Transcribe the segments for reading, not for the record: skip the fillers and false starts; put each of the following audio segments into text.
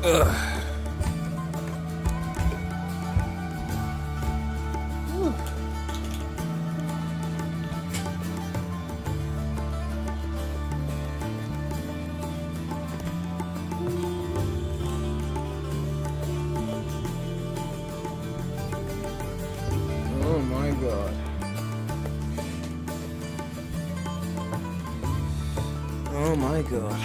Ugh. Oh my god. Oh my god.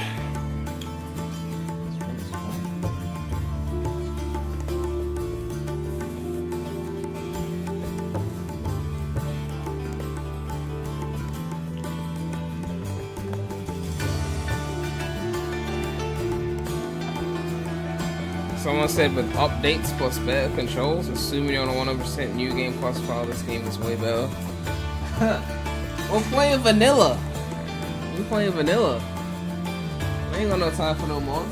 Someone said with updates plus better controls, assuming you're on a 100% new game plus file, this game is way better. We're playing vanilla. We're playing vanilla. I ain't got no time for no mods.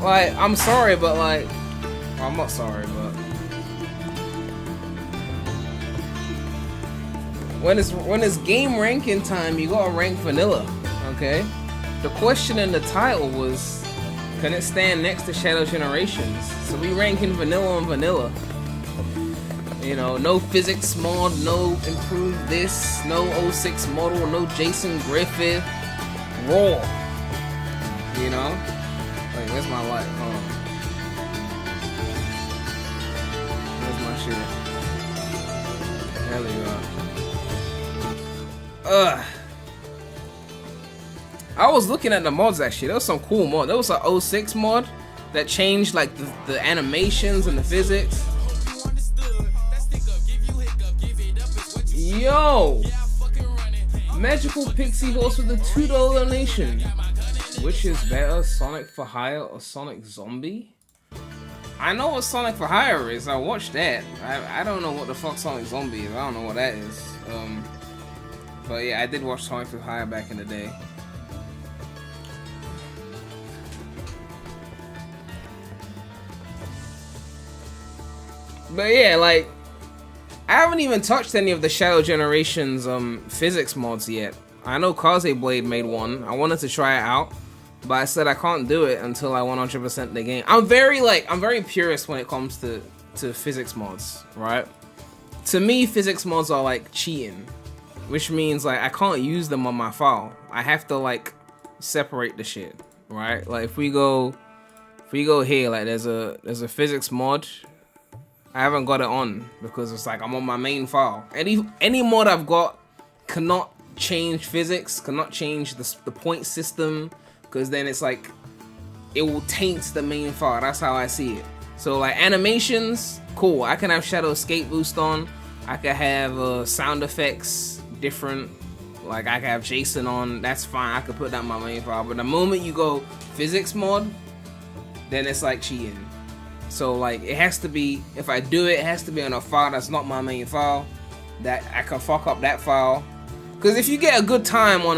Like, I'm sorry, but like, well, I'm not sorry, but when it's game ranking time, you gotta rank vanilla, okay? The question in the title was, can it stand next to Shadow Generations? So we ranking vanilla on vanilla. You know, no physics mod, no improved this, no 06 model, no Jason Griffith, raw. You know? Wait, where's my light? Hold on. Where's my shit? There we go. Ugh. I was looking at the mods actually. There was some cool mod. There was an 06 mod that changed like the animations and the physics. Yo! Magical Pixie Horse with a $2 donation. Which is better, Sonic for Hire or Sonic Zombie? I know what Sonic for Hire is. I watched that. I don't know what the fuck Sonic Zombie is. I don't know what that is. But yeah, I did watch Sonic for Hire back in the day. But yeah, like, I haven't even touched any of the Shadow Generations physics mods yet. I know Kaze Blade made one. I wanted to try it out, but I said I can't do it until I 100% the game. I'm very purist when it comes to physics mods, right? To me, physics mods are like cheating, which means like I can't use them on my file. I have to like separate the shit, right? Like if we go here, like there's a physics mod. I haven't got it on because it's like I'm on my main file. Any mod I've got cannot change physics, cannot change the point system, because then it's like it will taint the main file. That's how I see it. So like animations, cool. I can have Shadow Escape Boost on. I can have sound effects different. Like I can have Jason on. That's fine. I could put that in my main file. But the moment you go physics mod, then it's like cheating. So like it has to be, if I do it, it has to be on a file that's not my main file, that I can fuck up that file. Because if you get a good time on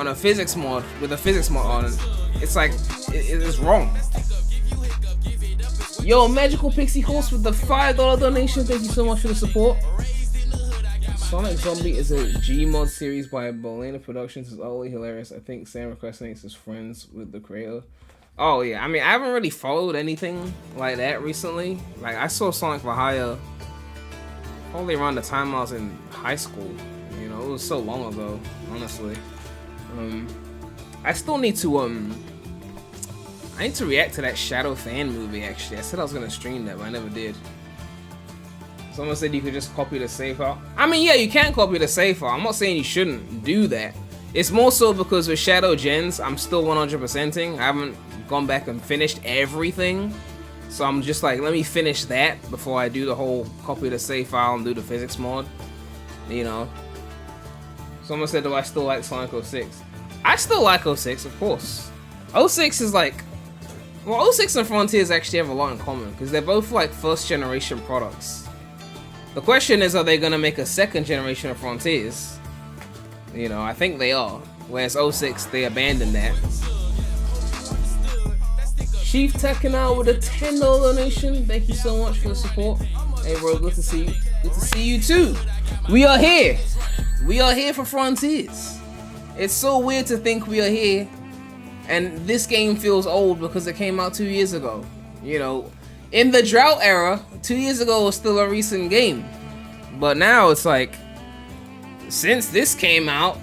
a physics mod with a physics mod on, it's like it is wrong. Yo, Magical Pixie Horse with the $5 donation. Thank you so much for the support. Sonic Zombie is a Gmod series by Bolena Productions. It's utterly hilarious. I think Sam Procrastinates is friends with the creator. Oh yeah, I mean I haven't really followed anything like that recently. Like I saw Sonic for Hire probably around the time I was in high school. You know, it was so long ago, honestly. I still need to I need to react to that Shadow fan movie actually. I said I was gonna stream that, but I never did. Someone said you could just copy the save file. I mean, yeah, you can copy the save file. I'm not saying you shouldn't do that. It's more so because with Shadow Gens, I'm still 100%ing. I haven't gone back and finished everything. So I'm just like, let me finish that before I do the whole copy the save file and do the physics mod. You know. Someone said, do I still like Sonic 06? I still like 06, of course. 06 is like... Well, 06 and Frontiers actually have a lot in common, because they're both like first generation products. The question is, are they going to make a second generation of Frontiers? You know, I think they are. Whereas 06, they abandoned that. Chief Tekken out with a $10 donation. Thank you so much for the support. Hey bro, good to see you. Good to see you too. We are here. We are here for Frontiers. It's so weird to think we are here And this game feels old because it came out 2 years ago. You know, in the drought era, 2 years ago was still a recent game. But now it's like, since this came out,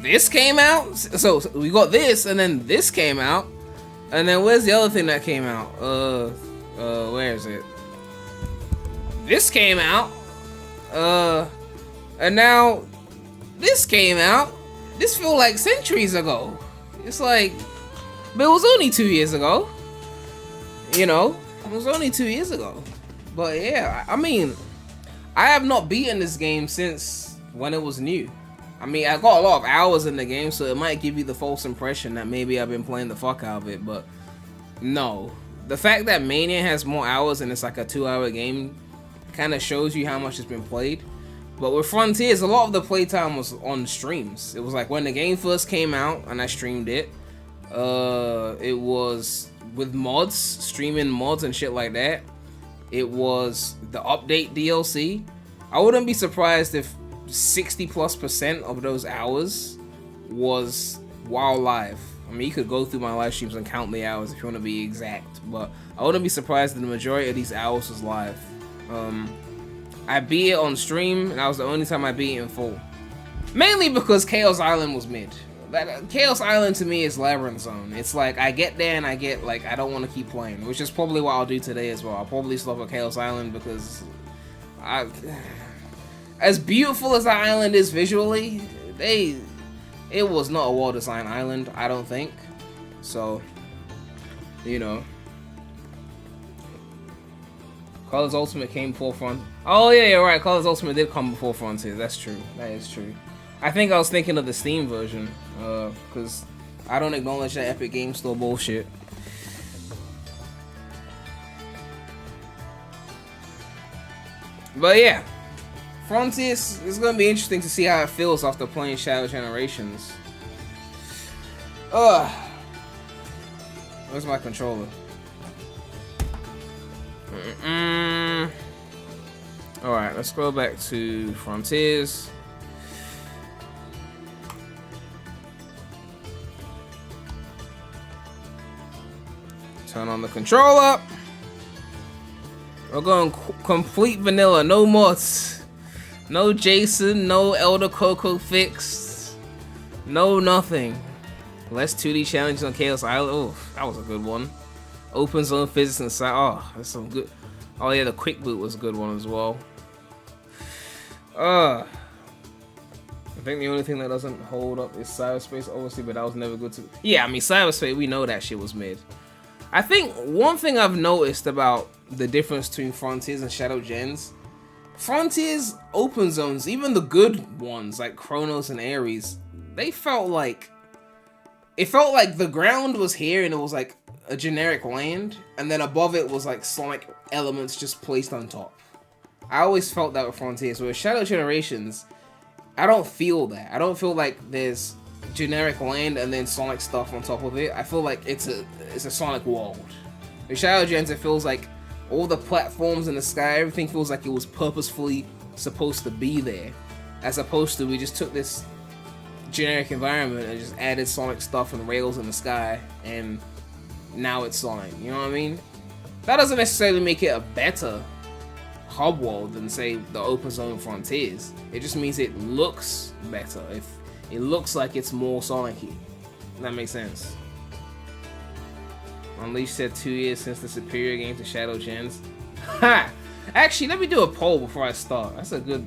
this came out? So we got this, and then this came out. And then where's the other thing that came out? Where is it? This came out. And now this came out. This feels like centuries ago. It's like, but it was only 2 years ago. You know, it was only 2 years ago. But yeah, I mean, I have not beaten this game since when it was new. I mean, I got a lot of hours in the game, so it might give you the false impression that maybe I've been playing the fuck out of it, but no. The fact that Mania has more hours and it's like a 2-hour game kind of shows you how much it's been played. But with Frontiers, a lot of the playtime was on streams. It was like when the game first came out and I streamed it. It was with mods, streaming mods and shit like that. It was the update DLC. I wouldn't be surprised if 60+% of those hours was while live. I mean, you could go through my live streams and count the hours if you want to be exact, but I wouldn't be surprised that the majority of these hours was live. I beat it on stream, and that was the only time I beat it in full. Mainly because Chaos Island was mid. Chaos Island to me is Labyrinth Zone. It's like, I get there and I get like, I don't want to keep playing, which is probably what I'll do today as well. I'll probably stop at Chaos Island because as beautiful as that island is visually, it was not a well-designed island, I don't think. So, you know. Colors Ultimate came before Front. Oh yeah, you're right. Colors Ultimate did come before Frontiers. That's true. That is true. I think I was thinking of the Steam version, because I don't acknowledge that Epic Game Store bullshit. But yeah. Frontiers, it's gonna be interesting to see how it feels after playing Shadow Generations. Where's my controller? Alright, let's go back to Frontiers. Turn on the controller. We're going complete vanilla, no mods. No Jason, no Elder Coco fixed, no nothing. Less 2D challenges on Chaos Island. Oh, that was a good one. Open zone physics inside. Oh, that's some good. Oh yeah, the quick boot was a good one as well. I think the only thing that doesn't hold up is cyberspace, obviously, but that was never good to. Yeah, I mean cyberspace, we know that shit was mid. I think one thing I've noticed about the difference between Frontiers and Shadow Gens. Frontiers open zones, even the good ones like Chronos and Ares, it felt like the ground was here and it was like a generic land, and then above it was like Sonic elements just placed on top. I always felt that with Frontiers. With Shadow Generations, I don't feel that. I don't feel like there's generic land and then Sonic stuff on top of it. I feel like it's a Sonic world. With Shadow Gens, it feels like all the platforms in the sky, everything feels like it was purposefully supposed to be there. As opposed to, we just took this generic environment and just added Sonic stuff and rails in the sky, and now it's Sonic, you know what I mean? That doesn't necessarily make it a better hub world than, say, the open zone Frontiers. It just means it looks better. It looks like it's more Sonic-y. That makes sense. Unleash said 2 years since the superior game to Shadow Gens. Ha! Actually, let me do a poll before I start. That's a good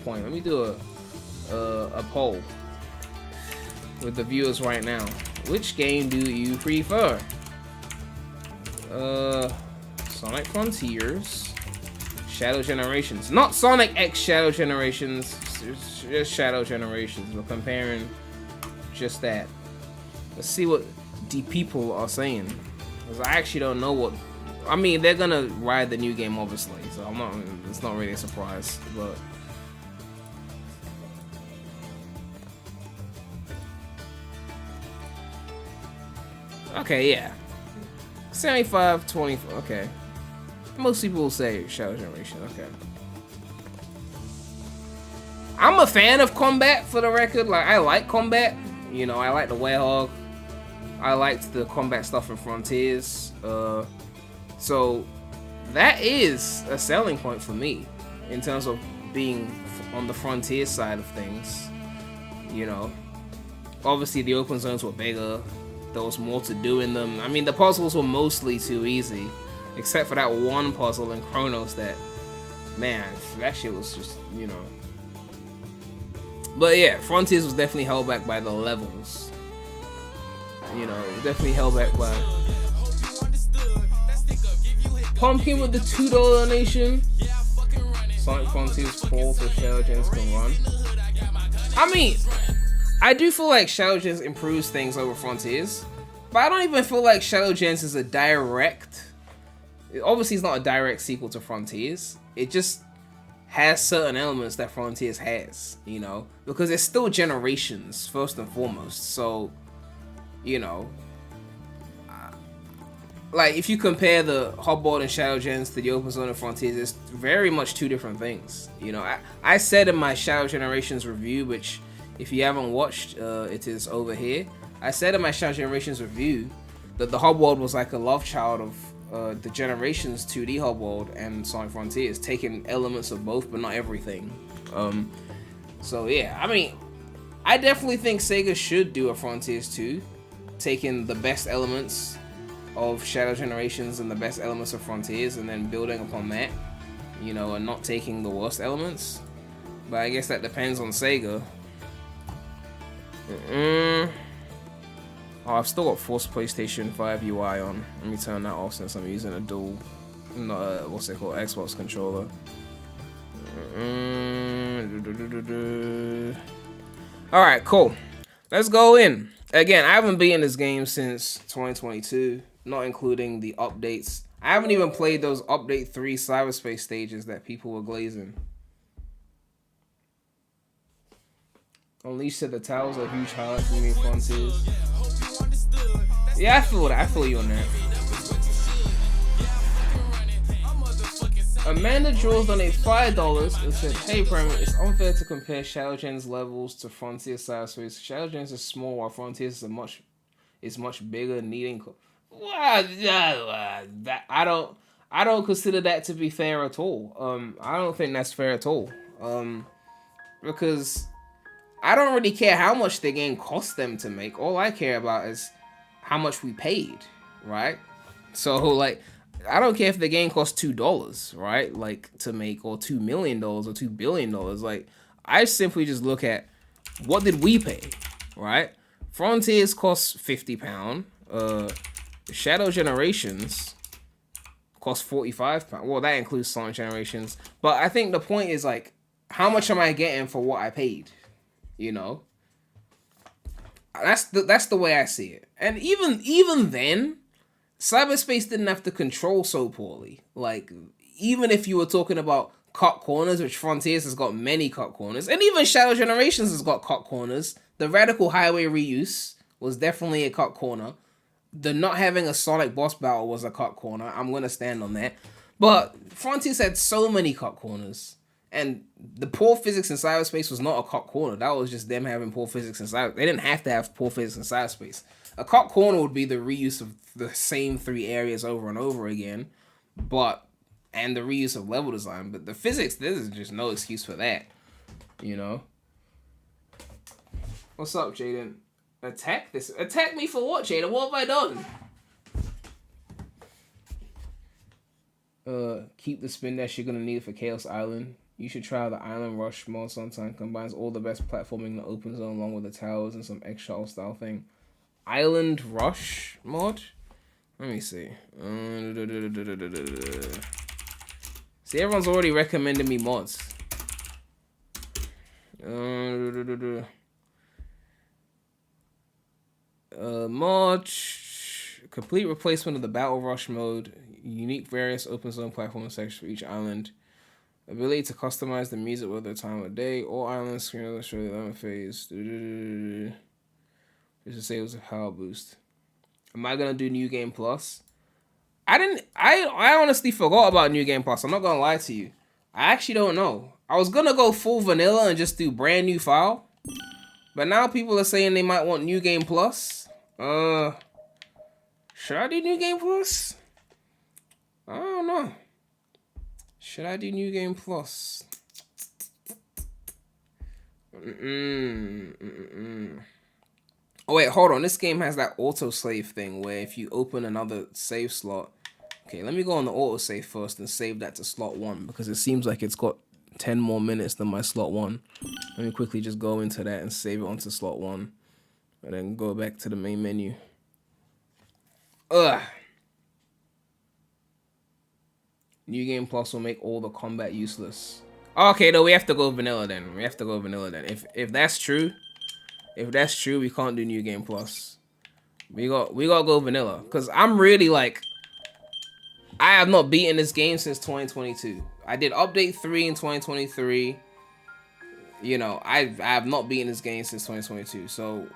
point. Let me do a poll with the viewers right now. Which game do you prefer? Sonic Frontiers, Shadow Generations. Not Sonic X Shadow Generations, just Shadow Generations. We're comparing just that. Let's see what the people are saying. Because I actually don't know what. I mean, they're gonna ride the new game, obviously, so it's not really a surprise, but. Okay, yeah. 75-24, okay. Most people will say Shadow Generation, okay. I'm a fan of combat, for the record. Like, I like combat. You know, I like the Werehog. I liked the combat stuff in Frontiers. So that is a selling point for me in terms of being on the Frontier side of things. You know, obviously the open zones were bigger. There was more to do in them. I mean, the puzzles were mostly too easy, except for that one puzzle in Chronos that, man, that shit was just, you know. But yeah, Frontiers was definitely held back by the levels. You know, definitely held back by Pumpkin with the $2 donation. Sonic Frontiers 4 for Shadow Gens can run. I mean, I do feel like Shadow Gens improves things over Frontiers, but I don't even feel like Shadow Gens is a direct. Obviously, it's not a direct sequel to Frontiers. It just has certain elements that Frontiers has, you know, because it's still Generations first and foremost. So, you know, like if you compare the Hobboard and Shadow Gens to the Open Zone and Frontiers, it's very much two different things. You know, I said in my Shadow Generations review, which if you haven't watched, it is over here. I said in my Shadow Generations review that the Hobboard was like a love child of the Generations 2D Hobboard and Sonic Frontiers, taking elements of both but not everything. So yeah, I mean, I definitely think Sega should do a Frontiers 2, taking the best elements of Shadow Generations and the best elements of Frontiers and then building upon that, you know, and not taking the worst elements. But I guess that depends on Sega. Oh, I've still got Force PlayStation 5 UI on. Let me turn that off since I'm using a dual, what's it called, Xbox controller. Alright, cool. Let's go in. Again, I haven't beaten this game since 2022, not including the updates. I haven't even played those Update 3 cyberspace stages that people were glazing. Unleashed said the towers are a huge highlight for me in Frontiers. Yeah, I feel that. I feel you on that. Amanda draws on $5 and said, "Hey, Prem, it's unfair to compare Shadow Gen's levels to Frontier cyberspace. Shadow Gen's is small while Frontiers is much bigger, needing." That I don't consider that to be fair at all. I don't think that's fair at all. Because I don't really care how much the game cost them to make. All I care about is how much we paid, right? So like, I don't care if the game costs $2, right? Like to make, or $2 million or $2 billion. Like, I simply just look at what did we pay, right? Frontiers costs £50. Shadow Generations costs £45. Well, that includes Sonic Generations. But I think the point is like, how much am I getting for what I paid? You know, that's the way I see it. And even then, cyberspace didn't have to control so poorly. Like, even if you were talking about cut corners, which Frontiers has got many cut corners, and even Shadow Generations has got cut corners. The Radical Highway reuse was definitely a cut corner. The not having a Sonic boss battle was a cut corner. I'm gonna stand on that. But Frontiers had so many cut corners. And the poor physics in cyberspace was not a cut corner. That was just them having poor physics in cyberspace. They didn't have to have poor physics in cyberspace. A cut corner would be the reuse of the same 3 areas over and over again, and the reuse of level design. But the physics, there's just no excuse for that, you know? What's up, Jaden? Attack me for what, Jaden? What have I done? Keep the spin dash you're gonna need for Chaos Island. You should try the Island Rush mod sometime. Combines all the best platforming in the open zone along with the towers and some X-Shuttle style thing. Island Rush mod? Let me see. See, everyone's already recommended me mods. Mod. Complete replacement of the Battle Rush mode. Unique various open zone platform sections for each island. Ability to customize the music with the time of day. All islands screen illustrated 11 phase. Just to say it was a power boost. Am I gonna do New Game Plus? I honestly forgot about New Game Plus. I'm not gonna lie to you. I actually don't know. I was gonna go full vanilla and just do brand new file. But now people are saying they might want New Game Plus. Should I do New Game Plus? I don't know. Should I do New Game Plus? Oh wait, hold on. This game has that autosave thing where if you open another save slot. Okay, let me go on the autosave first and save that to slot 1 because it seems like it's got 10 more minutes than my slot 1. Let me quickly just go into that and save it onto slot 1. And then go back to the main menu. Ugh. New Game Plus will make all the combat useless. Okay, no, we have to go vanilla then. If that's true, we can't do New Game Plus. We gotta go vanilla. Cause I'm really like, I have not beaten this game since 2022. I did update 3 in 2023. You know, I have not beaten this game since 2022. So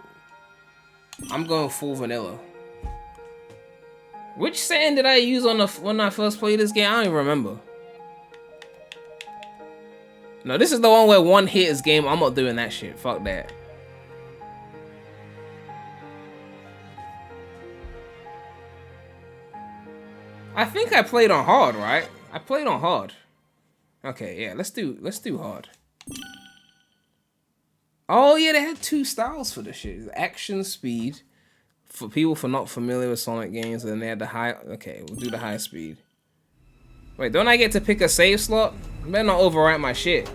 I'm going full vanilla. Which setting did I use on when I first played this game? I don't even remember. No, this is the one where one hit is game. I'm not doing that shit. Fuck that. I think I played on hard, right? I played on hard. Okay, yeah, let's do hard. Oh yeah, they had 2 styles for this shit. Action, speed. For people not familiar with Sonic games, and then they had the high. Okay, we'll do the high speed. Wait, don't I get to pick a save slot? You better not overwrite my shit.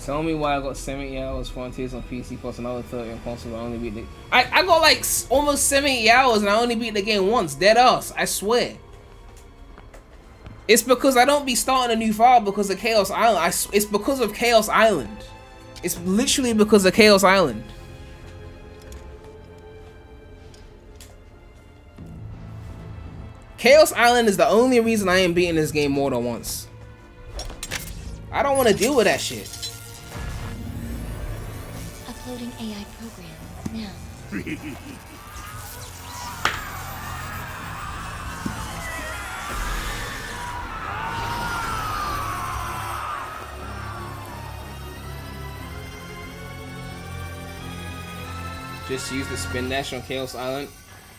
Tell me why I got 70 hours Frontiers on PC plus another 30 on console. I only beat the. I got like almost 70 hours and I only beat the game once. Dead ass, I swear. It's because I don't be starting a new file because of Chaos Island. It's because of Chaos Island. It's literally because of Chaos Island. Chaos Island is the only reason I ain't beating this game more than once. I don't want to deal with that shit. Uploading AI program now. Just use the spin dash on Chaos Island.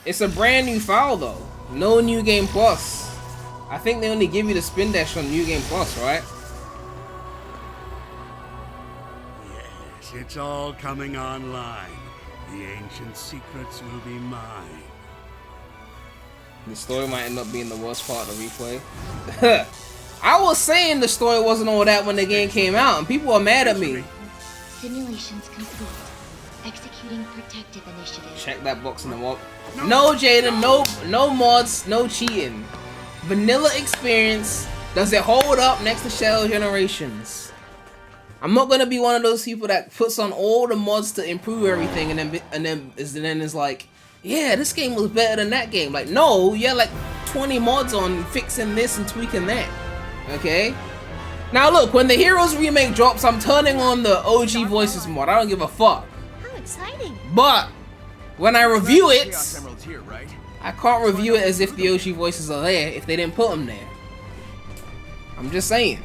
It's a brand new file though. No New Game Plus. I think they only give you the spin dash on New Game Plus, right? Yes, it's all coming online. The ancient secrets will be mine. The story might end up being the worst part of the replay. I was saying the story wasn't all that when the game came out, and people are mad at me. Simulations complete. Executing protective initiative. Check that box in the wall. No, Jaden, no mods, no cheating. Vanilla experience. Does it hold up next to Shadow Generations? I'm not gonna be one of those people that puts on all the mods to improve everything and then is like, yeah, this game was better than that game. Like, no, you had like 20 mods on fixing this and tweaking that. Okay? Now look, when the Heroes remake drops, I'm turning on the OG voices mod. I don't give a fuck. How exciting! But when I review it, I can't review it as if the OG voices are there if they didn't put them there. I'm just saying.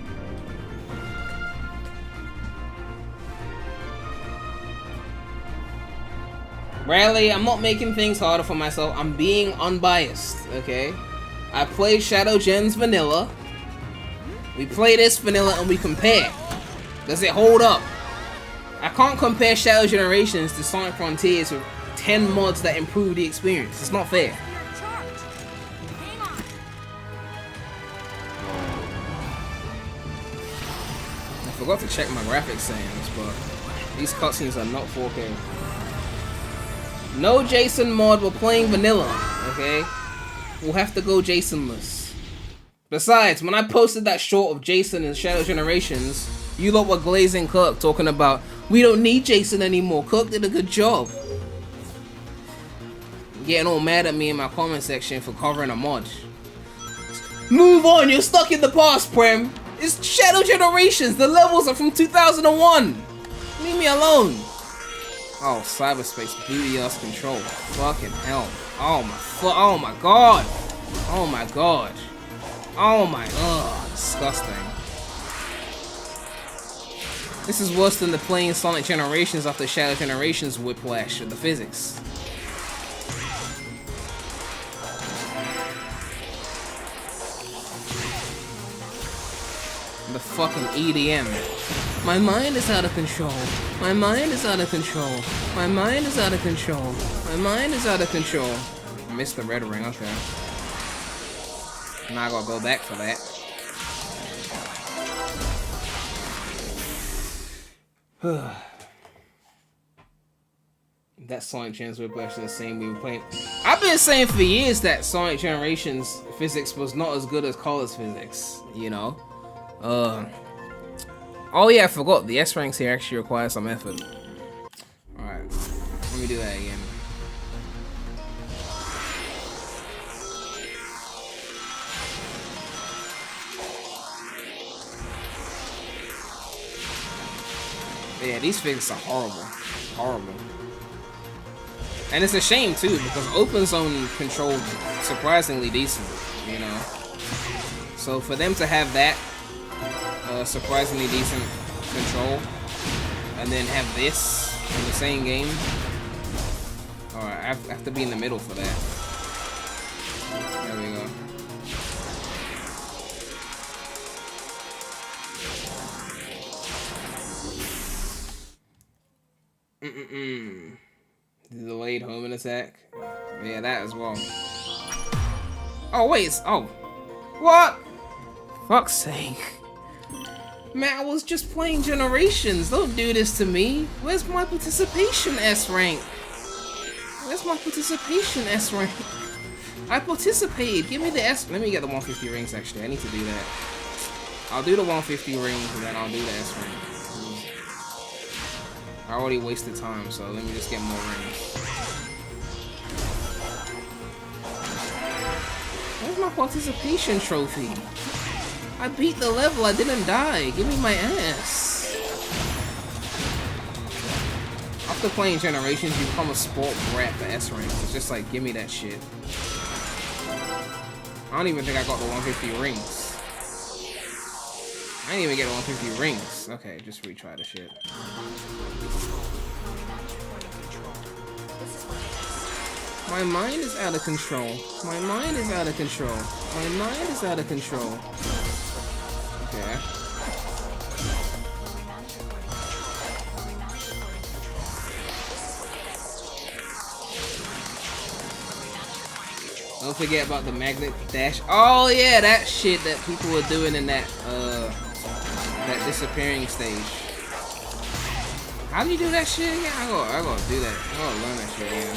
Rarely, I'm not making things harder for myself. I'm being unbiased, okay? I played Shadow Gens Vanilla. We play this Vanilla and we compare. Does it hold up? I can't compare Shadow Generations to Sonic Frontiers with 10 mods that improve the experience. It's not fair. I forgot to check my graphics settings, but these cutscenes are not 4K. No Jason mod, we're playing vanilla, okay? We'll have to go Jasonless. Besides, when I posted that short of Jason in Shadow Generations, you lot were glazing Kirk talking about, we don't need Jason anymore, Kirk did a good job. Getting all mad at me in my comment section for covering a mod. Move on, you're stuck in the past, Prem. It's Shadow Generations, the levels are from 2001. Leave me alone. Oh, cyberspace booty ass control. Fucking hell. Oh my god. Oh my god. Oh my god. Disgusting. This is worse than the playing Sonic Generations after Shadow Generations whiplash of the physics. The fucking EDM. My mind is out of control. My mind is out of control. My mind is out of control. My mind is out of control. I missed the red ring, okay. Now I gotta go back for that. That Sonic Generations whiplash is the same we were playing. I've been saying for years that Sonic Generations physics was not as good as Colors physics, you know? Oh yeah, I forgot. The S ranks here actually require some effort. Alright, let me do that again. Yeah, these physics are horrible. Horrible. And it's a shame too, because open zone controlled surprisingly decent, you know? So for them to have that surprisingly decent control, and then have this in the same game. Alright, I have to be in the middle for that. There we go. The delayed homing attack. Yeah, that as well. Oh wait, oh. What? Fuck's sake. Man, I was just playing Generations. Don't do this to me. Where's my participation S rank? Where's my participation S rank? I participated. Give me the S. Let me get the 150 rings actually. I need to do that. I'll do the 150 rings and then I'll do the S rank. I already wasted time, so let me just get more rings. Where's my participation trophy? I beat the level, I didn't die. Give me my ass. After playing Generations, you become a sport brat for S rank. It's just like, give me that shit. I don't even think I got the 150 rings. I didn't even get the 150 rings. Okay, just retry the shit. My mind is out of control. My mind is out of control. My mind is out of control. Okay. Don't forget about the magnet dash. Oh yeah, that shit that people were doing in that that disappearing stage. How do you do that shit again? I gotta do that. I gotta learn that shit again.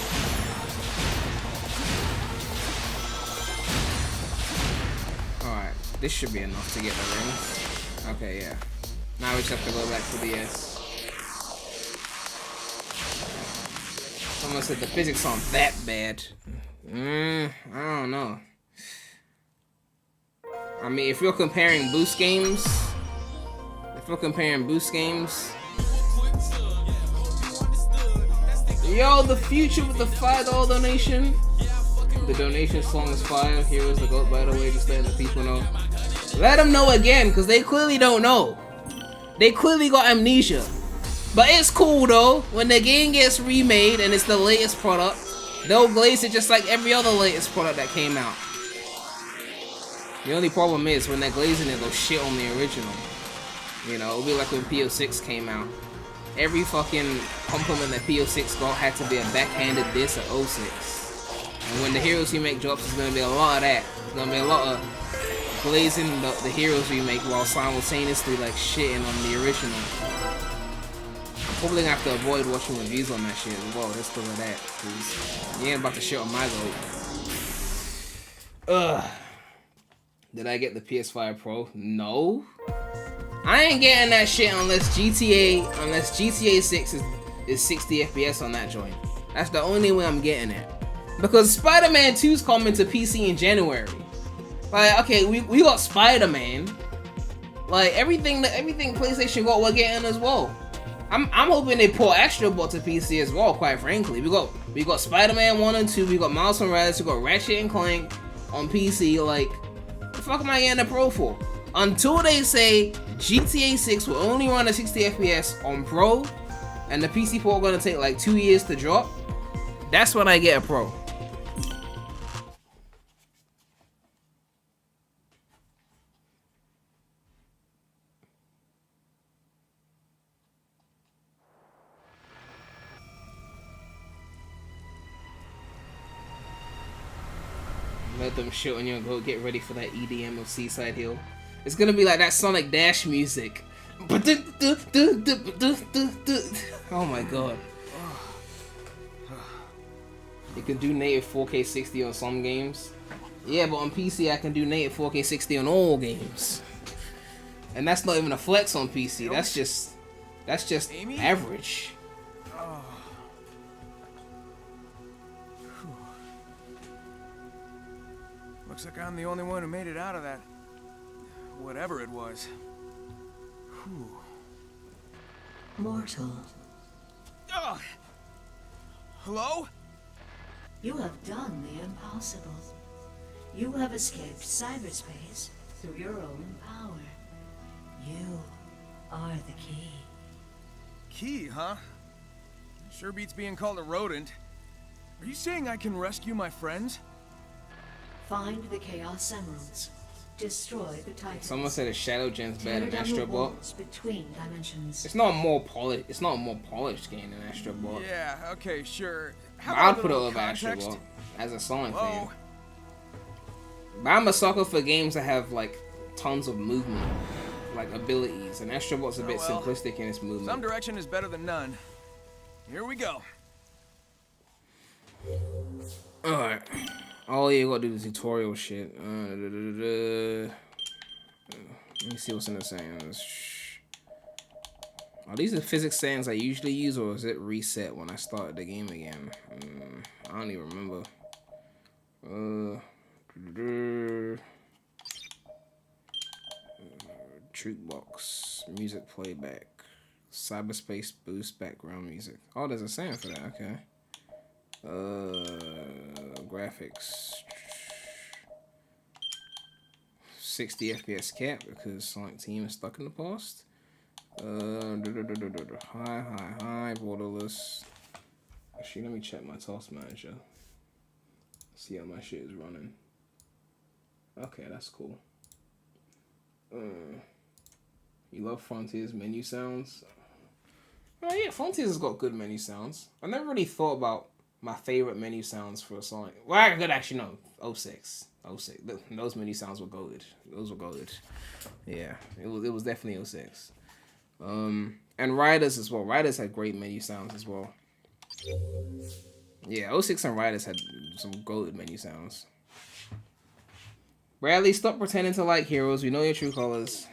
Alright, this should be enough to get the rings. Okay, yeah. Now we just have to go back to the S. Someone said the physics aren't that bad. I don't know. I mean, if you're comparing boost games, yo, the future with the $5 donation. The donation song is fire. Heroes the GOAT, by the way, just letting the people know. Let them know again, because they clearly don't know. They clearly got amnesia. But it's cool though. When the game gets remade and it's the latest product, they'll glaze it just like every other latest product that came out. The only problem is when they're glazing it, they'll shit on the original. You know, it'll be like when PO6 came out. Every fucking compliment that PO6 got had to be a backhanded diss at 06. And when the Heroes remake drops, there's gonna be a lot of that. There's gonna be a lot of glazing the Heroes remake while simultaneously like shitting on the original. I'm probably gonna have to avoid watching reviews on that shit as well, just because of that. Cause you ain't about to shit on my GOAT. Ugh. Did I get the PS5 Pro? No. I ain't getting that shit unless GTA 6 is 60 FPS on that joint. That's the only way I'm getting it. Because Spider-Man 2's coming to PC in January. Like, okay, we got Spider-Man. Like everything PlayStation got, we're getting as well. I'm hoping they port Astro Bot to PC as well, quite frankly. We got Spider-Man 1 and 2, we got Miles Morales, we got Ratchet and Clank on PC. Like, the fuck am I getting a Pro for? Until they say GTA 6 will only run at 60 FPS on Pro, and the PC port gonna take like 2 years to drop, that's when I get a Pro. Let them shit on you and go get ready for that EDM of Seaside Hill. It's gonna be like that Sonic Dash music. Oh my god. You can do native 4K 60 on some games. Yeah, but on PC I can do native 4K 60 on all games. And that's not even a flex on PC. That's just average. Looks like I'm the only one who made it out of that. Whatever it was. Whew. Mortal, Hello? you have done the impossible. You have escaped cyberspace through your own power. You are the key. Key, huh? Sure beats being called a rodent. Are you saying I can rescue my friends? Find the Chaos Emeralds. Destroy the Titans. Someone said a Shadow Gen's better Tear than down the Astro Bot. walls between dimensions. It's not a more polished. It's not a more polished game than Astro Bot. Yeah, okay, sure. How I'd about a put it little over Astro context? Bot as a Sonic fan. Whoa. But I'm a sucker for games that have like tons of movement, like abilities, and Astro Bot's a bit well. simplistic in its movement. Some direction is better than none. Here we go. Alright. Oh yeah, you gotta do the tutorial shit. Let me see what's in the settings. Are these the physics settings I usually use, or is it reset when I start the game again? I don't even remember. Jukebox, music playback, cyberspace boost, background music. Oh, there's a sound for that. Okay. Graphics, 60 FPS cap because Sonic Team is stuck in the past. High, borderless. Actually, let me check my task manager. See how my shit is running. Okay, that's cool. You love Frontier's menu sounds? Oh yeah, Frontiers has got good menu sounds. I never really thought about my favorite menu sounds for a Sonic. Well, I could actually know. 06. Those menu sounds were goated. Those were goated. Yeah, it was definitely 06. And Riders as well. Riders had great menu sounds as well. Yeah, 06 and Riders had some goated menu sounds. Bradley, stop pretending to like heroes. We know your true colors.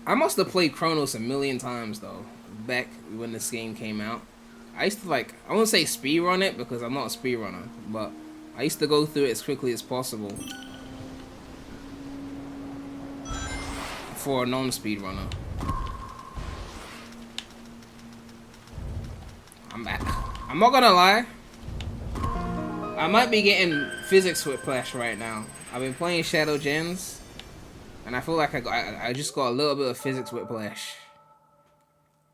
I must have played Chronos a million times though, back when this game came out. I used to I won't say speedrun it because I'm not a speedrunner, but I used to go through it as quickly as possible for a non-speedrunner. I'm back. I'm not gonna lie, I might be getting physics whiplash right now. I've been playing Shadow Gens, and I feel like I just got a little bit of physics whiplash.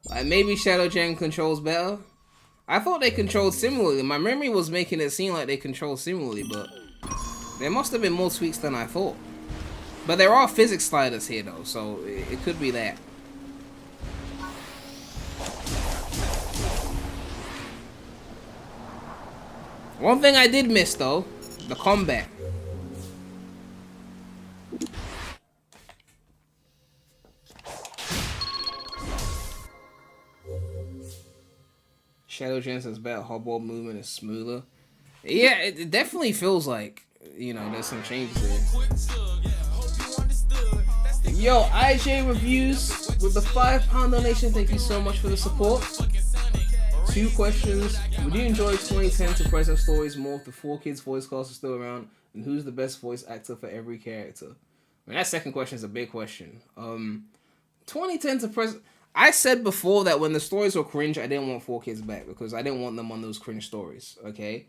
Like maybe Shadow Gen controls better. I thought they controlled similarly. My memory was making it seem like they controlled similarly, but there must have been more tweaks than I thought. But there are physics sliders here though, so it could be that. One thing I did miss though, the combat. Shadow Gen says better, hardball movement is smoother. Yeah, it definitely feels like, you know, there's some changes there. Yo, IJ Reviews with the £5 donation, thank you so much for the support. 2 questions. Would you enjoy 2010 to present stories more if the 4Kids voice cast are still around? And who's the best voice actor for every character? I mean, that second question is a big question. 2010 to present... I said before that when the stories were cringe, I didn't want 4Kids back because I didn't want them on those cringe stories, okay?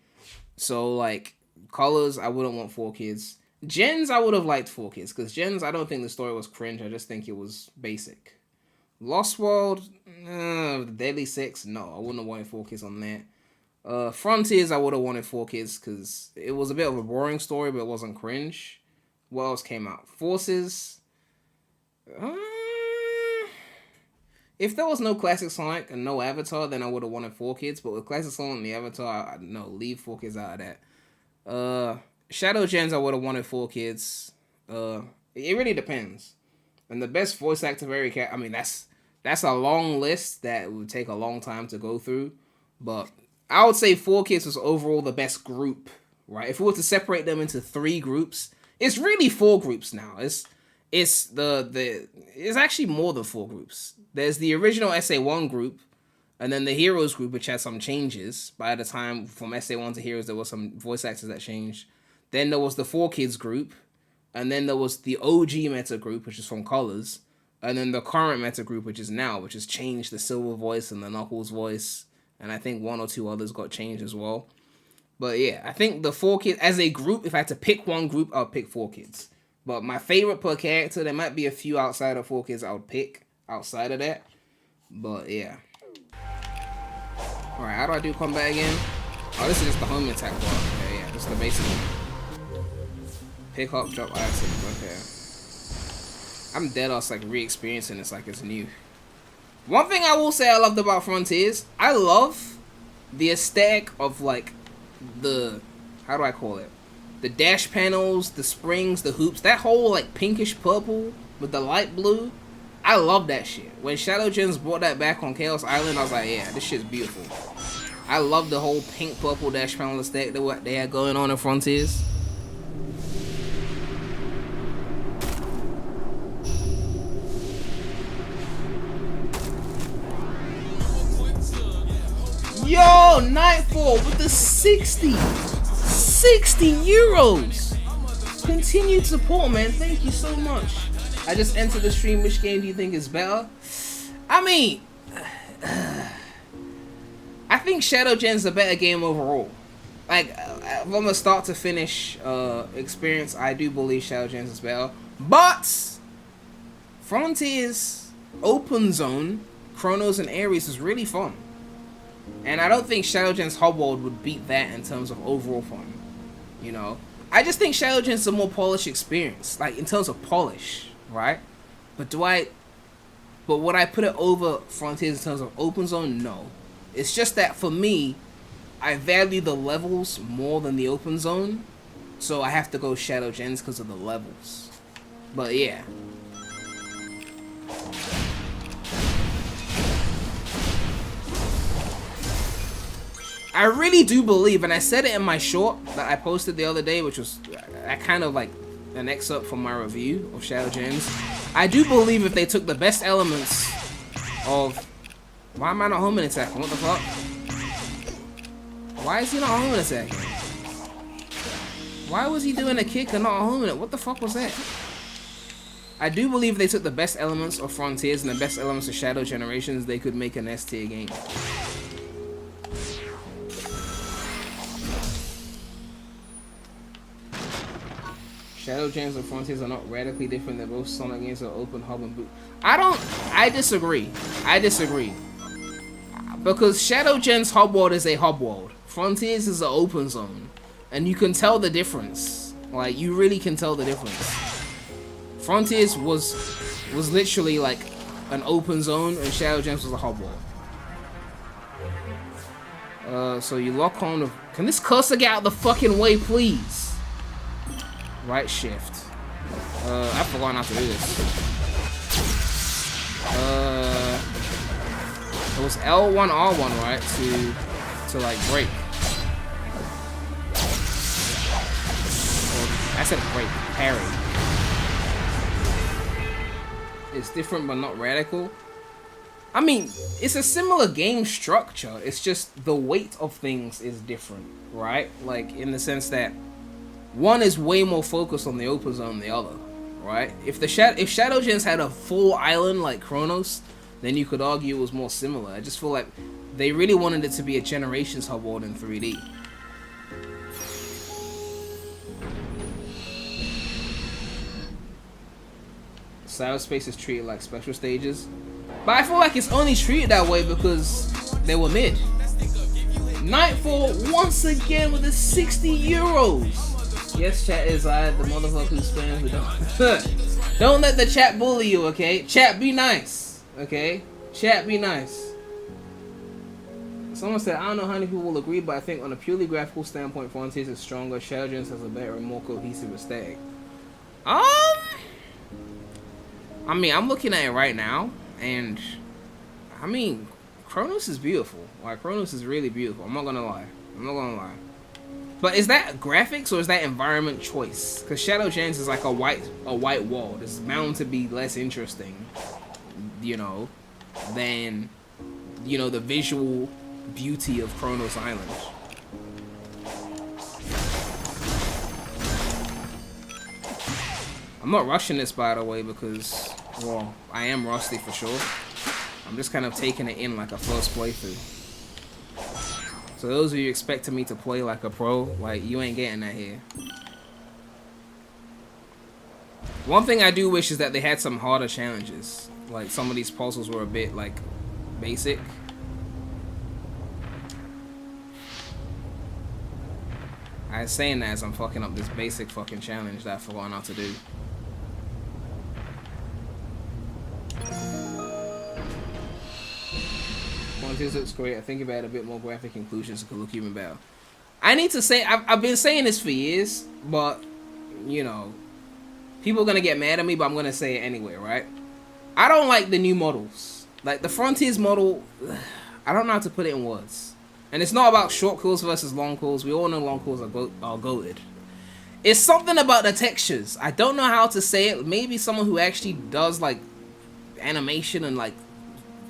So, like, Colors, I wouldn't want 4Kids. Gens, I would have liked 4Kids because Gens, I don't think the story was cringe. I just think it was basic. Lost World, Deadly Six, no, I wouldn't have wanted 4Kids on that. Frontiers, I would have wanted 4Kids because it was a bit of a boring story, but it wasn't cringe. What else came out? Forces. If there was no Classic Sonic and no Avatar, then I would have wanted 4Kids. But with Classic Sonic and the Avatar, no, leave 4Kids out of that. Shadow Gens, I would have wanted 4Kids. It really depends. And the best voice actor for every character, I mean, that's a long list that would take a long time to go through. But I would say 4Kids was overall the best group, right? If we were to separate them into 3 groups, it's really 4 groups now. It's actually more than 4 groups. There's the original SA1 group, and then the Heroes group, which had some changes. By the time from SA1 to Heroes, there was some voice actors that changed. Then there was the 4Kids group, and then there was the OG meta group, which is from Colors, and then the current meta group, which is now, which has changed the Silver voice and the Knuckles voice, and I think 1 or 2 others got changed as well. But yeah, I think the 4Kids, as a group, if I had to pick one group, I would pick 4Kids. But my favorite per character, there might be a few outside of 4Kids I would pick outside of that. But yeah. Alright, how do I do combat again? Oh, this is just the home attack bar. Okay, yeah, this is the basic one. Pick up, drop items. Okay. I'm dead ass like re-experiencing this like it's new. One thing I will say I loved about Frontiers, I love the aesthetic of like the, how do I call it? The dash panels, the springs, the hoops, that whole like pinkish purple with the light blue. I love that shit. When Shadow Gens brought that back on Chaos Island, I was like, yeah, this shit's beautiful. I love the whole pink purple dash panel aesthetic that what they had going on in Frontiers. Yo, Nightfall with the 60 euros. Continued support, man. Thank you so much. I just entered the stream. Which game do you think is better? I mean, I think Shadow Gen's a better game overall. Like, from a start to finish experience, I do believe Shadow Gens is better. But Frontiers, Open Zone, Chronos, and Ares is really fun. And I don't think Shadow Gen's Hubworld would beat that in terms of overall fun. You know? I just think Shadow Gen's a more polished experience. Like, in terms of polish, right? But would I put it over Frontiers in terms of Open Zone? No. It's just that for me, I value the levels more than the Open Zone. So I have to go Shadow Gens because of the levels. But yeah. I really do believe, and I said it in my short that I posted the other day, which was kind of like an excerpt from my review of Shadow Gens. I do believe if they took the best elements of... Why am I not homing attacking? What the fuck? Why is he not homing attacking? Why was he doing a kick and not homing it? What the fuck was that? I do believe they took the best elements of Frontiers and the best elements of Shadow Generations, they could make an S tier game. Shadow Gens and Frontiers are not radically different. They're both Sonic games that are open, hub, and boot. I disagree. Because Shadow Gens hub world is a hub world. Frontiers is an open zone. And you can tell the difference. Like, you really can tell the difference. Frontiers was literally like an open zone, and Shadow Gens was a hub world. So you lock on the... Can this cursor get out the fucking way, please? Right shift. I forgot how to do this. It was L1 R1, right? To like break. Or, I said break. Parry. It's different but not radical. I mean, it's a similar game structure. It's just the weight of things is different, right? Like in the sense that one is way more focused on the open zone than the other, right? If Shadow Gens had a full island like Chronos, then you could argue it was more similar. I just feel like they really wanted it to be a Generations hub world in 3D. Cyberspace is treated like special stages, but I feel like it's only treated that way because they were mid. Nightfall once again with the 60 euros. Yes, chat is the motherfucker who spams with Don't let the chat bully you, okay? Chat, be nice, okay? Chat, be nice. Someone said, I don't know how many people will agree, but I think on a purely graphical standpoint, Frontiers is stronger. Shadowlands has a better and more cohesive aesthetic. I mean, I'm looking at it right now, and I mean, Chronos is beautiful. Like, Chronos is really beautiful. I'm not gonna lie. But is that graphics or is that environment choice? Because Shadowlands is like a white wall. It's bound to be less interesting, you know, than, you know, the visual beauty of Chronos Island. I'm not rushing this, by the way, because, well, I am rusty for sure. I'm just kind of taking it in like a first playthrough. So those of you expecting me to play like a pro, like, you ain't getting that here. One thing I do wish is that they had some harder challenges. Like, some of these puzzles were a bit, like, basic. I was saying that as I'm fucking up this basic fucking challenge that I forgot how to do. This looks great. I think if I had a bit more graphic inclusions, it could look even better. I need to say, I've been saying this for years, but, you know, people are going to get mad at me, but I'm going to say it anyway, right? I don't like the new models. Like, the Frontiers model, I don't know how to put it in words. And it's not about short kills versus long kills. We all know long kills are goated. It's something about the textures. I don't know how to say it. Maybe someone who actually does, like, animation and, like,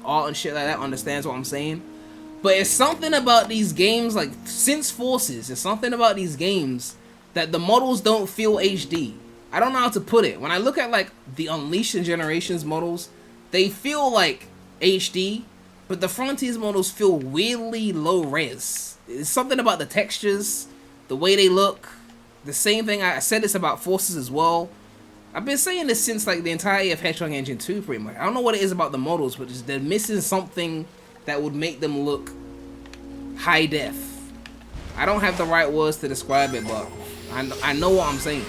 art and shit like that understands what I'm saying. But it's something about these games, like, since Forces, it's something about these games that the models don't feel HD. I don't know how to put it. When I look at, like, the Unleashed and Generations models, they feel like HD, but the Frontiers models feel weirdly low res. It's something about the textures, the way they look. The same thing, I said this about Forces as well. I've been saying this since, like, the entirety of Hedgehog Engine 2, pretty much. I don't know what it is about the models, but just they're missing something that would make them look high def. I don't have the right words to describe it, but I know what I'm saying.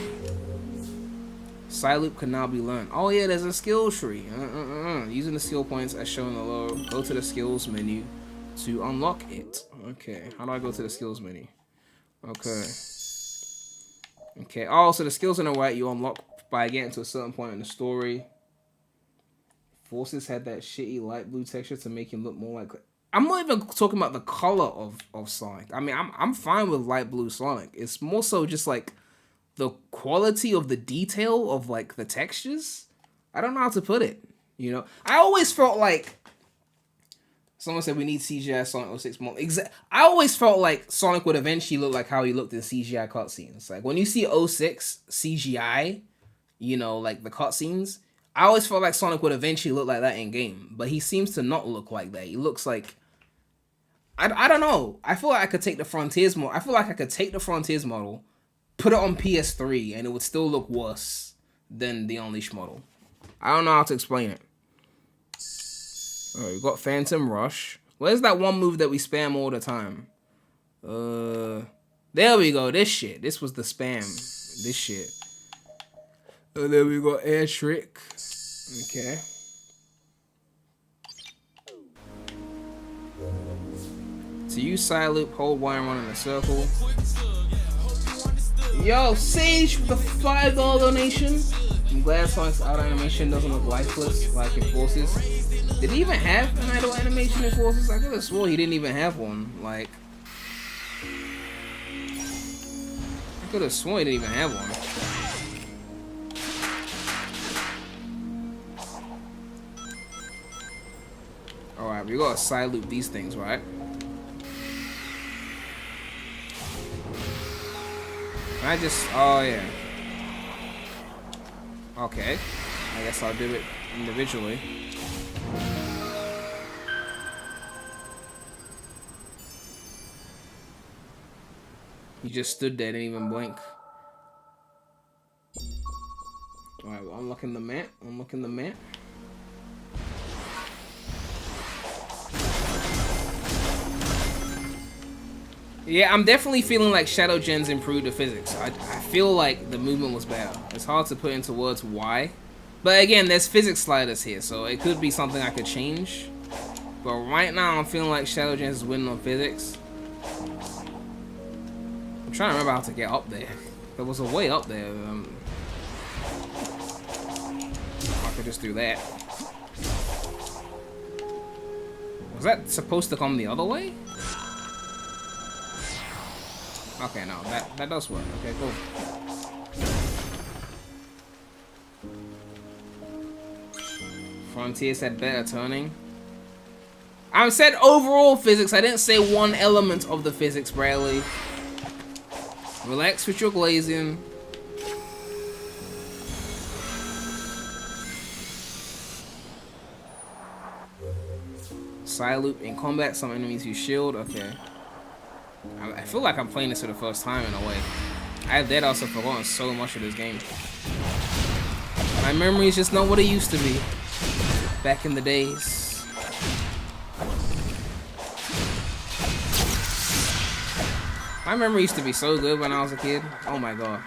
Psyloop can now be learned. Oh yeah, there's a skill tree. Using the skill points as shown below, go to the skills menu to unlock it. Okay, how do I go to the skills menu? Okay. Okay, oh, so the skills on the right you unlock by getting to a certain point in the story. Forces had that shitty light blue texture to make him look more like... I'm not even talking about the color of Sonic. I mean, I'm fine with light blue Sonic. It's more so just like the quality of the detail of like the textures. I don't know how to put it, you know? I always felt like... Someone said we need CGI Sonic 06 more. I always felt like Sonic would eventually look like how he looked in CGI cutscenes. Like when you see 06 CGI... you know, like the cutscenes, I always felt like Sonic would eventually look like that in game, but he seems to not look like that. He looks like, I don't know. I feel like I could take the Frontiers model. I feel like I could take the Frontiers model, put it on PS3, and it would still look worse than the Unleashed model. I don't know how to explain it. Alright, we got Phantom Rush. Where's that one move that we spam all the time? There we go. This shit. This was the spam. This shit. And then we got Air Trick. Okay. To use Psyloop, hold Y1 in a circle. Yo, Sage with the $5 donation. I'm glad Sonic's auto animation doesn't look lifeless like in Forces. Did he even have an idle animation in Forces? I could have swore he didn't even have one. Like, I could have sworn he didn't even have one. Alright, we gotta side loop these things, right? I just, oh yeah. Okay. I guess I'll do it individually. He just stood there, didn't even blink. Alright, well, unlocking the map. Unlocking the map. Yeah, I'm definitely feeling like Shadow Gens improved the physics. I feel like the movement was better. It's hard to put into words why. But again, there's physics sliders here, so it could be something I could change. But right now, I'm feeling like Shadow Gens is winning on physics. I'm trying to remember how to get up there. There was a way up there. I could just do that. Was that supposed to come the other way? Okay, no, that does work. Okay, cool. Frontier said better turning. I said overall physics. I didn't say one element of the physics, Bradley. Relax with your glazing. Side loop in combat. Some enemies use shield. Okay. I feel like I'm playing this for the first time in a way. I have dead also forgotten so much of this game. My memories just not what it used to be back in the days. My memory used to be so good when I was a kid. Oh my god.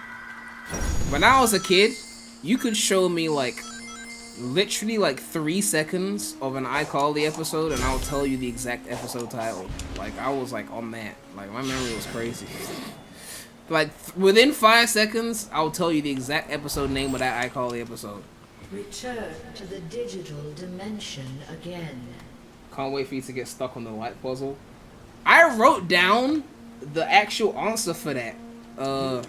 When I was a kid, you could show me like literally like 3 seconds of an iCarly episode and I'll tell you the exact episode title. Like I was like on that. Like my memory was crazy. Like within 5 seconds, I'll tell you the exact episode name of that iCarly episode. Return to the digital dimension again. Can't wait for you to get stuck on the light puzzle. I wrote down the actual answer for that. I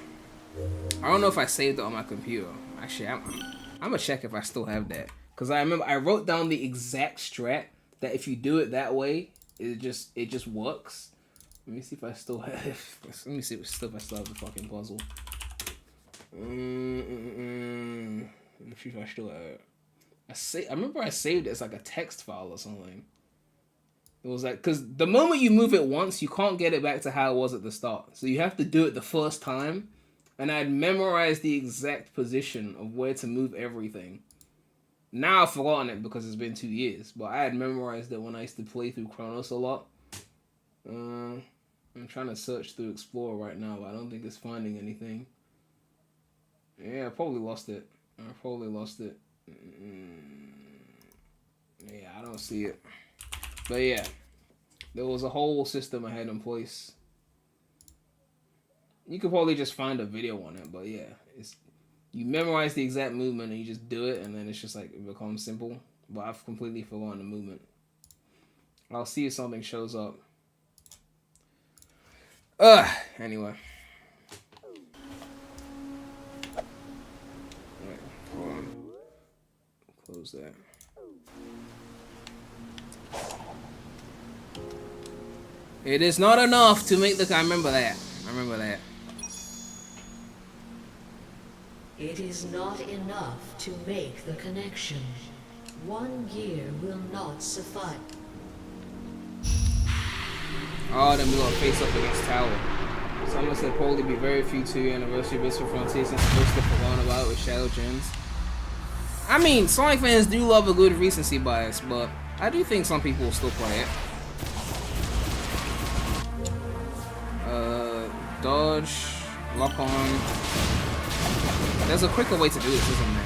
don't know if I saved it on my computer. Actually, I'm gonna check if I still have that. Cause I remember I wrote down the exact strat that if you do it that way, it just works. Let me see if I still have. Let me see if I still have the fucking puzzle. Let me see if I still have it. I remember I saved it as like a text file or something. It was like, cause the moment you move it once, you can't get it back to how it was at the start. So you have to do it the first time. And I'd memorized the exact position of where to move everything. Now I've forgotten it because it's been 2 years. But I had memorized it when I used to play through Chronos a lot. I'm trying to search through Explorer right now, but I don't think it's finding anything. Yeah, I probably lost it. Yeah, I don't see it. But yeah, there was a whole system I had in place. You could probably just find a video on it, but yeah, you memorize the exact movement and you just do it, and then it's just like it becomes simple. But I've completely forgotten the movement. I'll see if something shows up. Anyway. Wait, hold on. Close that. It is not enough to make the. I remember that. It is not enough to make the connection. 1 year will not suffice. Oh, then we gonna face up against Tower. Someone said probably be very few 2-year anniversary bits for Frontier since supposed to forgotten about with Shadow Gens. I mean, Sonic fans do love a good recency bias, but I do think some people will still play it. Dodge, lock on. There's a quicker way to do this, isn't there?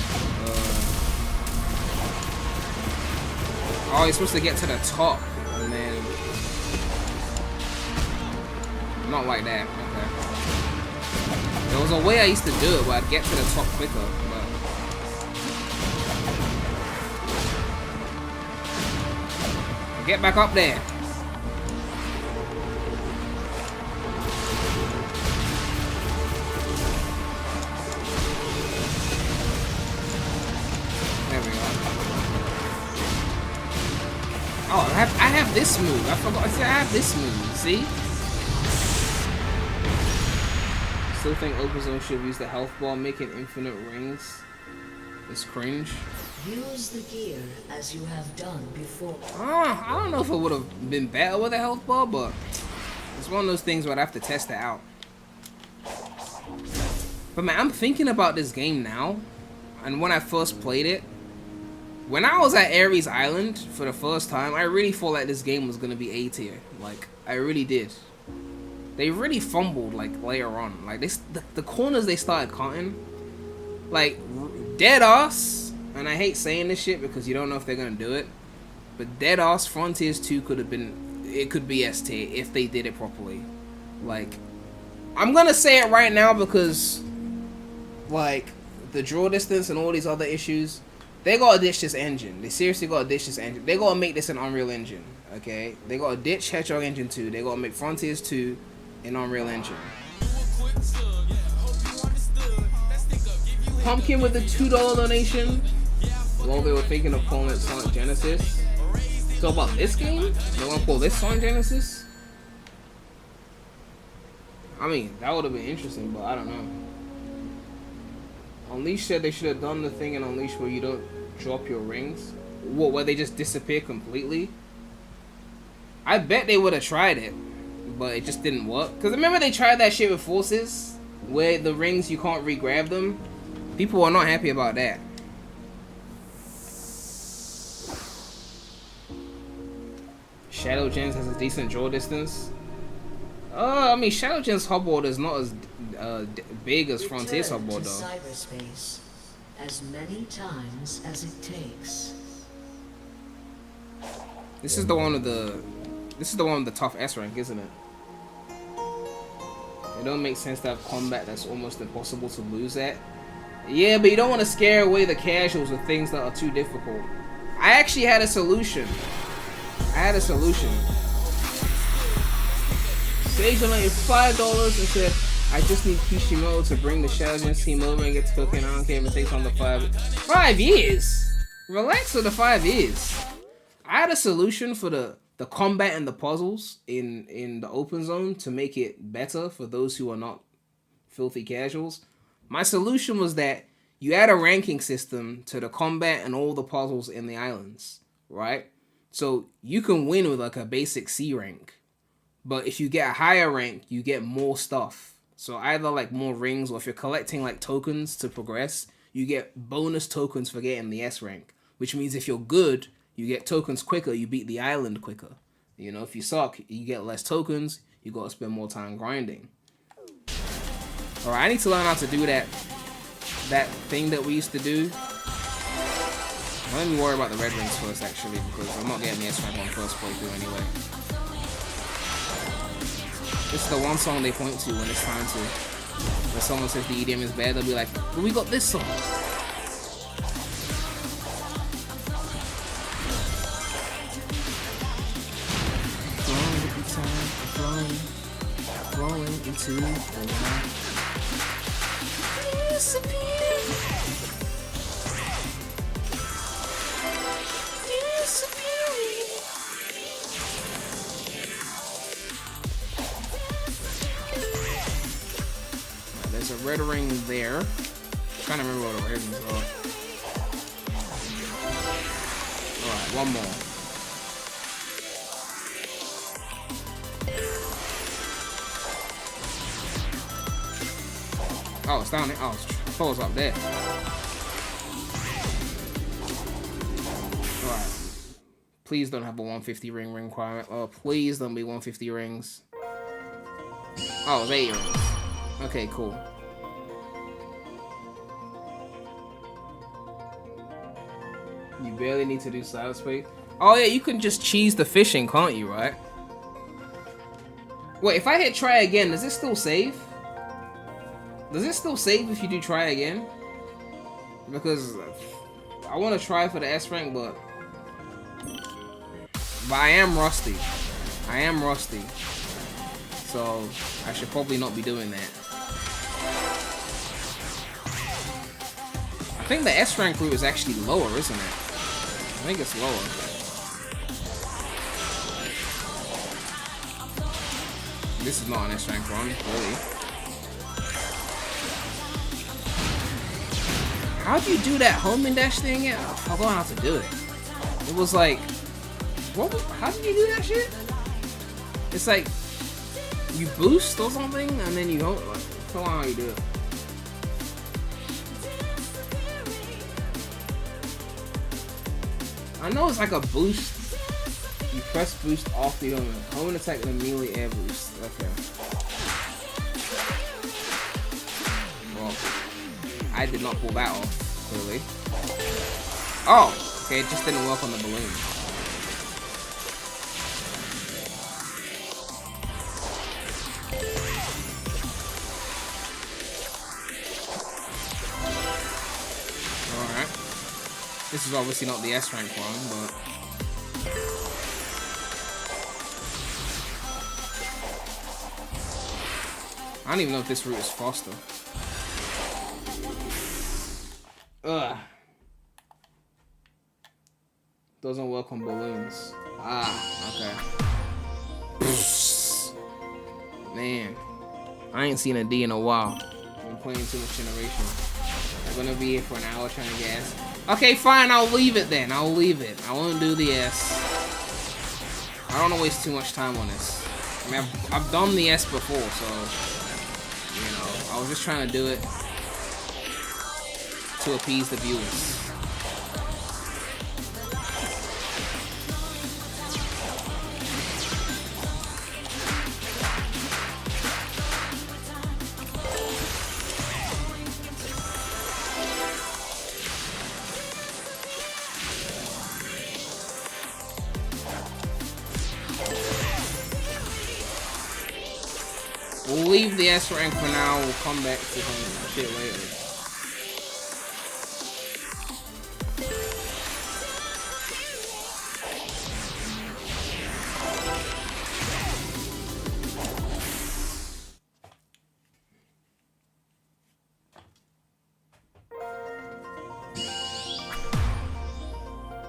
Oh, you're supposed to get to the top, and then... Not like that, okay. There was a way I used to do it where I'd get to the top quicker, but... Get back up there! Oh, I have this move. I forgot. I said I have this move. See? Still think Opozone should use the health ball, making infinite rings. It's cringe. Use the gear as you have done before. I don't know if it would have been better with a health ball, but it's one of those things where I'd have to test it out. But man, I'm thinking about this game now, and when I first played it, when I was at Ares Island for the first time, I really thought like this game was gonna be A tier. Like, I really did. They really fumbled like later on. Like the corners they started cutting, like dead ass. And I hate saying this shit because you don't know if they're gonna do it. But dead ass Frontiers 2 could have been. It could be S tier if they did it properly. Like, I'm gonna say it right now because, like, the draw distance and all these other issues, they gotta ditch this engine. They seriously gotta ditch this engine. They gotta make this an Unreal Engine, okay? They gotta ditch Hedgehog Engine 2. They gotta make Frontiers 2 an Unreal Engine. Pumpkin with the $2 donation. Well, they were thinking of calling it Sonic Genesis. So about this game? They wanna call this Sonic Genesis? I mean, that would have been interesting, but I don't know. Unleash said they should have done the thing in Unleash where you don't drop your rings. What, where they just disappear completely? I bet they would have tried it, but it just didn't work. Because remember they tried that shit with Forces? Where the rings, you can't re-grab them? People are not happy about that. Shadow Gens has a decent draw distance. I mean, Shadow Gen's hubboard is not as big as Frontier's hubboard, though. Cyberspace as many times as it takes. This is the one with the. This is the one with the tough S rank, isn't it? It don't make sense to have combat that's almost impossible to lose at. Yeah, but you don't want to scare away the casuals with things that are too difficult. I actually had a solution. Sage donated $5 and said, I just need Kishimoto to bring the Shadow Gens team over and get to cooking. I don't care if it takes on the 5 years. Relax with the 5 years. I had a solution for the combat and the puzzles in the open zone to make it better for those who are not filthy casuals. My solution was that you add a ranking system to the combat and all the puzzles in the islands, right? So you can win with like a basic C rank. But if you get a higher rank, you get more stuff. So either like more rings, or if you're collecting like tokens to progress, you get bonus tokens for getting the S rank. Which means if you're good, you get tokens quicker, you beat the island quicker. You know, if you suck, you get less tokens, you gotta spend more time grinding. Alright, I need to learn how to do that thing that we used to do. Let me worry about the red rings first, actually, because I'm not getting the S rank on first playthrough anyway. This is the one song they point to when it's time to. When someone says the EDM is bad, they'll be like, but we got this song. Flowing into the night. There's a red ring there. I'm trying to remember what the red rings are. Alright, one more. Oh, it's down there. Oh, I thought it was up there. Alright. Please don't have a 150 ring requirement. Oh, please don't be 150 rings. Oh, it's 8 rings. Okay, cool. You barely need to do cyberspace. Oh yeah, you can just cheese the fishing, can't you, right? Wait, if I hit try again, does it still save? Does it still save if you do try again? Because I want to try for the S rank, but I am rusty. So I should probably not be doing that. I think the S rank route is actually lower, isn't it? I think it's lower. This is not an S rank run, really. How'd you do that home and dash thing? I forgot how to do it. It was like, how did you do that shit? It's like, you boost or something, and then you hold, I forgot how you do it. I know it's like a boost. You press boost off the home attack and immediately air boost. Okay. Well, I did not pull that off, clearly. Oh, okay, it just didn't work on the balloon. Alright. This is obviously not the S rank one, but... I don't even know if this route is faster. Ugh. Doesn't work on balloons. Ah, okay. Man. I ain't seen a D in a while. I've been playing too much Generation. I'm gonna be here for an hour trying to get S. Okay, fine, I'll leave it then. I'll leave it. I won't do the S. I don't want to waste too much time on this. I mean, I've done the S before, so... You know, I was just trying to do it to appease the viewers. We'll leave the S rank for now. We'll come back to some shit later.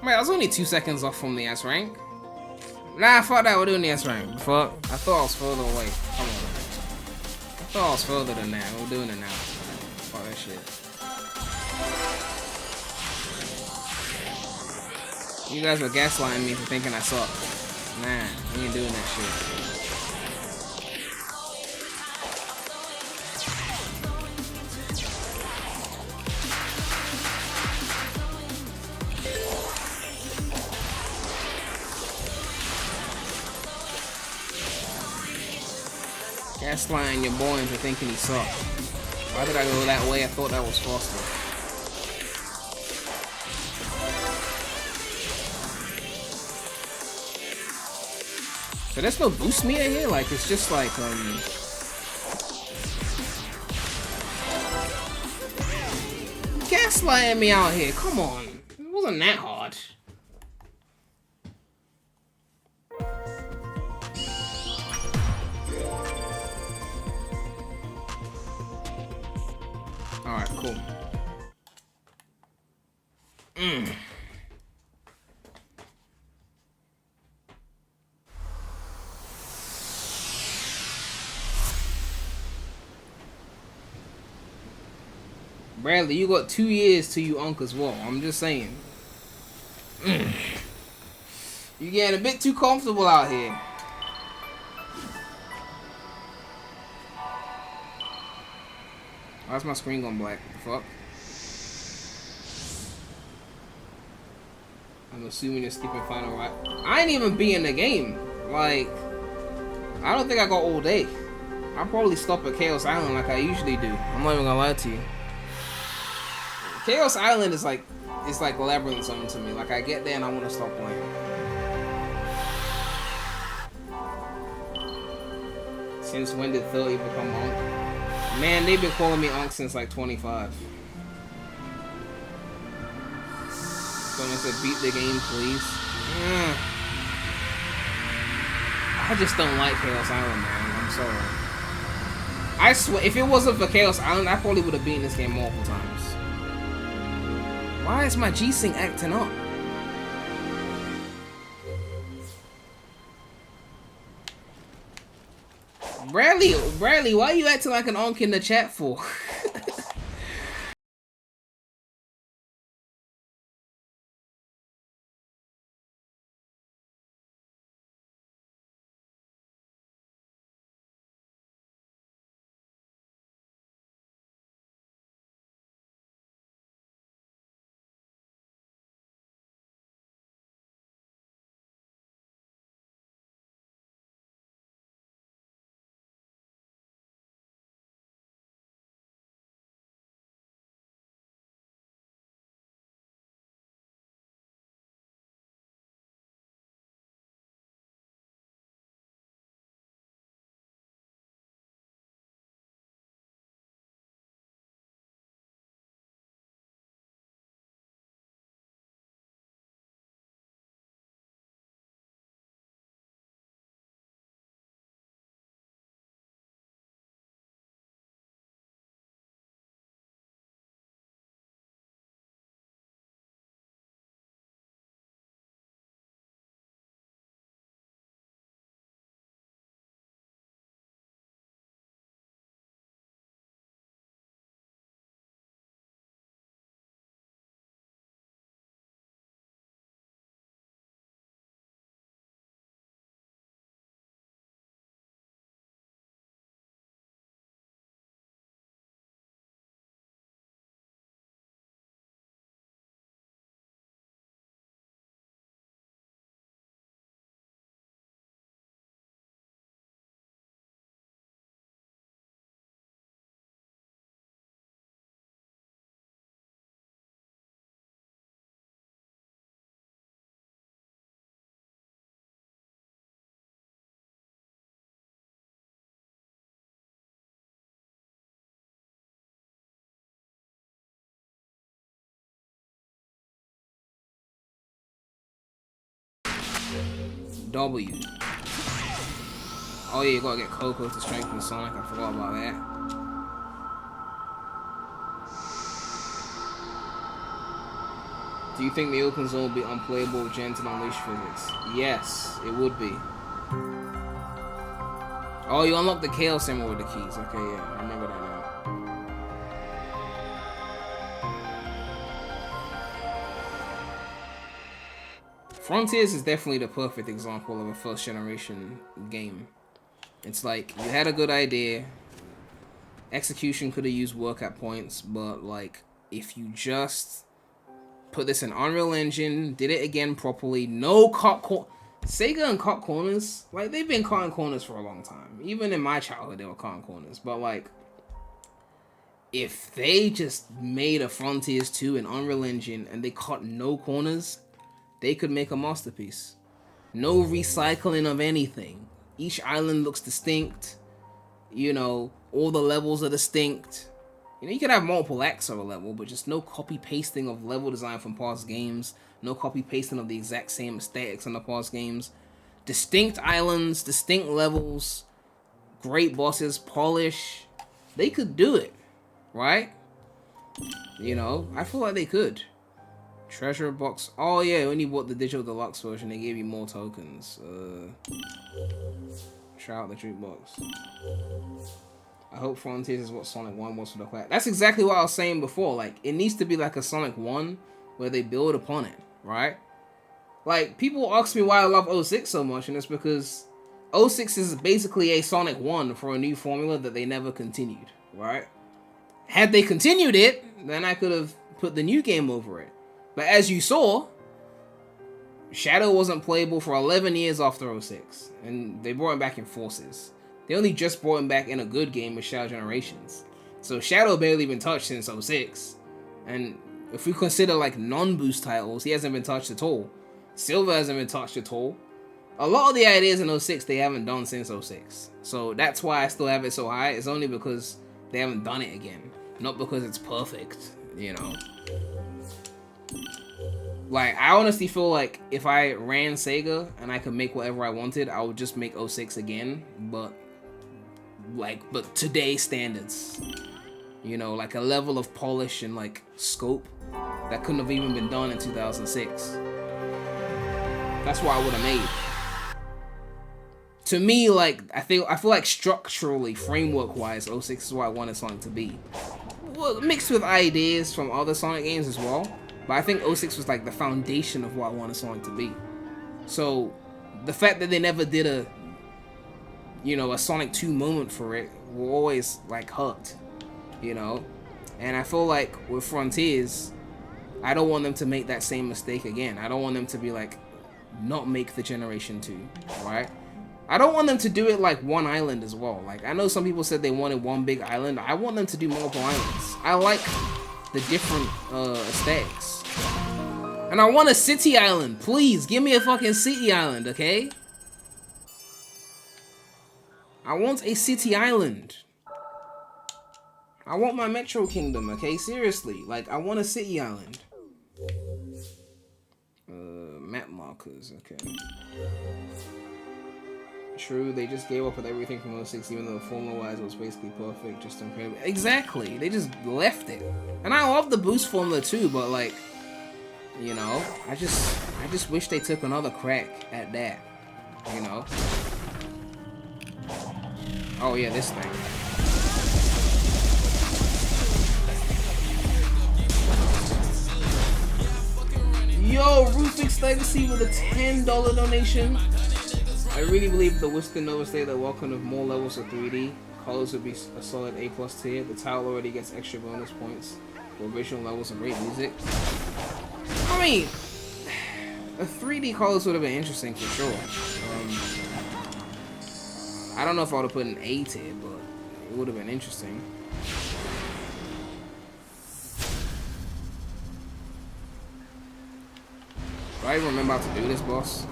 Wait, I was only 2 seconds off from the S rank. Nah, I thought that we're doing the S rank. Fuck. I thought I was further away. Come on. I thought I was further than that. We're doing it now. Fuck that shit. You guys were gaslighting me for thinking I suck. Nah, we ain't doing that shit. Gaslighting your boy into thinking he sucked. Why did I go that way? I thought that was faster. So there's no boost meter here? Like, it's just like, gaslighting me out here. Come on. It wasn't that hard. Alright, cool. Bradley, you got 2 years till you unk as well. I'm just saying. You getting a bit too comfortable out here. Why's my screen going black? The fuck? I'm assuming you're skipping final right. I ain't even be in the game. Like, I don't think I got all day. I'll probably stop at Chaos Island like I usually do. I'm not even gonna lie to you. Chaos Island is like, it's like Labyrinth zone to me. Like, I get there and I want to stop playing. Since when did 30 become Monk? Man, they've been calling me Onk since like 25. Someone said beat the game, please. I just don't like Chaos Island, man. I'm sorry. I swear, if it wasn't for Chaos Island, I probably would have beaten this game multiple times. Why is my G-Sync acting up? Bradley, why are you acting like an onk in the chat for? W. Oh yeah, you gotta get Coco to strengthen Sonic. I forgot about that. Do you think the open zone will be unplayable with Gens and Unleashed physics? Yes, it would be. Oh, you unlock the Chaos Emerald with the keys. Okay, yeah, I remember that now. Frontiers is definitely the perfect example of a first generation game. It's like, you had a good idea, execution could have used work at points, but like, if you just put this in Unreal Engine, did it again properly, no cut Sega and cut corners, like, they've been cutting corners for a long time. Even in my childhood, they were cutting corners, but like, if they just made a Frontiers 2 in Unreal Engine and they cut no corners, they could make a masterpiece. No recycling of anything. Each island looks distinct. You know, all the levels are distinct. You know, you could have multiple acts of a level, but just no copy-pasting of level design from past games. No copy-pasting of the exact same aesthetics in the past games. Distinct islands, distinct levels, great bosses, polish. They could do it, right? You know, I feel like they could. Treasure box. Oh yeah, when you bought the digital deluxe version, they gave you more tokens. Shout out the jukebox. I hope Frontiers is what Sonic 1 was for the class. That's exactly what I was saying before. Like, it needs to be like a Sonic 1 where they build upon it, right? Like, people ask me why I love 06 so much, and it's because 06 is basically a Sonic 1 for a new formula that they never continued, right? Had they continued it, then I could have put the new game over it. But as you saw, Shadow wasn't playable for 11 years after 06, and they brought him back in Forces. They only just brought him back in a good game with Shadow Generations. So Shadow barely been touched since 06. And if we consider like non-boost titles, he hasn't been touched at all. Silver hasn't been touched at all. A lot of the ideas in 06 they haven't done since 06. So that's why I still have it so high. It's only because they haven't done it again. Not because it's perfect, you know. Like, I honestly feel like if I ran Sega and I could make whatever I wanted, I would just make 06 again, but today's standards. You know, like a level of polish and like scope that couldn't have even been done in 2006. That's what I would have made. To me, like, I feel like structurally, framework-wise, 06 is what I wanted Sonic to be. Well, mixed with ideas from other Sonic games as well. But I think 06 was like the foundation of what I wanted Sonic to be. So, the fact that they never did a Sonic 2 moment for it will always like hurt, you know? And I feel like with Frontiers, I don't want them to make that same mistake again. I don't want them to be like, not make the Generation 2, right? I don't want them to do it like one island as well. Like, I know some people said they wanted one big island. I want them to do multiple islands. I like the different aesthetics. And I want a city island. Please, give me a fucking city island, okay? I want a city island. I want my Metro Kingdom, okay? Seriously. Like, I want a city island. Map markers, okay. True, they just gave up with everything from 06, even though formula-wise it was basically perfect, just incredible. Exactly, they just left it. And I love the boost formula too, but like, you know, I just wish they took another crack at that, you know? Oh yeah, this thing. Yo, Rufix Legacy with a $10 donation. I really believe the Western Nova State that welcome with more levels of 3D. Colors would be a solid A+ tier. The title already gets extra bonus points for visual levels and great music. I mean, a 3D colors would have been interesting for sure. I don't know if I would have put an A tier, but it would have been interesting. Do I even remember how to do this, boss?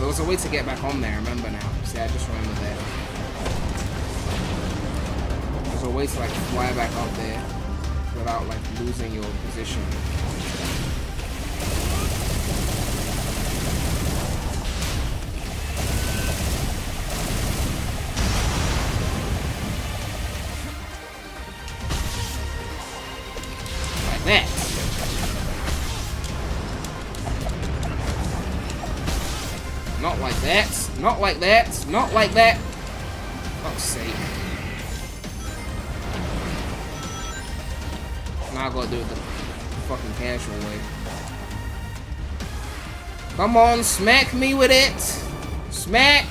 there was a way to get back on there, I remember now. See, I just remembered that. There's a way to like fly back up there without like losing your position. Like that. Not like that. Not like that. Not like that. Fuck's sake. Now I gotta do it the fucking casual way. Come on, smack me with it. Smack.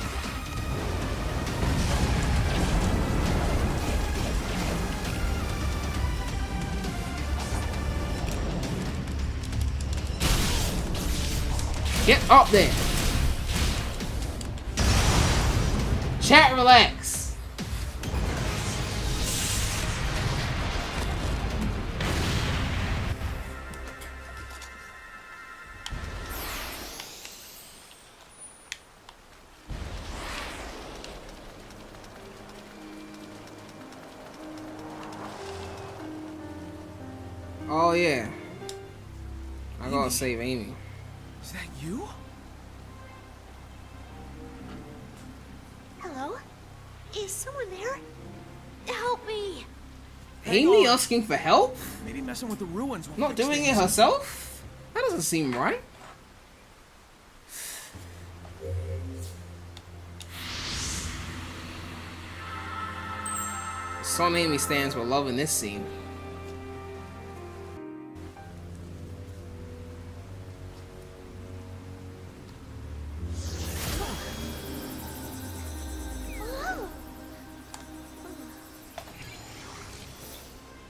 Get up there. Chat, relax. Oh yeah. I gotta save Amy. Is that you? Hello? Is someone there? Help me! Amy asking for help? Maybe messing with the ruins. won't Not fix doing it things. herself? That doesn't seem right. Son Amy stands for love in this scene. Hello?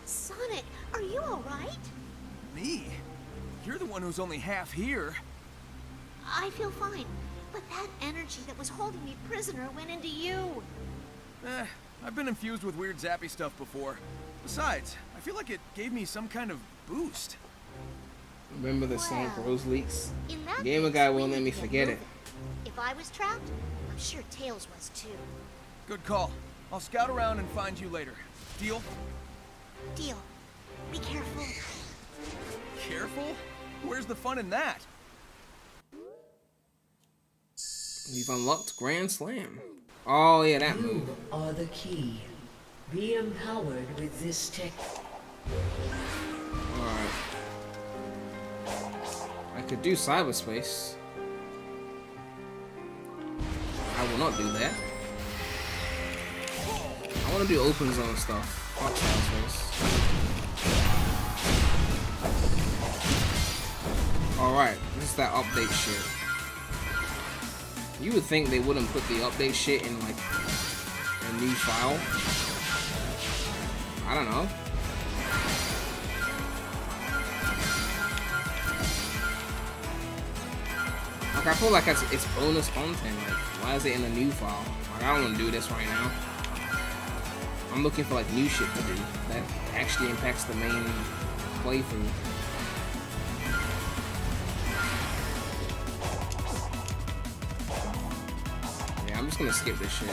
Sonic, are you alright? Me? You're the one who's only half here. I feel fine, but that energy that was holding me prisoner went into you. I've been infused with weird zappy stuff before. Besides, I feel like it gave me some kind of boost. Remember the Sonic Well, Rose leaks? In that Gamer case, guy we won't need let me to get forget it. moving. If I was trapped, I'm sure Tails was too. Good call. I'll scout around and find you later. Deal? Deal. Be careful. Careful? Where's the fun in that? We've unlocked Grand Slam. Oh yeah, that move. You are the key. Be empowered with this tech. Alright. I could do cyberspace. I will not do that. I want to do open zone stuff. Fuck cyberspace. Alright, this is that update shit. You would think they wouldn't put the update shit in like a new file. I don't know. Like I feel like it's bonus content. Like why is it in a new file? Like I don't want to do this right now. I'm looking for like new shit to do that actually impacts the main playthrough. I'm just gonna skip this shit.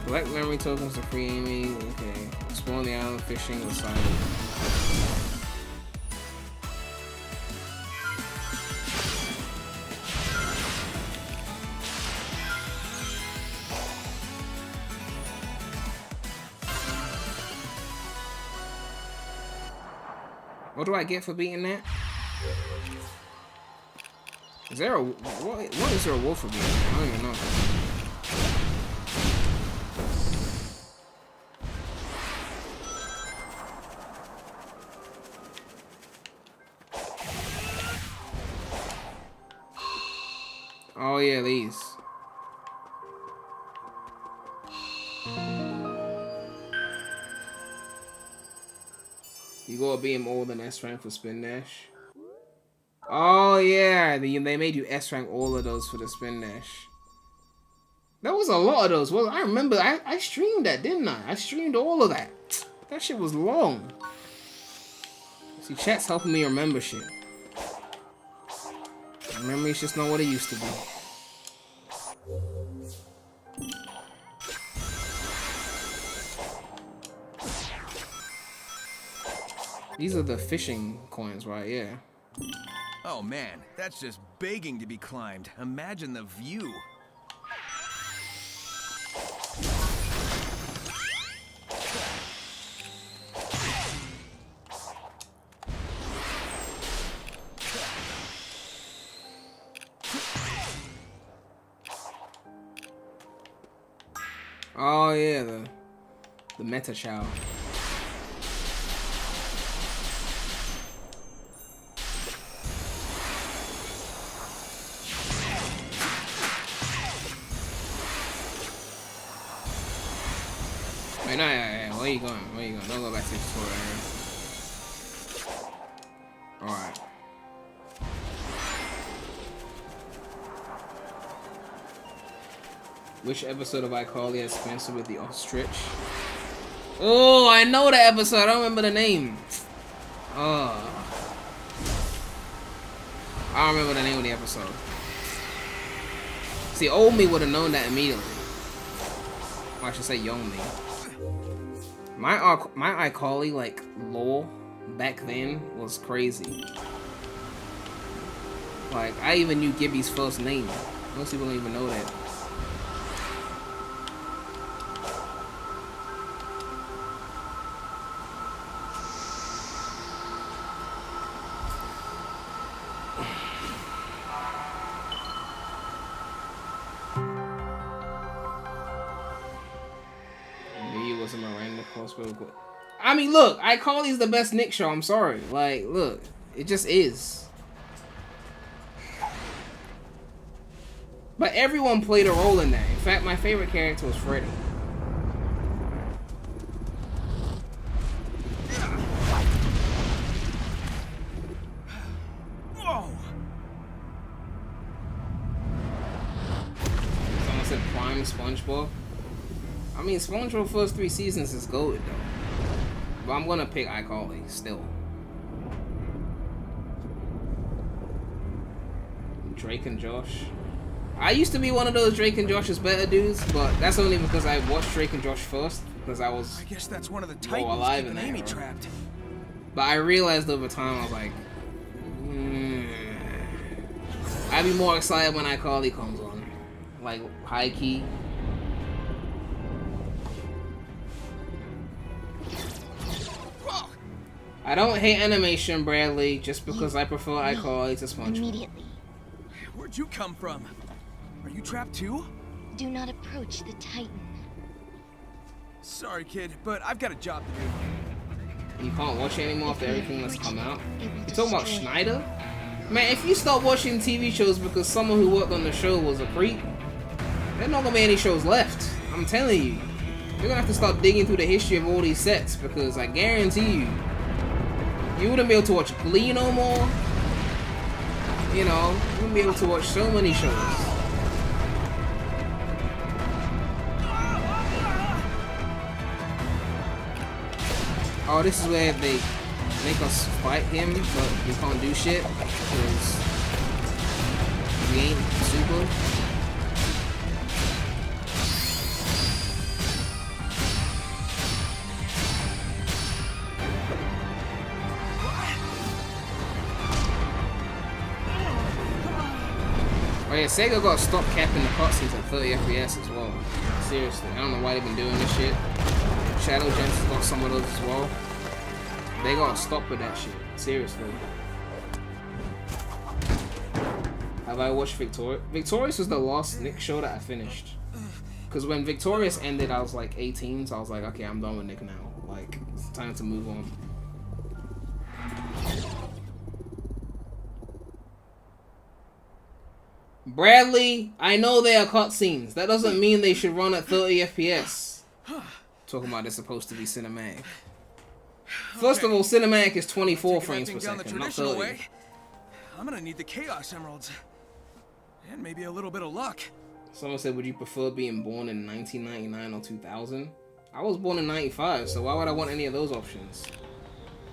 Collect memory tokens to free Amy. Okay. Explore the island fishing with Silent. What do I get for beating that? Is there a what is there a wolf for beating that? I don't even know. Oh yeah, these. You gotta be more than S rank for spin dash. Oh yeah, they made you S rank all of those for the spin dash. There was a lot of those. Well, I remember I streamed that, didn't I? I streamed all of that. That shit was long. See, chat's helping me remember shit. Memory's just not what it used to be. These are the fishing coins, right? Yeah. Oh man, that's just begging to be climbed. Imagine the view. Oh yeah, the meta chow. Wait, no, where you going? Where you going? Don't go back to the tutorial area. Alright. Which episode of iCarly has Spencer with the ostrich? Oh, I know the episode. I don't remember the name. Oh. I don't remember the name of the episode. See, old me would have known that immediately. Or I should say young me. My iCarly, like, lore back then was crazy. Like, I even knew Gibby's first name. Most people don't even know that. I mean, look, iCarly's the best Nick show. I'm sorry. Like, look, it just is. But everyone played a role in that. In fact, my favorite character was Freddy. Whoa! Someone said Prime SpongeBob. I mean, SpongeBob first 3 seasons is goated though. But I'm gonna pick iCarly still. Drake and Josh. I used to be one of those Drake and Josh is better dudes, but that's only because I watched Drake and Josh first, because I was I guess that's one of the more alive Titans in keeping that Amy era. trapped. But I realized over time, I was like, I'd be more excited when iCarly comes on. Like, high key. I don't hate animation, Bradley, just because I prefer iCarly to SpongeBob. Immediately. Where'd you come from? Are you trapped too? Do not approach the Titan. Sorry, kid, but I've got a job to do. You can't watch it anymore after everything that's come out. It will You talking about destroy you. Schneider? Man, if you start watching TV shows because someone who worked on the show was a creep, there's not gonna be any shows left. I'm telling you. You're gonna have to start digging through the history of all these sets, because I guarantee you wouldn't be able to watch Glee no more. You know, you wouldn't be able to watch so many shows. Oh, this is where they make us fight him, but we can't do shit because we ain't super. Oh yeah, Sega got to stop capping the cutscenes at 30 FPS as well. Seriously, I don't know why they've been doing this shit. Shadow Gents got some of those as well. They gotta stop with that shit. Seriously. Have I watched Victorious? Victorious was the last Nick show that I finished. Because when Victorious ended, I was like 18, so I was like, okay, I'm done with Nick now. Like, it's time to move on. Bradley, I know they are cutscenes. That doesn't mean they should run at 30 FPS. Talking about they're supposed to be cinematic. First of all, cinematic is 24 frames per second, not 30. I'm gonna need the Chaos Emeralds. And maybe a little bit of luck. Someone said, would you prefer being born in 1999 or 2000? I was born in 95, so why would I want any of those options?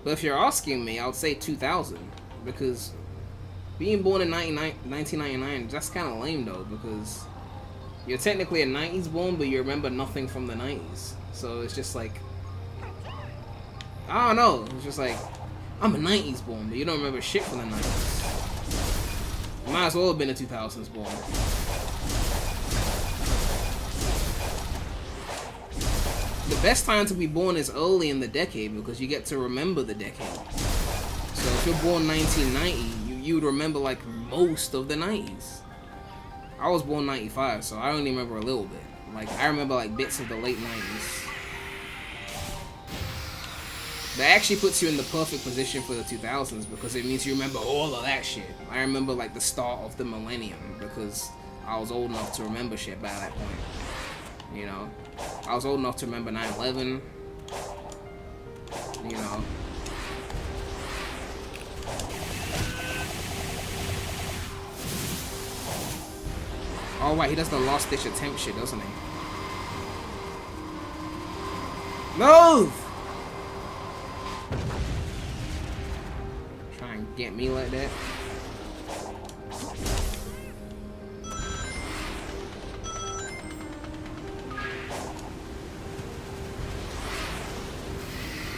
But if you're asking me, I would say 2000, because being born in 1999, that's kind of lame though, because you're technically a 90s born, but you remember nothing from the 90s. So it's just like, I don't know, it's just like, I'm a 90s born, but you don't remember shit from the 90s. You might as well have been a 2000s born. The best time to be born is early in the decade because you get to remember the decade. So if you're born 1990, you would remember like most of the 90s. I was born 95, so I only remember a little bit. Like I remember like bits of the late 90s. That actually puts you in the perfect position for the 2000s because it means you remember all of that shit. I remember like the start of the millennium because I was old enough to remember shit by that point. You know, I was old enough to remember 9/11. You know. Oh right, he does the last ditch attempt shit, doesn't he? Move! Try and get me like that.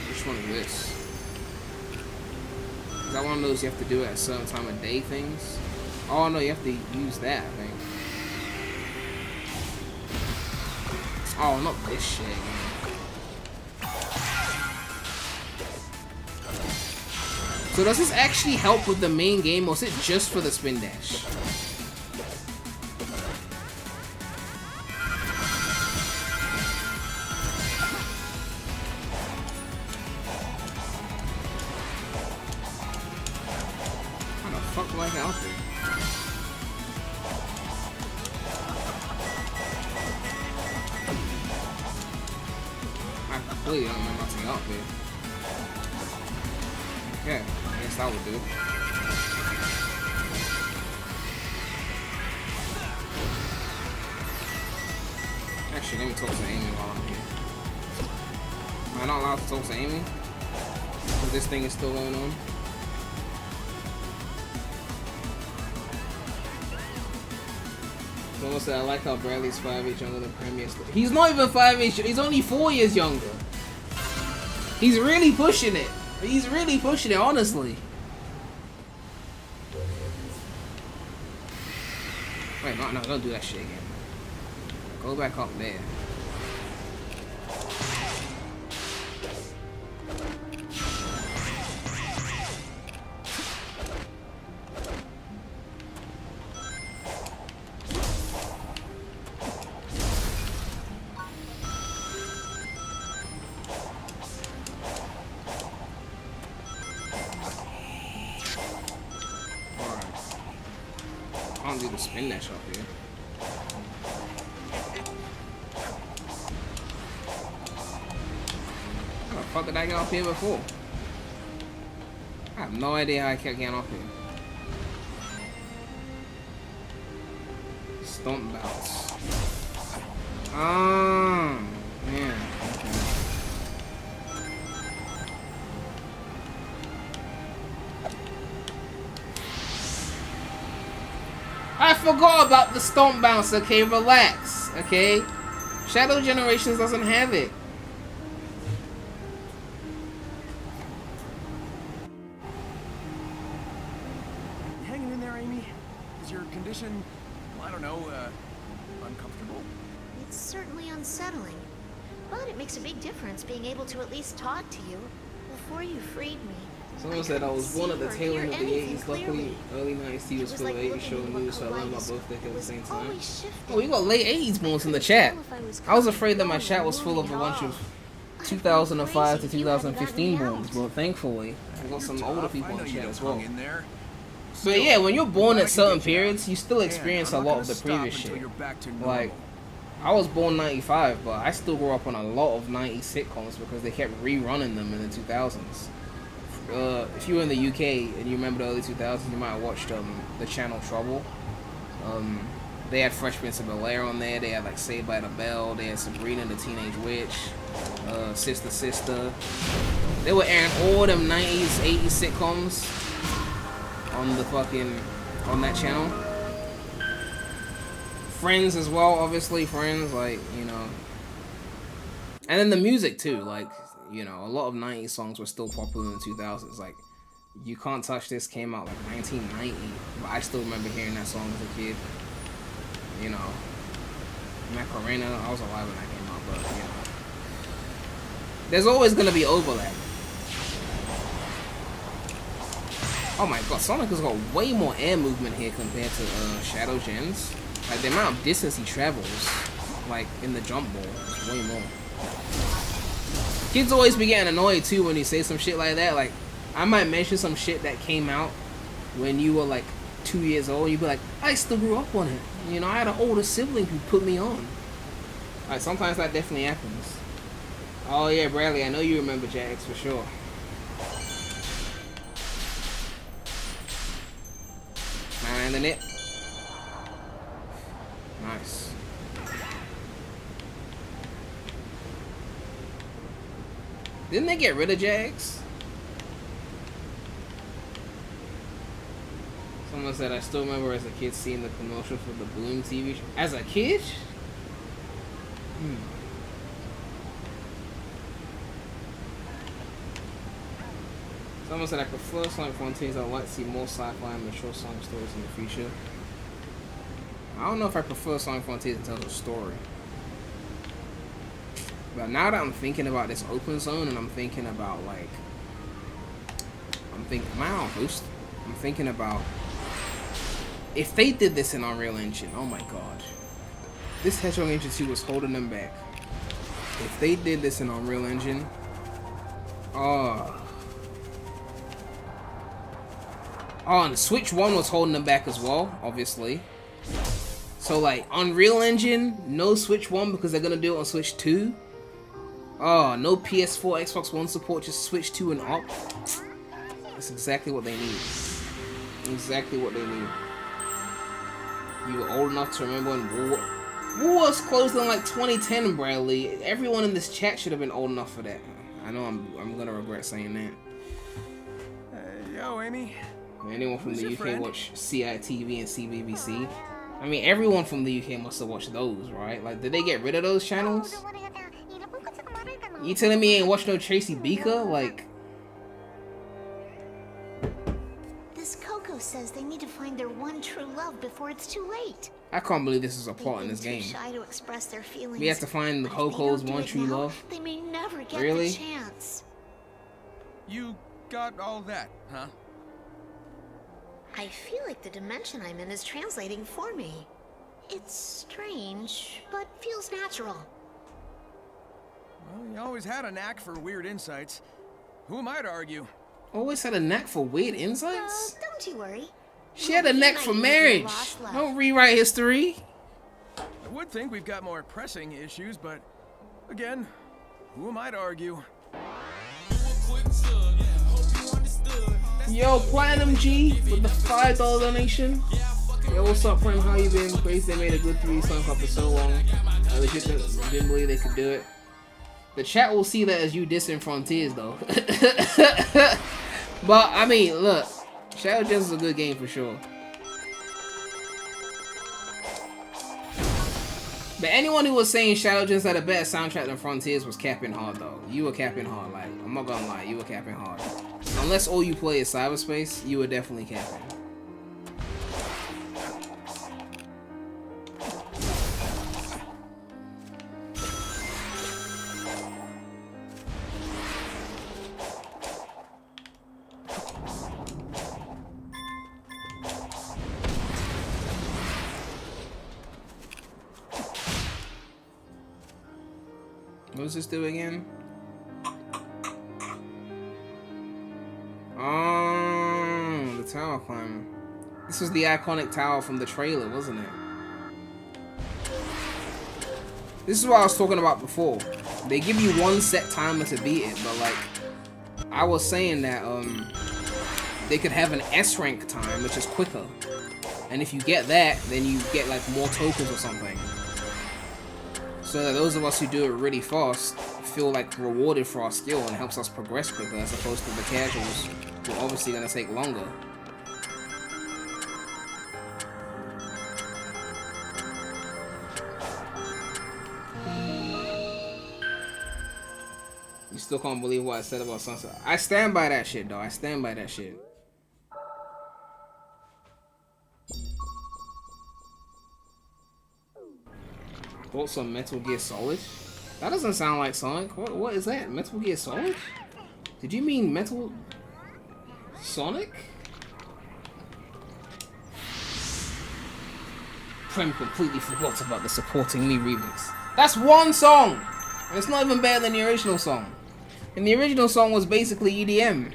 Which one is this? Is that one of those you have to do at a certain time of day things? Oh no, you have to use that, I think. Oh, not this shit. So does this actually help with the main game, or is it just for the spin dash? How the fuck do I get out there? I completely don't remember how to get out there. Okay, I guess that would do. Actually, let me talk to Amy while I'm here. Am I not allowed to talk to Amy? Because this thing is still going on? Someone said, I like how Bradley's 5 years younger than Premier. He's not even 5 years, he's only 4 years younger. He's really pushing it. He's really pushing it, honestly. Wait, no, don't do that shit again. Go back up there. Can't do the spin dash up here. How the fuck did I get up here before? I have no idea how I kept getting up here. Stomp bounce. Man. Okay. I forgot about the stomp bounce, okay? Relax, okay? Shadow Generations doesn't have it. You hanging in there, Amy? Is your condition, I don't know, uncomfortable? It's certainly unsettling, but it makes a big difference being able to at least talk to you. Before you freed me, Someone said I was born at the tail end of the 80s. Luckily, early 90s TV was full of 80s show news, so I learned my birthday at the same time. Oh, we got late 80s borns in the chat. I was afraid that my chat was full of a bunch of 2005 to 2015 borns, but thankfully, I got some older people in chat as well. But yeah, when you're born at certain periods, you still experience a lot of the previous shit. Like, I was born 95, but I still grew up on a lot of 90s sitcoms because they kept rerunning them in the 2000s. If you were in the UK and you remember the early 2000s, you might have watched the channel Trouble. They had Fresh Prince of Bel-Air on there. They had like Saved by the Bell. They had Sabrina the Teenage Witch, Sister Sister. They were airing all them 90s, 80s sitcoms on the fucking that channel. Friends as well, obviously. Friends, like, you know. And then the music too, like, you know, a lot of 90s songs were still popular in the 2000s. Like, You Can't Touch This came out like 1990, but I still remember hearing that song as a kid. You know, Macarena, I was alive when that came out, but you know, there's always gonna be overlap. Oh my god, Sonic has got way more air movement here compared to Shadow Gens. Like, the amount of distance he travels, like, in the jump ball, is way more. Kids always be getting annoyed too when you say some shit like that. Like, I might mention some shit that came out when you were like 2 years old, you'd be like, I still grew up on it. You know, I had an older sibling who put me on. Like, sometimes that definitely happens. Oh yeah, Bradley, I know you remember Jax for sure. Landing it. Nice. Didn't they get rid of Jax? Someone said, I still remember as a kid seeing the commercial for the Bloom TV show. As a kid? Someone said, I prefer Sonic Frontiers. I'd like to see more sci-fi and mature Sonic stories in the future. I don't know if I prefer Sonic Frontiers in terms of story. But now that I'm thinking about this open zone and I'm thinking about, like... I'm thinking about... If they did this in Unreal Engine, oh my god. This Hedgehog Engine 2 was holding them back. If they did this in Unreal Engine... Oh, and Switch 1 was holding them back as well, obviously. So, like, Unreal Engine, no Switch 1 because they're gonna do it on Switch 2. Oh, no PS4, Xbox One support, just Switch 2 and up. That's exactly what they need. Exactly what they need. You were old enough to remember when War Wars closed in like 2010, Bradley. Everyone in this chat should have been old enough for that. I know I'm gonna regret saying that. Yo, Amy. Anyone from the UK watch CITV and CBBC? I mean, everyone from the UK must have watched those, right? Like, did they get rid of those channels? You telling me you ain't watched no Tracy Beaker? Like... This Coco says they need to find their one true love before it's too late. I can't believe this is a plot in this game. Too shy to express their feelings. We have to find the Coco's one true love? They may never get Really? the chance. You got all that, huh? I feel like the dimension I'm in is translating for me. It's strange, but feels natural. Well, you always had a knack for weird insights. Who am I to argue? Always had a knack for weird insights? Don't you worry. She had a knack for marriage. Don't rewrite history. I would think we've got more pressing issues, but again, who am I to argue? Yo, Platinum G with the $5 donation. Yo, what's up, friend? How you been? Crazy they made a good 3-song cup for so long. I legit didn't believe they could do it. The chat will see that as you dissing Frontiers, though. But, I mean, look. Shadow Gens is a good game for sure. But anyone who was saying Shadow Gens had a better soundtrack than Frontiers was capping hard, though. You were capping hard, like, I'm not gonna lie, you were capping hard. Unless all you play is cyberspace, you were definitely capping. What does this do again? Oh, the tower climber. This was the iconic tower from the trailer, wasn't it? This is what I was talking about before. They give you one set timer to beat it, but like, I was saying that they could have an S rank time, which is quicker, And if you get that, then you get like more tokens or something. So that those of us who do it really fast feel like rewarded for our skill and helps us progress quicker, as opposed to the casuals who are obviously going to take longer. You still can't believe what I said about Sunset. I stand by that shit, though. I stand by that shit. Thoughts on Metal Gear Solid? That doesn't sound like Sonic. What is that? Metal Gear Solid? Did you mean Metal Sonic? Prem completely forgot about the Supporting Me remix. That's one song! And it's not even better than the original song. And the original song was basically EDM.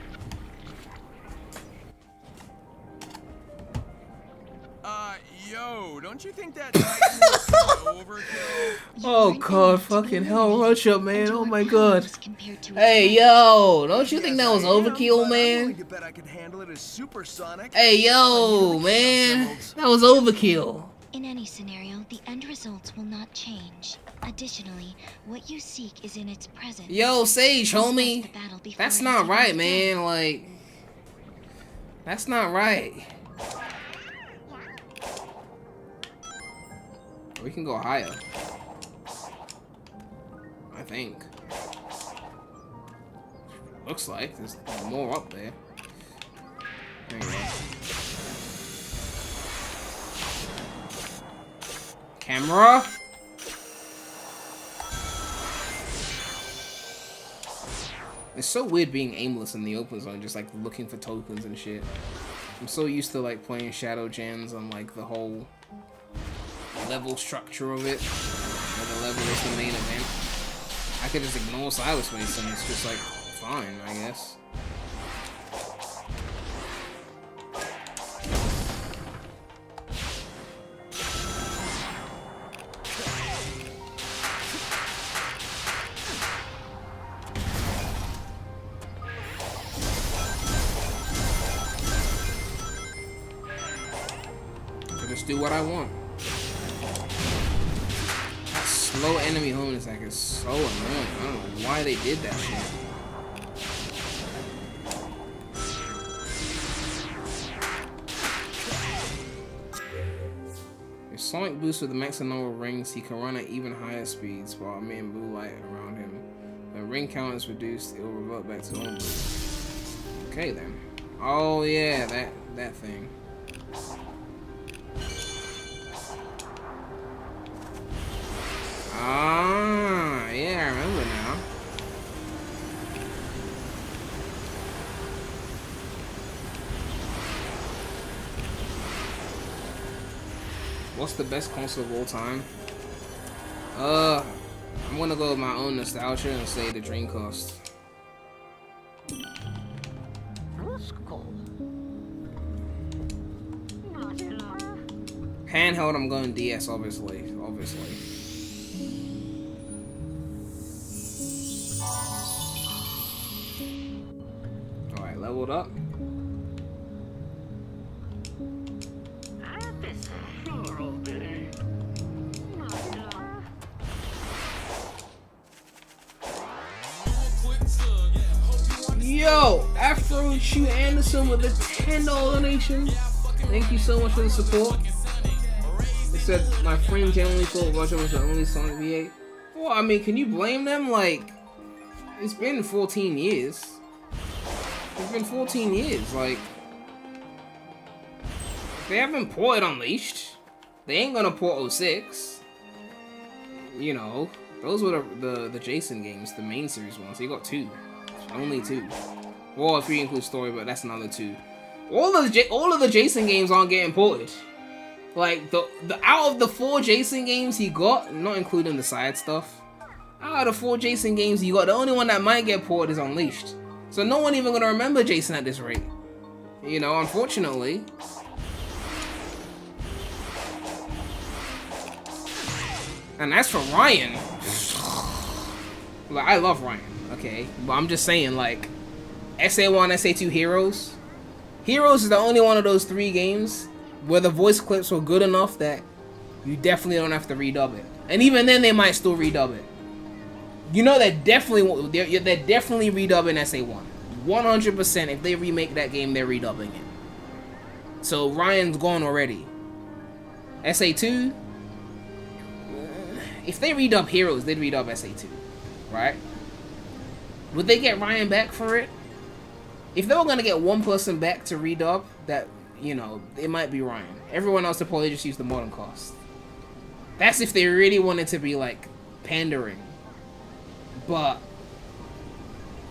Yo, don't you think that Titan was overkill? Oh god, fucking hell, rush up, man. Oh my god. Hey, yo, don't you think that was overkill, man? I bet I could handle it as supersonic. Hey, yo, man. That was overkill. In any scenario, the end results will not change. Additionally, what you seek is in its presence. Yo, Sage, homie. That's not right, man. Like, that's not right. We can go higher. I think. Looks like there's more up there. There you go. Camera. It's so weird being aimless in the open zone, just like looking for tokens and shit. I'm so used to like playing Shadow Gens on like the whole level structure of it, where the level is the main event. I could just ignore cyberspace and it's just like fine, I guess. I just do what I want. Slow enemy homing attack is so annoying. I don't know why they did that shit. If Sonic boosts with the maximum number of rings, he can run at even higher speeds while emitting blue light around him. When ring count is reduced, it will revert back to normal. Okay then. Oh yeah, that thing. Ah, yeah, I remember now. What's the best console of all time? I'm gonna go with my own nostalgia and say the Dreamcast. Handheld, I'm going DS, obviously. Alright, leveled up. Yo, Afro Shoe Anderson with a $10 donation. Thank you so much for the support. It said my friend genuinely thought Roger was the only Sonic V8. Well, I mean, can you blame them? Like, it's been 14 years. It's been 14 years. Like, if they haven't ported Unleashed, they ain't gonna port 06. You know, those were the Jason games, the main series ones. So you got two. Only two. Well, if you include story, but that's another two. All of the Jason games aren't getting ported. Like the out of the 4 Jason games he got, not including the side stuff, out of the 4 Jason games he got, the only one that might get ported is Unleashed. So no one even gonna remember Jason at this rate. You know, unfortunately. And as for Ryan, like I love Ryan. Okay, but I'm just saying, like, SA1, SA2 Heroes is the only one of those 3 games where the voice clips were good enough that you definitely don't have to redub it. And even then, they might still redub it. You know, they're definitely redubbing SA1. 100%. If they remake that game, they're redubbing it. So Ryan's gone already. SA2. If they redub Heroes, they'd redub SA2, right? Would they get Ryan back for it? If they were gonna get one person back to redub, that, you know, it might be Ryan. Everyone else would probably just use the modern cast. That's if they really wanted to be like pandering. But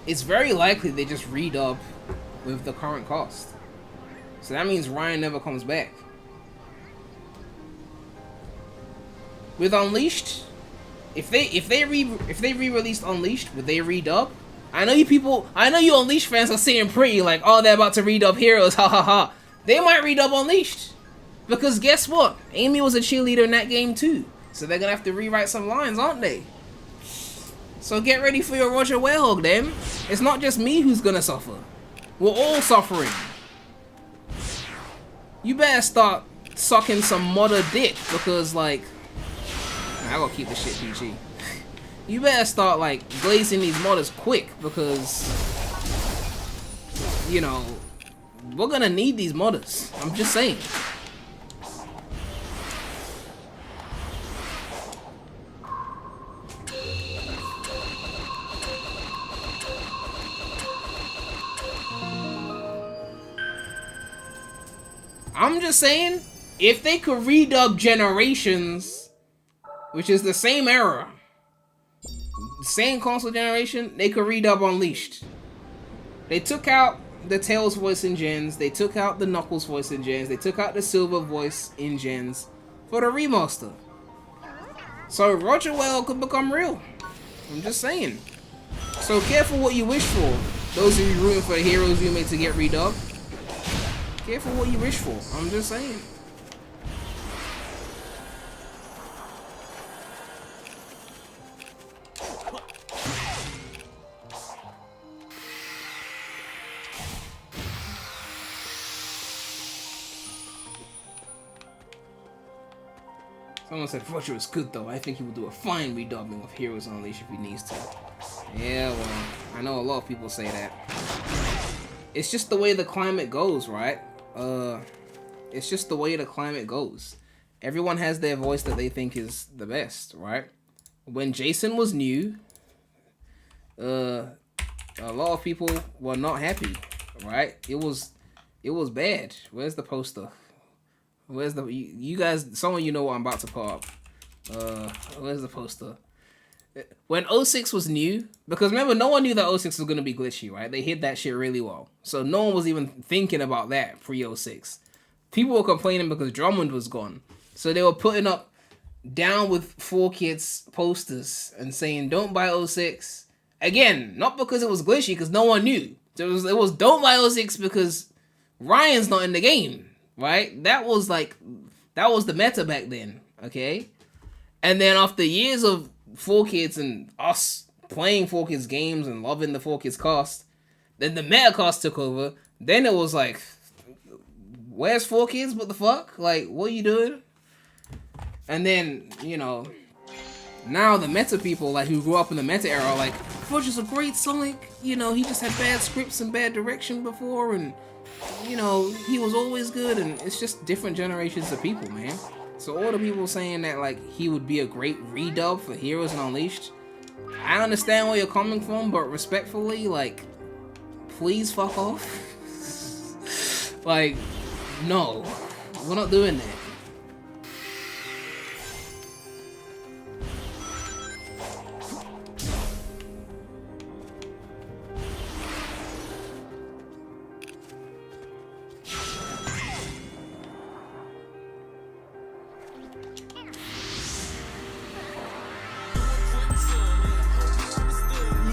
it's very likely they just redub with the current cast. So that means Ryan never comes back. With Unleashed, if they re-released Unleashed, would they redub? I know you Unleashed fans are sitting pretty like, oh, they're about to redub Heroes, ha ha ha. They might redub Unleashed. Because guess what? Amy was a cheerleader in that game too. So they're gonna have to rewrite some lines, aren't they? So get ready for your Roger Warehog then. It's not just me who's gonna suffer. We're all suffering. You better start sucking some modder dick because like, I gotta keep this shit PG. You better start like glazing these modders quick because, you know, we're gonna need these modders. I'm just saying. I'm just saying, if they could redub Generations, which is the same era, same console generation, they could redub Unleashed. They took out the Tails voice in Gens, they took out the Knuckles voice in Gens, they took out the Silver voice in Gens for the remaster. So Roger Well could become real. I'm just saying. So careful what you wish for. Those of you rooting for the Heroes remake to get redubbed. Careful what you wish for. I'm just saying. Someone said Roger is good though. I think he will do a fine redubbing of Heroes Unleashed if he needs to. Yeah, well, I know a lot of people say that. It's just the way the climate goes, right? It's just the way the climate goes. Everyone has their voice that they think is the best, right? When Jason was new, a lot of people were not happy, right? It was bad. Where's the poster? Where's the you guys? Some of you know what I'm about to put up. Where's the poster? When 06 was new, because remember, no one knew that 06 was gonna be glitchy, right? They hid that shit really well, so no one was even thinking about that pre 06. People were complaining because Drummond was gone, so they were putting up Down with 4Kids posters and saying don't buy 06. Again, not because it was glitchy, because no one knew. It was don't buy 06 because Ryan's not in the game, right? That was the meta back then, okay? And then after years of 4Kids and us playing 4Kids games and loving the 4Kids cast, then the meta cast took over. Then it was like, where's 4Kids? What the fuck? Like, what are you doing? And then, you know, now the meta people, like, who grew up in the meta era are like, Roger's a great Sonic, you know, he just had bad scripts and bad direction before, and, you know, he was always good, and it's just different generations of people, man. So all the people saying that, like, he would be a great redub for Heroes and Unleashed, I understand where you're coming from, but respectfully, like, please fuck off. Like, no, we're not doing that.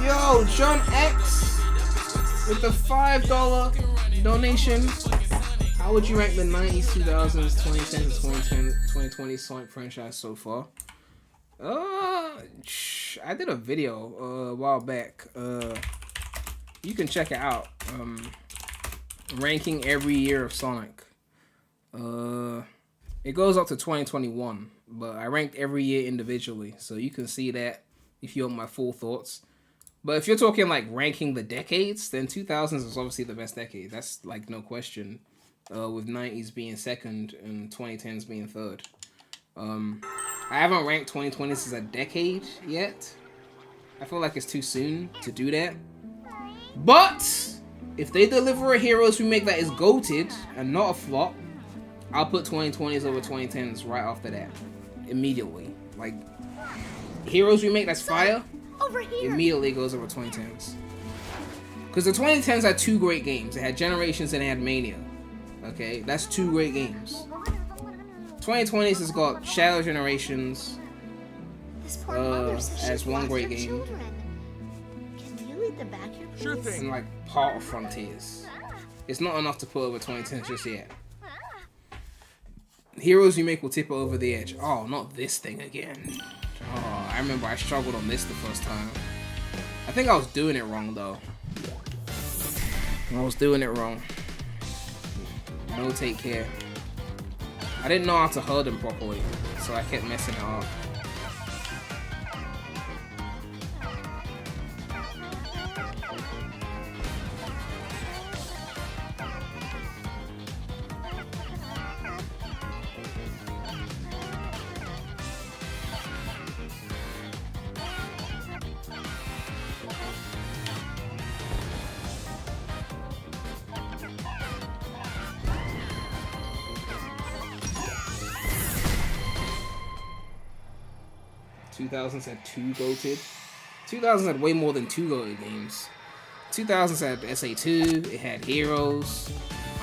Yo, John X with the $5 donation. How would you rank the 90s, 2000s, 2010s, 2020 Sonic franchise so far? I did a video a while back. You can check it out. Ranking every year of Sonic. It goes up to 2021, but I ranked every year individually, so you can see that if you want my full thoughts. But if you're talking like ranking the decades, then 2000s is obviously the best decade. That's like no question. With 90s being second and 2010s being third. I haven't ranked 2020s as a decade yet. I feel like it's too soon to do that. But if they deliver a Heroes remake that is goated and not a flop, I'll put 2020s over 2010s right after that. Immediately. Like, Heroes remake that's fire, Over here. immediately goes over 2010s. Because the 2010s had two great games. They had Generations and they had Mania. Okay, that's two great games. 2020s has got Shadow Generations This poor mother says she's as one lost great her game. children. Can you lead them back here, please? Sure thing. and like part of Frontiers. It's not enough to put over 2010s just yet. Heroes Remake will tip it over the edge. Oh, not this thing again. Oh, I remember I struggled on this the first time. I think I was doing it wrong though. I was doing it wrong. No take care. I didn't know how to herd them properly, so I kept messing it up. '2000s had two goated. 2000s had way more than two goated games. 2000s had SA2, it had Heroes.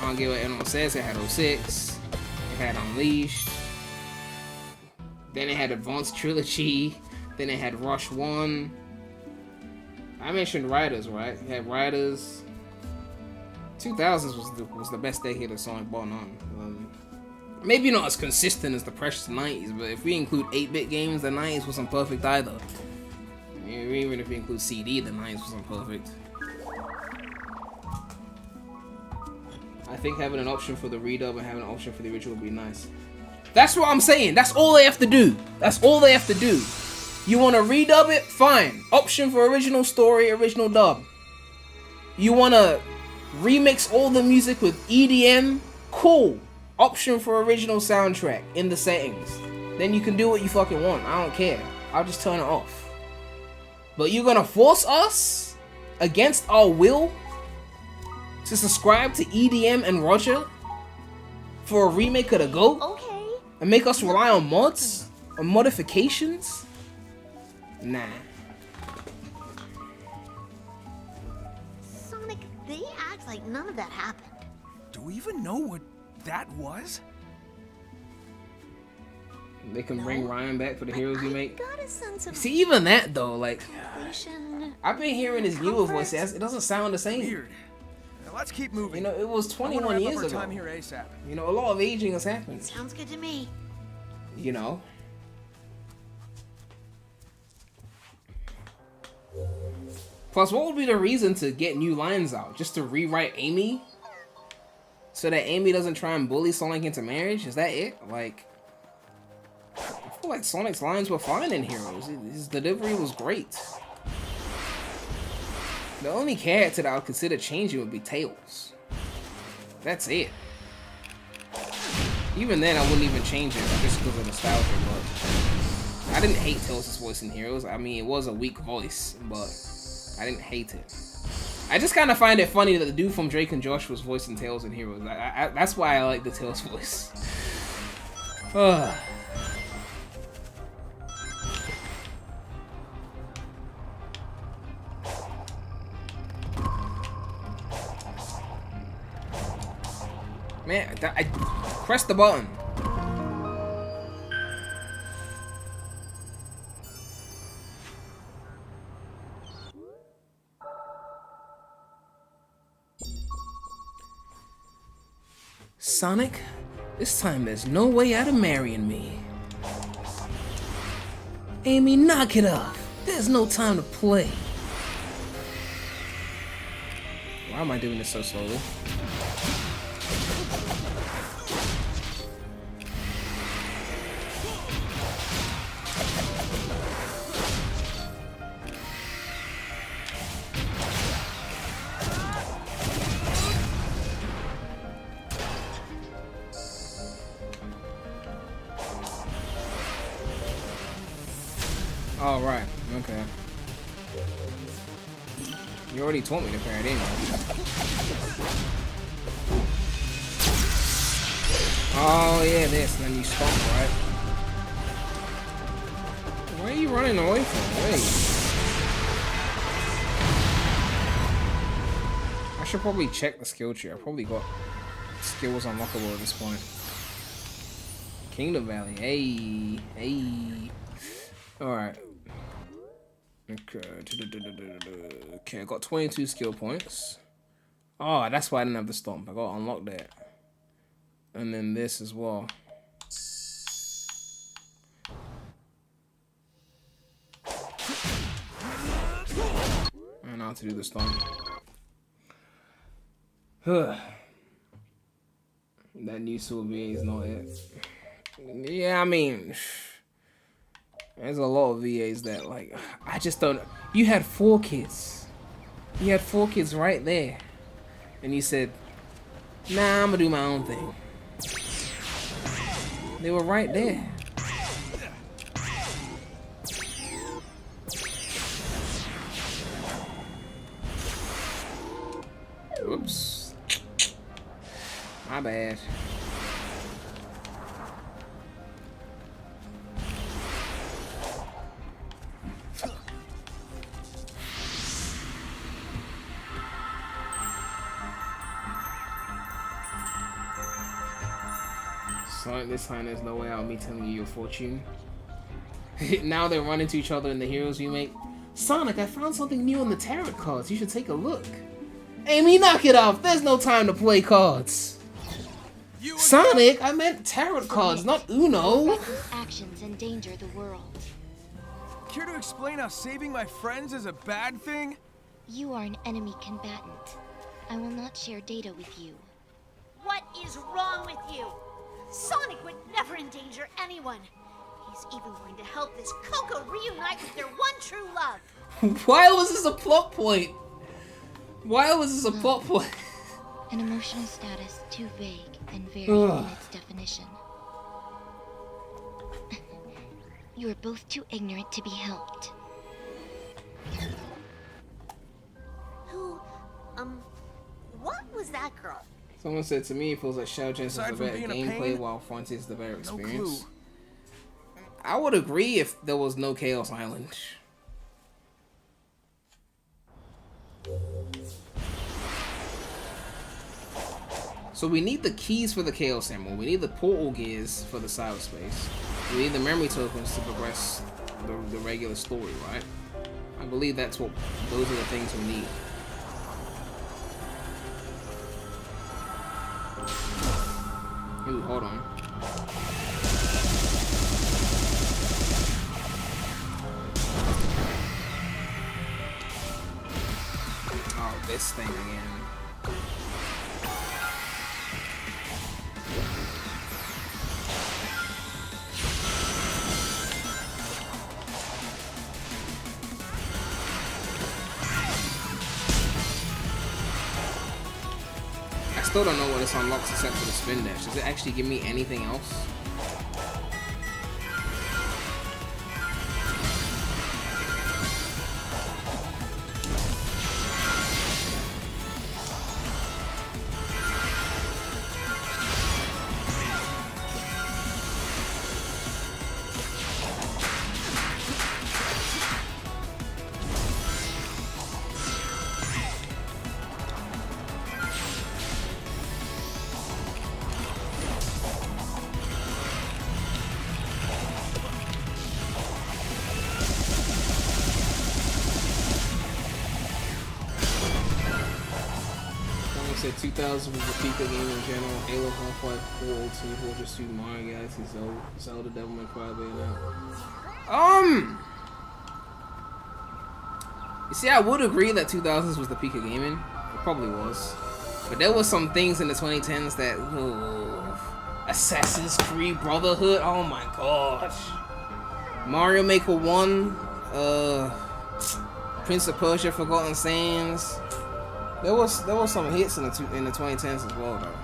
I don't get what anyone says. It had 06. It had Unleashed. Then it had Advanced Trilogy. Then it had Rush 1. I mentioned Riders, right? It had Riders. 2000s was the best decade of Sonic bar none. Maybe not as consistent as the precious 90s, but if we include 8-bit games, the 90s wasn't perfect either. Even if we include CD, the 90s wasn't perfect. I think having an option for the redub and having an option for the original would be nice. That's what I'm saying. That's all they have to do. That's all they have to do. You want to redub it? Fine. Option for original story, original dub. You want to remix all the music with EDM? Cool. Option for original soundtrack in the settings. Then you can do what you fucking want. I don't care. I'll just turn it off. But you're gonna force us against our will to subscribe to EDM and Roger for a remake of the GOAT? Okay. And make us rely on mods? On modifications? Nah. Sonic, they act like none of that happened. Do we even know what that was? They can bring Ryan back for the Heroes remake. I got a sense of See, even that though, like, completion. I've been hearing his newer voice. It doesn't sound the same. Weird. Now let's keep moving. You know, it was I wanna 21 wrap years up our ago. time here ASAP. You know, a lot of aging has happened. Sounds good to me. You know. Plus, what would be the reason to get new lines out? Just to rewrite Amy? So that Amy doesn't try and bully Sonic into marriage? Is that it? Like, I feel like Sonic's lines were fine in Heroes. His delivery was great. The only character that I would consider changing would be Tails. That's it. Even then, I wouldn't even change it just because of nostalgia, but I didn't hate Tails' voice in Heroes. I mean, it was a weak voice, but I didn't hate it. I just kind of find it funny that the dude from Drake and Josh was voicing Tails in Heroes. That's why I like the Tails voice. Man, I pressed the button. Sonic, this time there's no way out of marrying me. Amy, knock it off. There's no time to play. Why am I doing this so slowly? Oh, right. Okay. You already told me to parry it anyway. Oh, yeah, this. And then you stomp, right? Where are you running away from? Wait. I should probably check the skill tree. I probably got skills unlockable at this point. Kingdom Valley. Hey. Hey. Alright. Okay, I got 22 skill points. Oh, that's why I didn't have the stomp. I got to unlock that. And then this as well. And now to do the stomp. That new Super VA is not it. Yeah, I mean, there's a lot of VAs that, like, I just don't. You had 4 kids. You had 4 kids right there. And you said, nah, I'm gonna do my own thing. They were right there. Whoops. My bad. So this time there's no way I'll be telling you your fortune. Now they run into each other in the Heroes remake. Sonic, I found something new in the tarot cards. You should take a look. Amy, knock it off. There's no time to play cards. Sonic, I meant tarot cards, not Uno. Actions endanger the world. Care to explain how saving my friends is a bad thing? You are an enemy combatant. I will not share data with you. What is wrong with you? Sonic would never endanger anyone. He's even going to help this Coco reunite with their one true love. Why was this a plot point? Why was this a plot point? An emotional status too vague and varied in its definition. You are both too ignorant to be helped. Who, what was that girl? Someone said to me it feels like Shadow Genesis is Aside the from better being a gameplay pain, while Frontier is the better No experience. clue. I would agree if there was no Chaos Island. So we need the keys for the Chaos Emerald. We need the portal gears for the cyberspace. We need the memory tokens to progress the regular story, right? I believe those are the things we need. Ooh, hold on. Oh, this thing again. I still don't know what this unlocks except for the spin dash. Does it actually give me anything else? Said 2000 was the peak of game in general. Halo, Half-Life 4, Team Fortress 2, Mario Galaxy, Zelda, Devil May Cry, Bayonetta. You see, I would agree that 2000s was the peak of gaming. It probably was. But there were some things in the 2010s that, Assassin's Creed Brotherhood, oh my gosh. Mario Maker 1, Prince of Persia, Forgotten Sands. There was some hits in the 2010s as well though.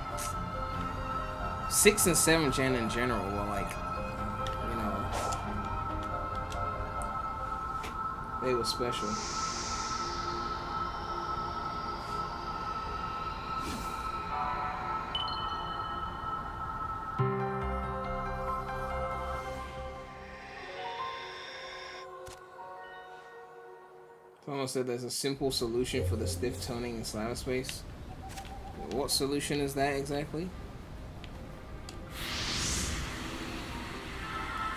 6 and 7 gen in general were like, They were special. Someone said there's a simple solution for the stiff toning in cyberspace. What solution is that exactly?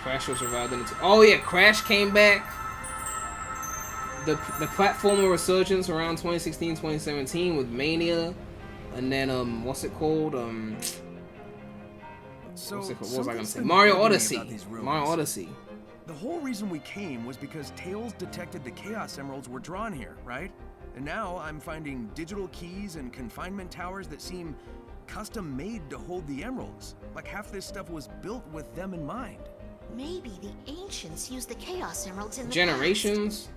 Crash was revived in the oh yeah, Crash came back. The platformer resurgence around 2016, 2017 with Mania, and then what's it called? So What was I gonna say? something's Mario been bugging me Odyssey. about these ruins. Mario Odyssey. The whole reason we came was because Tails detected the Chaos Emeralds were drawn here, right? And now I'm finding digital keys and confinement towers that seem custom made to hold the emeralds. Like half this stuff was built with them in mind. Maybe the ancients used the Chaos Emeralds in the Generations. past.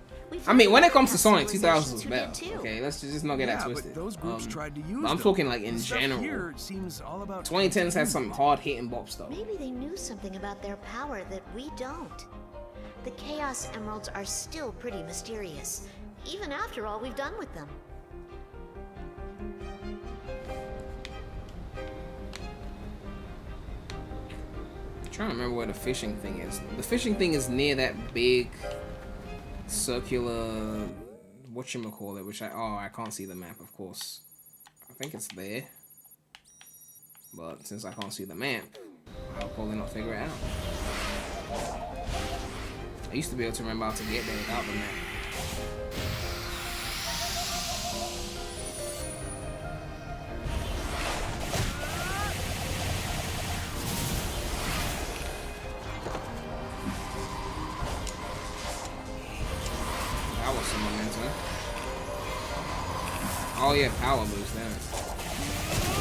I mean, when it comes to We've Sonic, found 2000 was civilizations who better. did too. Okay, let's just not get that Yeah, twisted. but those groups tried to use I'm them. talking like in The stuff general. here seems all about 2010s had some hard hitting bop stuff. Maybe they knew something about their power that we don't. The Chaos Emeralds are still pretty mysterious, even after all we've done with them. I'm trying to remember where the fishing thing is. The fishing thing is near that big circular whatchamacallit, which I can't see the map, of course. I think it's there. But since I can't see the map, I'll probably not figure it out. I used to be able to remember how to get there without the map. That was some momentum. Oh yeah, power boost, damn it.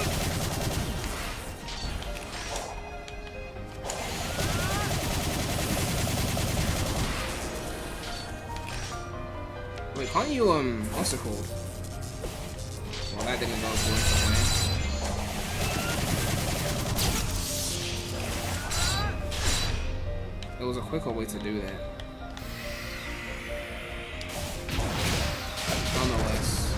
Wait, can't you, what's it called? Well, that didn't go according to plan. There was a quicker way to do that. Nonetheless.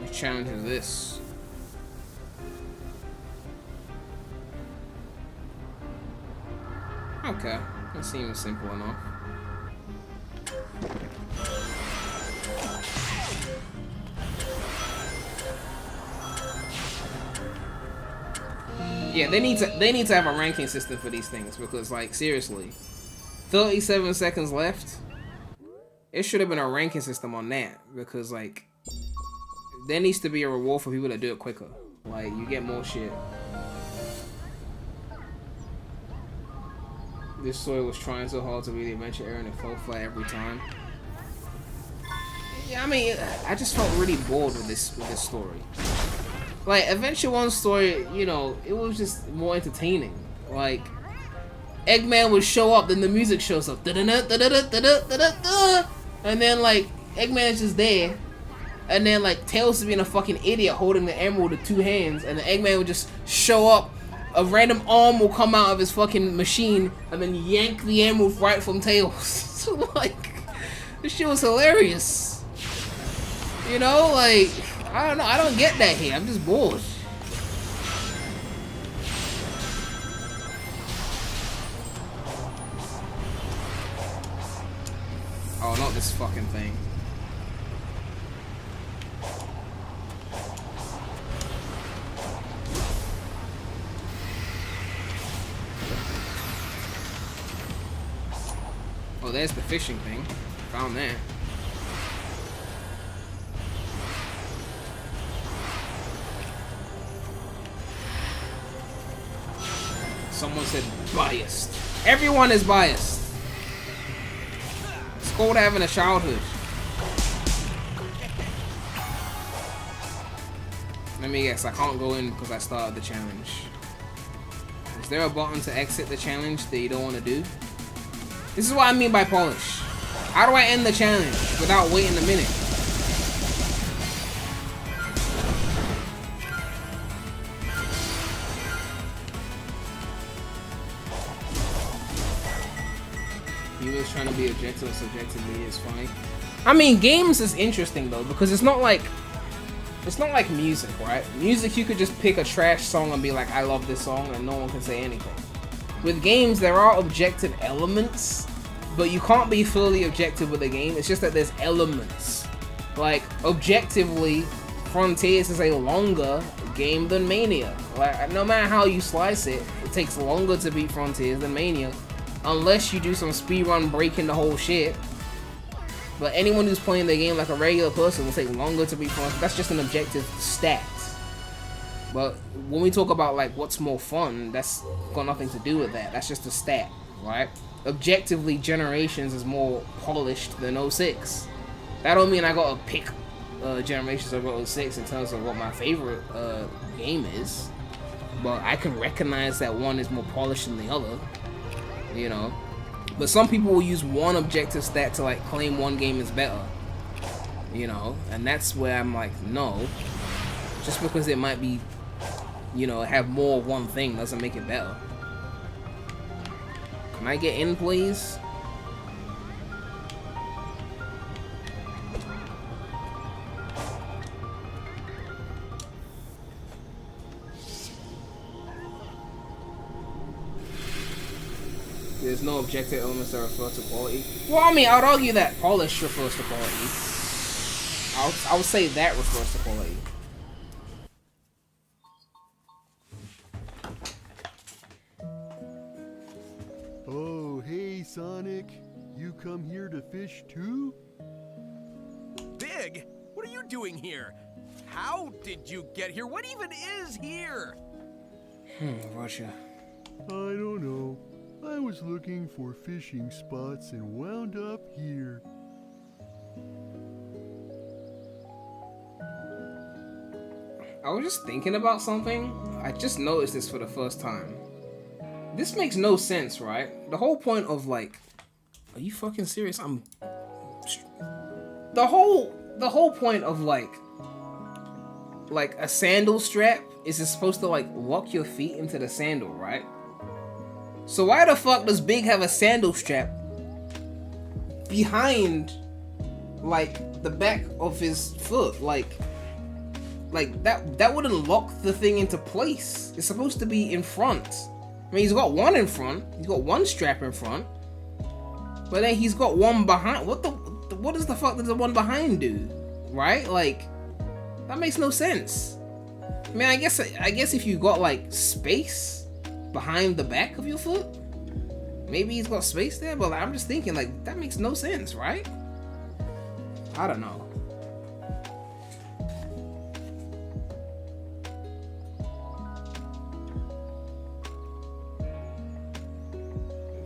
What challenge is this? Okay, that seems simple enough. Yeah, they need to have a ranking system for these things because, like, seriously, 37 seconds left. It should have been a ranking system on that because, like, there needs to be a reward for people that do it quicker. Like, you get more shit. This story was trying so hard to be the adventure era and it fell flat every time. Yeah, I mean, I just felt really bored with this story. Like, Adventure 1's story, you know, it was just more entertaining. Like, Eggman would show up, then the music shows up. And then, like, Eggman is just there. And then, like, Tails is being a fucking idiot holding the emerald with two hands. And the Eggman would just show up. A random arm will come out of his fucking machine and then yank the emerald right from Tails. So, like, this shit was hilarious. You know, like, I don't know. I don't get that here. I'm just bored. Oh, not this fucking thing. Oh, there's the fishing thing. Found that. Someone said biased. Everyone is biased. It's called having a childhood. Let me guess, I can't go in because I started the challenge. Is there a button to exit the challenge that you don't want to do? This is what I mean by polish. How do I end the challenge without waiting a minute? trying to be objective and subjectively is funny. I mean, games is interesting though because it's not like music, right? Music, you could just pick a trash song and be like, I love this song, and no one can say anything. With games, there are objective elements, but you can't be fully objective with a game. It's just that there's elements. Like, objectively, Frontiers is a longer game than Mania. Like, no matter how you slice it, it takes longer to beat Frontiers than Mania, unless you do some speedrun breaking the whole shit. But anyone who's playing the game like a regular person will take longer to beat Frontiers. That's just an objective stat. But when we talk about like what's more fun, that's got nothing to do with that. That's just a stat, right? Objectively, Generations is more polished than 06. That don't mean I gotta pick Generations over 06 in terms of what my favorite game is. But I can recognize that one is more polished than the other, you know. But some people will use one objective stat to like claim one game is better, you know, and that's where I'm like, no, just because it might be, you know, have more of one thing doesn't make it better. Can I get in, please? There's no objective elements that refer to quality. Well, I mean, I would argue that polish refers to quality. I would say that refers to quality. Oh, hey, Sonic. You come here to fish too? Big, what are you doing here? How did you get here? What even is here? Roger. I don't know. I was looking for fishing spots and wound up here. I was just thinking about something. I just noticed this for the first time. This makes no sense, right? The whole point of like, are you fucking serious? The whole point of like a sandal strap is it's supposed to like lock your feet into the sandal, right? So why the fuck does Big have a sandal strap behind like the back of his foot? Like that wouldn't lock the thing into place. It's supposed to be in front. I mean, he's got one in front. He's got one strap in front. But then he's got one behind. What does the fuck does the one behind do? Right? Like, that makes no sense. I mean, I guess if you got like space behind the back of your foot, maybe he's got space there, but I'm just thinking like that makes no sense, right? I don't know.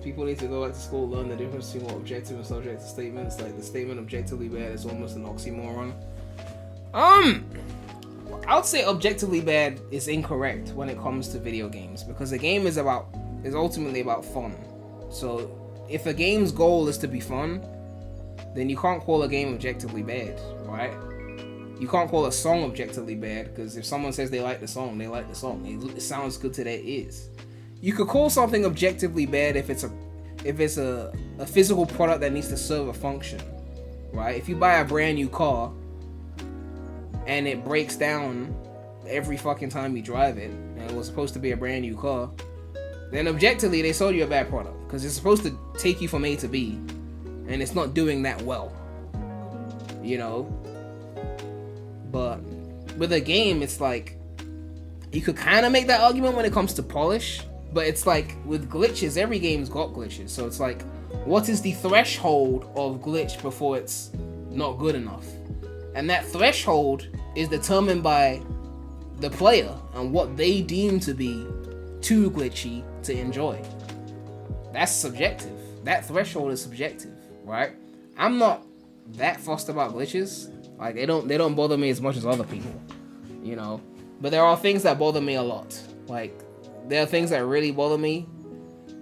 People need to go back to school, learn the difference between what objective and subjective statements. Like the statement objectively bad is almost an oxymoron. I would say objectively bad is incorrect when it comes to video games because a game is ultimately about fun. So if a game's goal is to be fun, then you can't call a game objectively bad, right? You can't call a song objectively bad because if someone says they like the song, they like the song. It sounds good to their ears. You could call something objectively bad if it's a physical product that needs to serve a function, right? If you buy a brand new car and it breaks down every fucking time you drive it, and it was supposed to be a brand new car, then objectively they sold you a bad product because it's supposed to take you from A to B, and it's not doing that well, you know. But with a game, it's like you could kind of make that argument when it comes to polish, but it's like with glitches, every game's got glitches, so it's like, what is the threshold of glitch before it's not good enough? And that threshold is determined by the player and what they deem to be too glitchy to enjoy. That's subjective. That threshold is subjective, right? I'm not that fussed about glitches. Like they don't bother me as much as other people, you know. But there are things that bother me a lot. Like there are things that really bother me,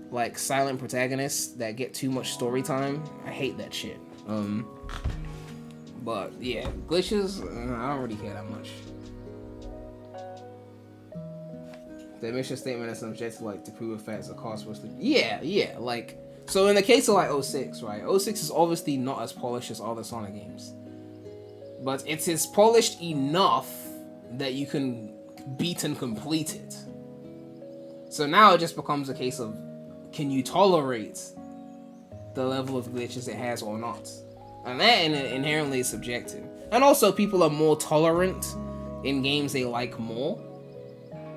like silent protagonists that get too much story time. I hate that shit. But yeah, glitches, I don't really care that much. The mission statement is subjective, like to prove a fact is a cost was to. Yeah, like So in the case of like 06, right? 06 is obviously not as polished as other Sonic games. But it is polished enough that you can beat and complete it. So now it just becomes a case of, can you tolerate the level of glitches it has or not? And that inherently is subjective. And also people are more tolerant in games they like more.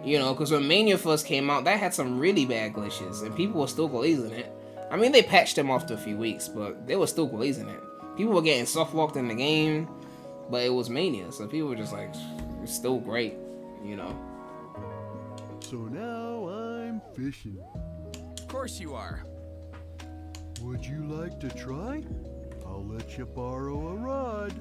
You know, because when Mania first came out, that had some really bad glitches, and people were still glazing it. I mean, they patched them after a few weeks, but they were still glazing it. People were getting soft-locked in the game, but it was Mania, so people were just like, it's still great, you know. So now I'm fishing. Of course you are. Would you like to try? I'll let you borrow a rod.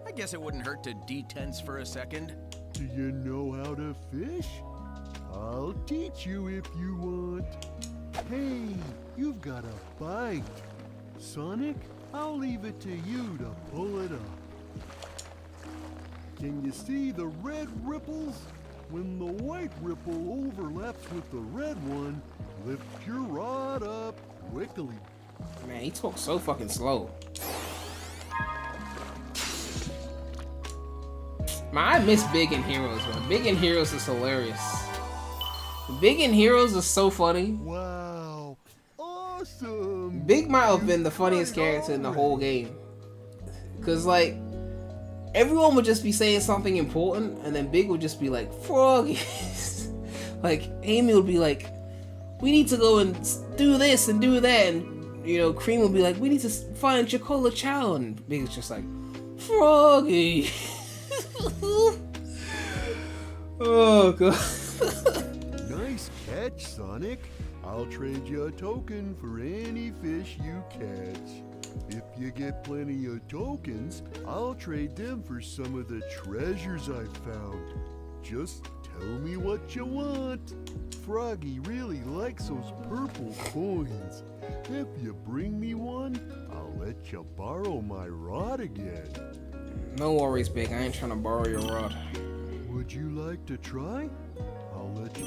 I guess it wouldn't hurt to detense for a second. Do you know how to fish? I'll teach you if you want. Hey, you've got a bite. Sonic, I'll leave it to you to pull it up. Can you see the red ripples? When the white ripple overlaps with the red one, lift your rod up quickly. Man, he talks so fucking slow. Man, I miss Big in Heroes, man. Big in Heroes is hilarious. Big in Heroes is so funny. Wow, awesome. Big might have been the funniest character in the whole game. Cause like, everyone would just be saying something important, and then Big would just be like, Froggy. Like, Amy would be like, we need to go and do this and do that, and, you know, Cream would be like, we need to find Chocola Chow, and Big is just like, Froggy. Oh, God. Nice catch, Sonic. I'll trade you a token for any fish you catch. If you get plenty of tokens, I'll trade them for some of the treasures I found. Just tell me what you want. Froggy really likes those purple coins. If you bring me one, I'll let you borrow my rod again. No worries, Big. I ain't trying to borrow your rod. Would you like to try? I'll let you.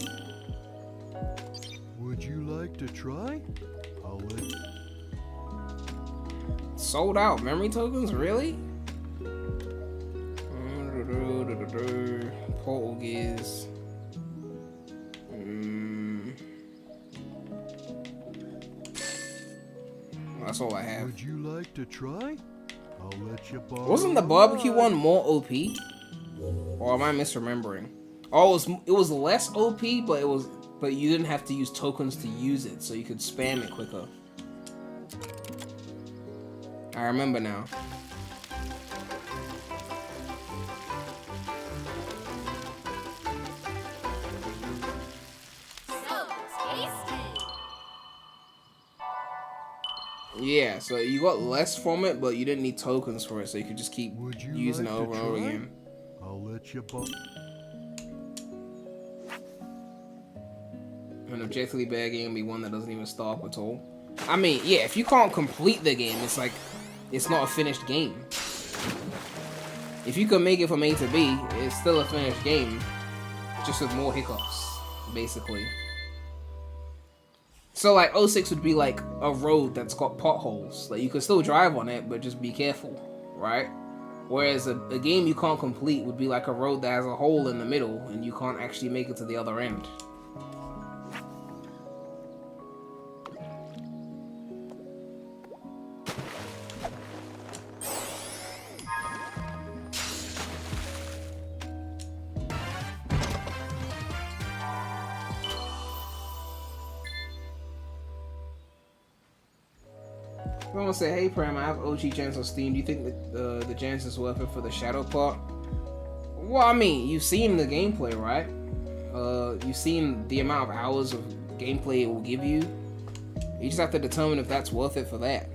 Would you like to try? I'll let you. Sold out memory tokens? Really? Portal gears. That's all I have. Would you like to try? I'll let you borrow. Wasn't the barbecue one more OP? Or am I misremembering? Oh, it was less OP, but you didn't have to use tokens to use it, so you could spam it quicker. I remember now. So tasty. Yeah, so you got less from it, but you didn't need tokens for it, so you could just keep Would you using like it over to and over try? again. I'll let you borrow. An objectively bad game would be one that doesn't even stop at all. I mean, yeah, if you can't complete the game, it's like, it's not a finished game. If you can make it from A to B, it's still a finished game, just with more hiccups, basically. So like 06 would be like a road that's got potholes. Like you could still drive on it, but just be careful, right? Whereas a game you can't complete would be like a road that has a hole in the middle and you can't actually make it to the other end. I'm gonna say, hey Prem, I have OG Gens on Steam. Do you think that the Gens is worth it for the shadow part? Well, I mean, you've seen the gameplay, right? You've seen the amount of hours of gameplay it will give you. You just have to determine if that's worth it for that.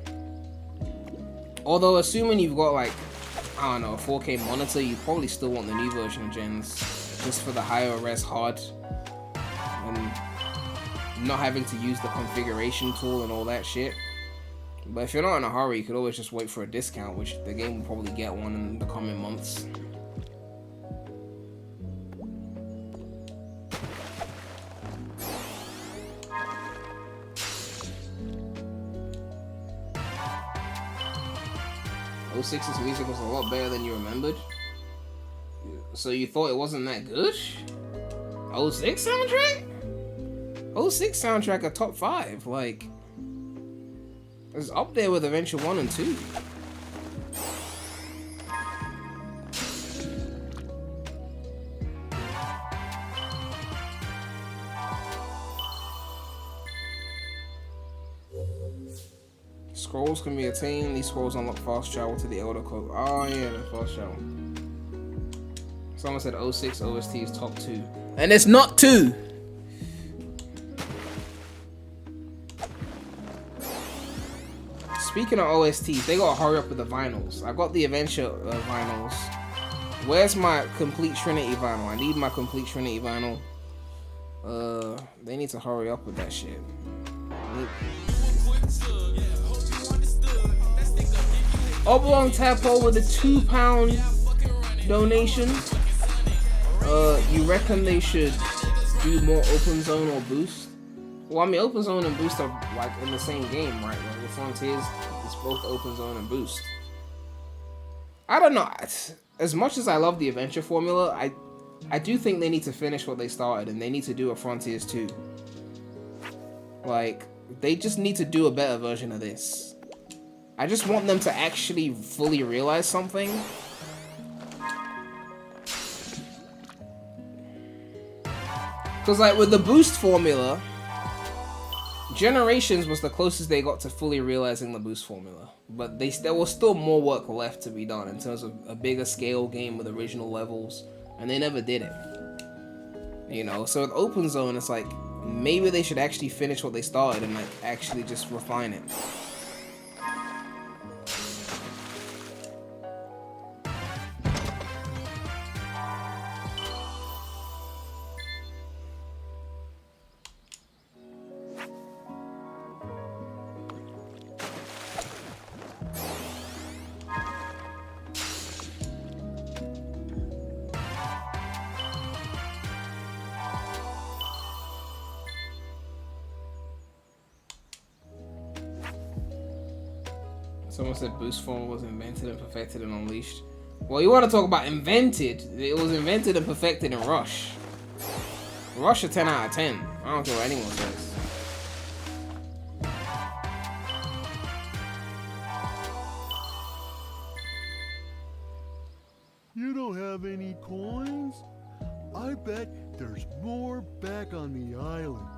Although, assuming you've got like, I don't know, a 4K monitor, you probably still want the new version of Gens, just for the higher res HUD and not having to use the configuration tool and all that shit. But if you're not in a hurry, you could always just wait for a discount, which the game will probably get one in the coming months. 06's music was a lot better than you remembered. So you thought it wasn't that good? 06 soundtrack? 06 soundtrack a top 5, like it's up there with Adventure 1 and 2. Scrolls can be attained. These scrolls unlock fast travel to the Elder Cloak. Oh yeah, the fast travel. Someone said 06 OST is top 2. And it's not 2! Speaking of OSTs, they gotta hurry up with the vinyls. I got the Adventure vinyls. Where's my Complete Trinity vinyl? I need my Complete Trinity vinyl. They need to hurry up with that shit. Oblong Tadpole with a £2 donation. You reckon they should do more Open Zone or Boost? Well, I mean, Open Zone and Boost are like in the same game, right? Like the Frontiers, it's both Open Zone and Boost. I don't know. As much as I love the adventure formula, I do think they need to finish what they started, and they need to do a Frontiers 2. Like, they just need to do a better version of this. I just want them to actually fully realize something. Because, like, with the Boost formula, Generations was the closest they got to fully realizing the Boost formula. But there was still more work left to be done in terms of a bigger scale game with original levels. And they never did it. You know, so with Open Zone, it's like, maybe they should actually finish what they started and, like, actually just refine it. Someone said Boost form was invented and perfected and unleashed. Well, you want to talk about invented? It was invented and perfected in Rush. Rush a 10 out of 10. I don't care what anyone says. You don't have any coins? I bet there's more back on the islands.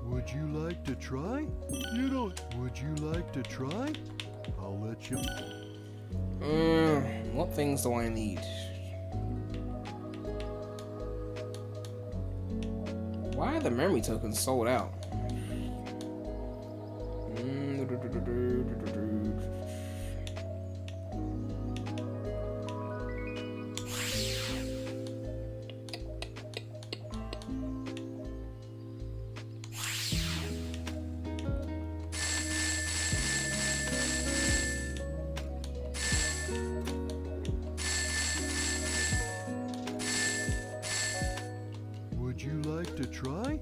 Would you like to try? Would you like to try? I'll let you. What things do I need? Why are the memory tokens sold out? Would you like to try?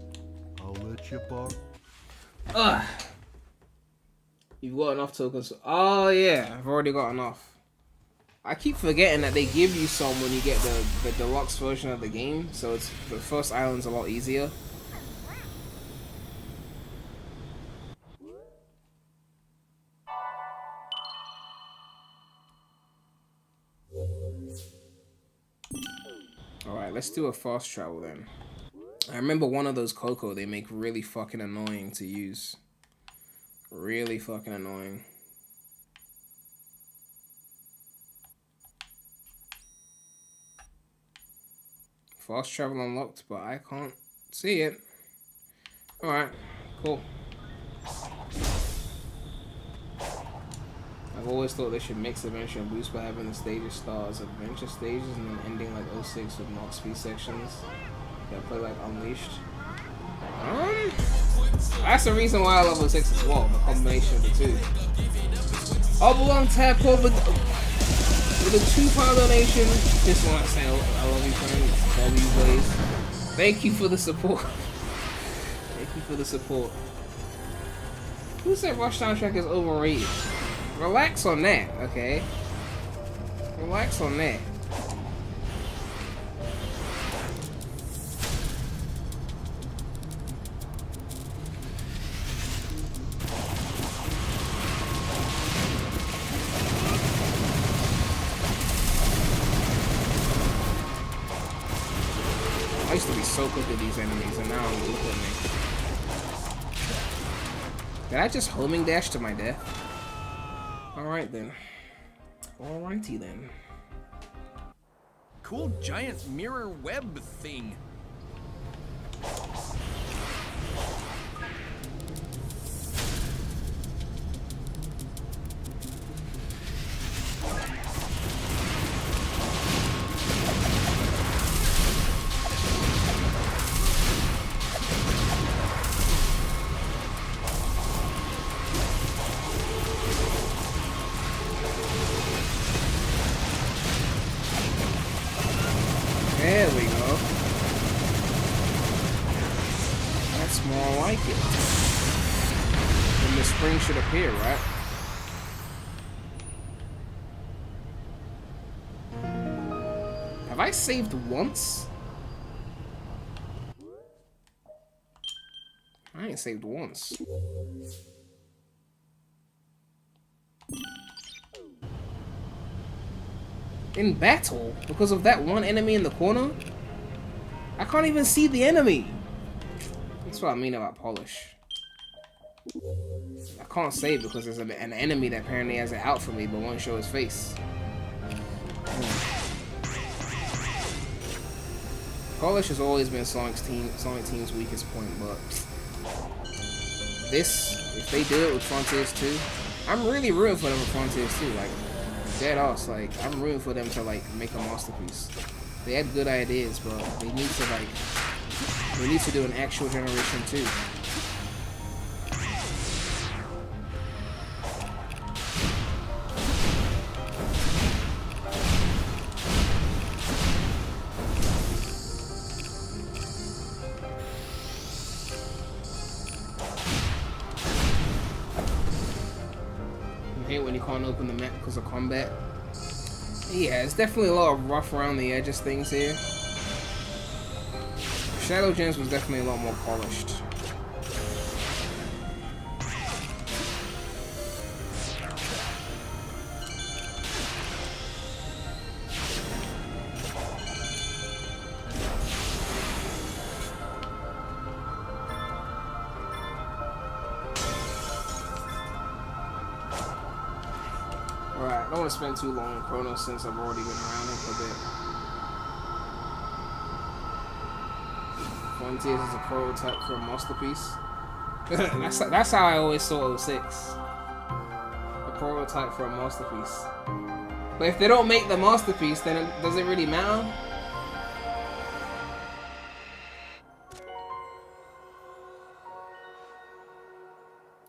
I'll let you borrow. Ugh. You've got enough tokens. Oh yeah, I've already got enough. I keep forgetting that they give you some when you get the deluxe version of the game, so it's the first island's a lot easier. Alright, let's do a fast travel then. I remember one of those Coco they make really fucking annoying to use. Really fucking annoying. Fast travel unlocked, but I can't see it. Alright, cool. I've always thought they should mix Adventure and Boost by having the stages start as Adventure stages and then ending like 06 with Knox speed sections that play like Unleashed. That's the reason why I love 06 as well, the combination of the two. Oblong Tadpole with a £2 donation. Just want to say I love you, friends. Love you, Blaze. Thank you for the support. Thank you for the support. Who said Rush soundtrack is overrated? Relax on that, okay? Relax on that. I used to be so quick with these enemies, and now look at me. Did I just homing dash to my death? Alright then. Alrighty then. Cool giant mirror web thing. There we go. That's more like it. When the spring should appear, right? Have I saved once? I ain't saved once. In battle, because of that one enemy in the corner, I can't even see the enemy. That's what I mean about polish. I can't save because there's an enemy that apparently has it out for me but won't show his face. Polish has always been Sonic Team's weakest point, but this, if they do it with Frontiers 2, I'm really rooting for them with Frontiers 2. Like, dead ass, like, I'm rooting for them to, like, make a masterpiece. They had good ideas, but they need to, like, they need to do an actual Generation 2. When you can't open the map because of combat. Yeah, it's definitely a lot of rough around the edges things here. Shadow Gems was definitely a lot more polished. Alright, I don't want to spend too long on Chrono since I've already been around it for a bit. Frontiers is a prototype for a masterpiece. that's how I always saw 06. A prototype for a masterpiece. But if they don't make the masterpiece, then does it really matter?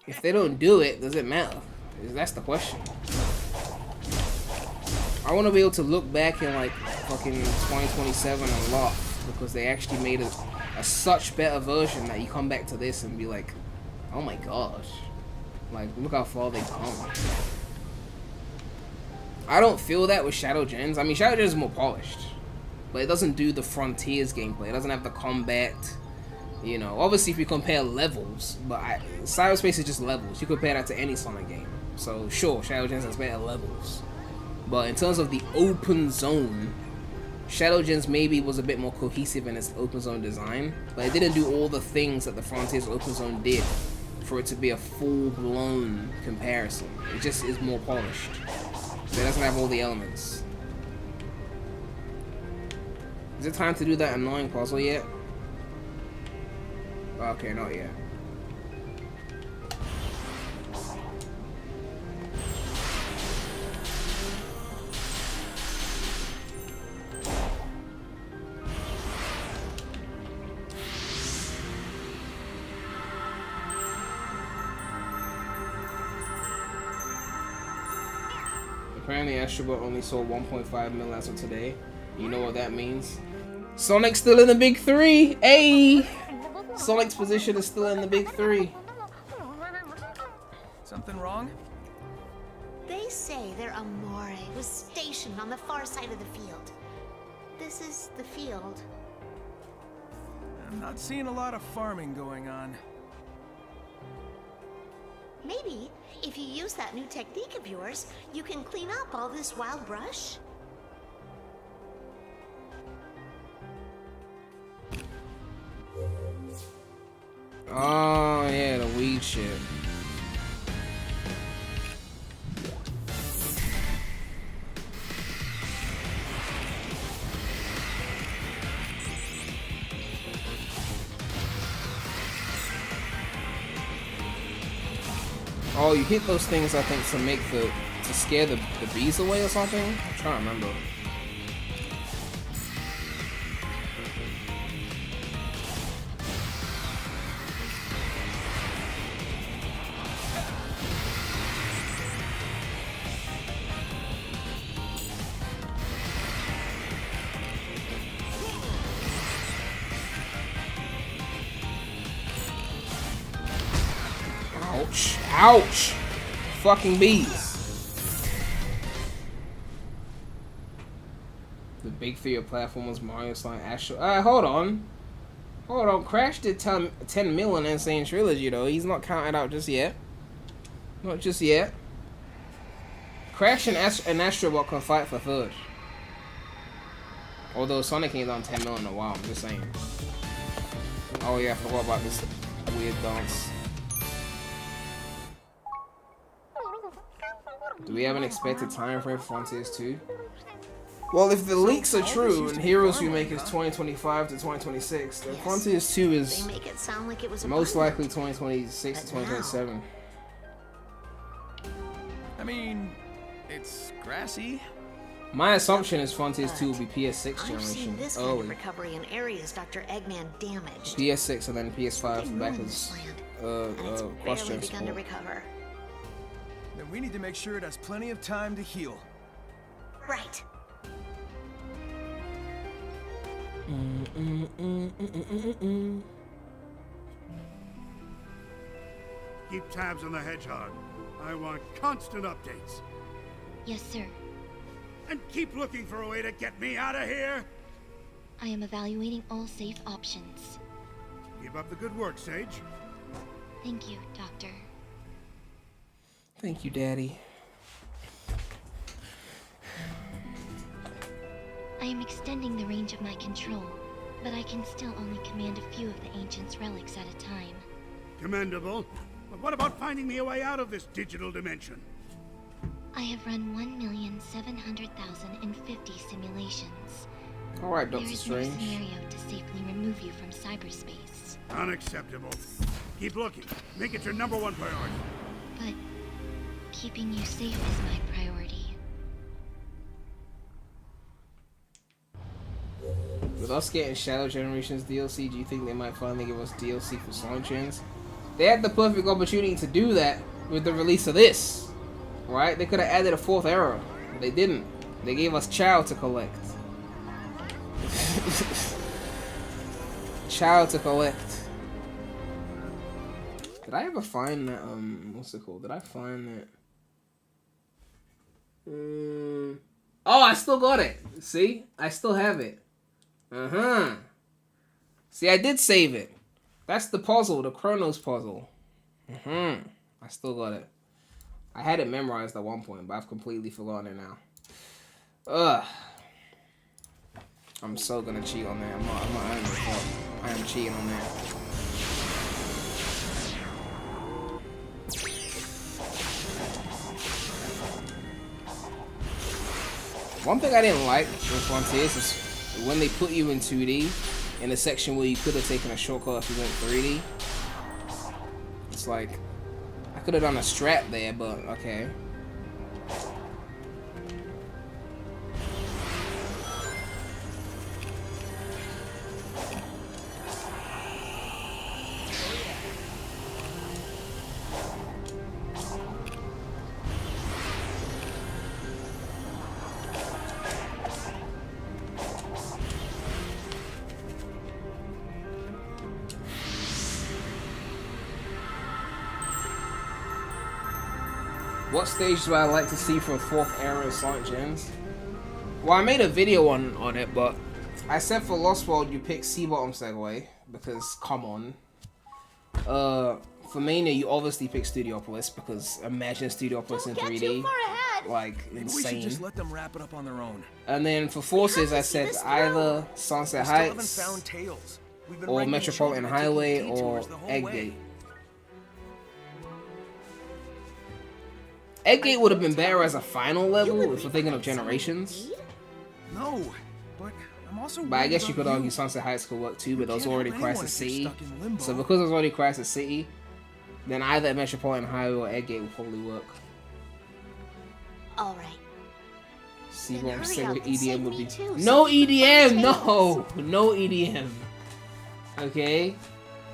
If they don't do it, does it matter? That's the question. I want to be able to look back in like fucking 2027 and laugh because they actually made a such better version that you come back to this and be like, oh my gosh, like look how far they've come. I don't feel that with Shadow Gens. I mean, Shadow Gens is more polished, but it doesn't do the Frontiers gameplay. It doesn't have the combat. You know, obviously if you compare levels, but cyberspace is just levels. You compare that to any Sonic game. So sure, Shadow Gens has better levels. But in terms of the open zone, Shadow Gens maybe was a bit more cohesive in its open zone design, but it didn't do all the things that the Frontiers open zone did for it to be a full-blown comparison. It just is more polished. So it doesn't have all the elements. Is it time to do that annoying puzzle yet? Okay, not yet. Apparently Astrobot only sold 1.5 mil as of today. You know what that means? Sonic's still in the big three! Hey! Sonic's position is still in the big three. Something wrong? They say their Amore was stationed on the far side of the field. This is the field. I'm not seeing a lot of farming going on. Maybe, if you use that new technique of yours, you can clean up all this wild brush? Oh, yeah, the weed shit. Oh, you hit those things, I think, to scare the bees away or something? I'm trying to remember. Ouch. Ouch! Fucking bees. The big 3 platformers, Mario, Slime, Astro. Hold on. Hold on. Crash did 10 mil in Insane Trilogy, though. He's not counted out just yet. Not just yet. Crash and Astrobot can fight for 3rd. Although Sonic ain't done 10 mil in a while, I'm just saying. Oh yeah, I forgot about this weird dance. Do we have an expected time frame for Frontiers 2? Well, if the leaks are true and Heroes Remake is 2025 to 2026, then Frontiers 2 is They make it sound like it was most likely 2026 to 2027. I mean, it's grassy. My assumption is Frontiers 2 will be PS6 I've seen generation. this kind of recovery in areas Dr. Eggman damaged. PS6 and then PS5 They for know back this as land, and it's cross-gen barely begun to support. recover. Then we need to make sure it has plenty of time to heal. Right. Keep tabs on the hedgehog. I want constant updates. Yes, sir. And keep looking for a way to get me out of here. I am evaluating all safe options. Keep up the good work, Sage. Thank you, Doctor. Thank you, Daddy. I am extending the range of my control, but I can still only command a few of the Ancient's relics at a time. Commendable. But what about finding me a way out of this digital dimension? I have run 1,700,050 simulations. Alright, There Doctor is no Strange. scenario to safely remove you from cyberspace. Unacceptable. Keep looking. Make it your #1 priority. But keeping you safe is my priority. With us getting Shadow Generations DLC, do you think they might finally give us DLC for Sonic Gens? They had the perfect opportunity to do that with the release of this. Right? They could have added a 4th era. But they didn't. They gave us Child to collect. Child to collect. Did I ever find that, what's it called? Did I find that? Oh, I still got it. See? I still have it. See, I did save it. That's the puzzle, the Chronos puzzle. I still got it. I had it memorized at one point, but I've completely forgotten it now. Ugh. I'm so gonna cheat on that. I am cheating on that. One thing I didn't like with Frontiers is when they put you in 2D, in a section where you could have taken a shortcut if you went 3D. It's like, I could have done a strat there, but okay. What stage do I like to see for 4th era Sonic Gens? Well, I made a video on it, but I said for Lost World you pick C-Bottom Segway, because come on. For Mania you obviously pick Studiopolis, because imagine Studiopolis in 3D. Like, Maybe insane. we should just let them wrap it up on their own. And then for Forces I said either Sunset Heights found Tails. or Metropolitan Highway or Eggate. Eggate would have been better as a final level if we're thinking of Generations. No, but I'm also. But I guess you could argue Sunset Heights could work too, but those already Crisis City. So because it's already Crisis City, then either Metropolitan Highway or Eggate would probably work. All right. See Then what I'm hurry saying up with and save EDM would me be. too, No so we can EDM! find No! No EDM. Okay?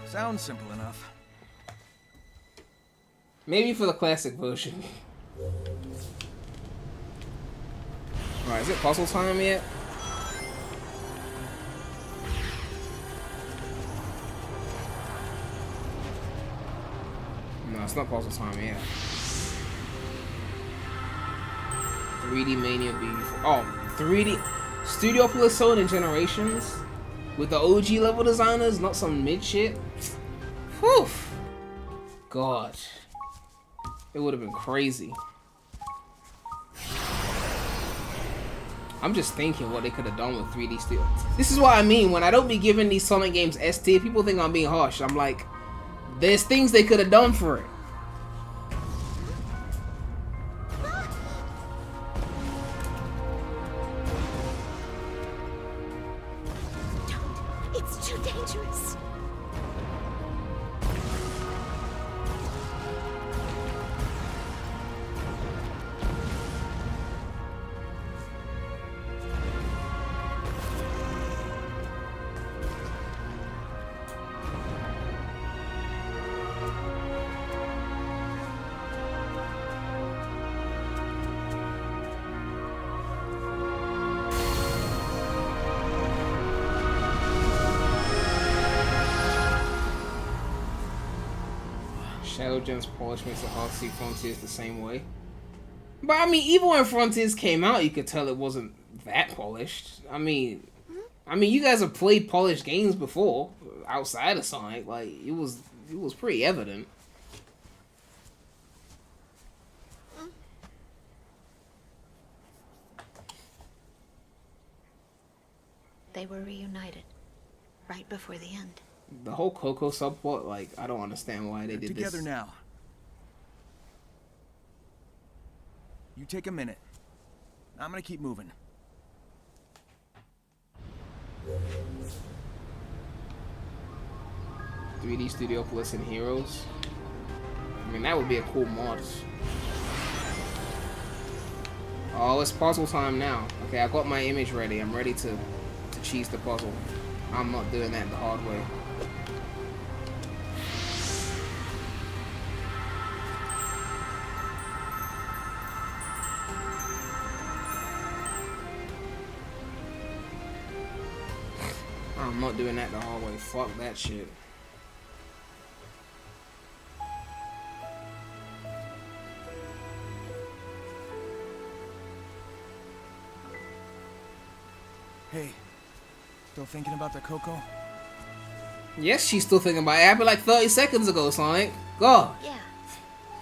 Sounds simple enough. Maybe for the classic version. Alright, is it puzzle time yet? No, it's not puzzle time yet. 3D Mania beautiful. Oh, 3D Studiopolis sold in Generations with the OG level designers, not some mid shit. Whew. God. It would have been crazy. I'm just thinking what they could have done with 3D Studio. This is what I mean when I don't be giving these Sonic games S tier. People think I'm being harsh. I'm like, there's things they could have done for it. It's too dangerous. Shadow Gems polish makes it hard to see Frontiers the same way. But I mean, even when Frontiers came out, you could tell it wasn't that polished. I mean, you guys have played polished games before outside of Sonic. Like it was pretty evident. They were reunited right before the end. The whole Coco subplot, like, I don't understand why they They're did together this. now. You take a minute. I'm gonna keep moving. 3D Studiopolis and Heroes. I mean, that would be a cool mod. Oh, it's puzzle time now. Okay, I got my image ready. I'm ready to cheese the puzzle. I'm not doing that the hard way. I'm not doing that the hard way. Fuck that shit. Hey, still thinking about the Coco? Yes, she's still thinking about it. It happened like 30 seconds ago, Sonic. God. Yeah.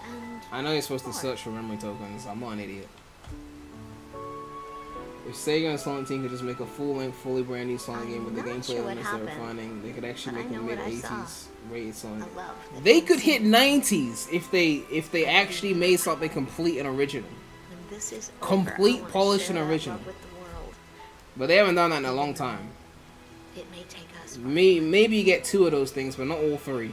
And I know you're supposed to search for memory tokens. I'm not an idiot. If Sega and Sonic Team could just make a full-length, fully brand new Sonic game with the not gameplay sure what elements they're happened, refining, they could actually but I make a know what I saw. mid-80s rated Sonic. a love that They didn't could seem hit 90s if they actually made something complete and original. When this is Complete, over, I wanna polished, share and that original. love with the world. But they haven't done that in a long time. It may take us. Maybe you get 2 of those things, but not all 3.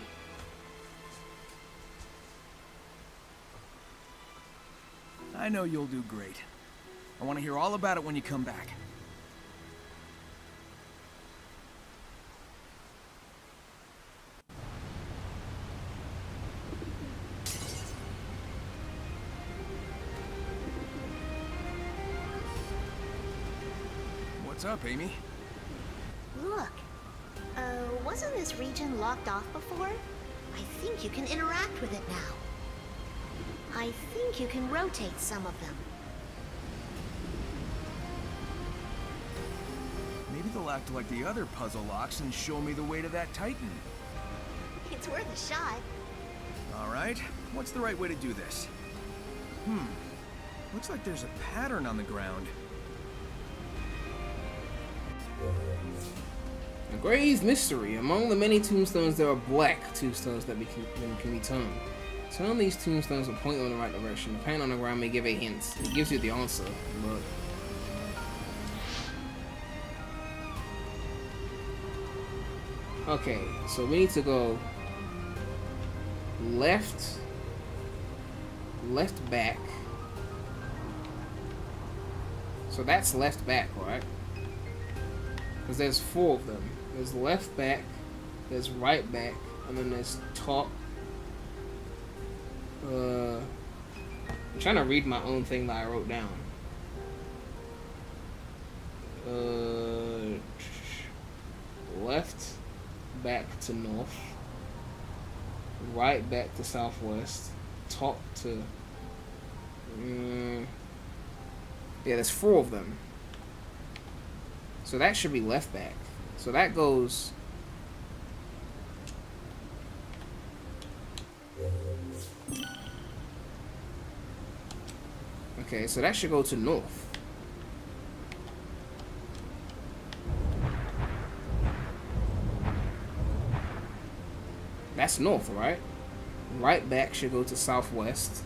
I know you'll do great. I want to hear all about it when you come back. What's up, Amy? Look. Wasn't this region locked off before? I think you can interact with it now. I think you can rotate some of them. Maybe they'll act like the other puzzle locks and show me the way to that Titan. It's worth a shot. All right, what's the right way to do this? Looks like there's a pattern on the ground. A grave mystery. Among the many tombstones, there are black tombstones that can be turned. Turn these tombstones and point them in the right direction. The paint on the ground may give a hint. It gives you the answer, but... Okay, so we need to go left back. So that's left back, right? Because there's 4 of them. There's left back, there's right back, and then there's top. I'm trying to read my own thing that I wrote down. Left back to north, right back to southwest, top to... yeah, there's 4 of them. So that should be left back. So that goes... Okay, so that should go to north. That's north, right? Right back should go to southwest.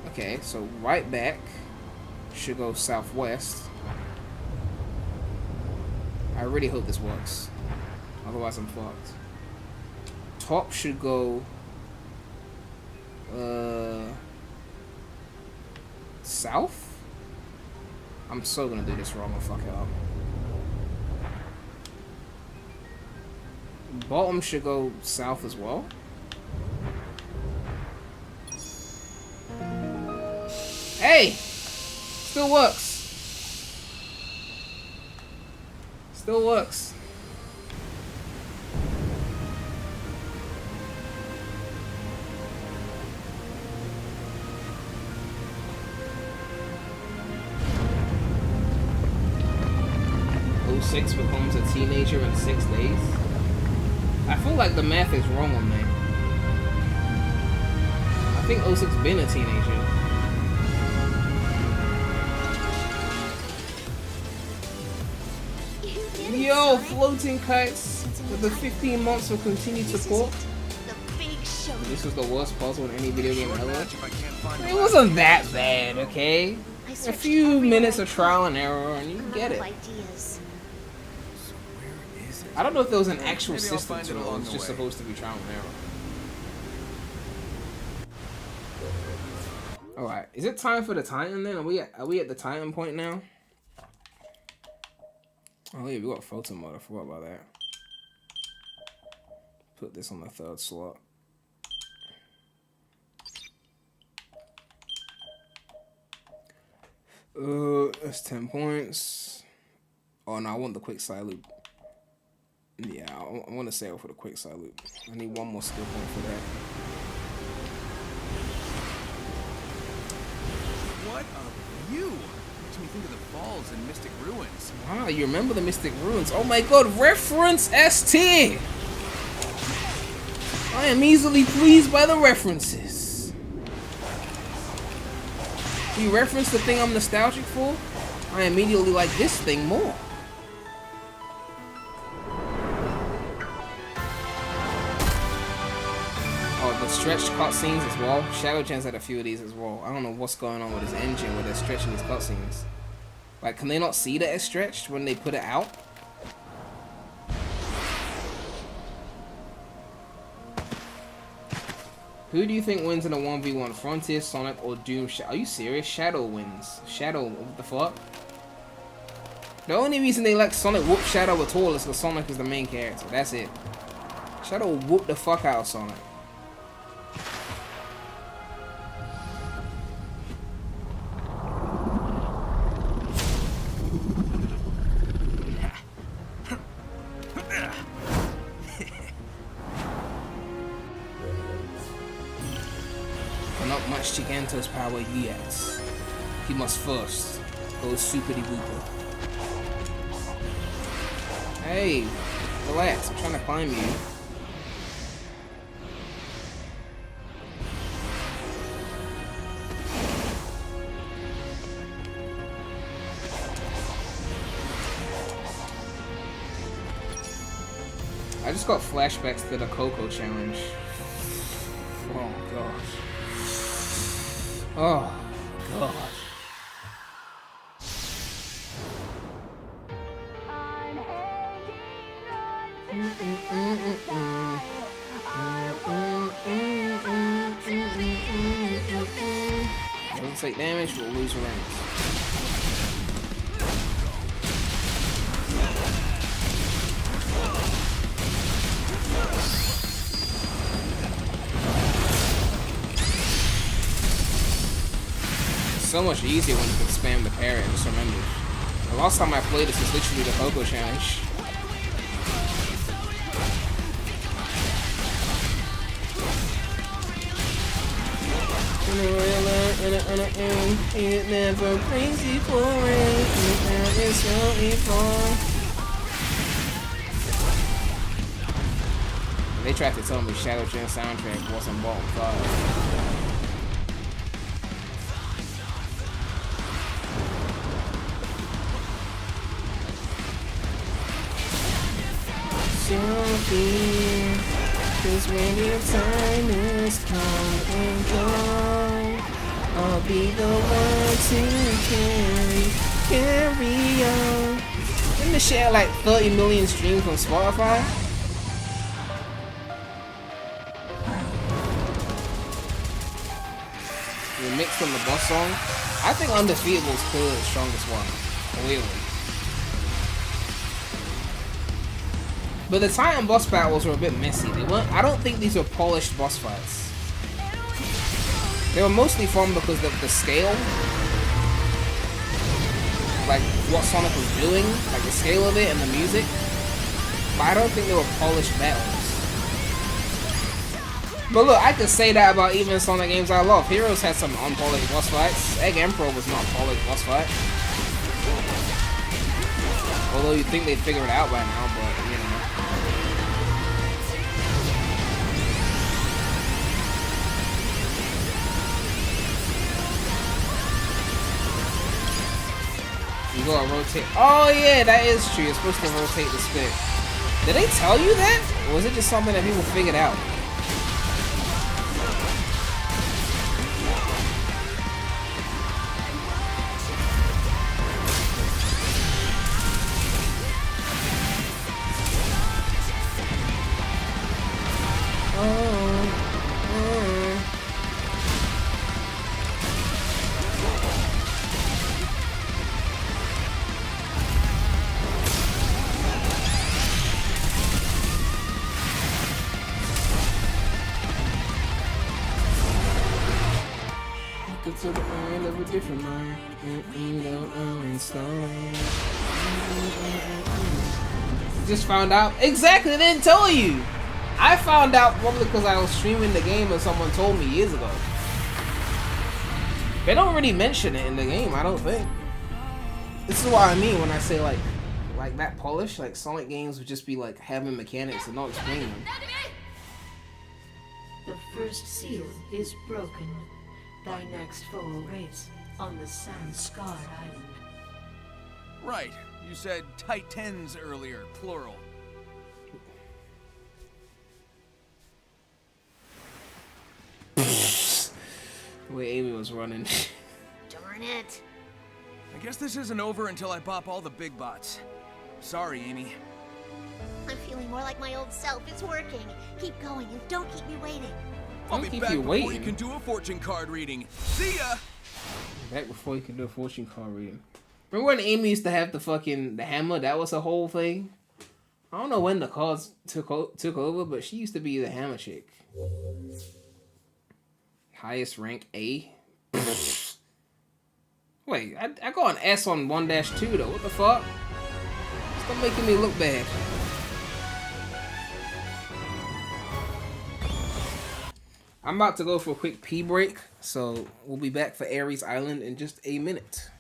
Okay, so right back should go southwest. I really hope this works. Otherwise I'm fucked. Top should go south? I'm so gonna do this wrong and fuck it up. Bottom should go south as well. Hey! Still works. Still works. '06 becomes a teenager in 6 days. I feel like the math is wrong on that. I think 06 been a teenager. Yo, floating kites with the 15 months of continued support. This was the worst puzzle in any video game ever. It wasn't that bad, okay? A few minutes of trial and error and you get it. I don't know if there was an actual system to it, or it's just supposed to be trial and error. Alright, is it time for the Titan then? Are we at the Titan point now? Oh yeah, we got photo mode, I forgot about that. Put this on the 3rd slot. That's 10 points. Oh no, I want the quick side loop. Yeah, I want to settle for the quick side loop. I need 1 more skill point for that. What a view! Makes me think of the falls and Mystic Ruins. Wow, you remember the Mystic Ruins? Oh my god, reference S tier! I am easily pleased by the references. You reference the thing I'm nostalgic for? I immediately like this thing more. Oh, the stretched cutscenes as well. Shadow Gen's had a few of these as well. I don't know what's going on with his engine where they're stretching these cutscenes. Like, can they not see that it's stretched when they put it out? Who do you think wins in a 1v1? Frontier, Sonic, or Doom? Are you serious? Shadow wins. Shadow, what the fuck? The only reason they let Sonic whoop Shadow at all is because Sonic is the main character. That's it. Shadow whooped the fuck out of Sonic. not much Giganto's power yet. He must first go super booper. Hey, relax, I'm trying to climb you. I just got flashbacks to the Coco challenge. Oh gosh. Oh gosh. Don't take damage, we'll lose ranks. So much easier when you can spam the parry, I just remember. The last time I played this was literally the Coco challenge. It never brings you forward. It's so evil. They tried to tell me Shadow Gen soundtrack wasn't bought with fire. Cause when your time is come and gone, I'll be the one to carry on. Didn't the share like 30 million streams on Spotify? We mixed on the boss song. I think Undefeatable is clearly the strongest one. Clearly. But the Titan boss battles were a bit messy. They weren't. I don't think these were polished boss fights. They were mostly fun because of the scale, like what Sonic was doing, like the scale of it and the music. But I don't think they were polished battles. But look, I could say that about even Sonic games I love. Heroes had some unpolished boss fights. Egg Emperor was not a polished boss fight. Although you'd think they'd figure it out by now, but you know. You gotta rotate. Oh yeah, that is true. You're supposed to rotate the stick. Did they tell you that? Or was it just something that people figured out? To the end of a different line. Just found out. Exactly, they didn't tell you. I found out probably because I was streaming the game and someone told me years ago. They don't really mention it in the game, I don't think. This is what I mean when I say like that polish. Like Sonic games would just be like having mechanics and not explaining them. The first seal is broken. Thy next foe awaits on the sand-scarred island. Right. You said Titans earlier, plural. The way Amy was running. Darn it. I guess this isn't over until I bop all the big bots. Sorry, Amy. I'm feeling more like my old self. It's working. Keep going and don't keep me waiting. I'll Don't be keep back you before waiting. you can do a fortune card reading. See ya! Back before you could do a fortune card reading. Remember when Amy used to have the hammer? That was a whole thing. I don't know when the cards took over, but she used to be the hammer chick. Highest rank A. Wait, I got an S on 1-2 though. What the fuck? Stop making me look bad. I'm about to go for a quick pee break, so we'll be back for Ares Island in just a minute.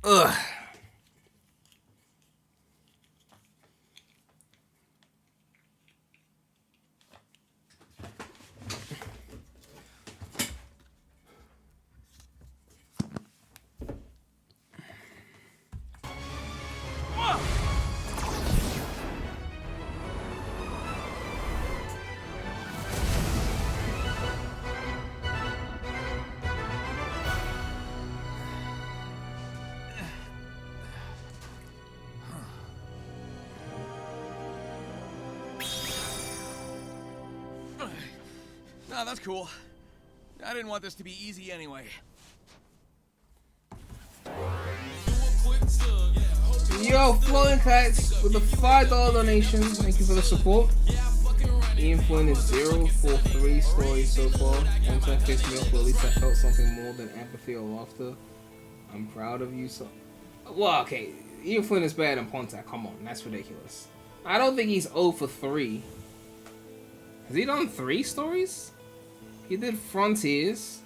Ugh. Nah, that's cool. I didn't want this to be easy anyway. Yo, Floating Kites with the $5 donation. Thank you for the support. Ian Flynn is 0 for 3 stories so far. One time pissed me off, but at least I felt something more than apathy or laughter. I'm proud of you so. Well, okay. Ian Flynn is better than Pontac. Come on, that's ridiculous. I don't think he's 0 for 3. Has he done 3 stories? He did Frontiers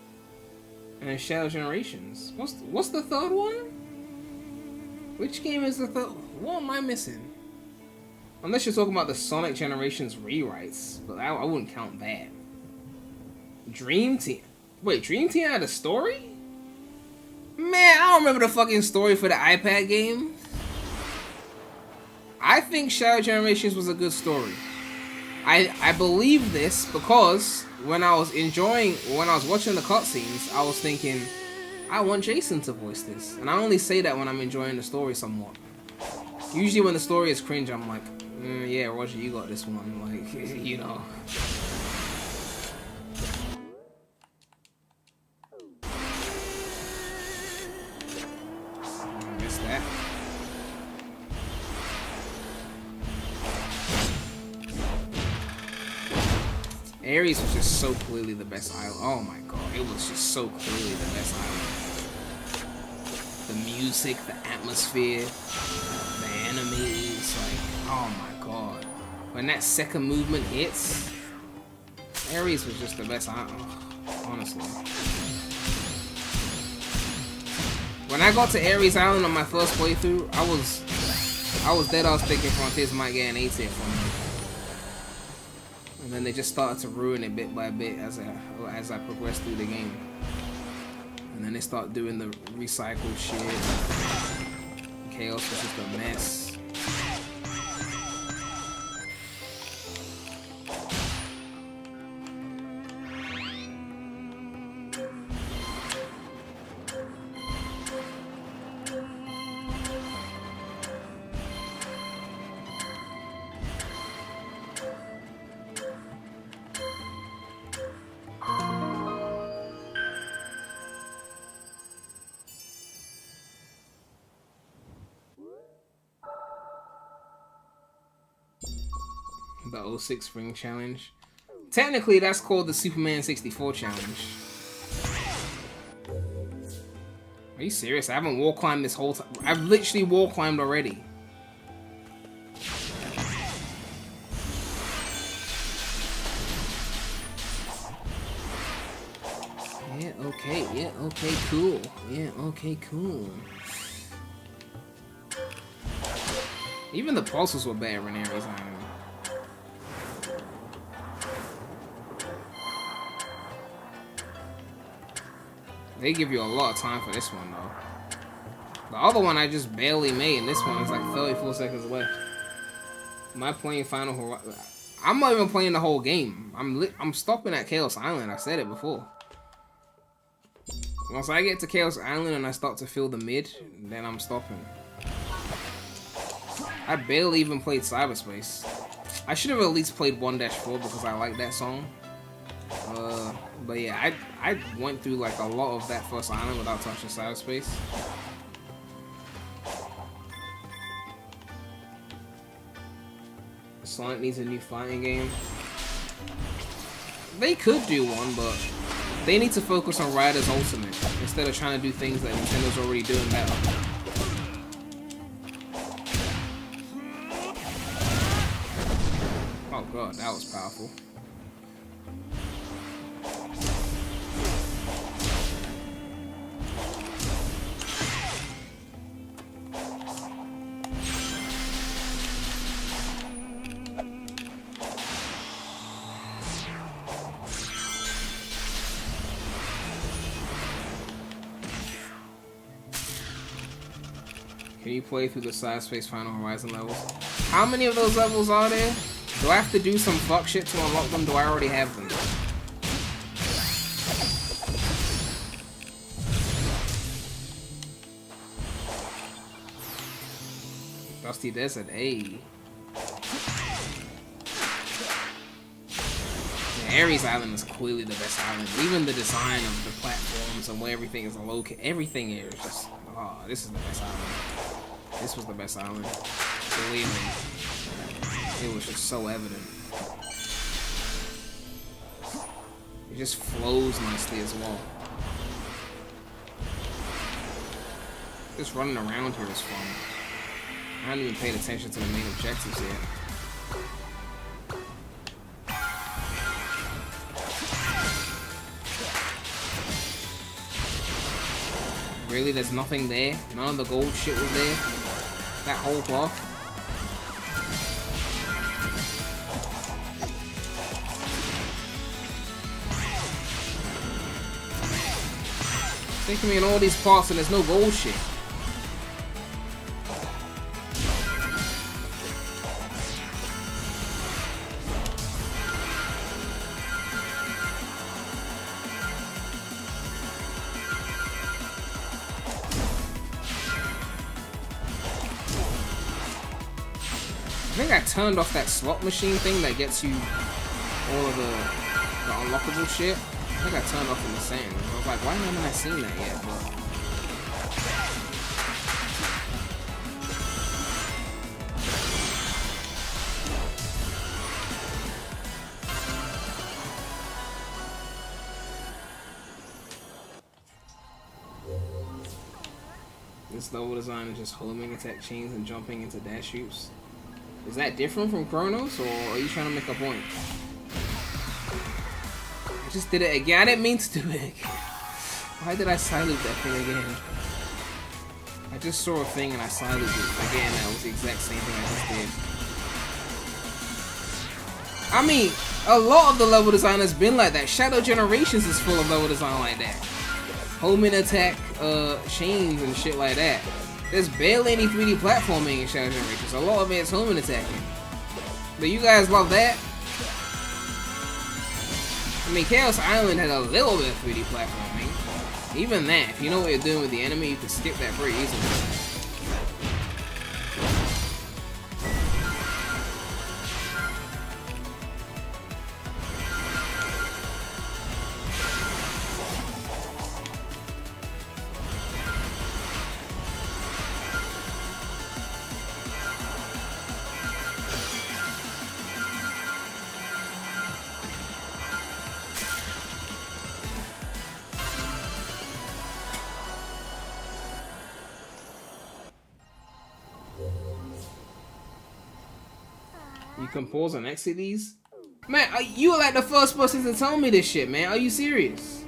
and Shadow Generations. What's the third one? Which game is the third? What am I missing? Unless you're talking about the Sonic Generations rewrites, but I wouldn't count that. Dream Team. Wait, Dream Team had a story? Man, I don't remember the fucking story for the iPad game. I think Shadow Generations was a good story. I believe this because when I was watching the cutscenes, I was thinking, I want Jason to voice this. And I only say that when I'm enjoying the story somewhat. Usually when the story is cringe, I'm like, yeah, Roger, you got this one. Like, you know. I missed that. Ares was just so clearly the best island. Oh my god, it was just so clearly the best island. The music, the atmosphere, the enemies, like, oh my god. When that second movement hits, Ares was just the best island, honestly. When I got to Ares Island on my first playthrough, I was dead. I was thinking Frontiers might get an A tier from me. And then they just started to ruin it bit by bit as I progressed through the game. And then they start doing the recycled shit. Chaos was just a mess. The 06 Spring Challenge. Technically, that's called the Superman 64 Challenge. Are you serious? I haven't wall climbed this whole time. I've literally wall climbed already. Yeah, okay, cool. Yeah, okay, cool. Even the pulses were better in Ares Island. They give you a lot of time for this one, though. The other one I just barely made, and this one is like 34 seconds left. Am I playing Final Horizon? I'm not even playing the whole game. I'm stopping at Chaos Island. I said it before. Once I get to Chaos Island and I start to feel the mid, then I'm stopping. I barely even played Cyberspace. I should have at least played 1-4 because I like that song. But yeah, I went through like a lot of that first island without touching Cyberspace. Sonic needs a new fighting game. They could do one, but they need to focus on Riders Ultimate instead of trying to do things that Nintendo's already doing better. Oh god, that was powerful. Can you play through the Cyberspace Final Horizon levels? How many of those levels are there? Do I have to do some fuck shit to unlock them? Do I already have them? Dusty Desert, ayy. Yeah, Ares Island is clearly the best island. Even the design of the platforms and where everything is located, everything here is just, oh, this is the best island. This was the best island. Believe me. It was just so evident. It just flows nicely as well. Just running around here is fun. I haven't even paid attention to the main objectives yet. Really, there's nothing there? None of the gold shit was there? That whole block? Taking me in all these parts and there's no gold shit. I think I turned off that slot machine thing that gets you all of the unlockable shit. I think I turned off in the sand. I was like, why haven't I seen that yet? But this level design is just homing attack chains and jumping into dash shoots. Is that different from Chronos, or are you trying to make a point? I just did it again. I didn't mean to do it again. Why did I silence that thing again? I just saw a thing and I silenced it again. That was the exact same thing I just did. I mean, a lot of the level design has been like that. Shadow Generations is full of level design like that. Homing attack chains and shit like that. There's barely any 3D platforming in Shadow Generations. A lot of it is homing attacking. But you guys love that? I mean, Chaos Island had a little bit of 3D platforming. Even that, if you know what you're doing with the enemy, you can skip that pretty easily. You can pause and exit these? Man, you were like the first person to tell me this shit, man. Are you serious?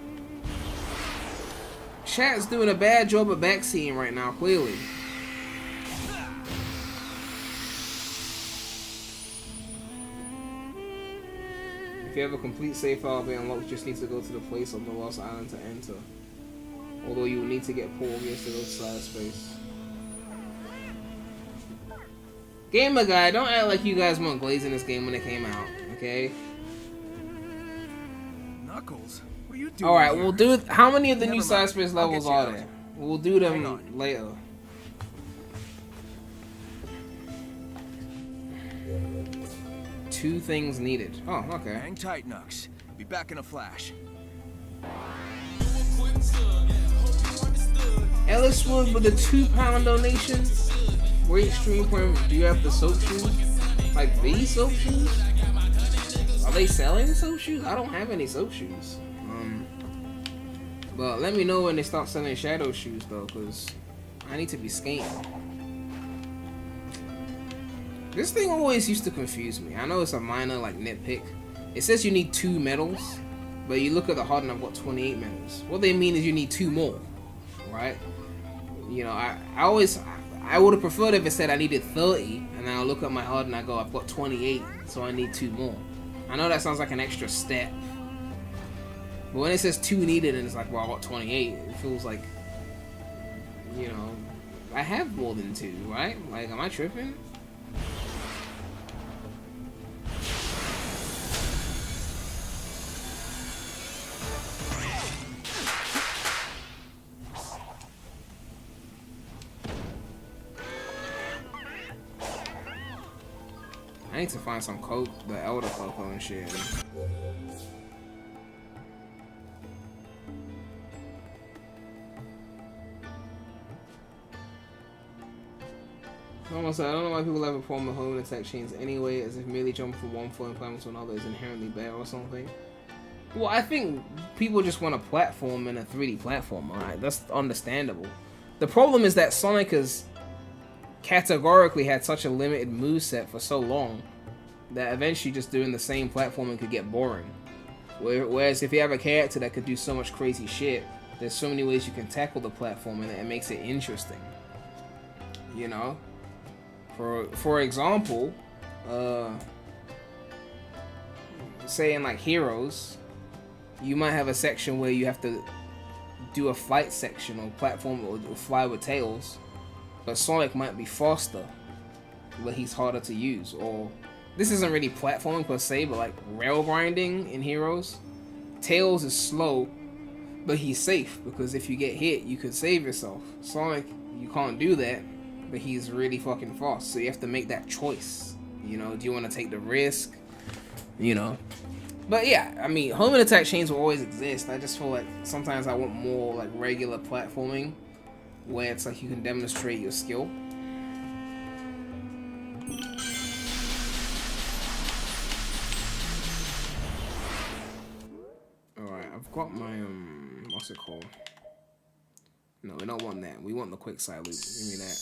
Chat's doing a bad job of backseating right now, clearly. If you have a complete save file being unlocked, you just need to go to the place on the Lost Island to enter. Although you will need to get Paul Gears to go to cyberspace. Gamer guy, don't act like you guys weren't glazing this game when it came out, okay? Knuckles, what are you doing? Alright, here? we'll do. How many of the Never new mind. cyberspace I'll levels get you are out. there? We'll do Hang them on. later. 2 things needed. Oh, okay. Hang tight, Nux. Be back in a flash. Ellis Wood with a £2 donation. Great stream point. Do you have the soap shoes? Like these soap shoes? Are they selling soap shoes? I don't have any soap shoes. But let me know when they start selling shadow shoes though, cause I need to be skating. This thing always used to confuse me. I know it's a minor like nitpick. It says you need 2 medals, but you look at the HUD and I've got 28 medals. What they mean is you need 2 more, right? You know, I would have preferred if it said I needed 30, and then I'll look at my HUD and I go, I've got 28, so I need 2 more. I know that sounds like an extra step, but when it says 2 needed and it's like, well, I got 28, it feels like, you know, I have more than 2, right? Like, am I tripping? I need to find some coke, the elder cocoa and shit. Almost said, I don't know why people ever perform the home attack chains anyway, as if merely jumping from one floor and climbing to another is inherently bad or something. Well, I think people just want a platform in a 3D platform, alright? That's understandable. The problem is that Sonic has categorically had such a limited moveset for so long that eventually just doing the same platforming could get boring. Whereas if you have a character that could do so much crazy shit, there's so many ways you can tackle the platforming and it makes it interesting. You know? For example, say in like Heroes, you might have a section where you have to do a flight section or platform or fly with Tails, but Sonic might be faster, but he's harder to use. Or this isn't really platforming per se, but like rail grinding in Heroes, Tails is slow, but he's safe because if you get hit, you could save yourself. Sonic, you can't do that, but he's really fucking fast, so you have to make that choice. You know, do you want to take the risk? You know. But yeah, I mean, home and attack chains will always exist. I just feel like sometimes I want more like regular platforming where it's like you can demonstrate your skill. Alright, I've got my what's it called? No, we don't want that. We want the quick side loop. Give me that.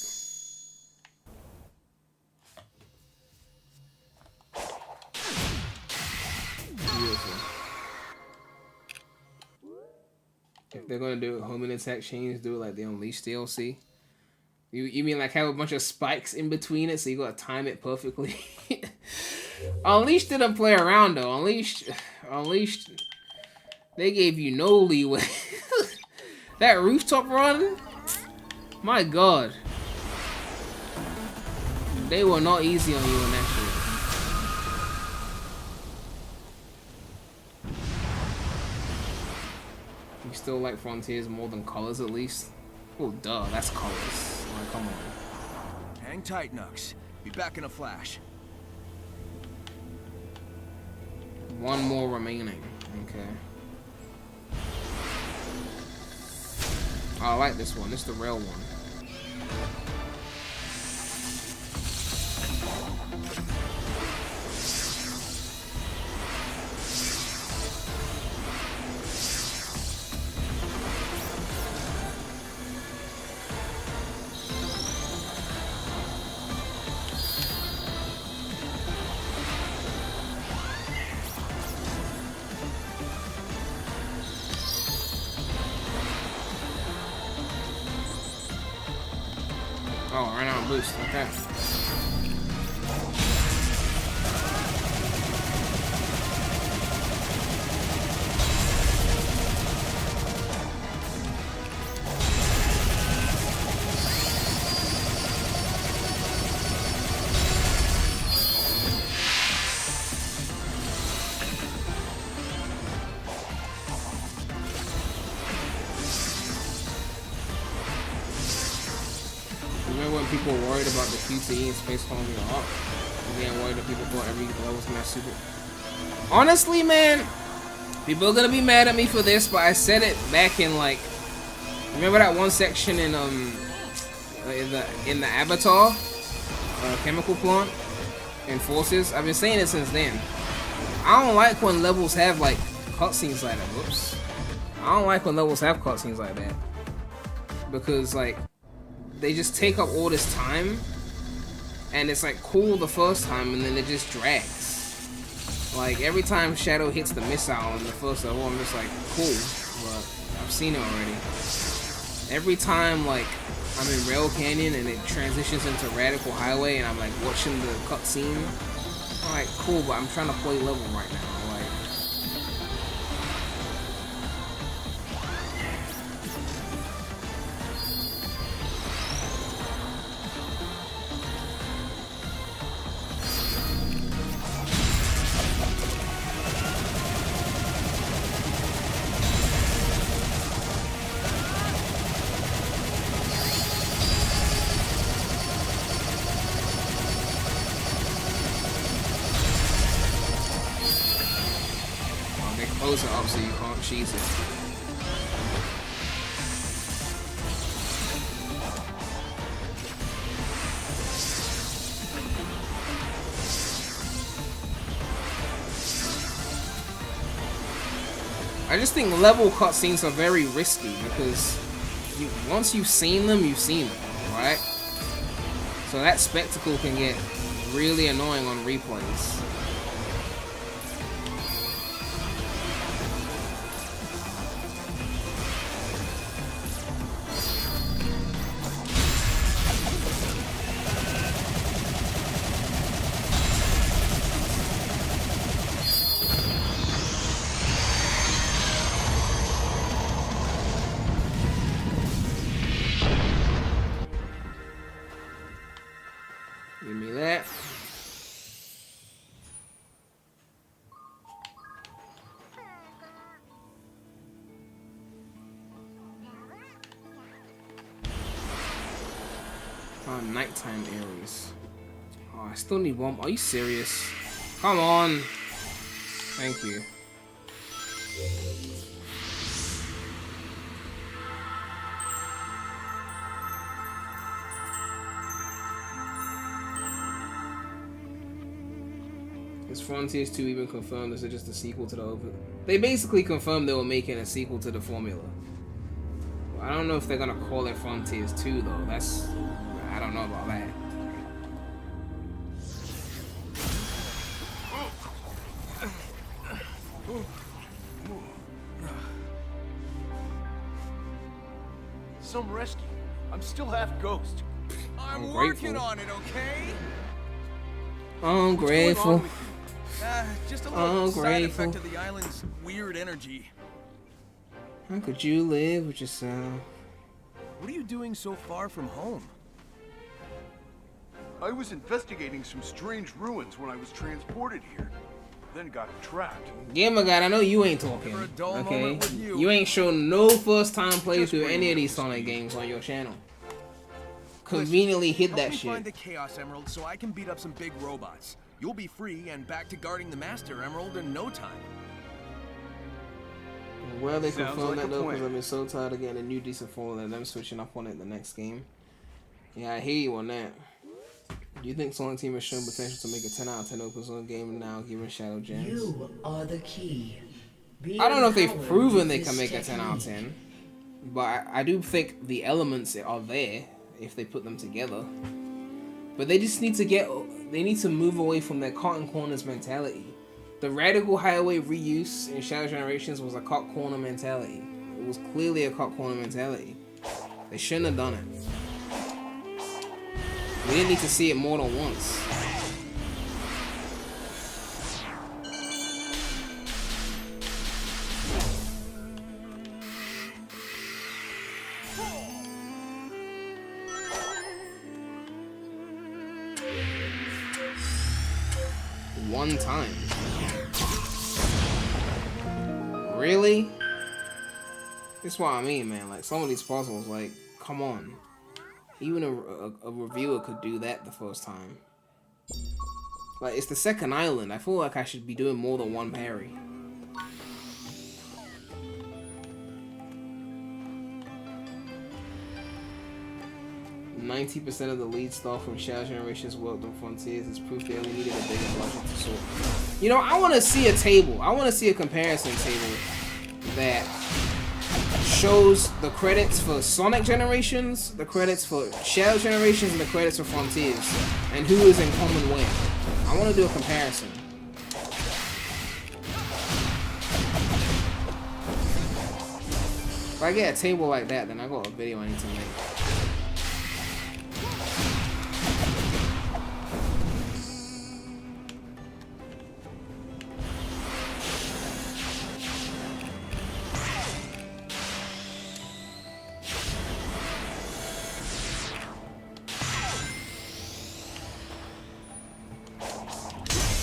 Beautiful. If they're gonna do homing attack chains, do it like the Unleashed DLC. You mean like have a bunch of spikes in between it so you gotta time it perfectly? Unleashed didn't play around though. Unleashed, they gave you no leeway. That rooftop run, my god, they were not easy on you in that shit. You still like Frontiers more than Colors at least? Oh duh, that's Colors. Like, come on. Hang tight, Nux. Be back in a flash. One more remaining. Okay. Oh, I like this one. This is the rail one. Oh, right now boost. Okay. Remember when people were worried about the QTE and space falling up? And then worried that people thought every level was gonna super. Honestly, man, people are gonna be mad at me for this, but I said it back in like, remember that one section in the Avatar chemical plant in Forces? I've been saying it since then. I don't like when levels have like cutscenes like that. Whoops. I don't like when levels have cutscenes like that because like they just take up all this time, and it's like cool the first time, and then it just drags. Like every time Shadow hits the missile in the first level, I'm just like, cool, but I've seen it already. Every time like I'm in Rail Canyon and it transitions into Radical Highway, and I'm like watching the cutscene, I'm like, cool, but I'm trying to play level right now. Like, close it up so you can't cheese it. I just think level cutscenes are very risky because once you've seen them, right? So that spectacle can get really annoying on replays. Give me that. Oh, nighttime Aries. Oh, I still need one. Are you serious? Come on. Thank you. Is Frontiers 2 even confirmed? Is it just a sequel to the Open? They basically confirmed they were making a sequel to the formula. I don't know if they're gonna call it Frontiers 2 though. I don't know about that. Some rescue. I'm still half ghost. I'm grateful. working on it, okay? Ungrateful. Just a little side Ungrateful. effect of the island's weird energy. How could you live with yourself? What are you doing so far from home? I was investigating some strange ruins when I was transported here. Then got trapped. Gamer God, I know you ain't talking. For a dull Okay, moment with you. you ain't shown no first time Just playthrough bring any of me these up to Sonic speed. games on your channel. Conveniently hid Help that me find the shit. Chaos Emerald so I can beat up some big robots. You'll be free and back to guarding the Master Emerald in no time. Well, they Sounds confirmed like that a though, because plan. I've been so tired of getting a new decent formula and them switching up on it the next game. Yeah, I hear you on that. Do you think Sonic Team has shown potential to make a 10 out of 10 open zone game now, given Shadow Gems? You are the key. Be I don't know if they've empowered proven with they this can make a 10 out of technique. 10, but I do think the elements are there if they put them together. But they just need to move away from their cotton corners mentality. The radical highway reuse in Shadow Generations was a cut corner mentality. It was clearly a cut corner mentality. They shouldn't have done it. We didn't need to see it more than once. One time. Really? That's what I mean, man. Like, some of these puzzles, like, come on. Even a reviewer could do that the first time. Like, it's the second island. I feel like I should be doing more than one parry. "90% of the lead staff from Shadow Generations worked on Frontiers. It's proof they only needed a bigger budget to sort." You know, I want to see a table. I want to see a comparison table that shows the credits for Sonic Generations, the credits for Shadow Generations, and the credits for Frontiers, and who is in common where. I want to do a comparison. If I get a table like that, then I got a video I need to make.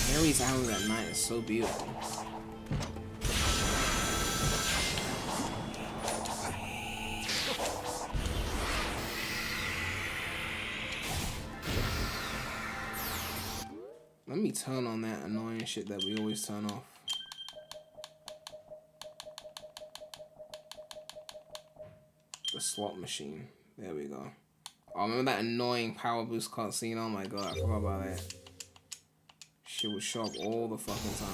Mary's Island at night is so beautiful. Let me turn on that annoying shit that we always turn off. The slot machine. There we go. Oh, remember that annoying power boost cutscene? Oh my god, I forgot about that. Shit would show up all the fucking time.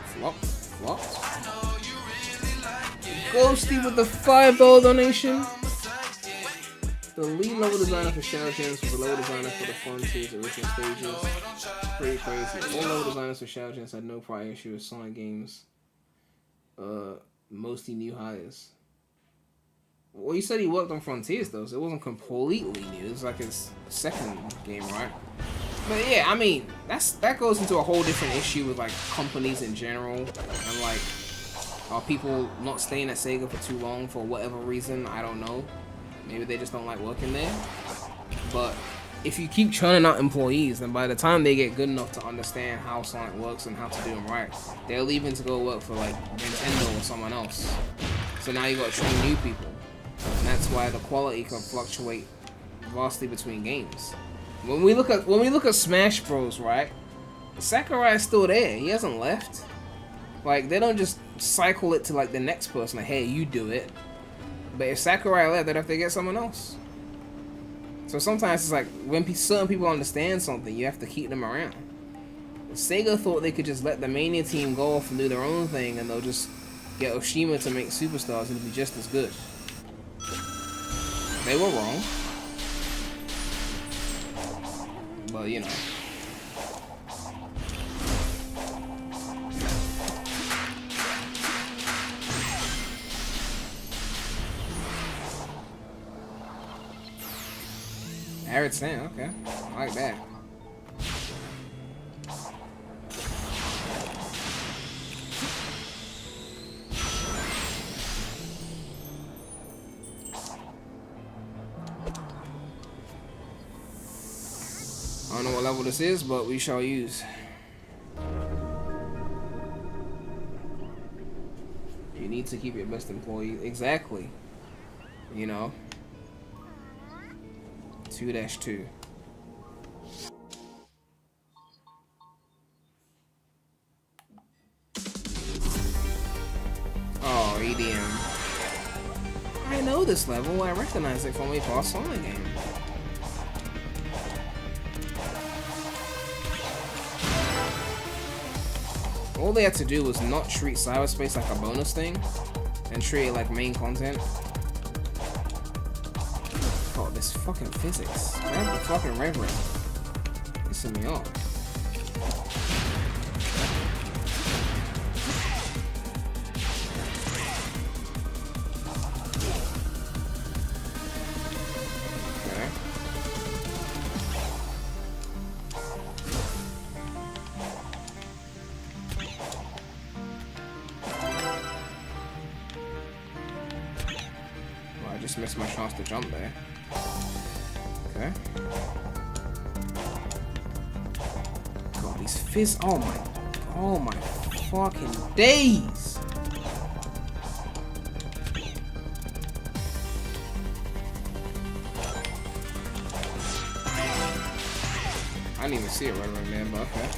Flop, flop. Ghosty with the $5 donation. The lead level designer for Shadow Gems was the level designer for the Frontiers original stages. Pretty crazy. All level designers for Shadow Gems had no prior issue with Sonic games. Mostly new hires. Well, you said he worked on Frontiers though, so it wasn't completely new. It was like his second game, right? But yeah, I mean, that goes into a whole different issue with like companies in general, and like, are people not staying at Sega for too long for whatever reason? I don't know. Maybe they just don't like working there. But if you keep churning out employees, then by the time they get good enough to understand how Sonic works and how to do them right, they're leaving to go work for like Nintendo or someone else. So now you got to train new people, and that's why the quality can fluctuate vastly between games. When we look at Smash Bros, right? Sakurai's still there. He hasn't left. Like, they don't just cycle it to like the next person. Like, hey, you do it. But if Sakurai left, they'd have to get someone else. So sometimes it's like when certain people understand something, you have to keep them around. Sega thought they could just let the Mania team go off and do their own thing, and they'll just get Oshima to make superstars and it'll be just as good. They were wrong. But you know. Arid Sand, okay. I like that. I don't know what level this is, but we shall use. You need to keep your best employee. Exactly. You know. 2-2. Oh, EDM. I know this level. I recognize it from a past Sonic game. All they had to do was not treat cyberspace like a bonus thing, and treat it like main content. Oh, this fucking physics. Grab the fucking reverend. Pissing me off. Okay. Well, I just missed my chance to jump there. Okay. God, these fizz. Oh my fucking days. I didn't even see it right there, but okay.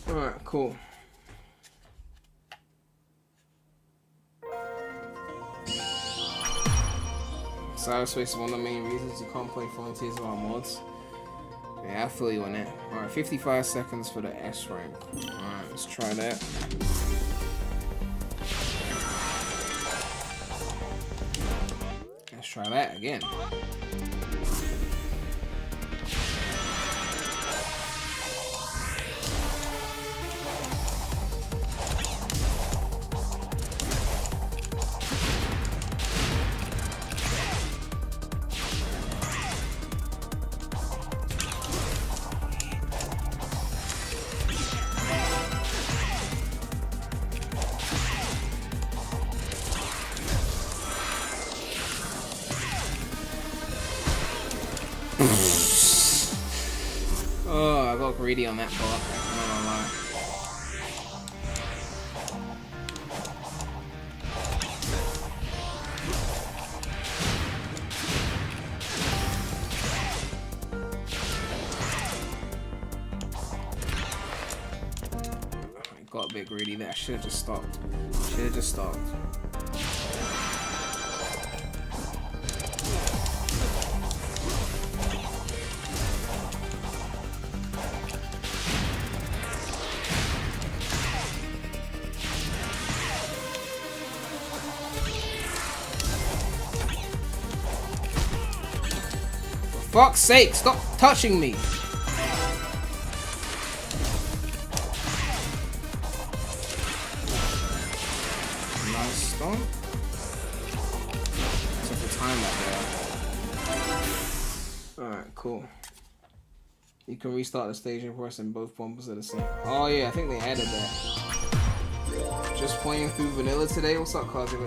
Alright, cool. Cyberspace is one of the main reasons you can't play Frontiers without mods. Yeah, I feel you on that. Alright, 55 seconds for the S rank. Alright, let's try that. Let's try that again. Oh, I got greedy on that part. I'm not gonna lie. I got a bit greedy there. I should have just stopped. Should have just stopped. Fuck's sake, stop touching me! Nice stone. Took the time that there. Alright, cool. You can restart the stage in pressing both bumpers at the same. Oh yeah, I think they added that. Just playing through vanilla today. What's up, Cosy?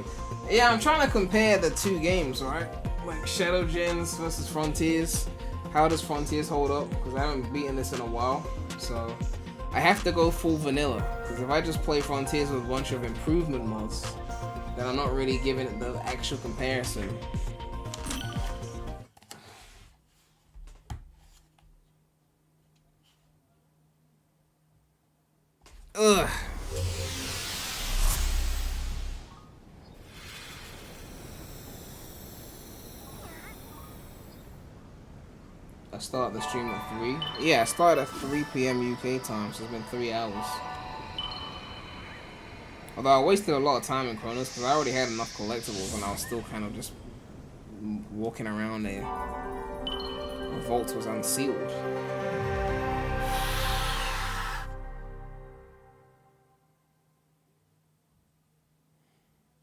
Yeah, I'm trying to compare the two games, right? Like Shadow Gens versus Frontiers. How does Frontiers hold up? Because I haven't beaten this in a while, so I have to go full vanilla. Because if I just play Frontiers with a bunch of improvement mods, then I'm not really giving it the actual comparison. Ugh. I start the stream at 3. Yeah, I started at 3 p.m. UK time, so it's been 3 hours. Although I wasted a lot of time in Chronos because I already had enough collectibles and I was still kind of just walking around there. The vault was unsealed.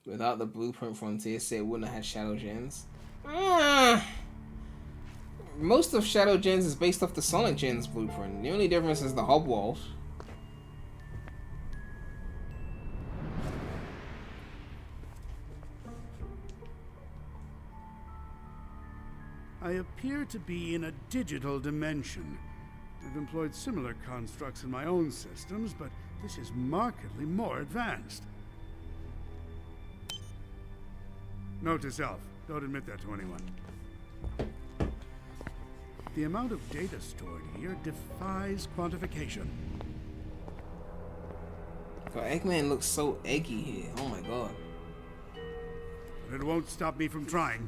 Without the blueprint Frontier set, it wouldn't have had Shadow Gens. Most of Shadow Gens is based off the Sonic Gens blueprint. The only difference is the hub walls. I appear to be in a digital dimension. I've employed similar constructs in my own systems, but this is markedly more advanced. Note to self, don't admit that to anyone. The amount of data stored here defies quantification. God, Eggman looks so eggy here. Oh my god. But it won't stop me from trying.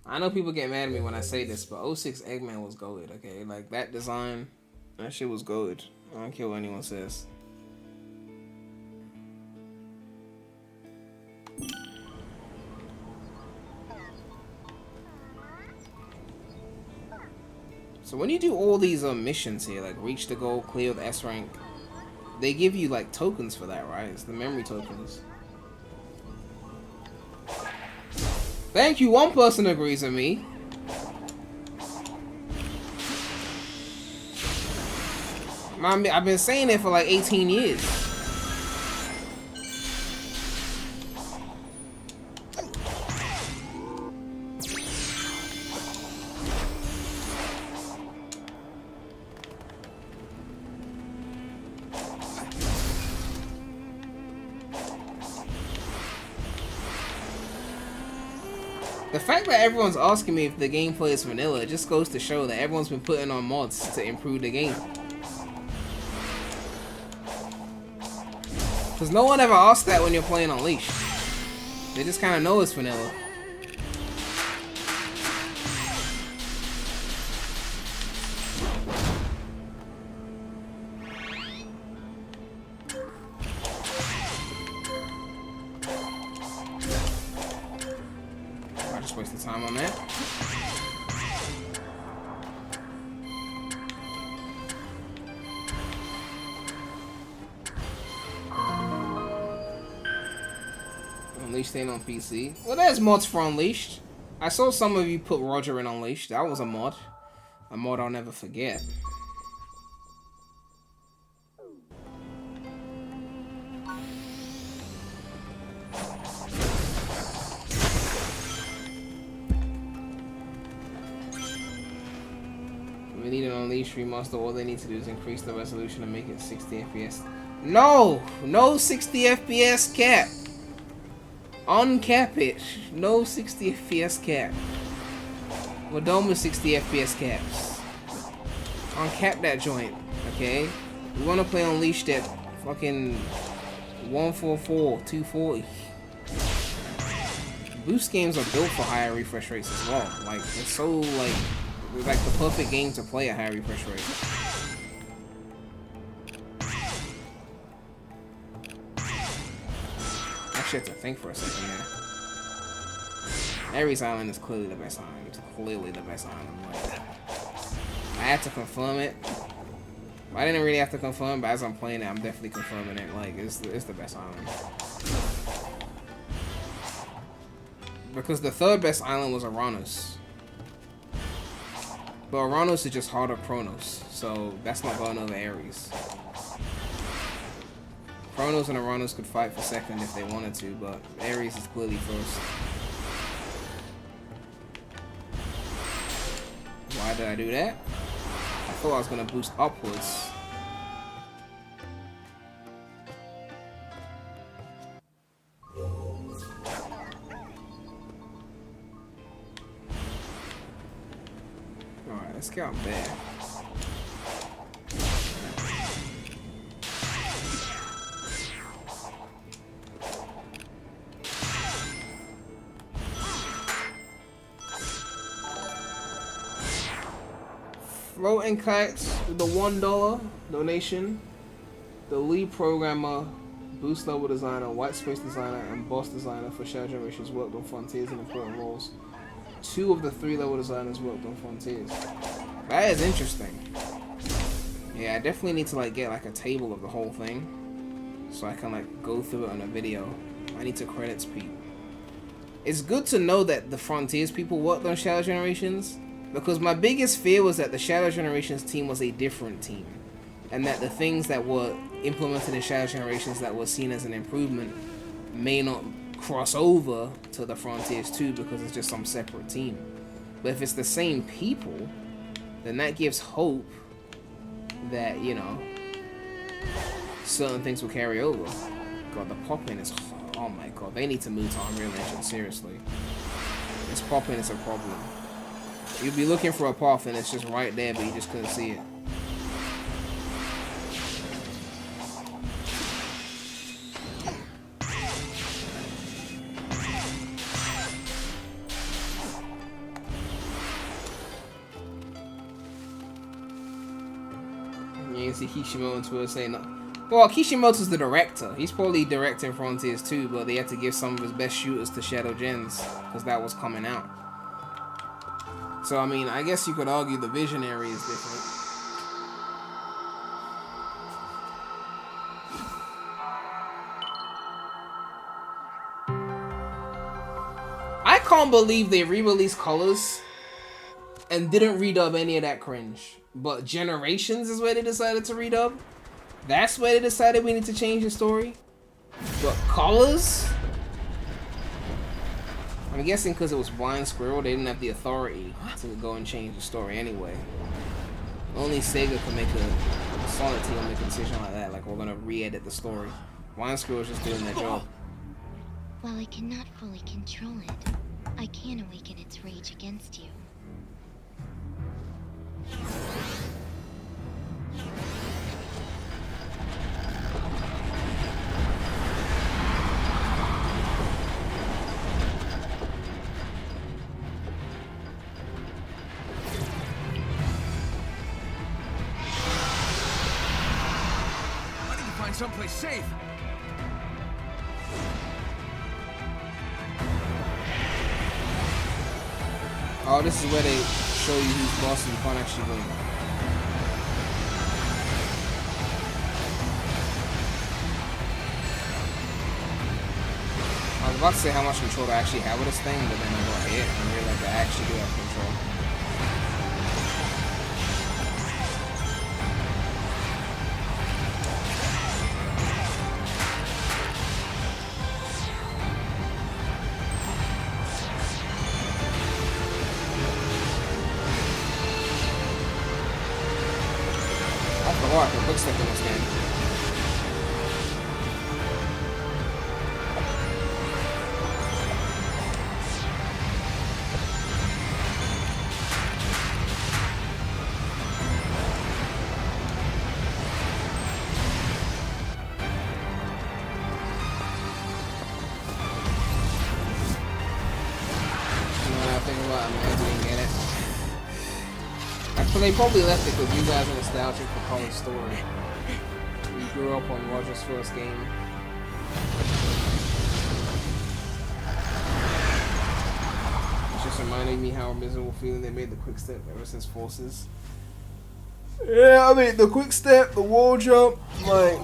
I know people get mad at me when I say this, but 06 Eggman was goated, okay? Like, that design, that shit was goated. I don't care what anyone says. So when you do all these missions here, like reach the goal, clear the S rank, they give you like tokens for that, right? It's the memory tokens. Thank you, one person agrees with me. I've been saying it for like 18 years. The fact that everyone's asking me if the gameplay is vanilla just goes to show that everyone's been putting on mods to improve the game. Because no one ever asks that when you're playing Unleashed. They just kind of know it's vanilla. I just wasted time on that. Unleashed ain't on PC. Well, there's mods for Unleashed. I saw some of you put Roger in Unleashed. That was a mod. A mod I'll never forget. We need an Unleashed remaster. All they need to do is increase the resolution and make it 60 FPS. No! No 60 FPS cap! Uncap it. No 60 FPS cap. We're done with 60 FPS caps. Uncap that joint, okay? We want to play Unleashed at fucking 144, 240. Boost games are built for higher refresh rates as well. Like, they're so, like, they're like the perfect game to play at higher refresh rates. Shit to think for a second there. Ares Island is clearly the best island. It's clearly the best island. Like, I had to confirm it. I didn't really have to confirm, but as I'm playing it, I'm definitely confirming it. Like, it's the best island. Because the third best island was Uranus. But Uranus is just harder Chronos, so that's not going over Ares. Chronos and Uranus could fight for second if they wanted to, but Ares is clearly first. Why did I do that? I thought I was going to boost upwards. Alright, let's get out there. Floating Kites with the $1 donation. The lead programmer, boost level designer, white space designer, and boss designer for Shadow Generations worked on Frontiers in important roles. 2 of the 3 level designers worked on Frontiers. That is interesting. Yeah, I definitely need to like get like a table of the whole thing so I can like go through it on a video. I need to credits people. It's good to know that the Frontiers people worked on Shadow Generations, because my biggest fear was that the Shadow Generations team was a different team, and that the things that were implemented in Shadow Generations that were seen as an improvement may not cross over to the Frontiers too, because it's just some separate team. But if it's the same people, then that gives hope that, you know, certain things will carry over. God, the pop-in is... Oh my god, they need to move to Unreal Engine, seriously. This pop-in is a problem. You'd be looking for a path and it's just right there, but you just couldn't see it. You can see Kishimoto on Twitter saying that. Well, Kishimoto's the director. He's probably directing Frontiers too, but they had to give some of his best shooters to Shadow Gens because that was coming out. So, I mean, I guess you could argue the visionary is different. I can't believe they re-released Colors and didn't redub any of that cringe. But Generations is where they decided to redub. That's where they decided we need to change the story. But Colors? I'm guessing because it was Blind Squirrel, they didn't have the authority to go and change the story anyway. Only Sega could make a Sonic team make a decision like that, like we're gonna re-edit the story. Blind Squirrel's just doing their job. While I cannot fully control it, I can awaken its rage against you. Someplace safe. Oh, this is where they show you who's boss and you can't actually win. I was about to say how much control I actually have with this thing, but then I got hit and realized I actually do have control. I can quick step in this game. They probably left it because you guys are nostalgic for College Story. You grew up on Roger's first game. It's just reminding me how miserable feeling they made the quick step ever since Forces. Yeah, I mean the quick step, the wall jump, like...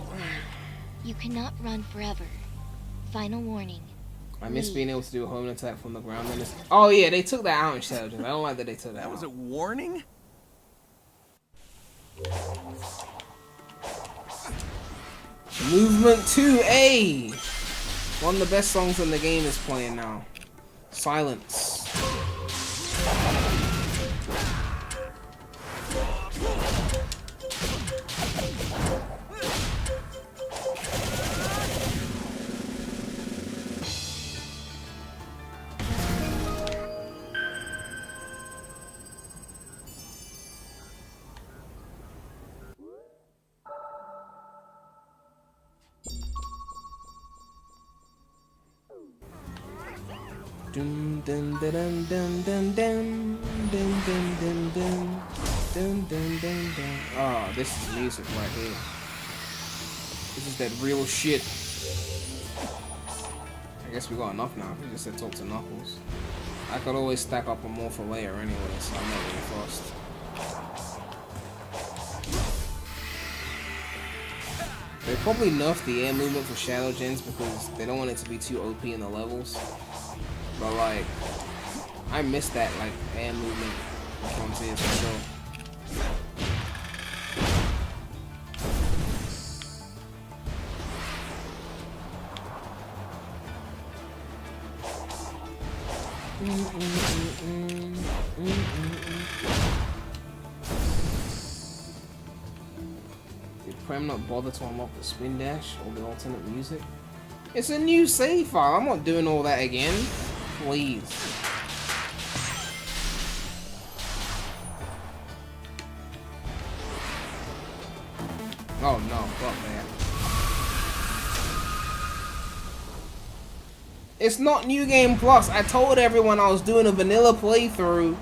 You cannot run forever. Final warning. I miss being able to do a home attack from the ground. Oh yeah, they took that out in Shadow Gens. I don't like that they took that out. That was a warning? Movement 2A! One of the best songs in the game is playing now. Silence. Dun dun dun dun dun dun dun dun dun dun dun dun dun dun. Oh, this is music right here. This is that real shit. I guess we got enough now. We just said talk to Knuckles. I could always stack up a more for later anyway, so I'm not really fast. They probably nerfed the air movement for Shadow Gens because they don't want it to be too OP in the levels. But like, I miss that like air movement frontiers for sure. Did Prem not bother to unlock the spin dash or the alternate music? It's a new save file. I'm not doing all that again. Please. Oh no, fuck that. It's not New Game Plus. I told everyone I was doing a vanilla playthrough.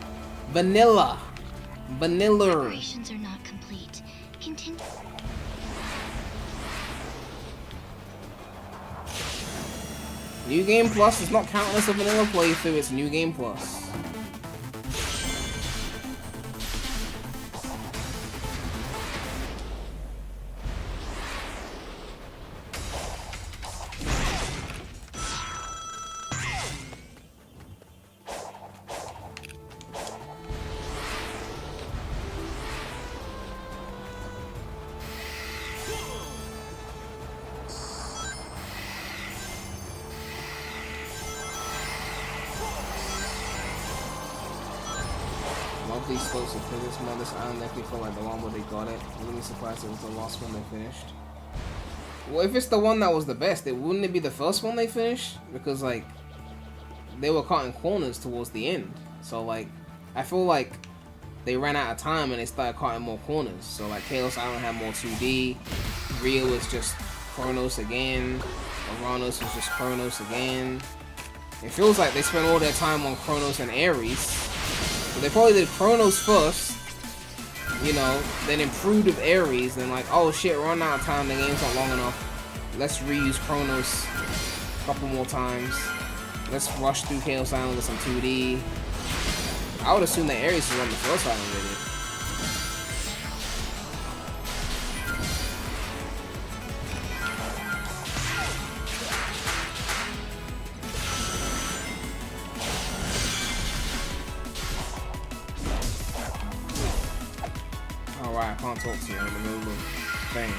Vanilla. Operations are not complete. Continue. New Game Plus is not counting as a vanilla playthrough, it's New Game Plus. These folks of physics mod, this island definitely feel like the one where they got it. I'm really surprised it was the last one they finished. Well, if it's the one that was the best, wouldn't it be the first one they finished? Because like, they were cutting corners towards the end. So like, I feel like they ran out of time and they started cutting more corners. So like, Chaos Island had more 2D, Rio was just Chronos again, Uranus was just Chronos again. It feels like they spent all their time on Chronos and Ares. So they probably did Chronos first, you know, then improved with Ares, then like, oh shit, we're running out of time, the game's not long enough. Let's reuse Chronos a couple more times. Let's rush through Chaos Island with some 2D. I would assume that Ares was on the first island with it. I can't talk to you in the middle of the thing.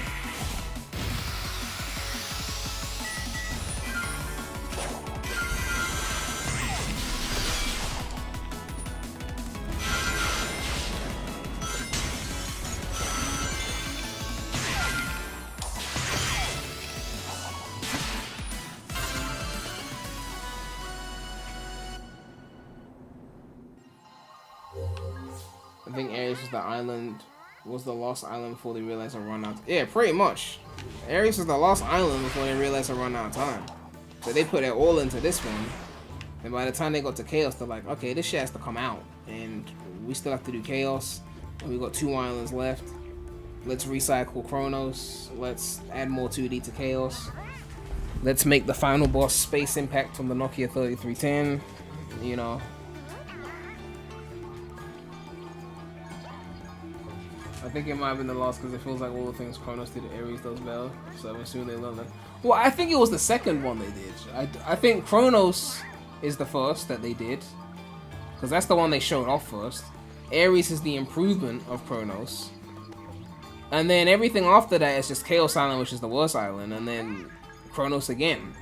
I think Ares was the island. Was the lost island before they realized I run out. Yeah, pretty much. Ares was the lost island before they realized I run out of time. So they put it all into this one. And by the time they got to Chaos, they're like, okay, this shit has to come out. And we still have to do Chaos. And we got 2 islands left. Let's recycle Chronos. Let's add more 2D to Chaos. Let's make the final boss Space Impact from the Nokia 3310. You know. I think it might have been the loss because it feels like all the things Chronos did, Ares does better. So I'm assuming they learned that. Well, I think it was the second one they did. I think Chronos is the first that they did. Because that's the one they showed off first. Ares is the improvement of Chronos. And then everything after that is just Chaos Island, which is the worst island. And then Chronos again.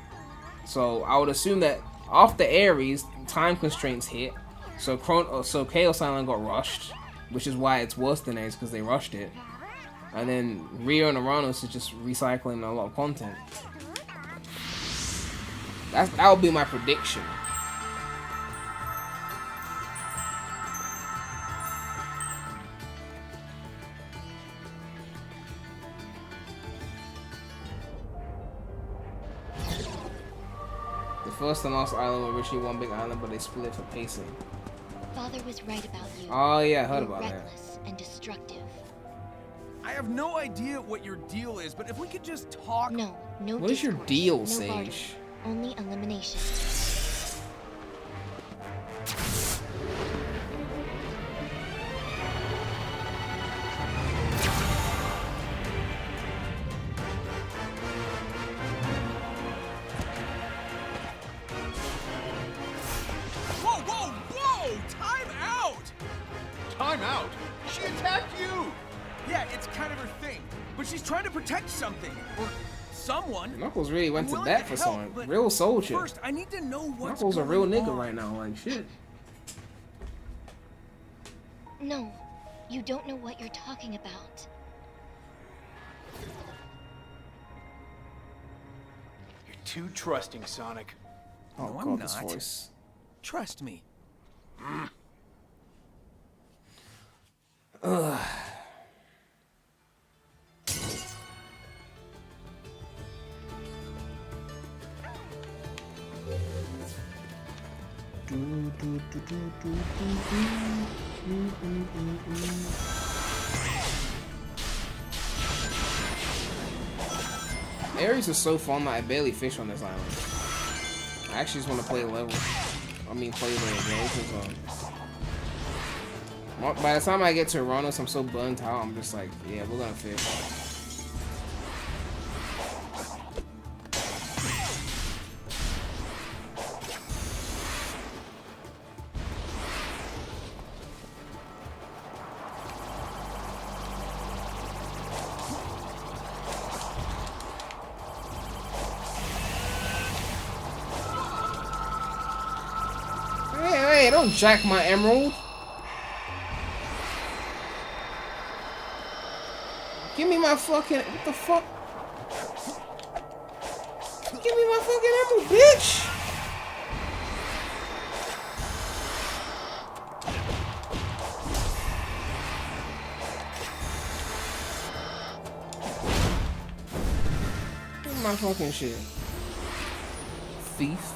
So I would assume that after Ares, time constraints hit. So Chaos Island got rushed. Which is why it's worse than Ares, because they rushed it. And then Rio and Uranus is just recycling a lot of content. That would be my prediction. The first and last island were originally one big island, but they split for pacing. Father was right about you. Oh yeah, I heard You're about that. reckless and destructive. I have no idea what your deal is, but if we could just talk. No What is your discourse, deal, no Sage? bargaining, only elimination. Whoa, whoa, whoa! Time out! Time out! She attacked you! Yeah, it's kind of her thing, but she's trying to protect something or someone. Knuckles really went I'm to willing bat to for help, something. but Real soldier. First, I need to know what's Knuckles a real going nigga on. right now, like shit. No, you don't know what you're talking about. You're too trusting, Sonic. Oh No, I'm god, this not. voice. Trust me. Areas are so fun that I barely fish on this island. I actually just want to play a level. I mean, play the road by the time I get to Uranus, I'm so burnt out. I'm just like, yeah, we're gonna fish. Hey, don't jack my emerald. Give me my fucking, what the fuck? Give me my fucking emerald, bitch! Give me my fucking shit. Thief.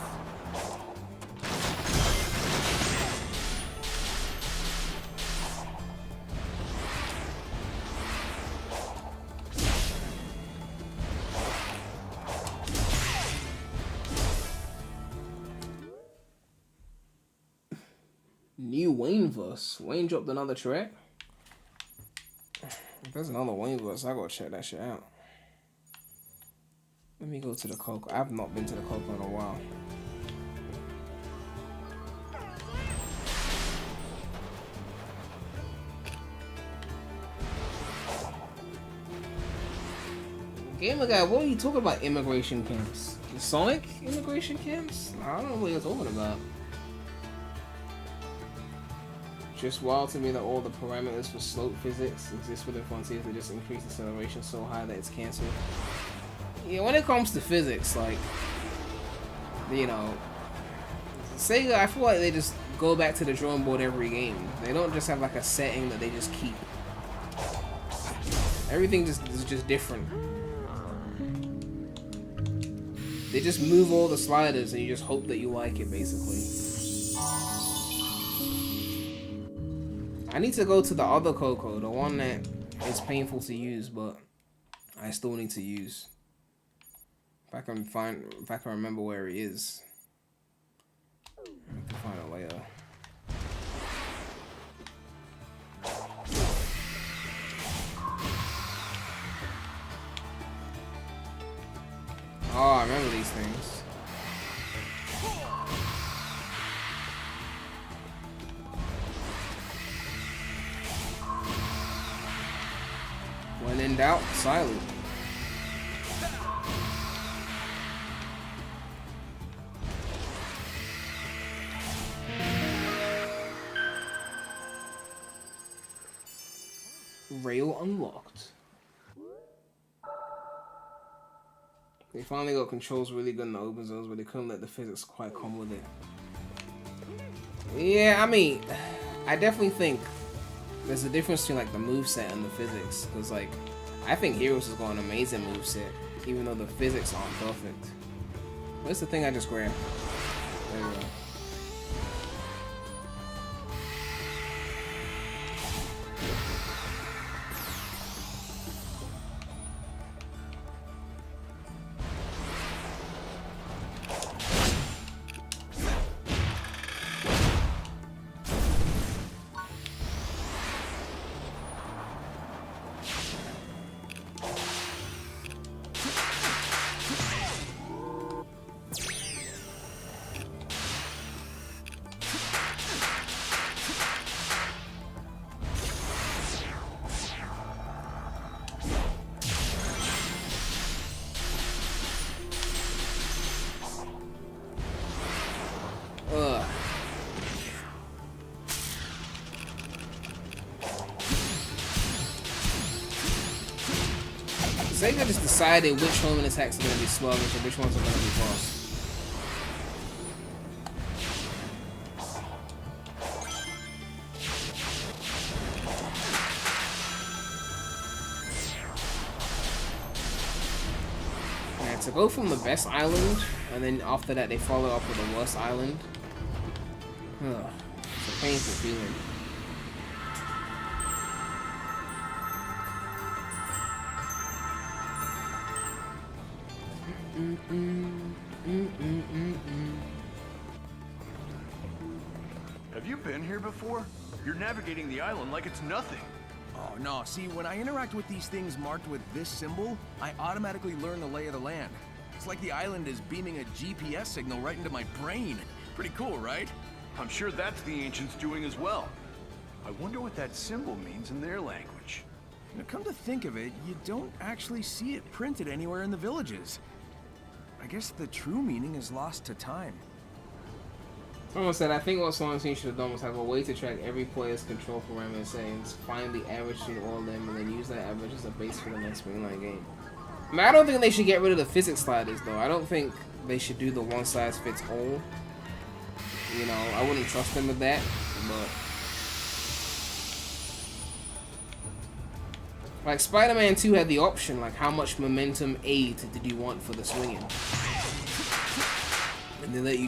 New Wayne verse. Wayne dropped another track. If there's another Wayne verse, I gotta check that shit out. Let me go to the Coco. I've not been to the Coco in a while. Gamer guy, what are you talking about? Immigration camps? The Sonic immigration camps? I don't know what you're talking about. Just wild to me that all the parameters for slope physics exist within Frontiers that just increase acceleration so high that it's cancelled. Yeah, when it comes to physics, like, you know, Sega, I feel like they just go back to the drawing board every game. They don't just have like a setting that they just keep. Everything is just different. They just move all the sliders and you just hope that you like it, basically. I need to go to the other Coco, the one that is painful to use, but I still need to use. If I can remember where he is. I can find it later. Oh, I remember these things. When in doubt, silent. Rail unlocked. They finally got controls really good in the open zones, but they couldn't let the physics quite come with it. Yeah, I mean, I definitely think there's a difference between like the moveset and the physics, because like I think Heroes has got an amazing moveset, even though the physics aren't perfect. Where's the thing I just grabbed? There we go. Sega just decided which homing attacks are going to be sluggish and which ones are going to be fast. And to go from the best island, and then after that they follow up with the worst island, it's a painful feeling. Have you been here before? You're navigating the island like it's nothing. Oh, no. See, when I interact with these things marked with this symbol, I automatically learn the lay of the land. It's like the island is beaming a GPS signal right into my brain. Pretty cool, right? I'm sure that's the ancients doing as well. I wonder what that symbol means in their language. Now, come to think of it, you don't actually see it printed anywhere in the villages. I guess the true meaning is lost to time. Someone said, I think what Sonic Team should have done was have a way to track every player's control parameter settings, find the average between all of them, and then use that average as a base for the next mainline game. I mean, I don't think they should get rid of the physics sliders, though. I don't think they should do the one-size-fits-all. You know, I wouldn't trust them with that, but... Like, Spider-Man 2 had the option, like, how much momentum aid did you want for the swinging? And they let you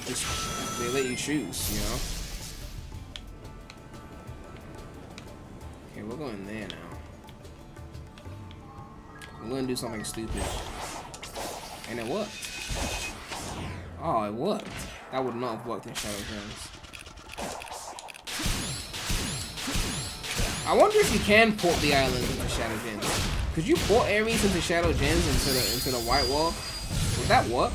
choose, you know? Okay, we're going there now. We're gonna do something stupid. And it worked. Oh, it worked. That would not have worked in Shadow Gems. I wonder if you can port the island into Shadow Gems. Could you port Ares into Shadow Gems into the White Wall? Would that work?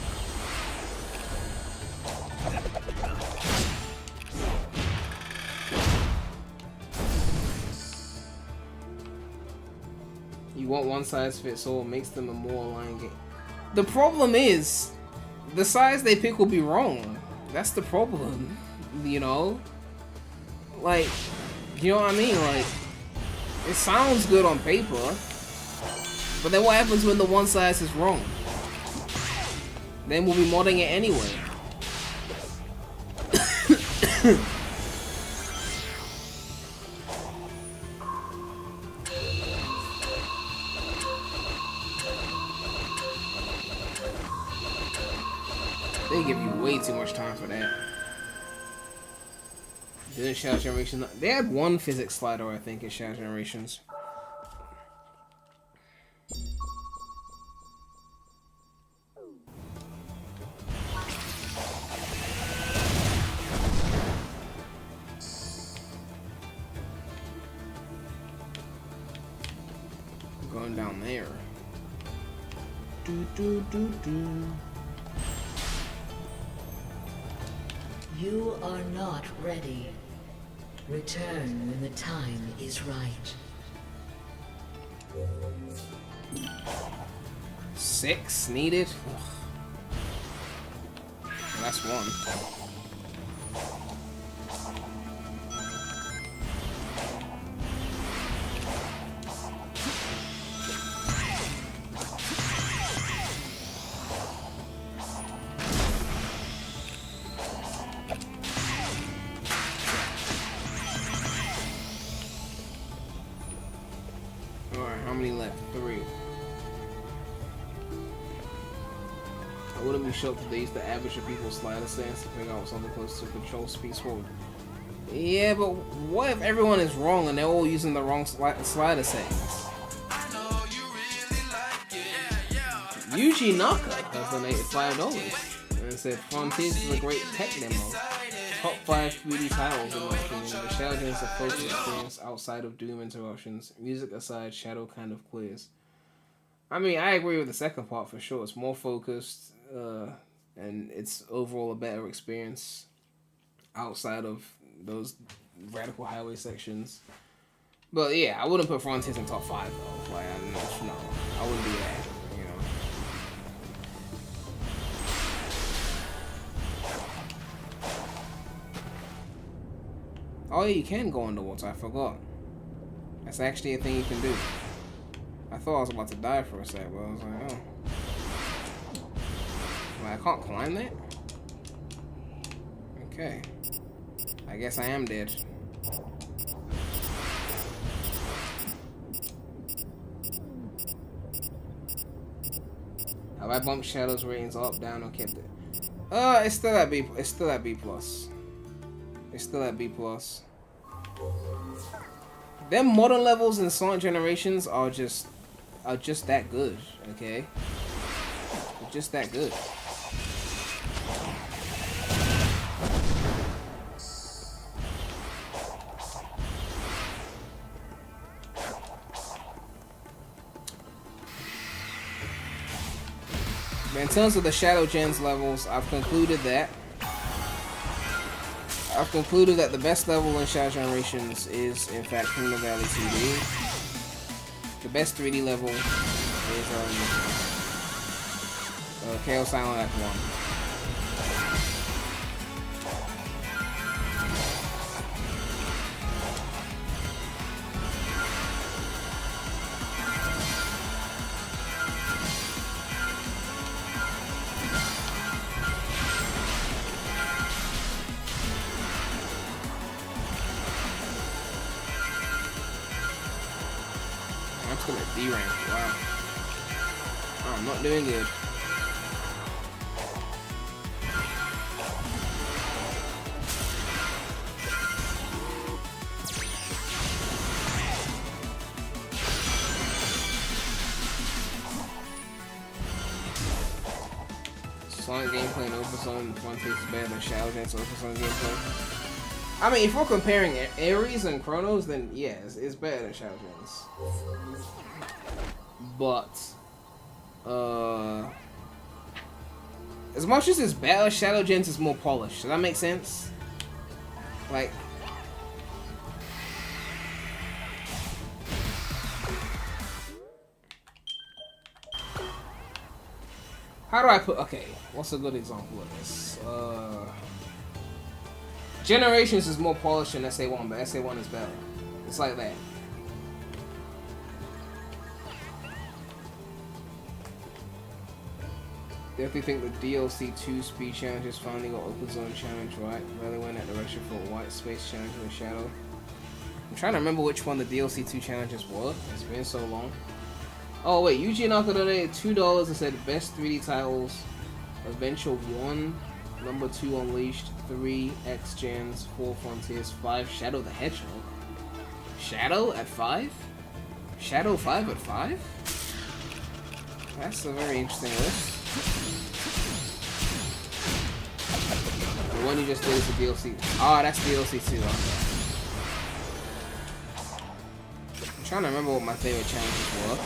You want one size fits all, makes them a more aligned game. The problem is, the size they pick will be wrong. That's the problem, you know? Like, you know what I mean? Like, it sounds good on paper, but then what happens when the one size is wrong? Then we'll be modding it anyway. They give you way too much time for that. Didn't Shadow Generations? They had one physics slider, I think, in Shadow Generations. Going down there. You are not ready. Return when the time is right. 6 needed? Ugh. Well, that's one. Alright, how many left? 3. wouldn't be shocked if they used the average of people's slider stance to figure out something close to control speed forward. Yeah, but what if everyone is wrong and they're all using the wrong slider settings? Yuji Naka has donated $5 and said Frontiers is a great tech demo. Top 5 3D titles in my opinion. The Shadow Gen is a focused experience outside of Doom interruptions. Music aside, Shadow kind of clears. I mean, I agree with the second part for sure. It's more focused, and it's overall a better experience outside of those radical highway sections. But yeah, I wouldn't put Frontiers in top 5 though. Like, no, I wouldn't do that. You know. Oh yeah, you can go underwater. I forgot. That's actually a thing you can do. I thought I was about to die for a sec, but I was like, oh. Like, I can't climb that? Okay. I guess I am dead. Have I bumped Shadow's ratings up, down, or kept it? It's still at B. It's still at B+. It's still at B+. Them modern levels in Sonic Generations are just that good, okay? They're just that good. But in terms of the Shadow Gens levels, I've concluded that the best level in Shadow Generations is, in fact, Kingdom Valley 2D. The best 3D level is Chaos Island Act 1. I'm still at D rank. Wow. Oh, I'm not doing good. Sonic gameplay and Open Zone Frontiers is better than Shadow Gen's Open Zone gameplay. I mean, if we're comparing Ares and Chronos, then yeah, it's better than Shadow Gen's. But, as much as it's better, Shadow Gen's is more polished. Does that make sense? Like, how do I put, okay, what's a good example of this? Generations is more polished than SA1, but SA1 is better. It's like that. Definitely think the DLC 2 speed challenges finally got Open Zone challenge right. Really went that direction for a white space challenge with Shadow. I'm trying to remember which one the DLC 2 challenges were. It's been so long. Oh wait, Yuji Naka donated $2 and said best 3D titles: Adventure 1, number 2 Unleashed, 3 X Gens, 4 Frontiers, 5 Shadow the Hedgehog. Shadow at 5? Shadow 5 at 5? That's a very interesting list. The one you just did is the DLC. Ah, that's DLC 2. Okay. I'm trying to remember what my favorite challenges were.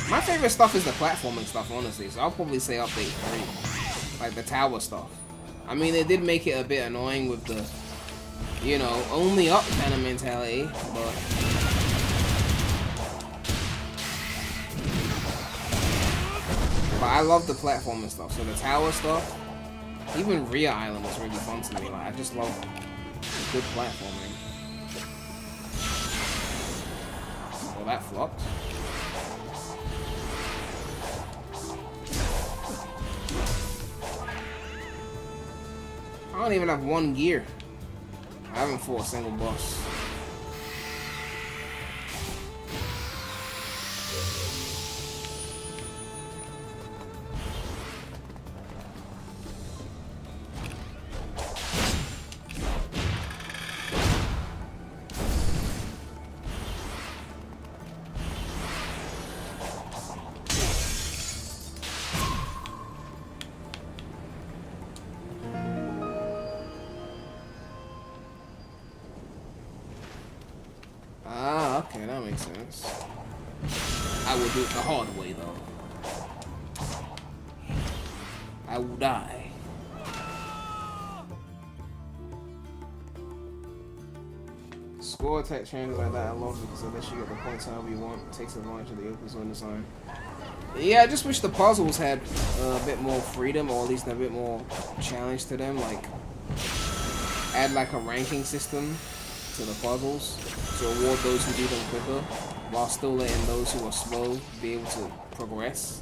My favorite stuff is the platforming stuff, honestly, so I'll probably say update 3. Like the tower stuff. I mean, they did make it a bit annoying with the, you know, only up kind of mentality, but I love the platforming stuff. So the tower stuff, even Rhea Island was really fun to me. Like, I just love good platforming. Well, that flopped. I don't even have 1 gear. I haven't fought a single boss. makes sense. I will do it the hard way, though. I will die. Score attack changes like that. I love it because unless you get the points however you want, it takes advantage of the open zone design. Yeah, I just wish the puzzles had a bit more freedom, or at least a bit more challenge to them. Like, add like a ranking system to the puzzles to reward those who do them quicker, while still letting those who are slow be able to progress.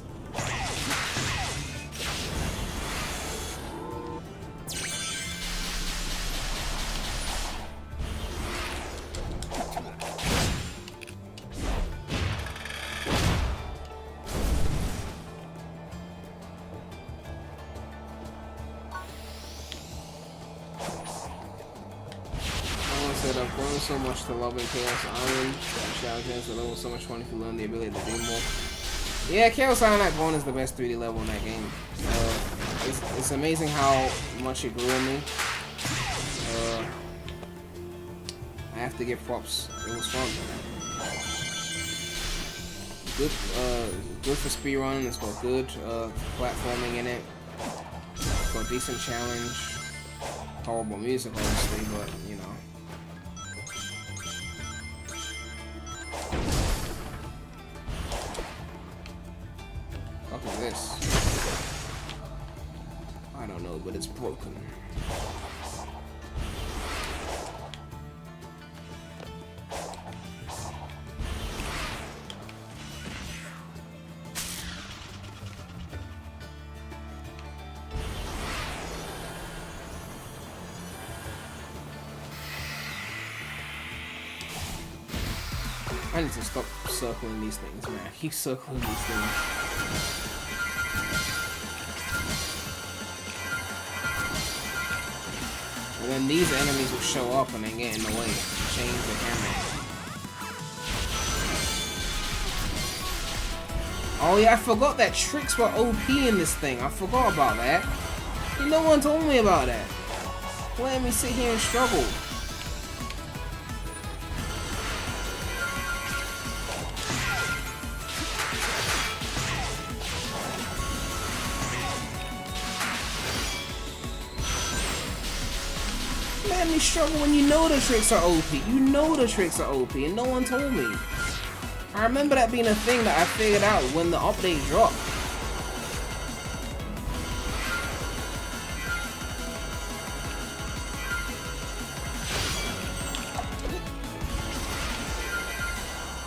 So much to love in Chaos Island. Shadow Gems are level so much fun if you learn the ability to do more. Yeah, Chaos Island Act 1 is the best 3D level in that game. It's amazing how much it grew on me. I have to give props. It was fun. Good for speedrunning. It's got good platforming in it. It's got a decent challenge. Horrible music, obviously, but you know. Look at this. I don't know, but it's broken. I need to stop circling these things, man. I keep circling these things. And then these enemies will show up and then get in the way. Change the camera. Oh yeah, I forgot that tricks were OP in this thing. I forgot about that. No one told me about that. Let me sit here and struggle. Let me struggle when you know the tricks are OP. You know the tricks are OP and no one told me. I remember that being a thing that I figured out when the update dropped.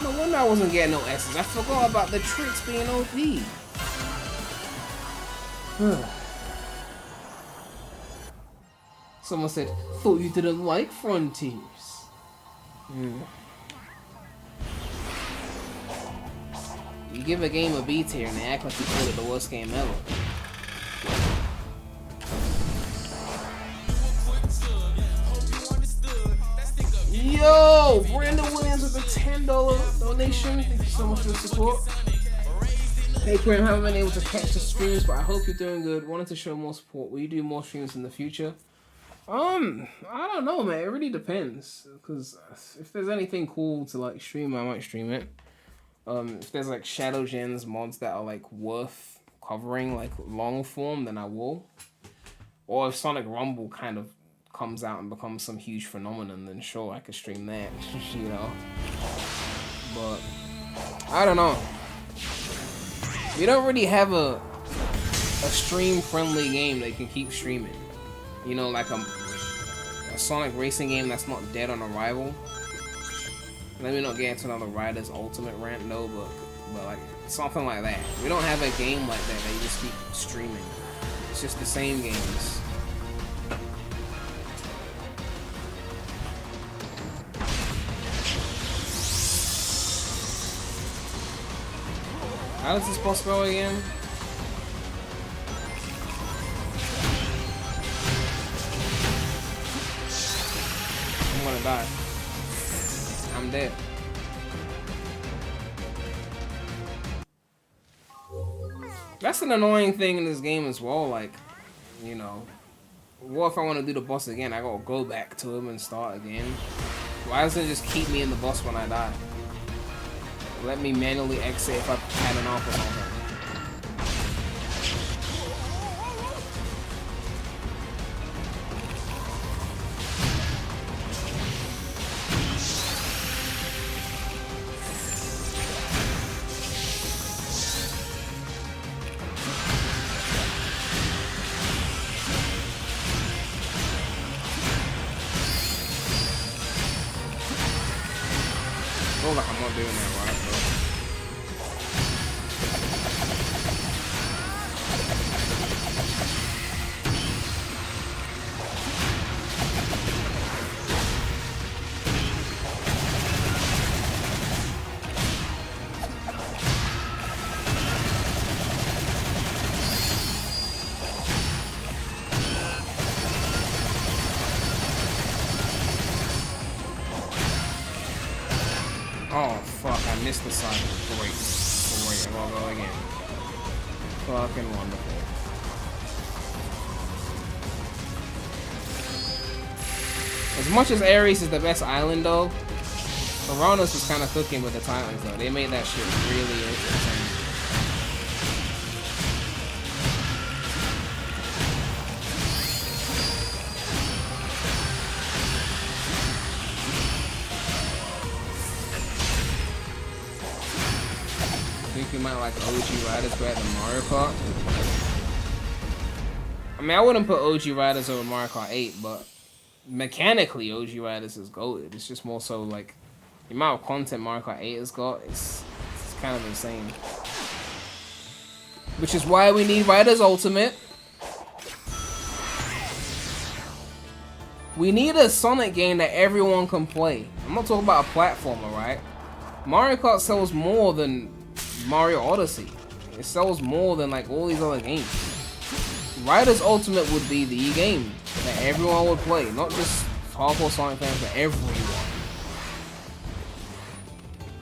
No wonder I wasn't getting no S's. I forgot about the tricks being OP. Someone said, thought you didn't like Frontiers. You give a game a B tier and they act like you called it the worst game ever. Yo! Brandon Williams with a $10 donation. Thank you so much for the support. Hey Graham, haven't been able to catch the streams, but I hope you're doing good. Wanted to show more support. Will you do more streams in the future? I don't know, man. It really depends. Because if there's anything cool to like stream, I might stream it. If there's like Shadow Gens mods that are like worth covering, like long form, then I will. Or if Sonic Rumble kind of comes out and becomes some huge phenomenon, then sure, I could stream that, you know. But I don't know. We don't really have a stream-friendly game that you can keep streaming. You know, like a Sonic racing game that's not dead on arrival. Let me not get into another Riders Ultimate rant, no, but like something like that. We don't have a game like that you just keep streaming. It's just the same games. How does this boss go again? I'm gonna die. I'm dead. That's an annoying thing in this game as well, like, you know, what if I want to do the boss again? I gotta go back to him and start again. Why doesn't it just keep me in the boss when I die? let me manually exit if I've had enough or something. Feels like I'm not doing that right, bro. Oh fuck, I missed the side. Great. Great, I'll go again. Fucking wonderful. As much as Ares is the best island though, Uranus was kind of cooking with the Titans though. They made that shit really insane. I think you might like OG Riders better than Mario Kart. I mean, I wouldn't put OG Riders over Mario Kart 8, but mechanically OG Riders is goated. It's just more so like the amount of content Mario Kart 8 has got, it's kind of insane. Which is why we need Riders Ultimate. We need a Sonic game that everyone can play. I'm not talking about a platformer, right? Mario Kart sells more than Mario Odyssey. It sells more than like all these other games. Riders Ultimate would be the game that everyone would play, not just hardcore Sonic fans, but everyone.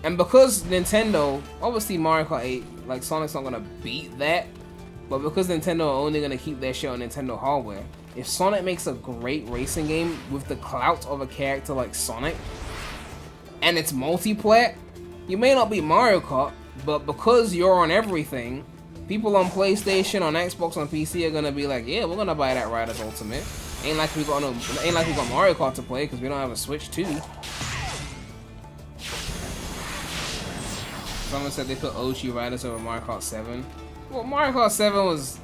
And because Nintendo, obviously Mario Kart 8, like Sonic's not gonna beat that, but because Nintendo are only gonna keep their shit on Nintendo hardware, if Sonic makes a great racing game with the clout of a character like Sonic, and it's multiplayer, you may not beat Mario Kart, but because you're on everything, people on PlayStation, on Xbox, on PC are gonna be like, yeah, we're gonna buy that Riders Ultimate. Ain't like we got Mario Kart to play because we don't have a Switch 2. Someone said they put OG Riders over Mario Kart 7. Well, Mario Kart 7 was,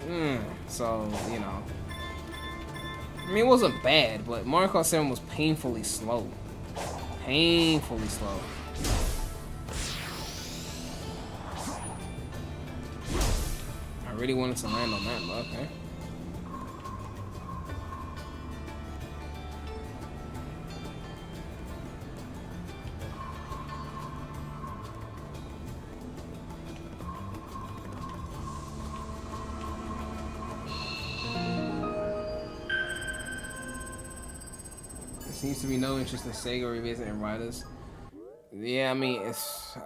so you know. I mean, it wasn't bad, but Mario Kart 7 was painfully slow. Painfully slow. I really wanted to land on that, but okay. There seems to be no interest in Sega revisiting Riders. Yeah, I mean, it's...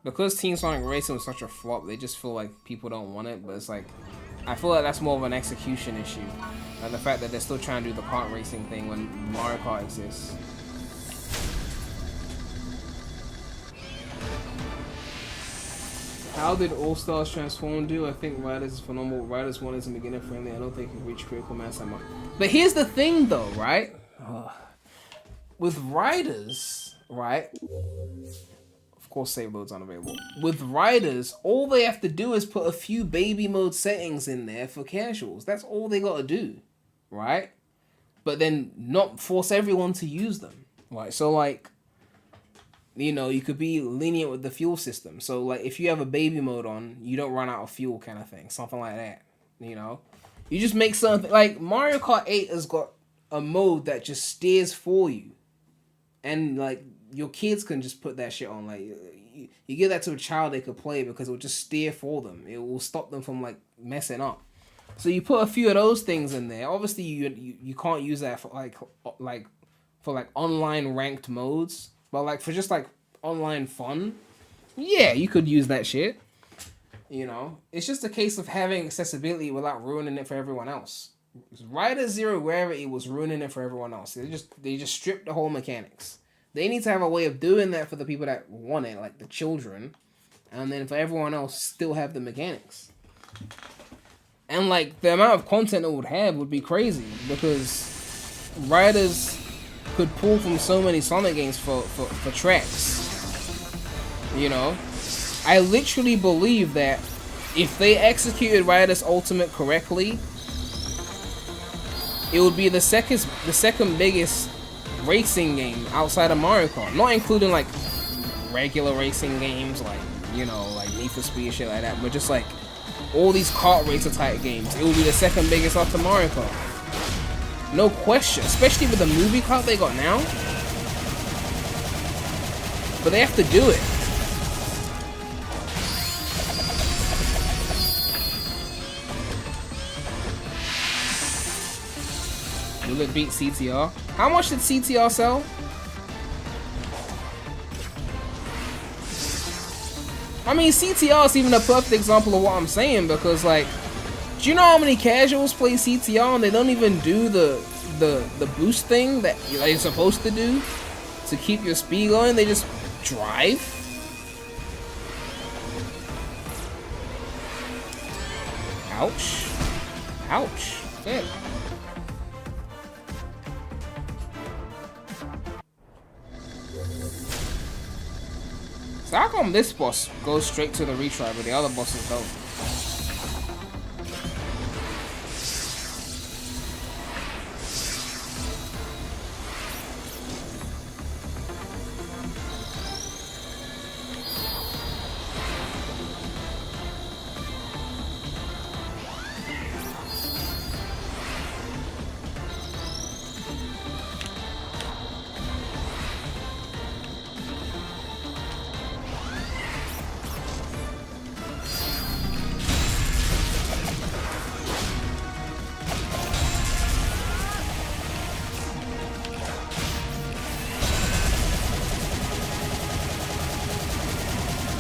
because Team Sonic Racing was such a flop, they just feel like people don't want it, but it's like, I feel like that's more of an execution issue. And the fact that they're still trying to do the kart racing thing when Mario Kart exists. How did All Stars Transform do? I think Riders is phenomenal. Riders 1 isn't beginner friendly. I don't think it can reach critical mass that much. But here's the thing though, right? With Riders, right? Of course, save mode's unavailable. With Riders, all they have to do is put a few baby mode settings in there for casuals. That's all they gotta do, right? But then not force everyone to use them, right? So like, you know, you could be lenient with the fuel system. So like, if you have a baby mode on, you don't run out of fuel, kind of thing, something like that. You know, you just make something like Mario Kart 8 has got a mode that just steers for you, and like, your kids can just put that shit on. Like, you give that to a child, they could play because it will just steer for them. It will stop them from like messing up. So you put a few of those things in there. Obviously, you can't use that for like online ranked modes, but like for just like online fun, yeah, you could use that shit. You know, it's just a case of having accessibility without ruining it for everyone else. Rider Zero Gravity was ruining it for everyone else. They just stripped the whole mechanics. They need to have a way of doing that for the people that want it, like the children. And then for everyone else, still have the mechanics. And like the amount of content it would have would be crazy because writers could pull from so many Sonic games for tracks. You know, I literally believe that if they executed Riders Ultimate correctly, it would be the second biggest racing game outside of Mario Kart, not including like regular racing games like, you know, like Need for Speed, shit like that, but just like all these kart racer type games. It will be the second biggest after Mario Kart. No question, especially with the movie kart they got now. But they have to do it. Will it beat CTR? How much did CTR sell? I mean, CTR is even a perfect example of what I'm saying because, like, do you know how many casuals play CTR and they don't even do the boost thing that you're supposed to do to keep your speed going? They just drive. Ouch. Ouch. Yeah. So how come this boss goes straight to the retry, but the other bosses don't?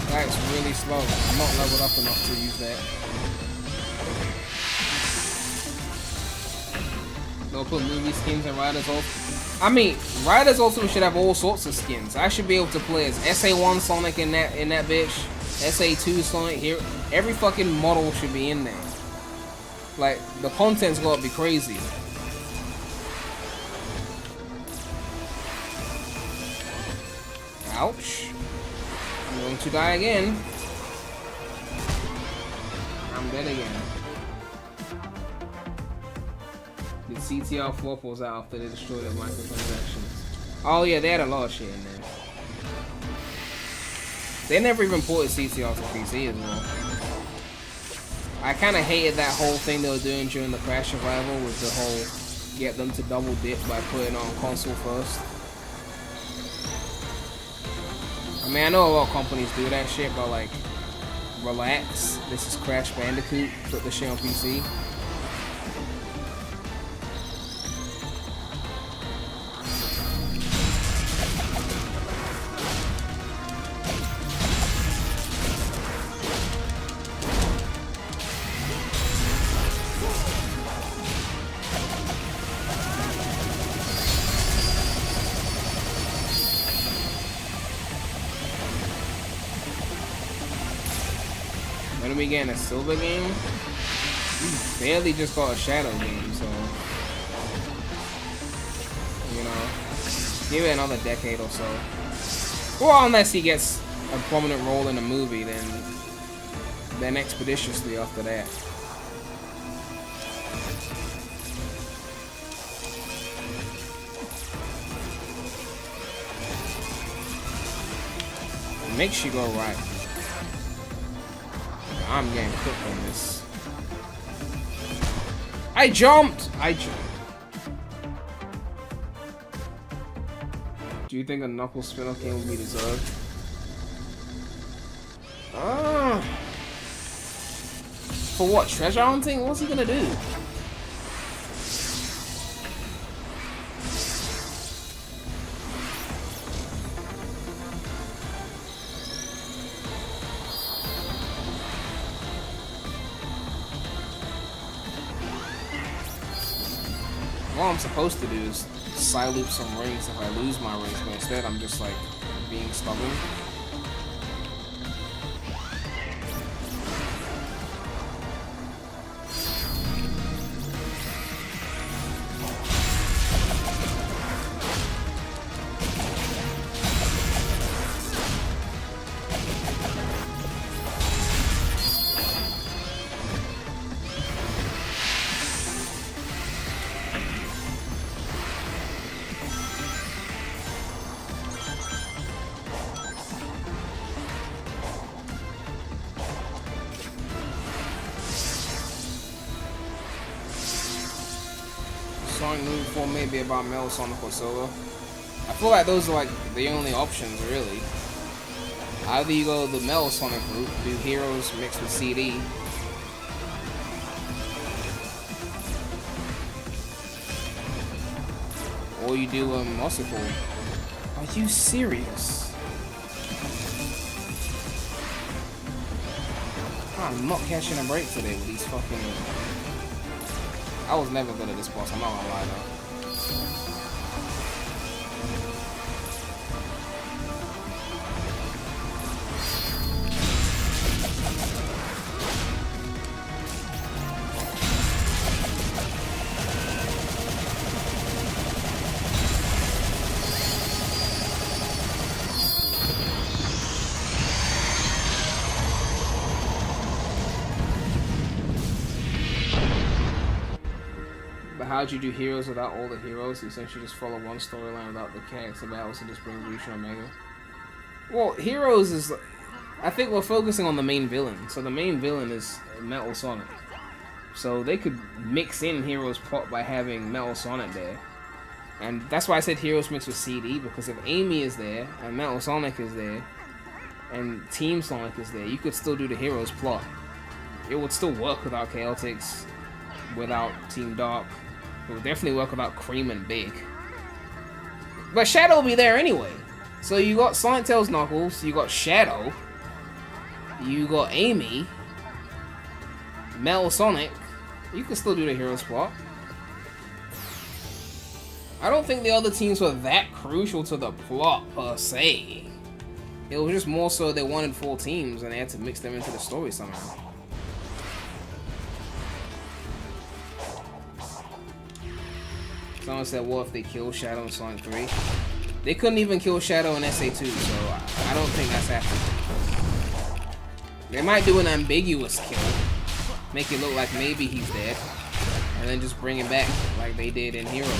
That's really slow. I'm not leveled up enough to use that. They'll put movie skins in Riders Ultimate. I mean, Riders Ultimate should have all sorts of skins. I should be able to play as SA1 Sonic in that bitch, SA2 Sonic here. Every fucking model should be in there. Like, the content's gotta be crazy. Ouch. I'm going to die again. I'm dead again. The CTR 4 pulls out after they destroyed the microtransactions. Oh yeah, they had a lot of shit in there. They never even ported CTR to PC as well. I kind of hated that whole thing they were doing during the Crash Survival with the whole get them to double dip by putting on console first. I mean, I know a lot of companies do that shit, but like, relax. This is Crash Bandicoot. Put the shit on PC. When are we getting a silver game? We barely just got a shadow game, so you know, give it another decade or so. Well, unless he gets a prominent role in a movie, then expeditiously after that. It makes you go right. I'm getting cooked on this. I jumped! Do you think a Knuckles spin-off game would be deserved? For what? Treasure hunting? What's he gonna do? What I'm supposed to do is side loop some rings if I lose my rings, but instead I'm just like being stubborn. Sonic moving forward may be about Metal Sonic or Solo. I feel like those are like the only options really. Either you go the Metal Sonic route, do Heroes mixed with CD, or you do what's it called? Are you serious? I'm not catching a break today with these fucking. I was never good at this boss, I'm not gonna lie though. How'd you do Heroes without all the heroes? You essentially just follow one storyline without the character battles and just bring Lucian Omega. Well, Heroes is... I think we're focusing on the main villain. So the main villain is Metal Sonic. So they could mix in Heroes plot by having Metal Sonic there. And that's why I said Heroes mixed with CD, because if Amy is there, and Metal Sonic is there, and Team Sonic is there, you could still do the Heroes plot. It would still work without Chaotix, without Team Dark. It would definitely work without Cream and Big. But Shadow will be there anyway. So you got Sonic, Tails, Knuckles, you got Shadow, you got Amy, Metal Sonic. You can still do the Heroes plot. I don't think the other teams were that crucial to the plot per se. It was just more so they wanted 4 teams and they had to mix them into the story somehow. Someone said, what if they kill Shadow in Sonic 3? They couldn't even kill Shadow in SA2, so I don't think that's happening. They might do an ambiguous kill, make it look like maybe he's dead, and then just bring him back like they did in Heroes.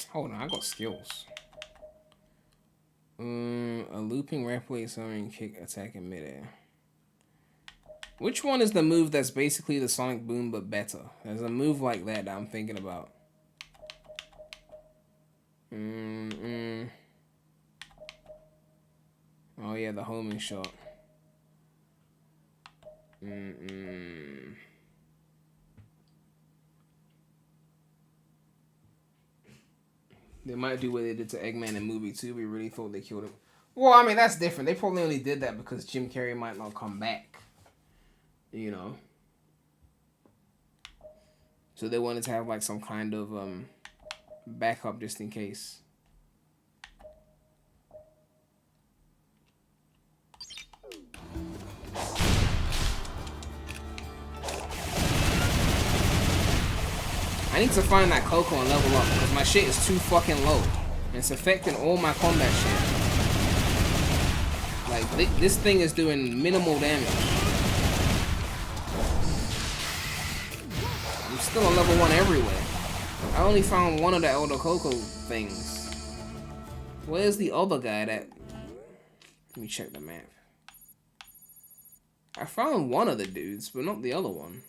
Hold on, I got skills. A looping rapidly accelerating kick attack in midair. Which one is the move that's basically the Sonic Boom but better? There's a move like that I'm thinking about. Oh yeah, the homing shot. They might do what they did to Eggman in movie 2. We really thought they killed him. Well, I mean, that's different. They probably only did that because Jim Carrey might not come back. You know? So they wanted to have, like, some kind of backup just in case. I need to find that Coco and level up because my shit is too fucking low. And it's affecting all my combat shit. Like, this thing is doing minimal damage. I'm still on level 1 everywhere. I only found one of the Elder Coco things. Where's the other guy that... Let me check the map. I found one of the dudes, but not the other one.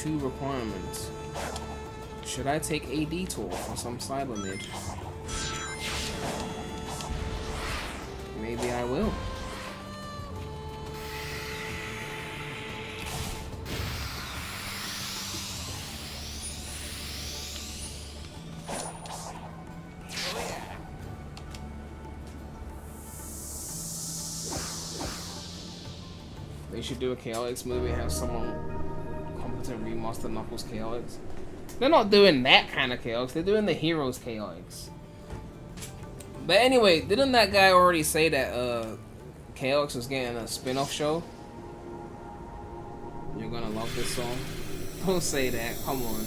2 requirements. Should I take a detour for some cyber mid? Maybe I will. They should do a KLX movie and have someone competent remaster Knuckles KLX. They're not doing that kind of KLX, they're doing the Heroes KLX. But anyway, didn't that guy already say that KLX was getting a spin-off show? You're gonna love this song. Don't say that, come on.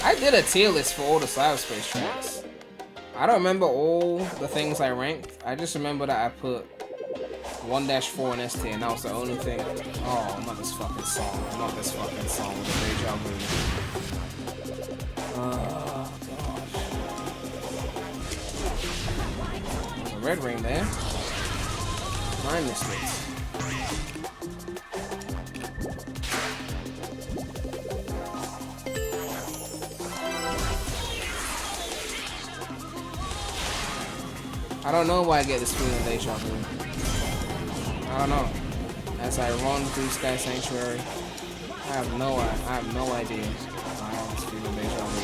I did a tier list for all the cyberspace tracks. I don't remember all the things I ranked. I just remember that I put 1-4 in S tier, and that was the only thing. Oh, not this fucking song. Not this fucking song with the deja vu. Oh, gosh. There's a red ring there. I missed it. I don't know why I get this feeling deja vu. I don't know. As I run through Sky Sanctuary, I have no idea why I have this feeling deja vu.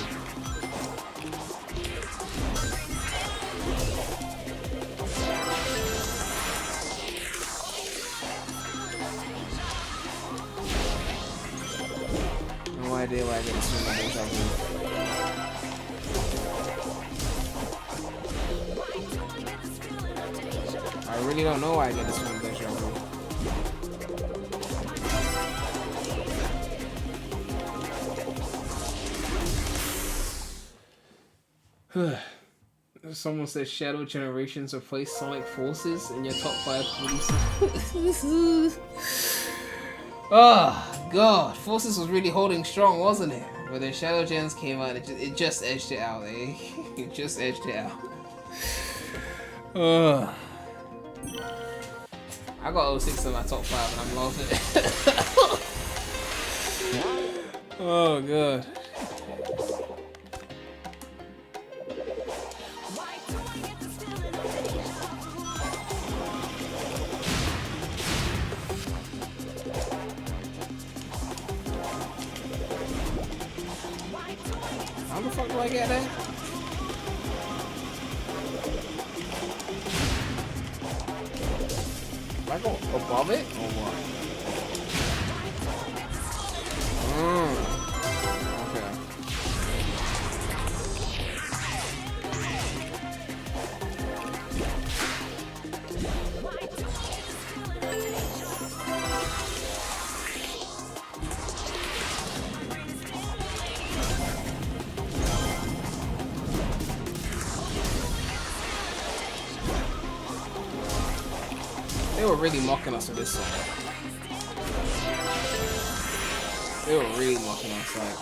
No idea why I get this feeling deja vu. I really don't know why I get this from deja vu. Someone says Shadow Generations replace Sonic Forces in your top 5 releases. Oh god, Forces was really holding strong, wasn't it? But then Shadow Gens came out, it just edged it out, eh? It just edged it out. Ugh. I got 06 in my top 5 and I'm loving it. Oh god. How the fuck do I get there? Do I go above it or what? Okay. They were really mocking us with this song. They were really mocking us. Like,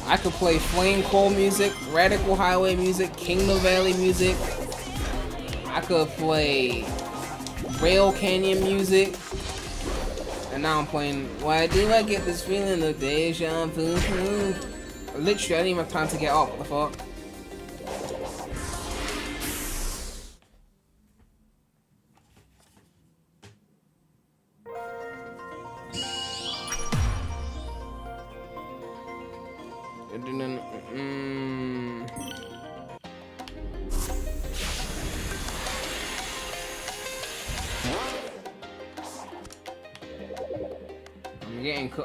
I could play Flame Core music, Radical Highway music, Kingdom Valley music. I could play Rail Canyon music. And now I'm playing Why Do I Get This Feeling of Deja Vu? Literally, I didn't even have time to get up. What the fuck?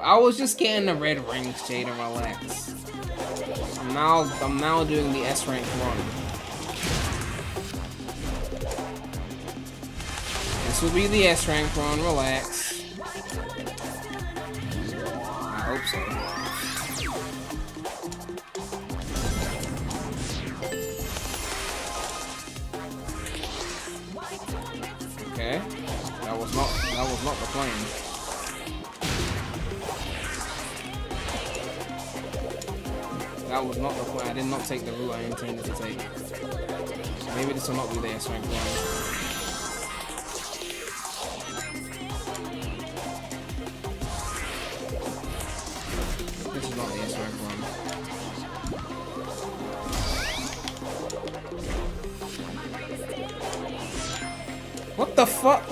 I was just getting the red rings, Jade, and relax. I'm now doing the S rank run. This will be the S rank run, relax. I hope so. Okay. That was not the plan. that was not the point. I did not take the route I intended to take. Maybe this will not be the S-rank run. This is not the S-rank run. What the fuck?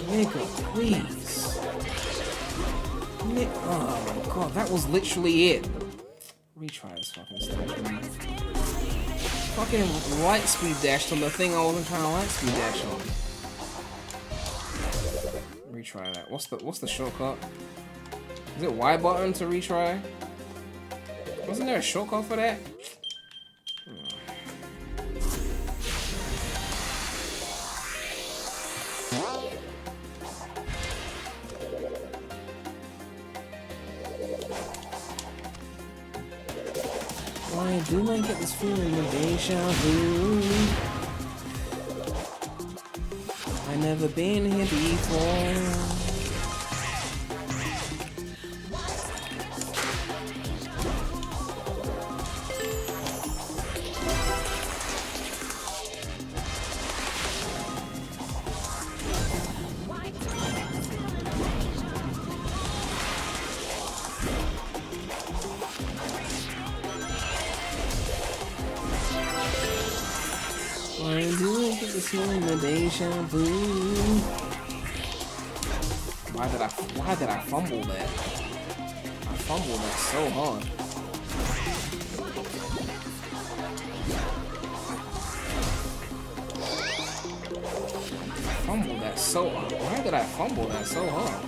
Nigga, please. Oh my god, that was literally it. Retry this fucking stuff. Fucking light speed dashed on the thing I wasn't trying to light speed dash on. Retry that. What's the shortcut? Is it Y button to retry? Wasn't there a shortcut for that? Why do I get this feeling of deja vu? I never been here before. Why do I get this feeling of deja vu? Why did I fumble that? I fumbled that so hard. Why did I fumble that so hard?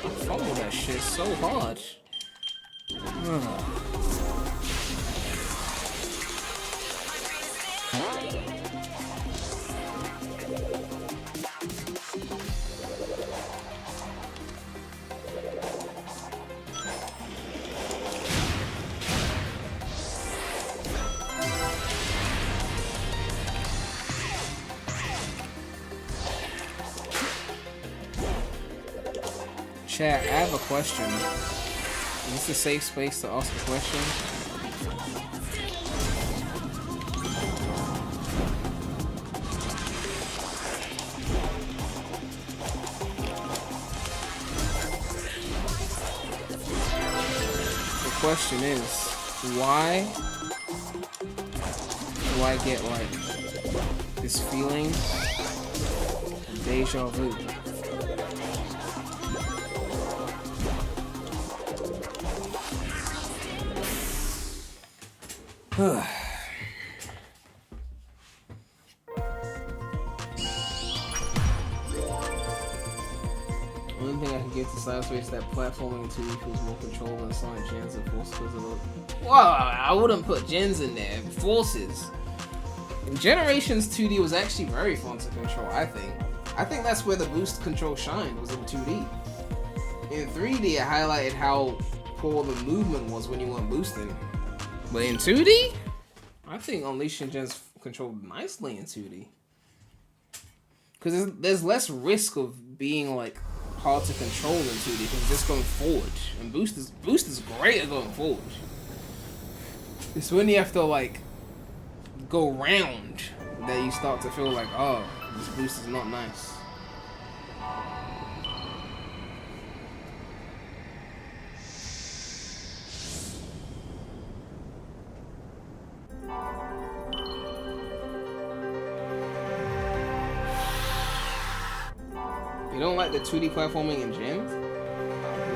I fumbled that shit so hard. Chat, I have a question. Is this a safe space to ask a question? The question is, why do I get like this feeling of deja vu? Only thing I can give to Cyberspace is that platforming in 2D feels more controlled than Sonic Gens and Forces because of the... Wow, I wouldn't put Gens in there. Forces. In Generations, 2D was actually very fun to control, I think. I think that's where the boost control shined, was in 2D. In 3D, it highlighted how poor the movement was when you weren't boosting. But in 2D, I think Unleashing Gens controlled nicely in 2D. Because there's less risk of being like hard to control in 2D because it's just going forward. And boost is great at going forward. It's when you have to like go round that you start to feel like, oh, this boost is not nice. You don't like the 2D platforming in Gens?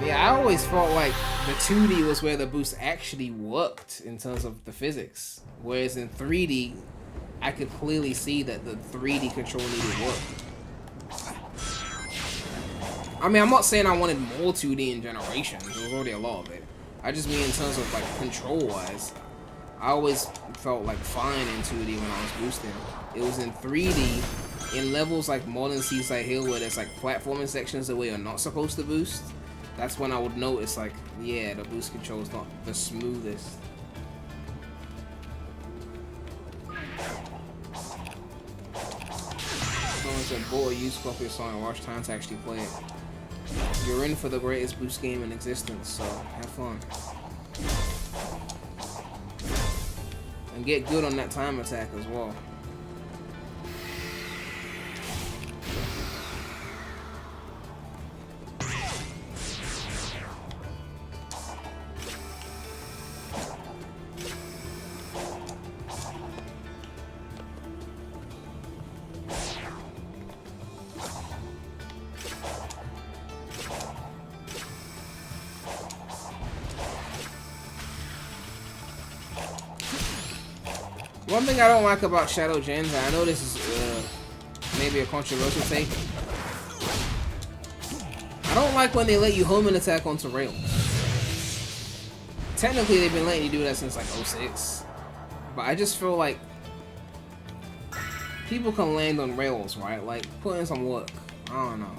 Yeah, I always felt like the 2D was where the boost actually worked in terms of the physics. Whereas in 3D, I could clearly see that the 3D control needed work. I mean, I'm not saying I wanted more 2D in Generations. There was already a lot of it. I just mean in terms of like control-wise, I always felt like fine in 2D when I was boosting. It was in 3D, in levels like Modern Seaside Hill where there's like platforming sections that where you're not supposed to boost. That's when I would notice like, yeah, the boost control is not the smoothest. Someone said, bought a used copy of Sonic Rush, time to actually play it. You're in for the greatest boost game in existence, so have fun. And get good on that time attack as well. One thing I don't like about Shadow Gens, and I know this is maybe a controversial take, I don't like when they let you home and attack onto rails. Technically, they've been letting you do that since like 06, but I just feel like people can land on rails, right? Like, put in some work. I don't know.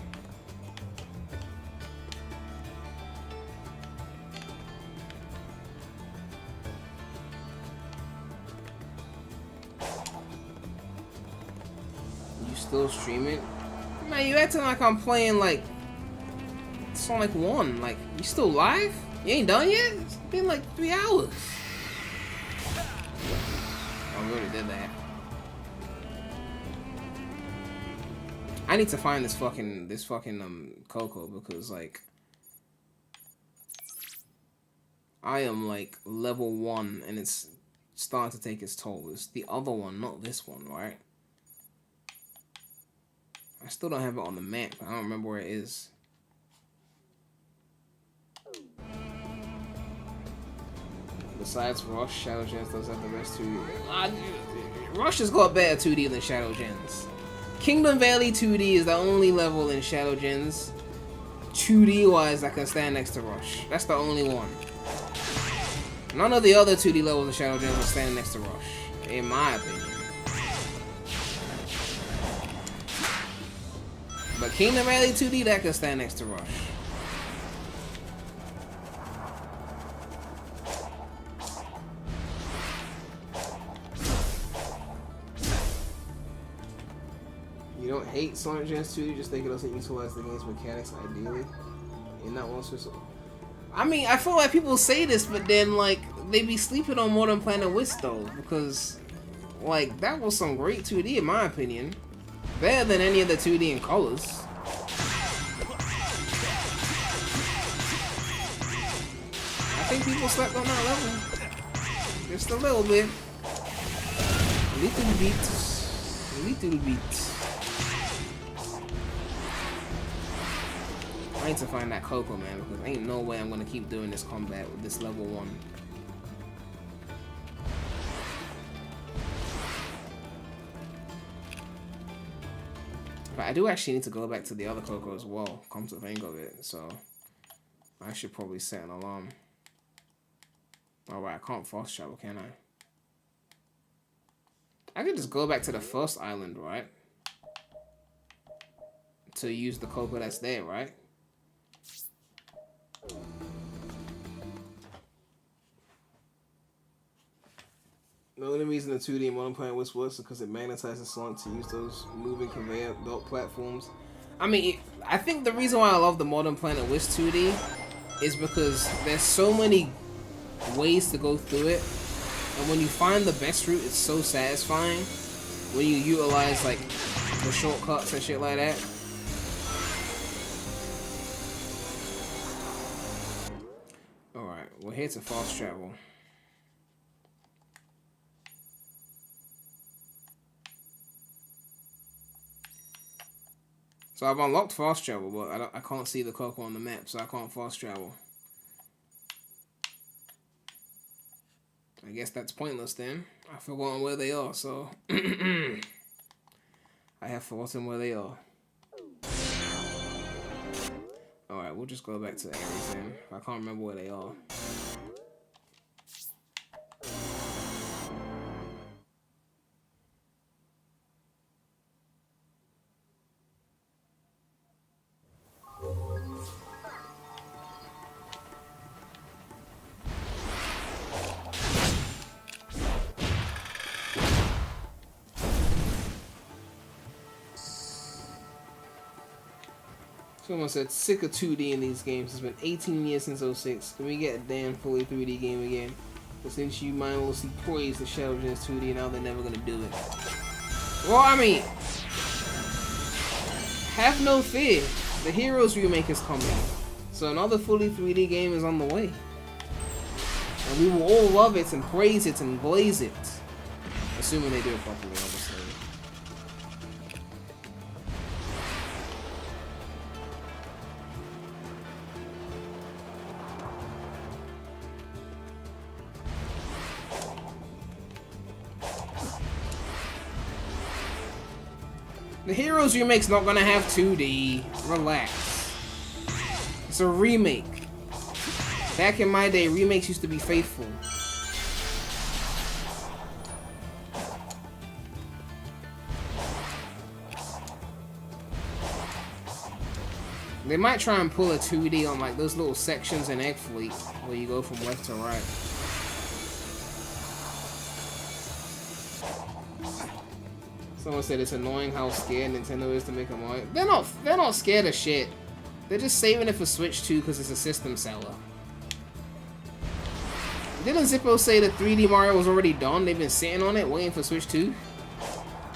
Still streaming? Man, you acting like I'm playing like Sonic 1. Like, you still live? You ain't done yet? It's been like 3 hours. Oh, we already did that. I need to find this fucking Coco because like I am like level 1 and it's starting to take its toll. It's the other one, not this one, right? I still don't have it on the map. I don't remember where it is. Besides Rush, Shadow Gens does have the best 2D. Rush has got better 2D than Shadow Gens. Kingdom Valley 2D is the only level in Shadow Gens 2D wise that can stand next to Rush. That's the only one. None of the other 2D levels in Shadow Gens will stand next to Rush, in my opinion. But Kingdom Valley 2D, that can stand next to Rush. You don't hate Sonic Gens 2, you just think it doesn't utilize the game's mechanics ideally. In that one specific. I mean, I feel like people say this, but then, like, they be sleeping on Modern Planet Wisp, though. Because, like, that was some great 2D, in my opinion. Better than any of the 2D in Colors. I think people slept on that level. Just a little bit. A little bit. A little bit. I need to find that Coco, man, because ain't no way I'm gonna keep doing this combat with this level 1. But I do actually need to go back to the other Coco as well, come to think of it, so I should probably set an alarm. Alright, I can't fast travel, can I? I could just go back to the first island, right? To use the Coco that's there, right? The only reason the 2D Modern Planet Wisp works is because it magnetizes Sonic to use those moving conveyor belt platforms. I mean, I think the reason why I love the Modern Planet Wisp 2D is because there's so many ways to go through it, and when you find the best route, it's so satisfying when you utilize like the shortcuts and shit like that. Alright, we're here to fast travel. So I've unlocked fast travel, but I can't see the Coco on the map, so I can't fast travel. I guess that's pointless then. I've forgotten where they are, so I have forgotten where they are. Alright, we'll just go back to Ares then. I can't remember where they are. Someone said, sick of 2D in these games. It's been 18 years since 06. Can we get a damn fully 3D game again? But since you mindlessly praise the Shadow Legends 2D, now they're never gonna do it. Well, I mean, have no fear. The Heroes remake is coming. So another fully 3D game is on the way. And we will all love it and praise it and glaze it. Assuming they do it properly, obviously. The Heroes remake's not gonna have 2D. Relax. It's a remake. Back in my day, remakes used to be faithful. They might try and pull a 2D on like those little sections in Egg Fleet where you go from left to right. Someone said it's annoying how scared Nintendo is to make a Mario. They're not scared of shit. They're just saving it for Switch 2 because it's a system seller. Didn't Zippo say the 3D Mario was already done? They've been sitting on it waiting for Switch 2?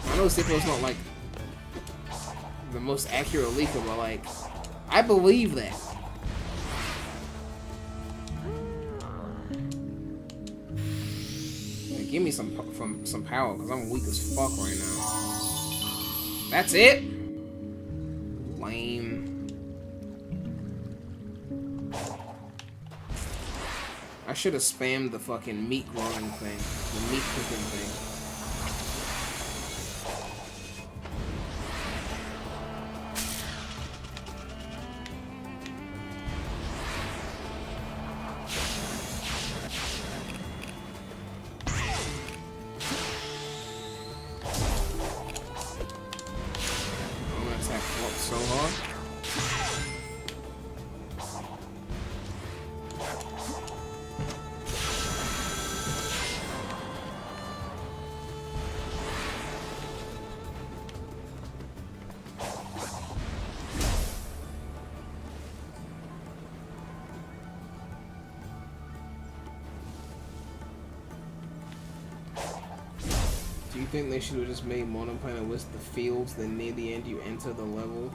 I know Zippo's not like the most accurate leaker, but like I believe that. Yeah, give me some power because I'm weak as fuck right now. That's it? Lame. I should have spammed the fucking meat growing thing. The meat cooking thing. I'm gonna attack Flop so hard. Do you think they should have just made Modern Planet Wisp the fields, then near the end you enter the level?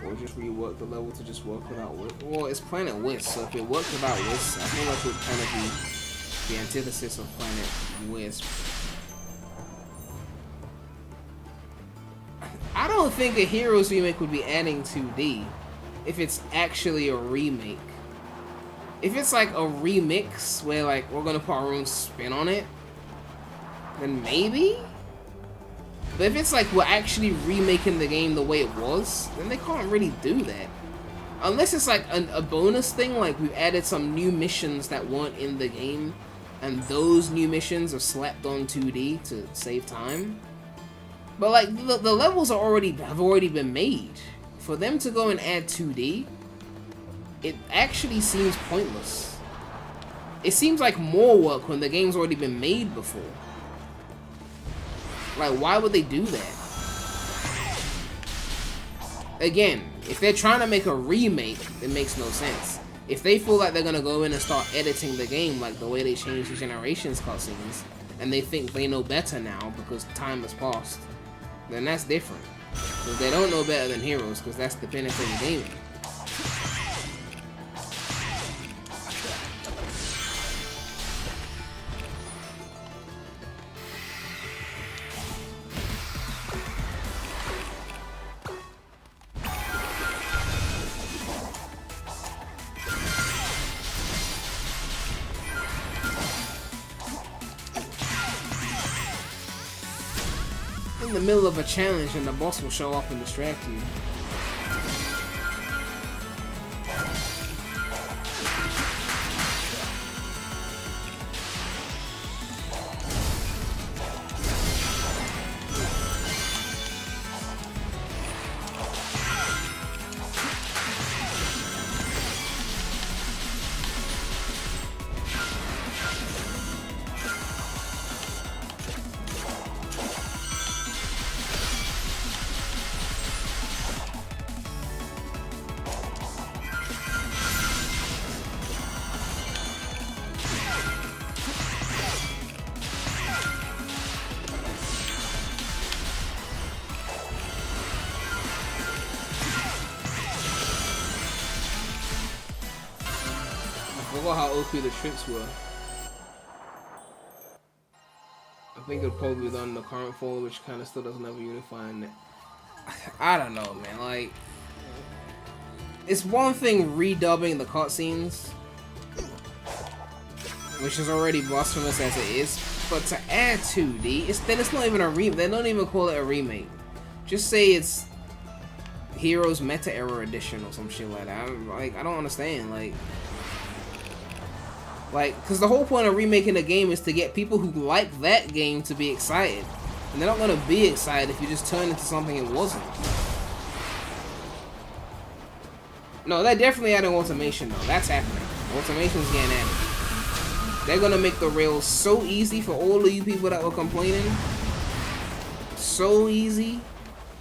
Or just rework the level to just work without Wisp? Well, it's Planet Wisp, so if it worked without Wisp, I feel like it would kind of be the antithesis of Planet Wisp. I don't think a Heroes remake would be adding 2D if it's actually a remake. If it's like a remix where like we're gonna put our own spin on it, then maybe? But if it's like we're actually remaking the game the way it was, then they can't really do that. Unless it's like a bonus thing, like we've added some new missions that weren't in the game, and those new missions are slapped on 2D to save time. But like, the levels have already been made. For them to go and add 2D, it actually seems pointless. It seems like more work when the game's already been made before. Like, why would they do that? Again, if they're trying to make a remake, it makes no sense. If they feel like they're gonna go in and start editing the game like the way they changed the Generations cutscenes, and they think they know better now because time has passed, then that's different. Because they don't know better than Heroes, because that's the pinnacle of gaming. In the middle of a challenge and the boss will show up and distract you. forgot how OP the tricks were. I think it'll probably be done in the current folder, which kind of still doesn't have a unifying net. I don't know, man. Like, it's one thing redubbing the cutscenes, which is already blasphemous as it is, but to add 2D, it's not even a remake. They don't even call it a remake. Just say it's Heroes Meta Era Edition or some shit like that. I don't understand. Like, because the whole point of remaking a game is to get people who like that game to be excited. And they're not going to be excited if you just turn it into something it wasn't. No, they're definitely adding automation, though. That's happening. Automation's getting added. They're going to make the rails so easy for all of you people that were complaining. So easy.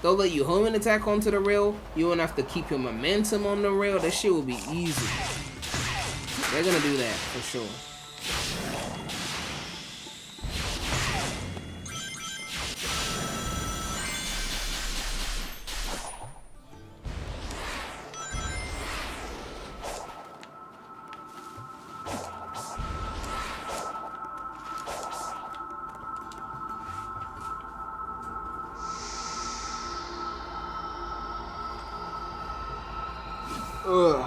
They'll let you home and attack onto the rail. You won't have to keep your momentum on the rail. That shit will be easy. They're gonna do that for sure. Ugh.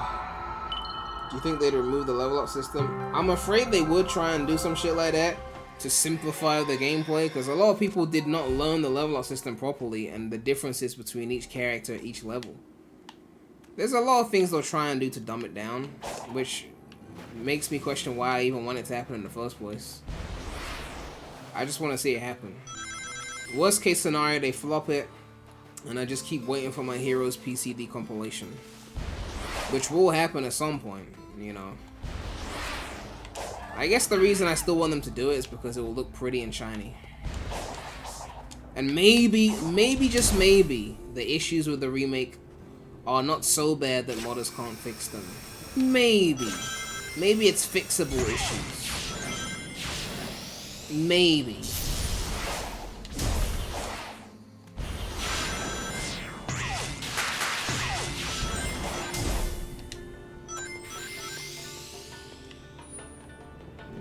Do you think they'd remove the level up system? I'm afraid they would try and do some shit like that to simplify the gameplay, because a lot of people did not learn the level up system properly and the differences between each character at each level. There's a lot of things they'll try and do to dumb it down, which makes me question why I even want it to happen in the first place. I just want to see it happen. Worst case scenario, they flop it, and I just keep waiting for my Heroes PCD compilation. Which will happen at some point, you know. I guess the reason I still want them to do it is because it will look pretty and shiny. And maybe, just maybe, the issues with the remake are not so bad that modders can't fix them. Maybe. Maybe it's fixable issues. Maybe.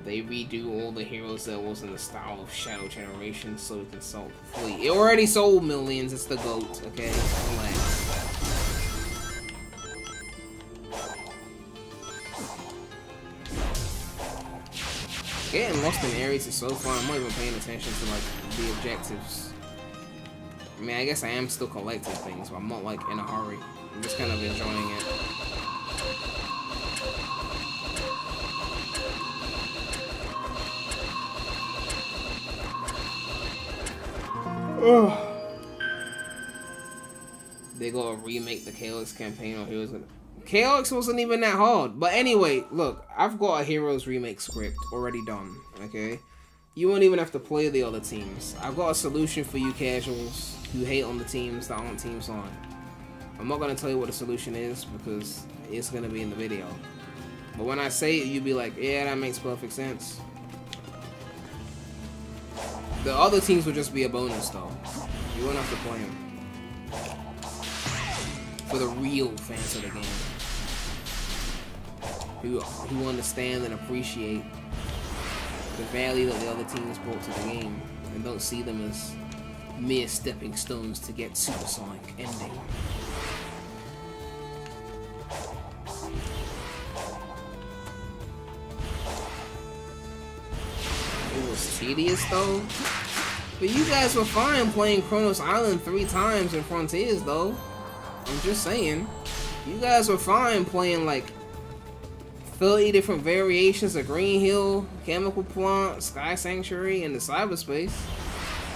They redo all the heroes that was in the style of Shadow Generation so it can sell for free. It already sold millions, it's the GOAT, okay? Relax. Getting lost in areas is so fun, I'm not even paying attention to like the objectives. I mean, I guess I am still collecting things, but I'm not like in a hurry. I'm just kind of enjoying it. They gotta remake the KLX campaign on Heroes. KLX wasn't even that hard. But anyway, look, I've got a Heroes remake script already done, okay? You won't even have to play the other teams. I've got a solution for you casuals who hate on the teams that aren't Team Sonic. I'm not gonna tell you what the solution is because it's gonna be in the video. But when I say it, you'll be like, yeah, that makes perfect sense. The other teams will just be a bonus though. You won't have to play them. For the real fans of the game. Who understand and appreciate the value that the other teams brought to the game. And don't see them as mere stepping stones to get Supersonic ending. It was tedious though. But you guys were fine playing Kronos Island 3 times in Frontiers though. I'm just saying. You guys were fine playing like 30 different variations of Green Hill, Chemical Plant, Sky Sanctuary, and the cyberspace.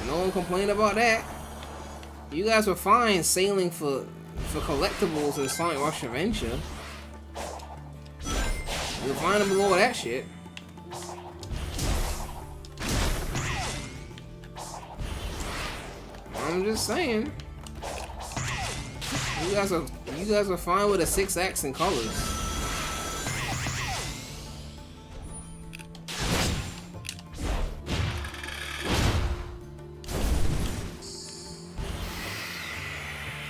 No one complained about that. You guys were fine sailing for collectibles in Sonic Rush Adventure. You were fine with all that shit. I'm just saying. You guys are fine with a 6 accent colors.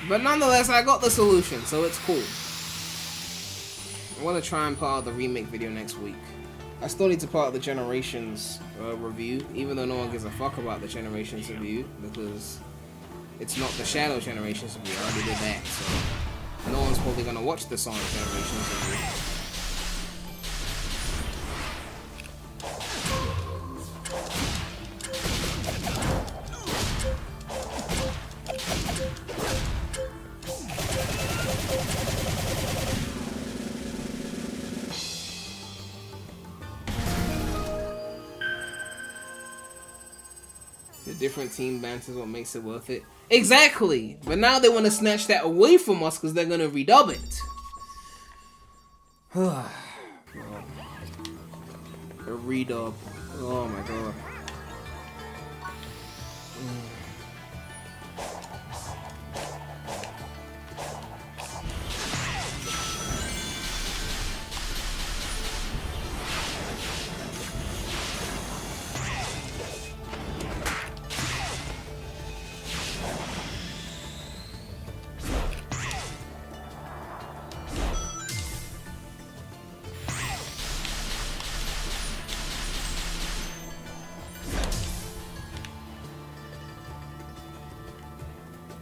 But nonetheless, I got the solution, so it's cool. I want to try and put out the remake video next week. I still need to put out the Generations review, even though no one gives a fuck about the Generations review, because it's not the Shadow Generations review. I already did that, so no one's probably gonna watch the Sonic Generations review. The different team banter is what makes it worth it. Exactly! But now they want to snatch that away from us because they're going to redub it. A redub. Oh my god.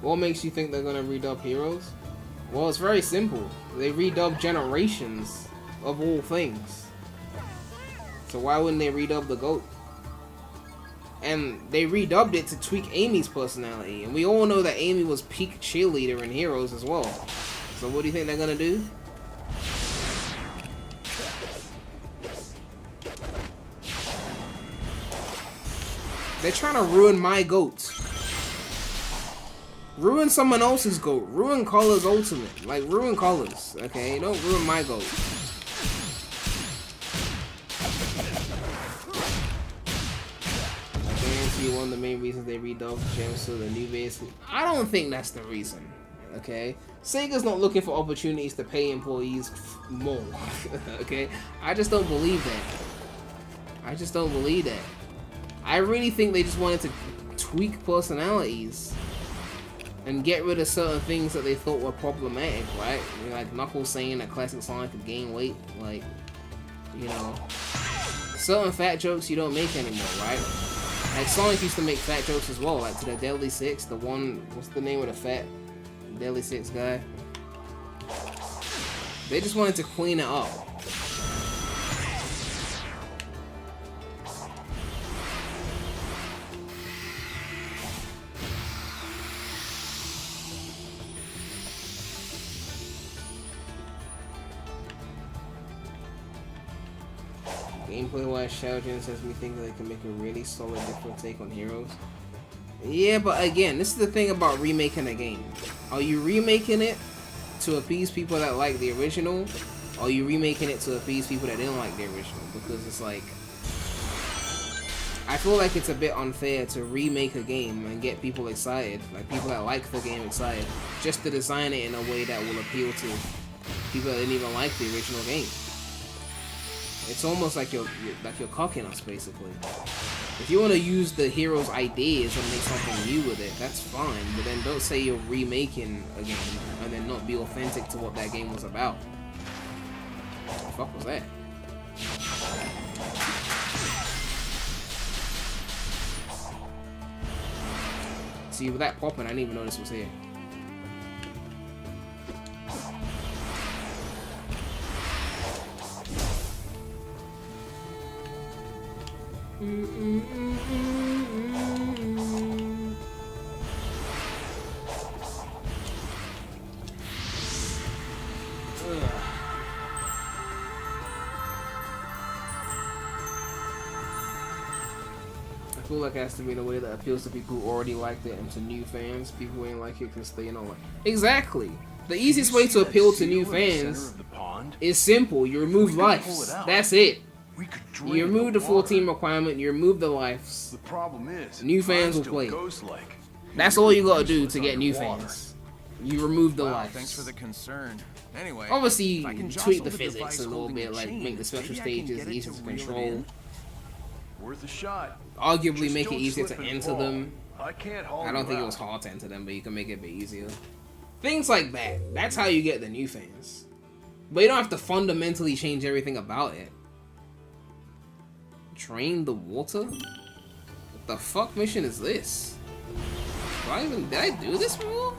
What makes you think they're gonna redub Heroes? Well, it's very simple. They redub Generations, of all things. So why wouldn't they redub the GOAT? And they redubbed it to tweak Amy's personality, and we all know that Amy was peak cheerleader in Heroes as well. So what do you think they're gonna do? They're trying to ruin my GOAT. Ruin someone else's GOAT. Ruin Color's ultimate. Like, ruin Color's, okay? Don't ruin my GOAT. I guarantee you one of the main reasons they redubbed Gems to the new base. I don't think that's the reason, okay? Sega's not looking for opportunities to pay employees more, okay? I just don't believe that. I just don't believe that. I really think they just wanted to tweak personalities and get rid of certain things that they thought were problematic, right? I mean, like Knuckles saying that classic Sonic could gain weight, like, you know, certain fat jokes you don't make anymore, right? Like Sonic used to make fat jokes as well, like to the Deadly Six, the one, what's the name of the fat Deadly Six guy? They just wanted to clean it up. Gameplay-wise, Shadow Gen says me think they can make a really solid different take on Heroes. Yeah, but again, this is the thing about remaking a game. Are you remaking it to appease people that like the original, or are you remaking it to appease people that didn't like the original? Because it's like, I feel like it's a bit unfair to remake a game and get people excited, like people that like the game excited, just to design it in a way that will appeal to people that didn't even like the original game. It's almost like you're cocking us, basically. If you want to use the hero's ideas and make something new with it, that's fine. But then don't say you're remaking a game and then not be authentic to what that game was about. What the fuck was that? See, with that popping, I didn't even know this was here. I feel like it has to be in a way that appeals to people who already liked it and to new fans. People who ain't like it can stay, you know, like... Exactly! The easiest way to appeal to new fans is simple. You remove lives. That's it. You remove the full team requirement, you remove the lives. The problem is, new fans will play. That's all you gotta do to get new fans. You remove the lives. Thanks for the concern. Anyway, obviously, tweak the physics a little bit, like make the special stages easier to control. Worth a shot. Arguably make it easier to enter them. I don't think it was hard to enter them, but you can make it a bit easier. Things like that. That's how you get the new fans. But you don't have to fundamentally change everything about it. Drain the water? What the fuck mission is this? Did I do this before?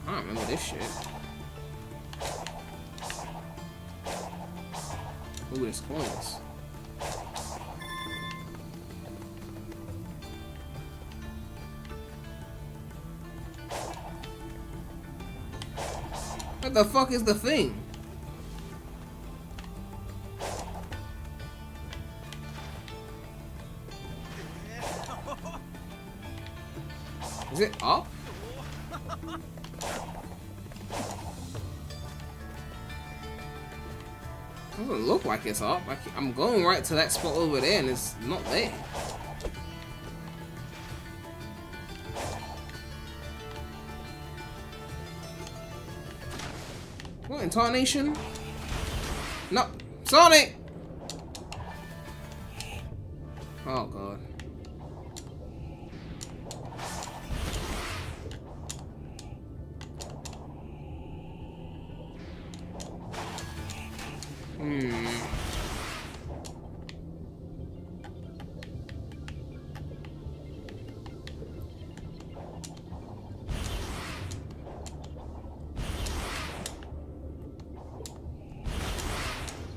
I don't remember this shit. Ooh, there's coins. What the fuck is the thing? Is it up? Doesn't look like it's up. I'm going right to that spot over there and it's not there. What intonation? No, Sonic! Oh god.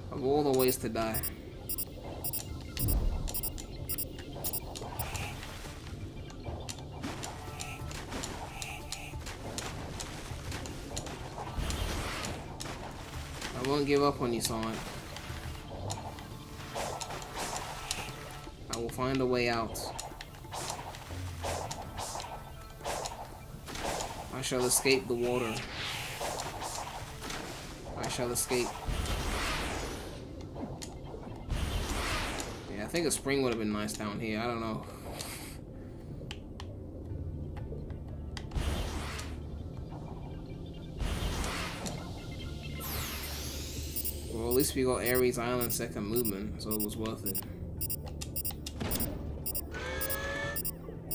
Of all the ways to die. I won't give up on you, Sonic. I will find a way out. I shall escape the water. I shall escape. Yeah, I think a spring would have been nice down here. I don't know. Well, at least we got Ares Island second movement, so it was worth it.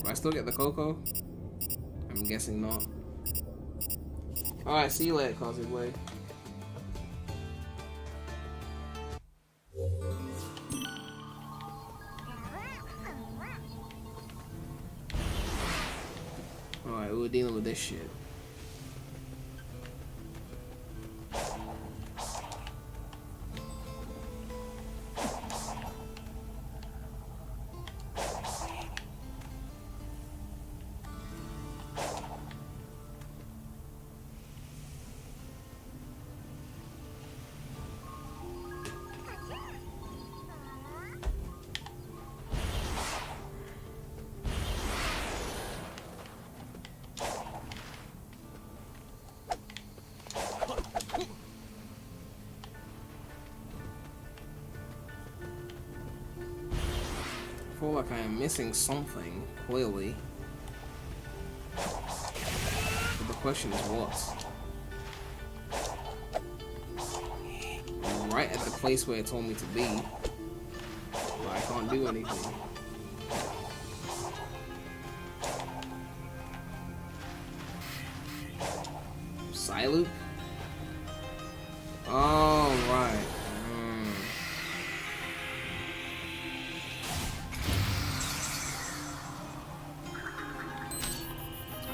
Do I still get the Coco? I'm guessing not. Alright, see you later, Cosplay. Alright, we're dealing with this shit. I feel like I am missing something, clearly. But the question is what? I'm right at the place where it told me to be, but I can't do anything. Psyloop? Oh, right.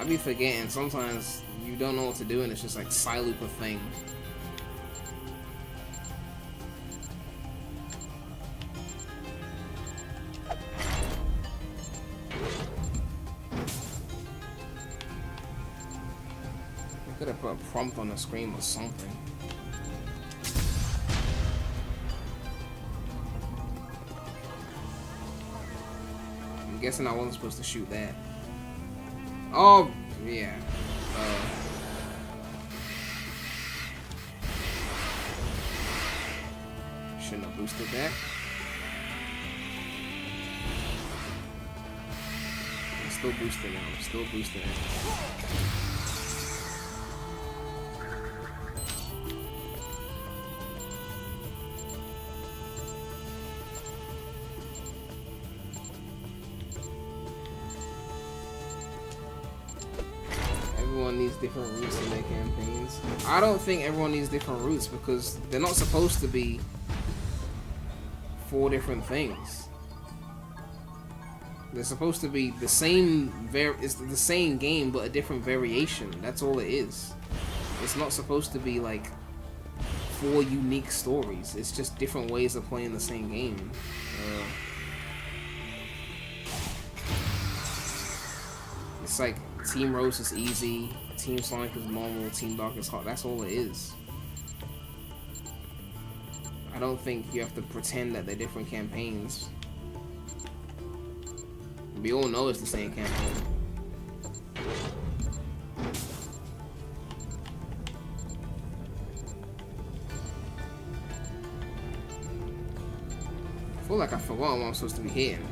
I be forgetting. Sometimes you don't know what to do and it's just like Psyloop a thing. I could have put a prompt on the screen or something. I'm guessing I wasn't supposed to shoot that. Oh, yeah. Shouldn't have boosted that. I'm still boosting it. I'm still boosting it. everyone needs different routes in their campaigns. I don't think everyone needs different routes because they're not supposed to be 4 different things. They're supposed to be the same. It's the same game but a different variation. That's all it is. It's not supposed to be like 4 unique stories. It's just different ways of playing the same game. It's like Team Rose is easy, Team Sonic is normal, Team Dark is hard. That's all it is. I don't think you have to pretend that they're different campaigns. We all know it's the same campaign. I feel like I forgot what I'm supposed to be hitting.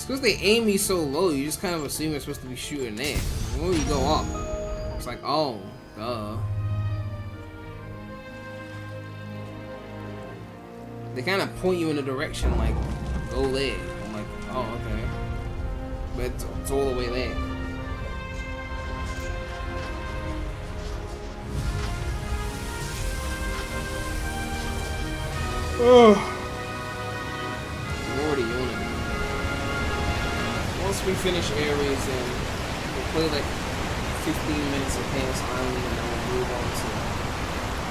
Because they aim you so low, you just kind of assume you're supposed to be shooting there. When you go up, it's like, oh, duh. They kind of point you in a direction, like, go there. I'm like, oh, okay. But it's all the way there. Oh. I'm already yawning. Once we finish areas and we'll play like 15 minutes of Chaos Island and then we'll move on to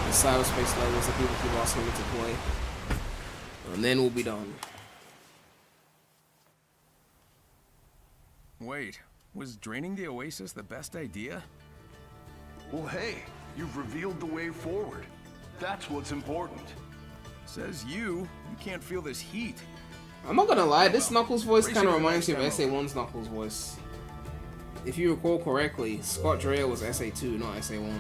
the cyberspace levels that people keep asking me to play. And then we'll be done. Wait, was draining the Oasis the best idea? Well, hey, you've revealed the way forward. That's what's important. Says you can't feel this heat. I'm not gonna lie, this Knuckles voice kind of reminds me of SA1's Knuckles voice. If you recall correctly, Scott Dreyer was SA2, not SA1.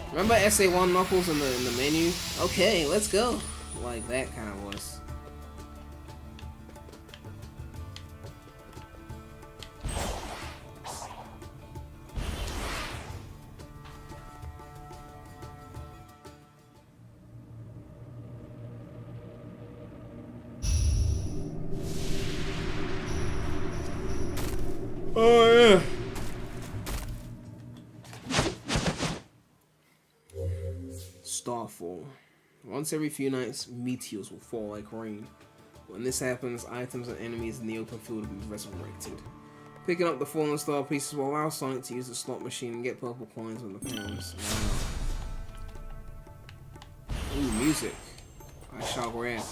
Remember SA1 Knuckles in the menu? Okay, let's go. Like that kind of voice. Oh yeah. Starfall. Once every few nights, meteors will fall like rain. When this happens, items and enemies in the open field will be resurrected. Picking up the fallen star pieces will allow Sonic to use the slot machine and get purple coins on the pounds. Wow. Ooh, music. I shall grab.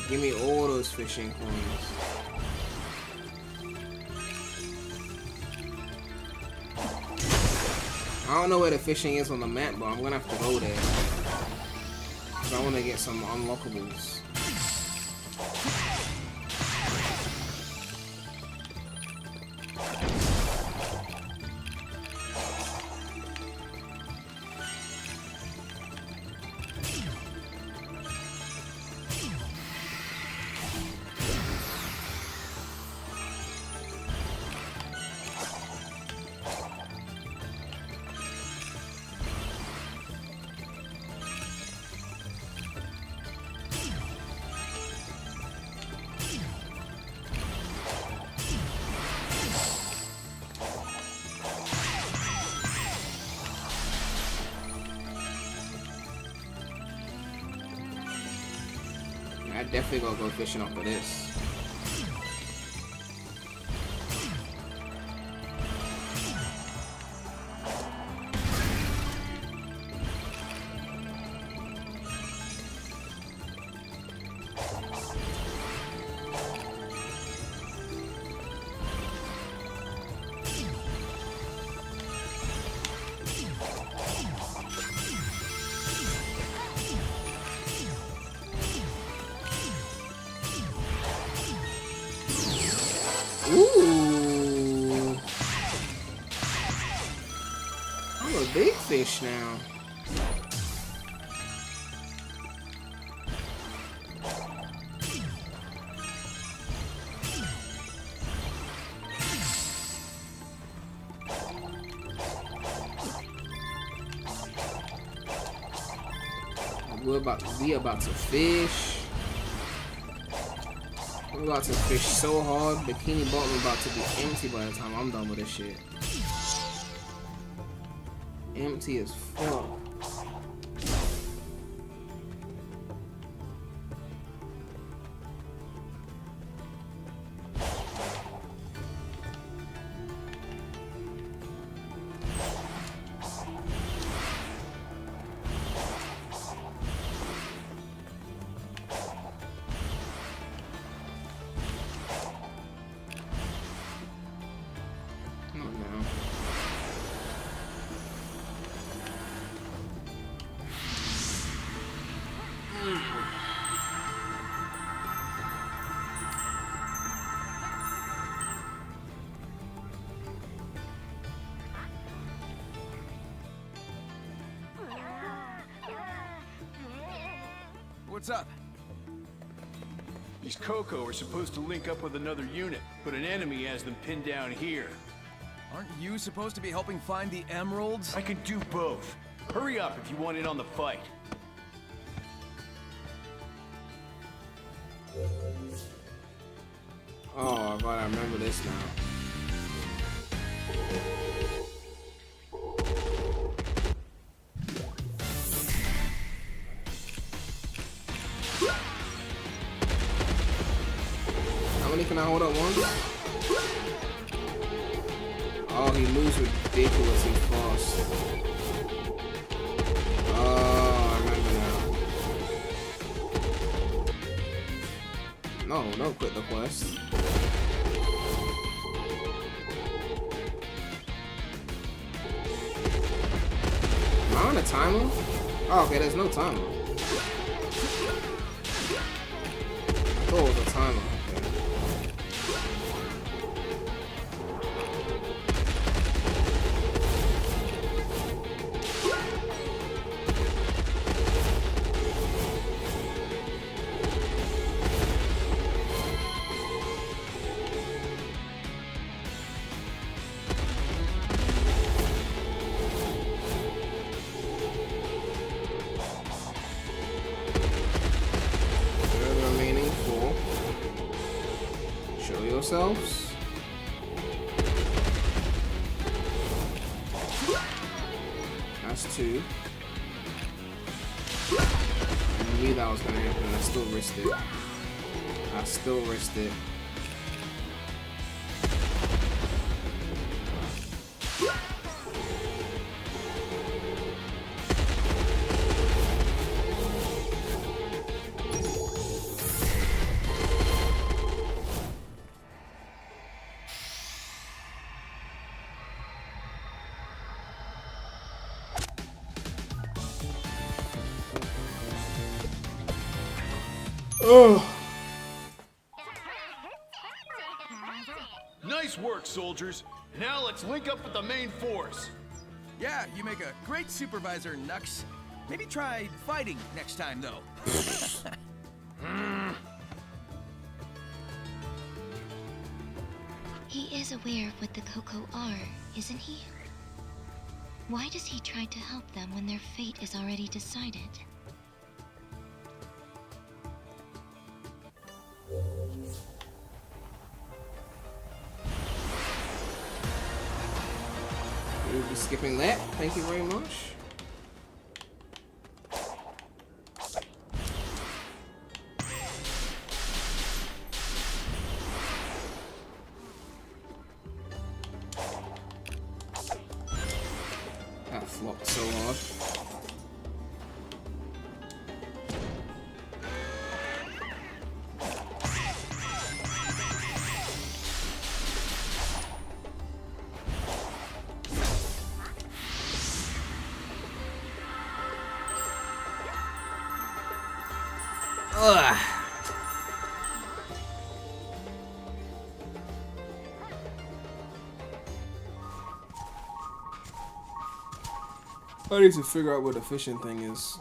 Give me all those fishing coins. I don't know where the fishing is on the map, but I'm gonna have to go there. Cause I wanna get some unlockables. definitely gonna go fishing after this. Ooh. I'm a big fish now. We about to fish. I'm about to fish so hard. Bikini Bottom about to be empty by the time I'm done with this shit. Empty as fuck. What's up? These Coco are supposed to link up with another unit, but an enemy has them pinned down here. Aren't you supposed to be helping find the emeralds? I can do both. Hurry up if you want in on the fight. Oh, I gotta remember this now. How many can I hold up? One? Oh, he moves ridiculously fast. Oh, I remember now. No, don't quit the quest. Am I on a timer? Oh, okay, there's no timer. I thought it was a timer. Yourselves. That's two. I knew that was gonna happen. I still risked it. I still risked it. Oh. Nice work, soldiers. Now let's link up with the main force. Yeah, you make a great supervisor, Nux. Maybe try fighting next time, though. He is aware of what the Coco are, isn't he? Why does he try to help them when their fate is already decided? We'll be skipping that. Thank you very much. So hard. Ugh. I need to figure out what the fishing thing is.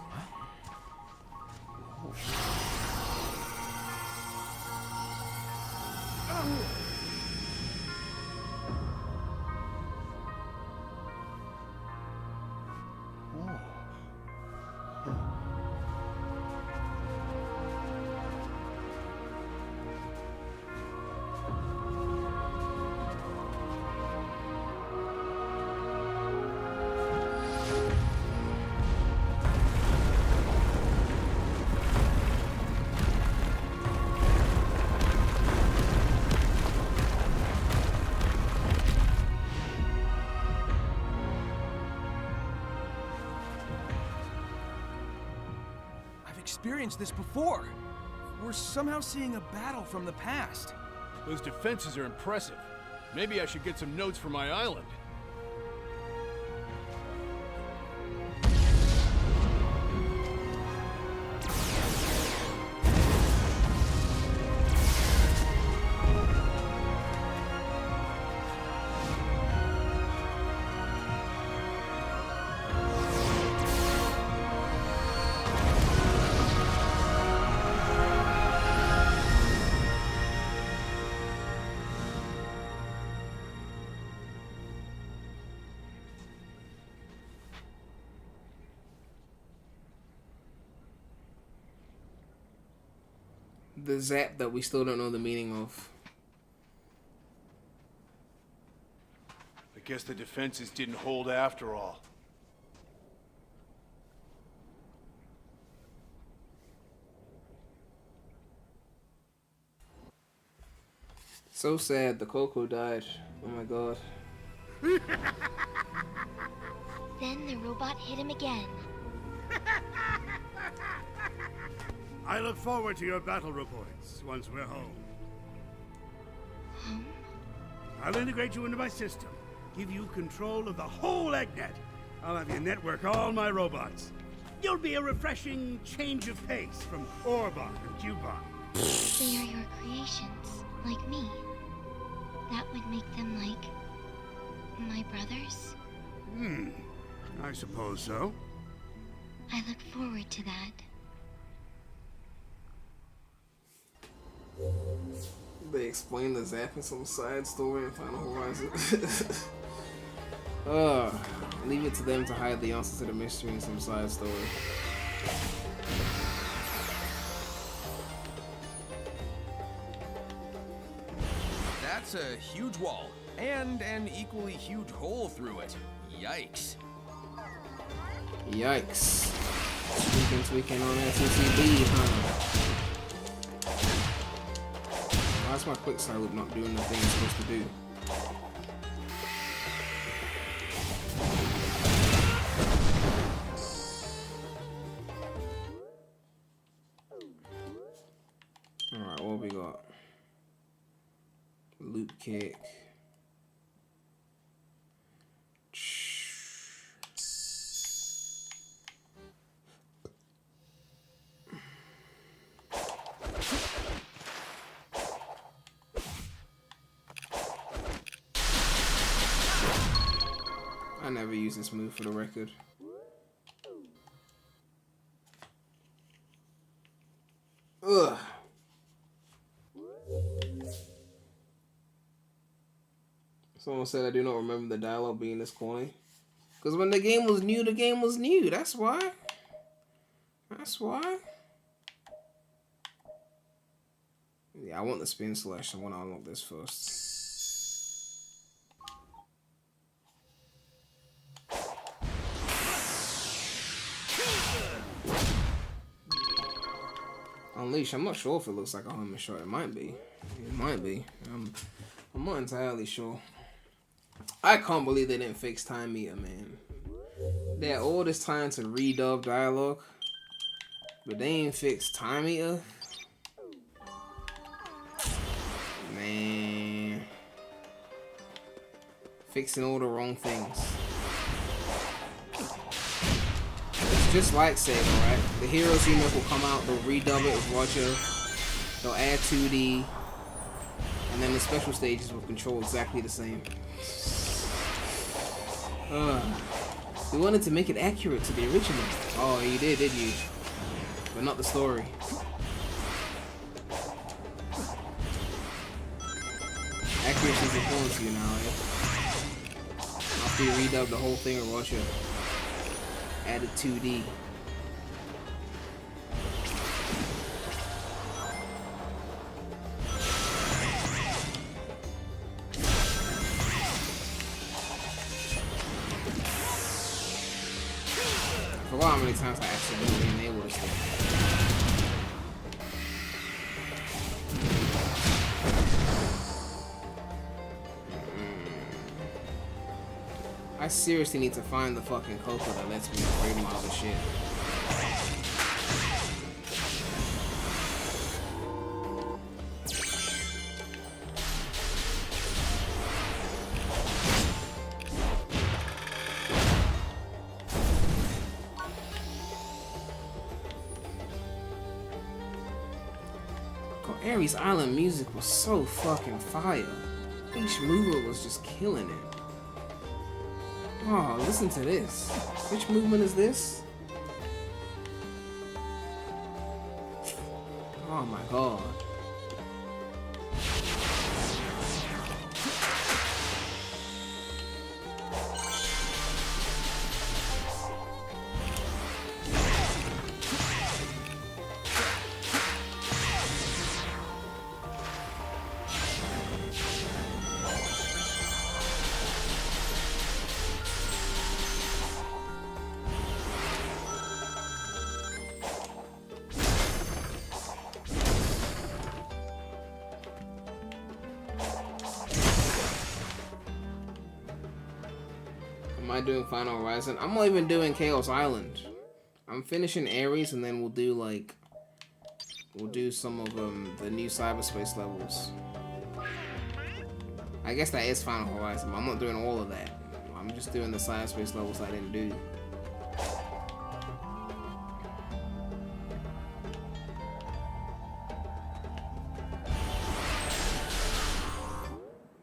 Experienced this before. We're somehow seeing a battle from the past. Those defenses are impressive. Maybe I should get some notes for my island. The zap that we still don't know the meaning of. I guess the defenses didn't hold after all. So sad, the Coco died. Oh my god. Then the robot hit him again. I look forward to your battle reports once we're home. Home? I'll integrate you into my system, give you control of the whole EggNet. I'll have you network all my robots. You'll be a refreshing change of pace from Orbot and Cubot. They are your creations, like me. That would make them like my brothers? I suppose so. I look forward to that. They explain the zap in some side story in Final Horizon. Leave it to them to hide the answer to the mystery in some side story. That's a huge wall, and an equally huge hole through it. Yikes. Yikes. Tweaking on SCCB, huh? Why's my quick side loop not doing the thing it's supposed to do? Alright, what we got? Loop kick. I never use this move for the record. Ugh. Someone said I do not remember the dialogue being this corny. Because when the game was new, the game was new. That's why. That's why. Yeah, I want the spin slash. I want to unlock this first. Unleash. I'm not sure if it looks like a homing shot. It might be. It might be. I'm not entirely sure. I can't believe they didn't fix Time Meter, man. They had all this time to redub dialogue, but they ain't fixed time eater. Man, fixing all the wrong things. It's just like Sega, right? The Heroes remake will come out, they'll redub it with Roger, they'll add 2D, and then the special stages will control exactly the same. We wanted to make it accurate to the original. Oh, you did you? But not the story. Accuracy is important to you now, eh? After you redub the whole thing with Russia, added 2D. I forgot how many times I accidentally enabled this thing. I seriously need to find the fucking Coco that lets me upgrade my other shit. Ares Island music was so fucking fire. Each movement was just killing it. Oh, listen to this. Which movement is this? Oh my god. Am I doing Final Horizon? I'm not even doing Chaos Island. I'm finishing Ares and then we'll do some of the new cyberspace levels. I guess that is Final Horizon, but I'm not doing all of that. I'm just doing the cyberspace levels I didn't do.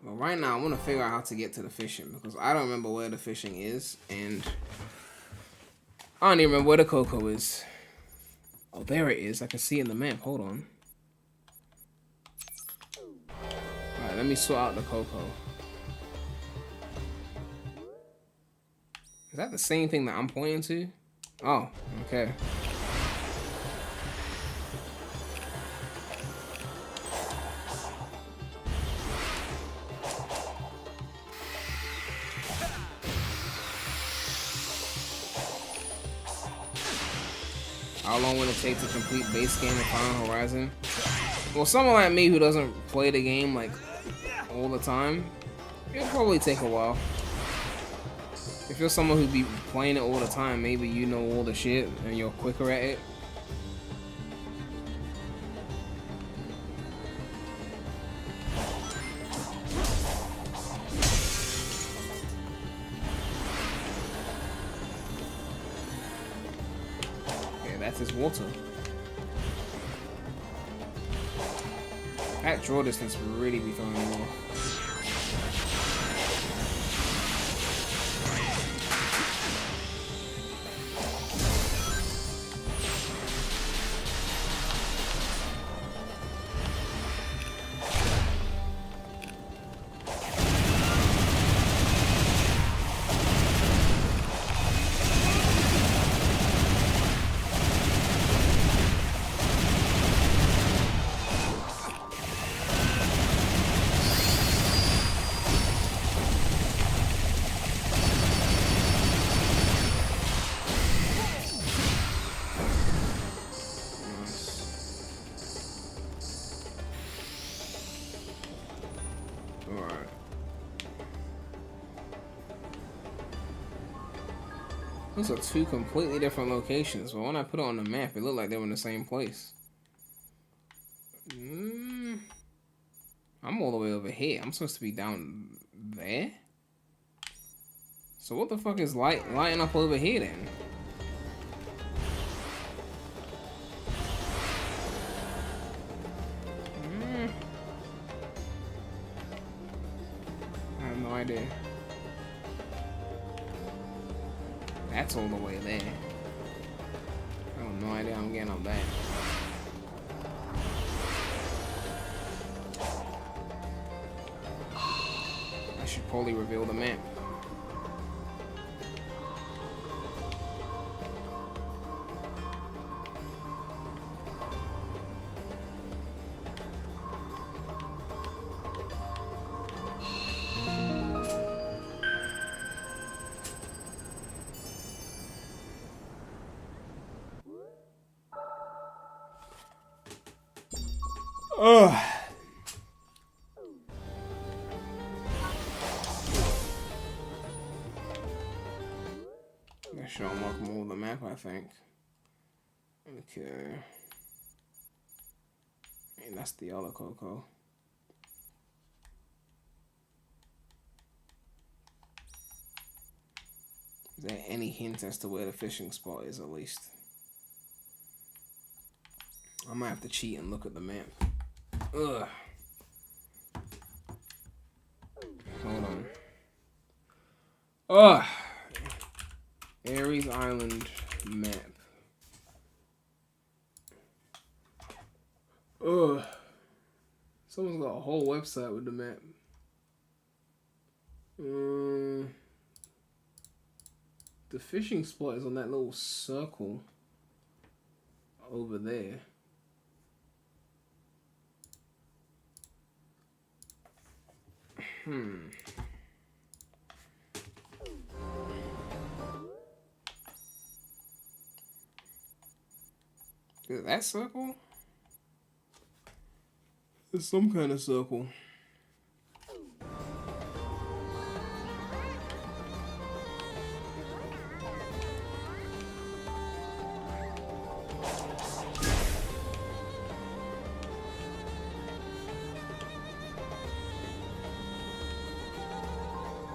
Right now, I want to figure out how to get to the fishing because I don't remember where the fishing is, and I don't even remember where the Coco is. Oh, there it is. I can see it in the map. Hold on. Alright, let me sort out the Coco. Is that the same thing that I'm pointing to? Oh, okay. How long will it take to complete base game of Final Horizon? Well, someone like me who doesn't play the game like all the time, it'll probably take a while. If you're someone who be playing it all the time, maybe you know all the shit and you're quicker at it. That's his water. That draw distance really be throwing me off. Those are two completely different locations, but when I put it on the map, it looked like they were in the same place. I'm all the way over here. I'm supposed to be down there? So what the fuck is lighting up over here then? I have no idea. That's all the way there. I have no idea I'm getting up there. I should probably reveal the map. Ugh. That should unlock more of the map, I think. Okay. And that's the other Coco. Is there any hint as to where the fishing spot is, at least? I might have to cheat and look at the map. Ugh. Hold on. Ugh. Ares Island map. Ugh. Someone's got a whole website with the map. The fishing spot is on that little circle over there. Is that circle? It's some kind of circle.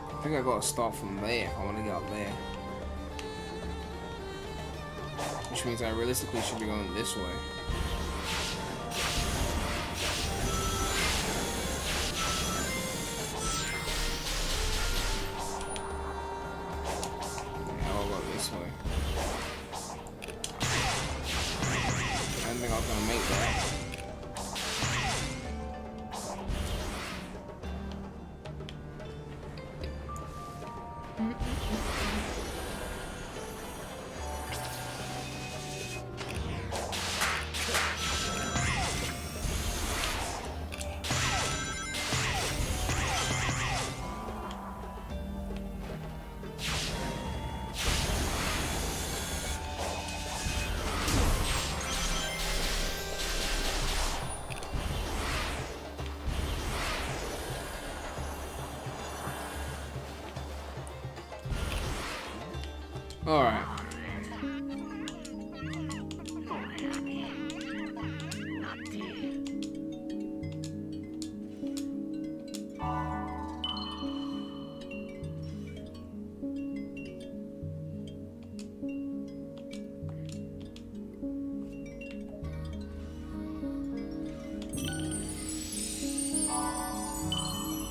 I think I gotta start from there if I want to get up there. Which means I realistically should be going this way. Yeah, I'll go this way. I didn't think I was gonna make that. Alright.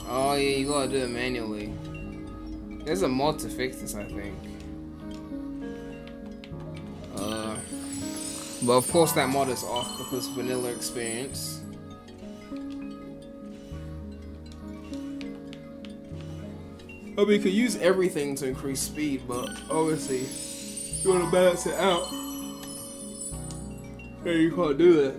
Oh yeah, you gotta do it manually. There's a mod to fix this, I think. But of course that mod is off because vanilla experience. I mean, you could use everything to increase speed, but obviously, if you want to balance it out, yeah, you can't do that.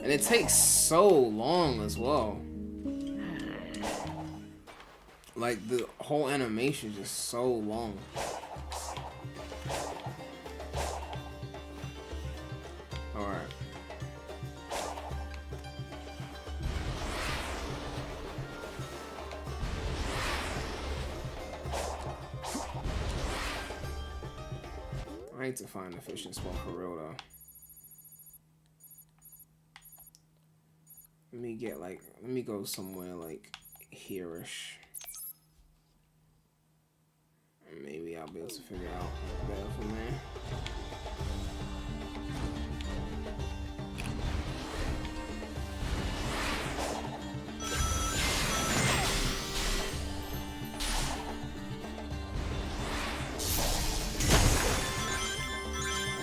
And it takes so long as well. Like, the whole animation is just so long. Alright. I need to find a fishing spot for real though. Let me go somewhere like here-ish. And maybe I'll be able to figure out better from there.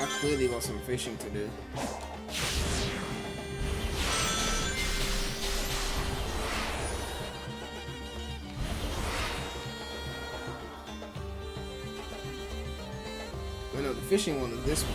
I clearly got some fishing to do. Well, no, the fishing one is this one.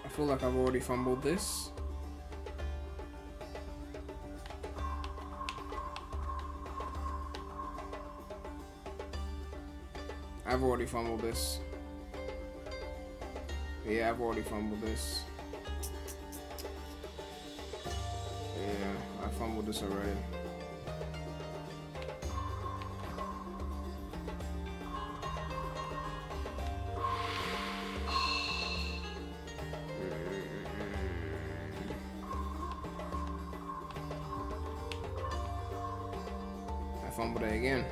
I feel like I've already fumbled this. I've already fumbled this. Yeah, I've already fumbled this. Yeah, I fumbled this already. Fumbled it again.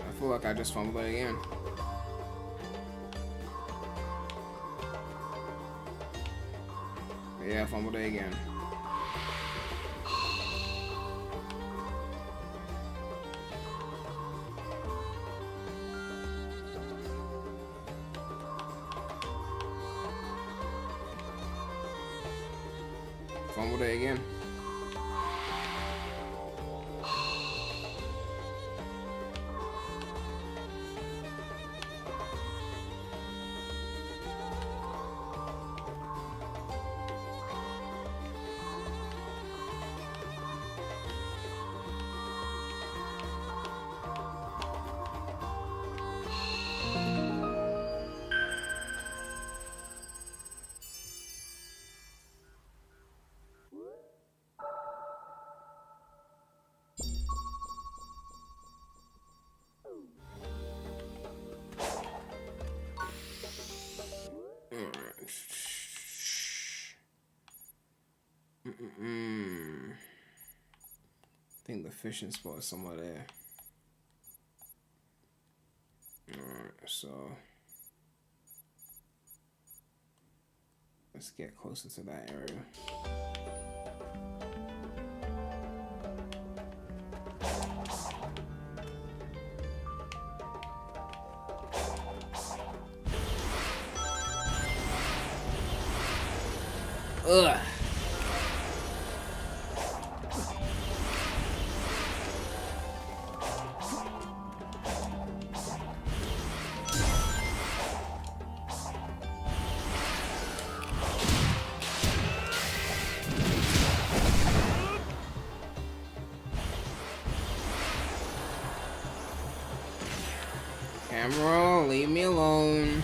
I feel like I just fumbled it again. Yeah, I fumbled it again. Fumbled it again. I think the fishing spot is somewhere there. Alright, so let's get closer to that area. Ugh. Camera, leave me alone.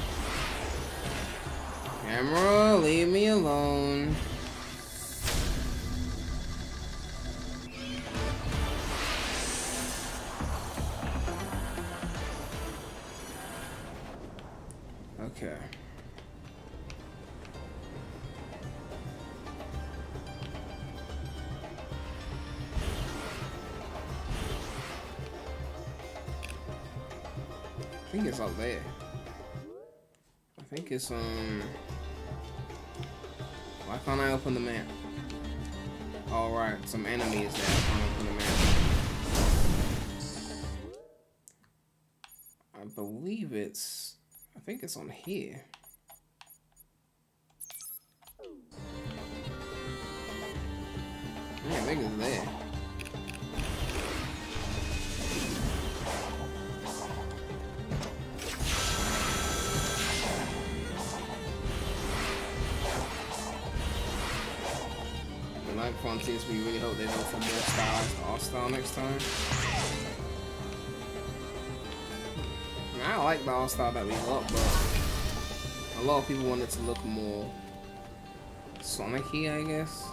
Camera, leave me alone. Okay. I think it's up there. think it's why can't I open the map? Alright, some enemies there. I can't open the map. I believe I think it's on here. Yeah, I think it's there. Like Frontiers, we really hope they go for more stylized All-Star next time. I mean, I like the All-Star that we got, but a lot of people want it to look more Sonic-y, I guess.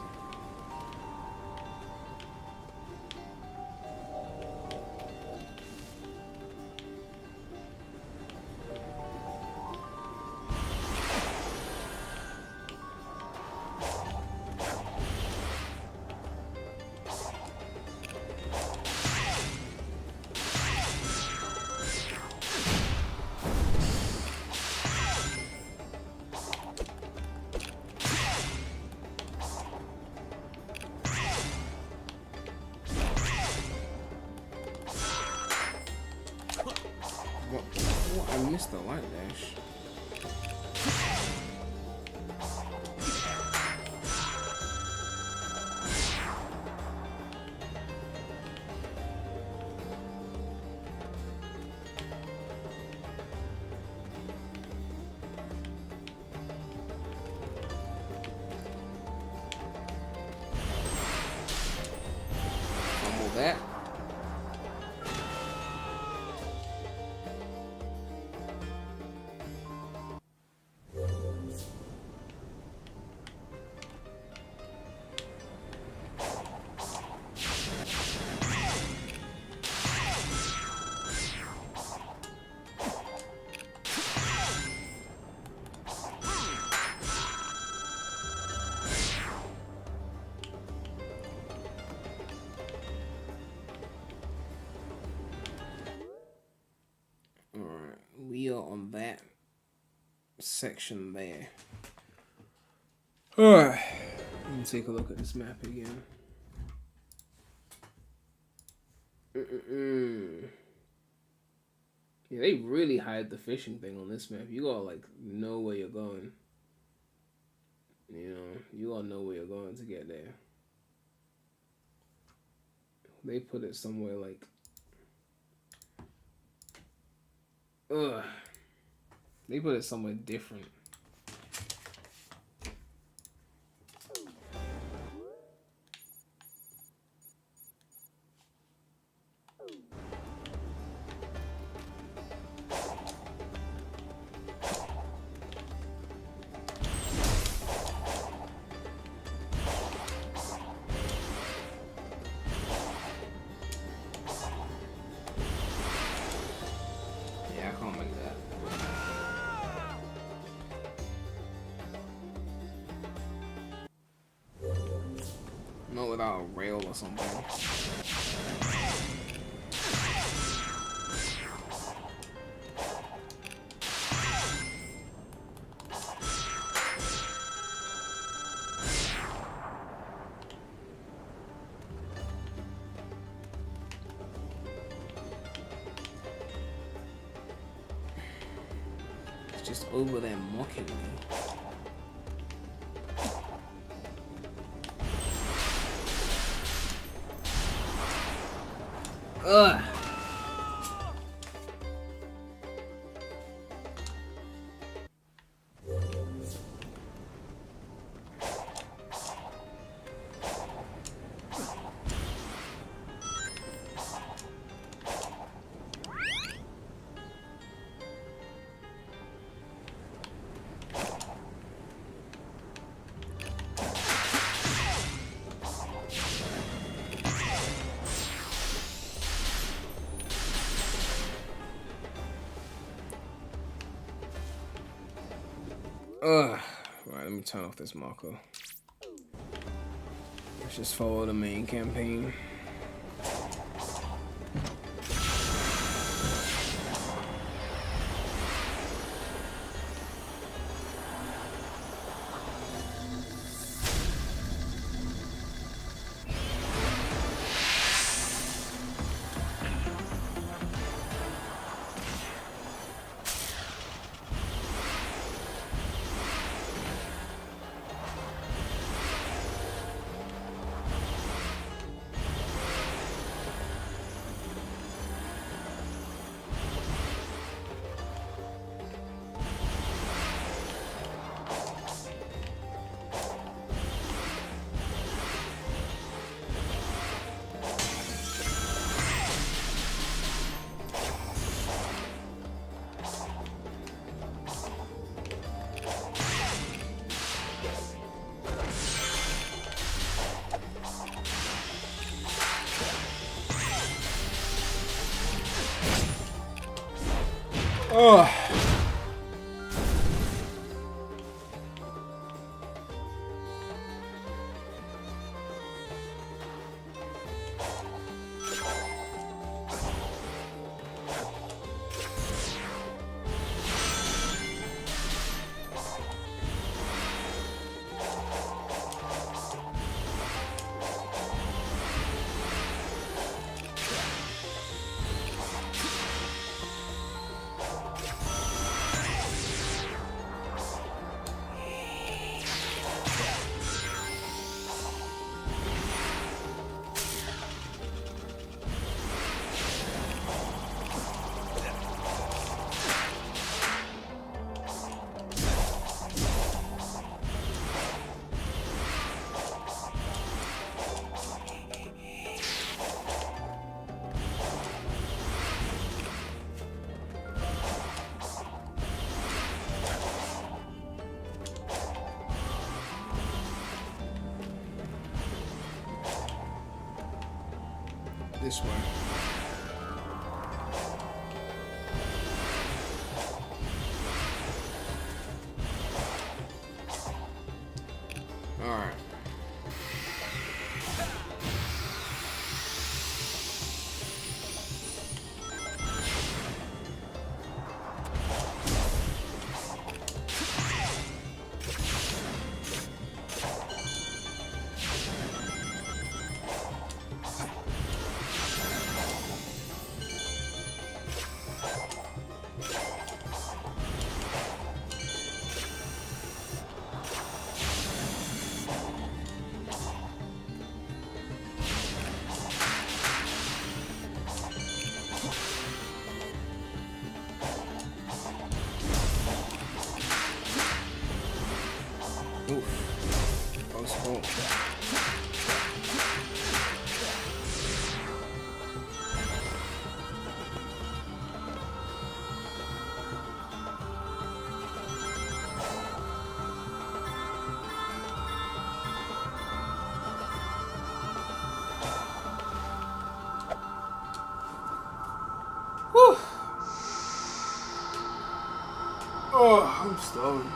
What? I missed the light dash. Fumble that. We are on that section there. Alright, let me take a look at this map again. Yeah, they really hide the fishing thing on this map. You gotta like know where you're going. You know, you gotta know where you're going to get there. They put it somewhere like they put it somewhere different. Not without a rail or something. It's just over there mocking me. Ugh. Right, let me turn off this marker. Let's just follow the main campaign. Oh. This way. All right. Oof. Close call. Whew. Oh, I'm stoned.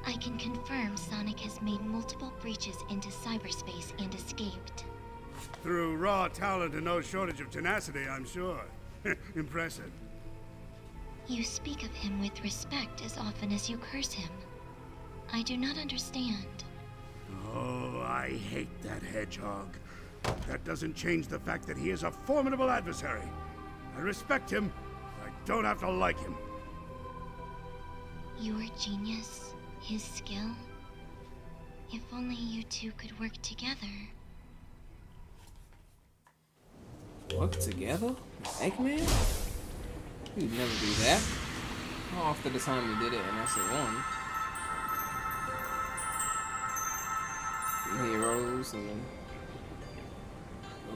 I can confirm Sonic has made multiple breaches into cyberspace and escaped. Through raw talent and no shortage of tenacity, I'm sure. Impressive. You speak of him with respect as often as you curse him. I do not understand. Oh, I hate that hedgehog. That doesn't change the fact that he is a formidable adversary. I respect him. I don't have to like him. Your genius, his skill. If only you two could work together. Work together? Eggman? You'd never do that. Not after the time we did it in SA1. And Heroes and then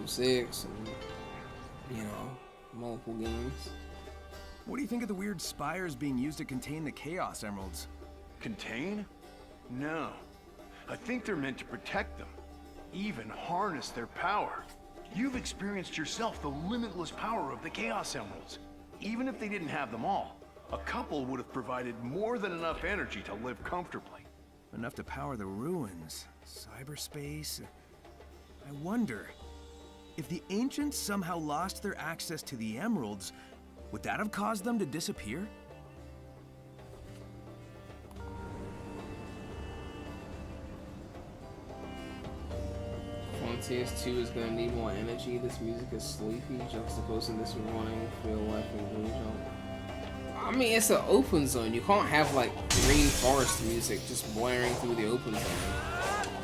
06 and, you know, multiple games. What do you think of the weird spires being used to contain the Chaos Emeralds? Contain? No. I think they're meant to protect them. Even harness their power. You've experienced yourself the limitless power of the Chaos Emeralds. Even if they didn't have them all, a couple would have provided more than enough energy to live comfortably. Enough to power the ruins, cyberspace. I wonder, if the ancients somehow lost their access to the emeralds, would that have caused them to disappear? Frontiers 2 is gonna need more energy. This music is sleepy, juxtaposing this with running, feel life, and blue jump. I mean, it's an open zone. You can't have like green forest music just blaring through the open zone.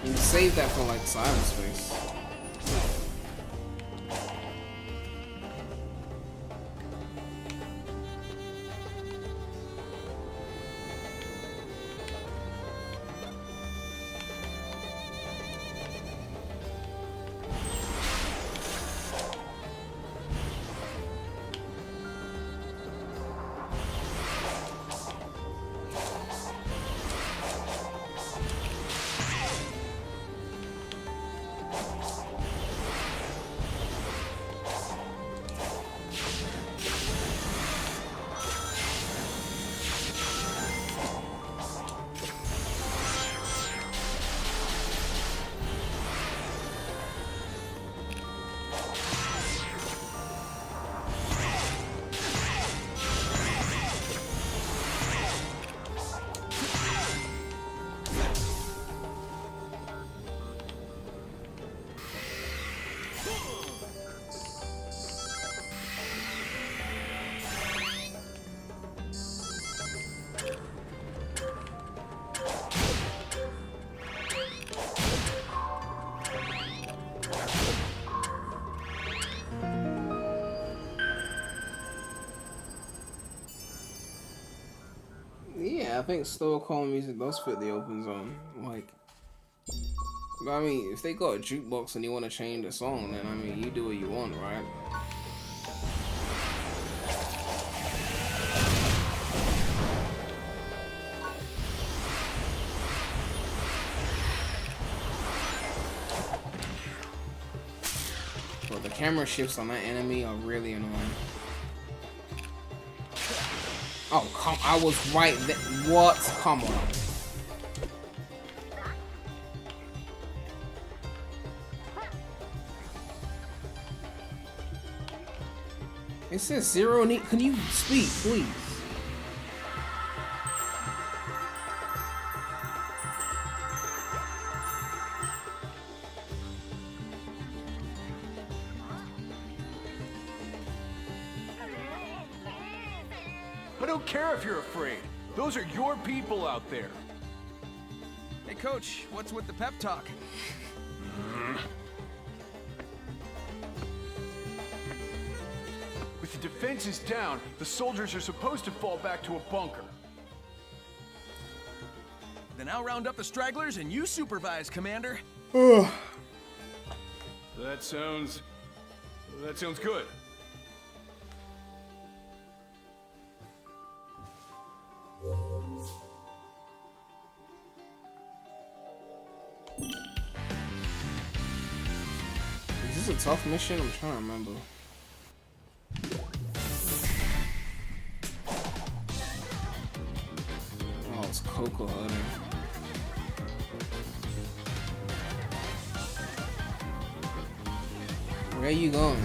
You can save that for like cyberspace. I think slower calm music does fit the open zone. Like, but I mean, if they got a jukebox and you want to change the song, then I mean, you do what you want, right? But the camera shifts on that enemy are really annoying. Oh, come! I was right there. What? Come on. It says zero need. Can you speak, please? I don't care if you're afraid. Those are your people out there. Hey, Coach, what's with the pep talk? With the defenses down, the soldiers are supposed to fall back to a bunker. Then I'll round up the stragglers and you supervise, Commander. That sounds good. Is this a tough mission? I'm trying to remember. Oh, it's Coco Hunter. Where are you going?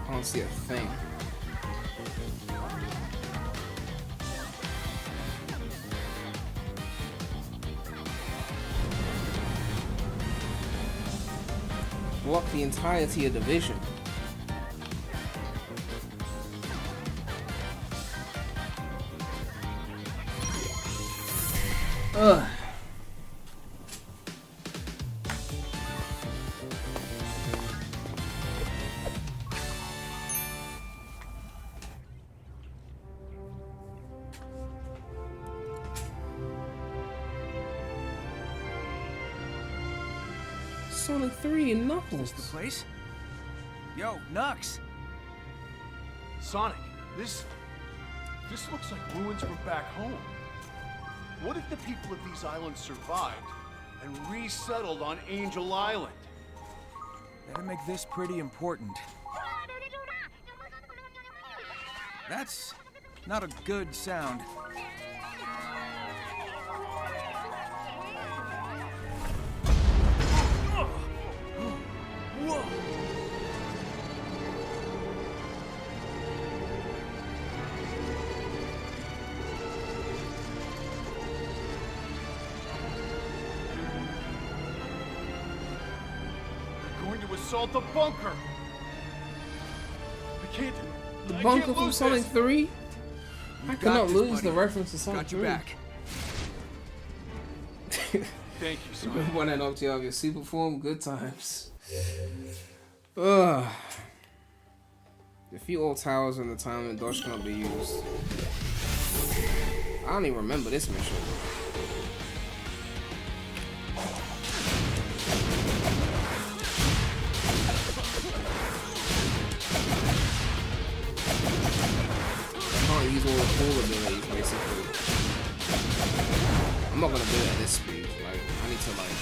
I don't see a thing. Block the entirety of the vision. Ugh. Sonic 3 and Knuckles. The place? Yo, Nux! Sonic, this looks like ruins from back home. What if the people of these islands survived and resettled on Angel Island? That'd make this pretty important. That's not a good sound. Whoa! Going to assault the bunker! The I bunker can't from lose Sonic this. 3? I got cannot this, lose buddy. the reference to Sonic Got 3. you back. Thank you, Sonic. When I knocked you out of your super form, good times. Ugh. Defeat all towers in the time and dodge cannot be used. I don't even remember this mission. I can't use all the cool abilities, basically. I'm not gonna do it at this speed. Like, I need to like.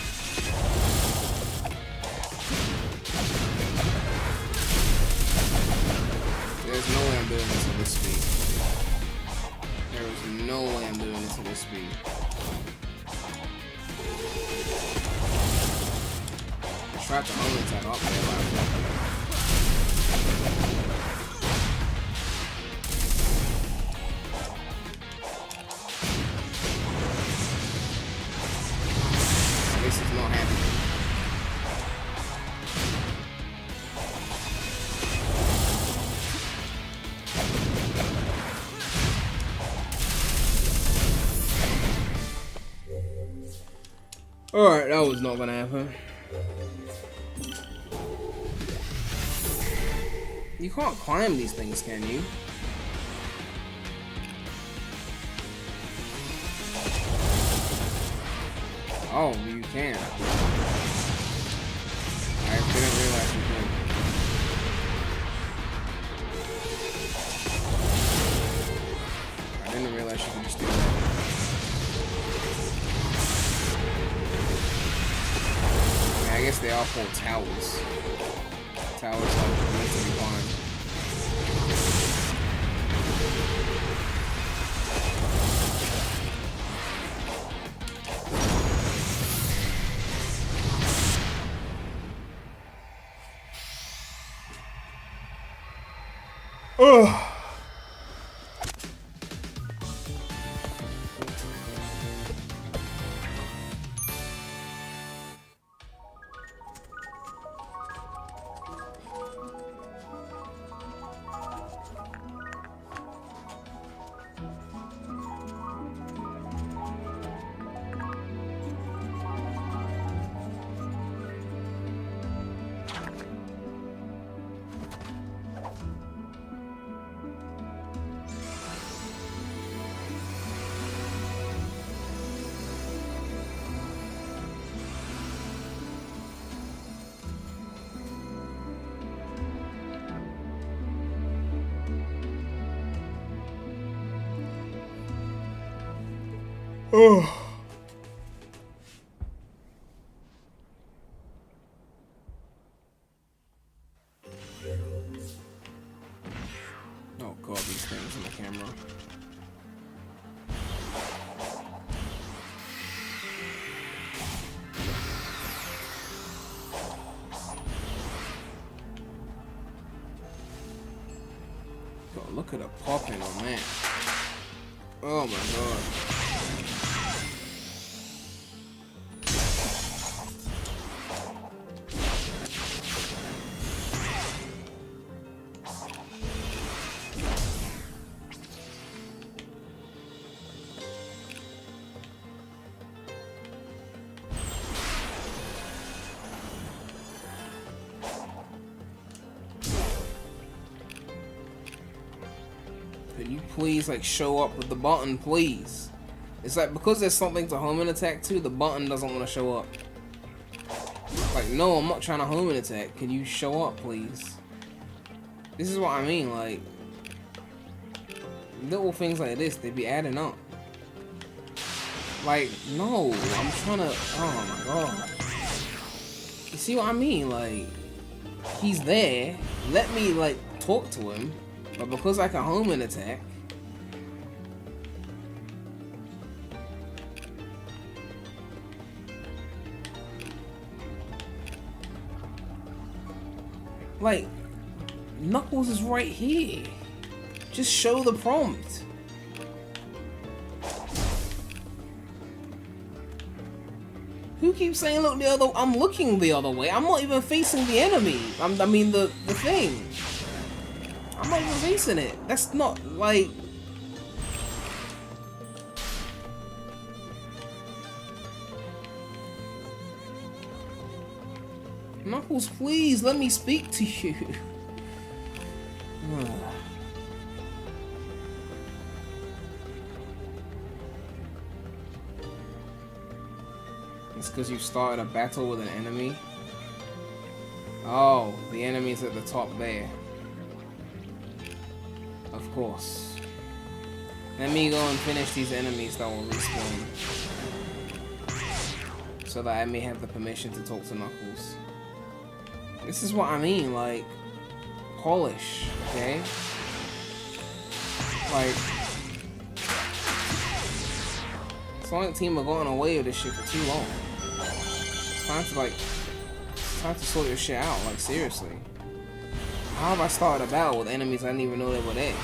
There's no way I'm doing this at this speed. There is no way I'm doing this at this speed. I tried to only attack up there, but this is not happening. Alright, that was not gonna happen. You can't climb these things, can you? Oh, you can. I didn't realize you could. I didn't realize you could just do that. I mean, I guess they are called towers. Towers are meant to be climbed. Ugh. Oh. Oh god, these things in the camera. God, look at the popping on that. Oh my god. Could you please like show up with the button, please? It's like because there's something to home and attack to, the button doesn't want to show up. Like, no, I'm not trying to home and attack. Can you show up, please? This is what I mean, like little things like this, they be adding up. Like, no, I'm trying to. Oh my god. You see what I mean? Like, he's there. Let me like talk to him. But because I can home and attack, like, Knuckles is right here. Just show the prompt. Who keeps saying look the other? I'm looking the other way. I'm not even facing the enemy. I mean the thing. I'm not even facing it. That's not like. Knuckles, please let me speak to you. It's because you started a battle with an enemy. Oh, the enemy's at the top there. Of course. Let me go and finish these enemies that will respawn. So that I may have the permission to talk to Knuckles. This is what I mean, like, polish, okay? Like, Sonic Team have gotten away with this shit for too long. It's time to, like, sort your shit out, like, seriously. How have I started a battle with enemies I didn't even know they were there?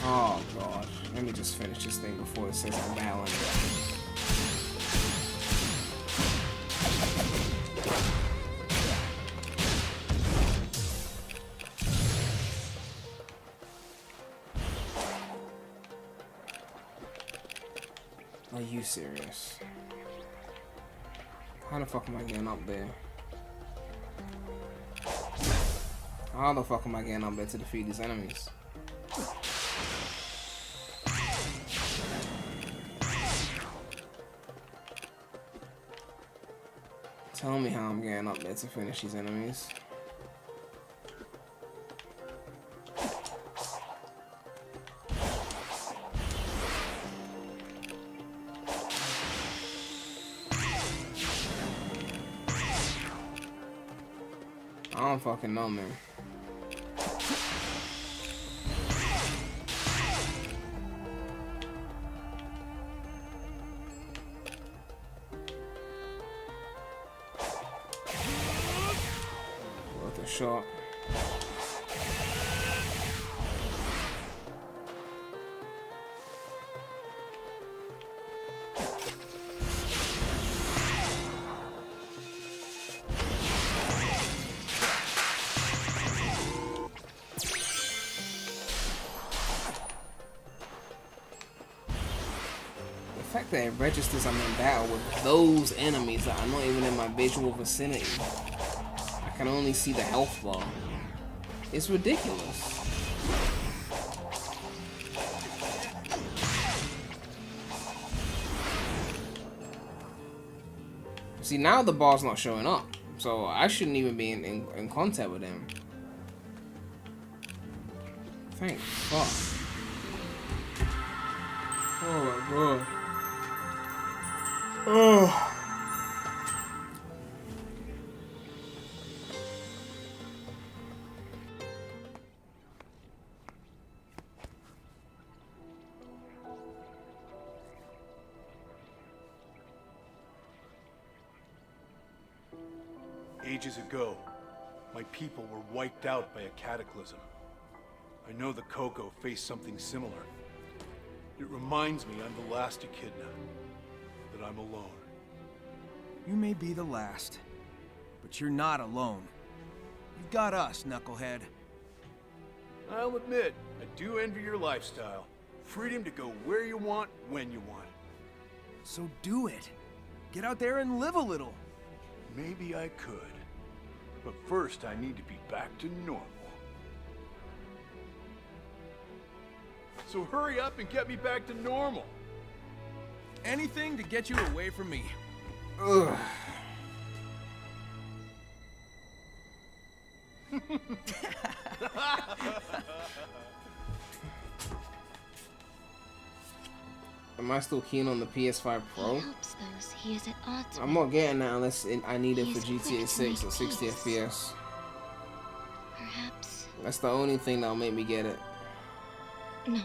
Oh god. Let me just finish this thing before it says I'm battling. Are you serious? How the fuck am I getting up there? How the fuck am I getting up there to defeat these enemies? Tell me how I'm getting up there to finish these enemies. I don't fucking know, man. Worth a shot. The fact that it registers I'm in battle with those enemies that are not even in my visual vicinity. I can only see the health bar. It's ridiculous. See, now the bar's not showing up, so I shouldn't even be in contact with him. Thank fuck. Oh my god. Oh. Ages ago, my people were wiped out by a cataclysm. I know the Coco faced something similar. It reminds me I'm the last Echidna, that I'm alone. You may be the last, but you're not alone. You've got us, knucklehead. I'll admit, I do envy your lifestyle. Freedom to go where you want, when you want. So do it. Get out there and live a little. Maybe I could. But first, I need to be back to normal. So hurry up and get me back to normal. Anything to get you away from me. Ugh. Am I still keen on the PS5 Pro? He helps those he is at odds I'm with. not getting that unless I need it for He's quick GTA to 6 make at 60 peace. FPS. Perhaps. That's the only thing that'll make me get it. No.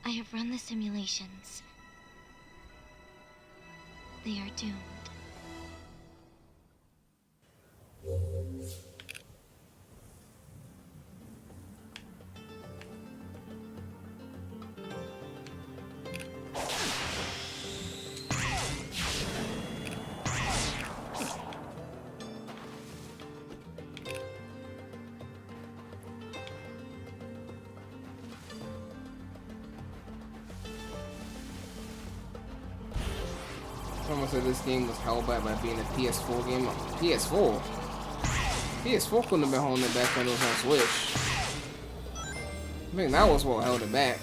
I have run the simulations. They are doomed. Someone said this game was held back by being a PS4 game. PS4? PS4 couldn't have been holding it back when it was on Switch. I think that was what held it back.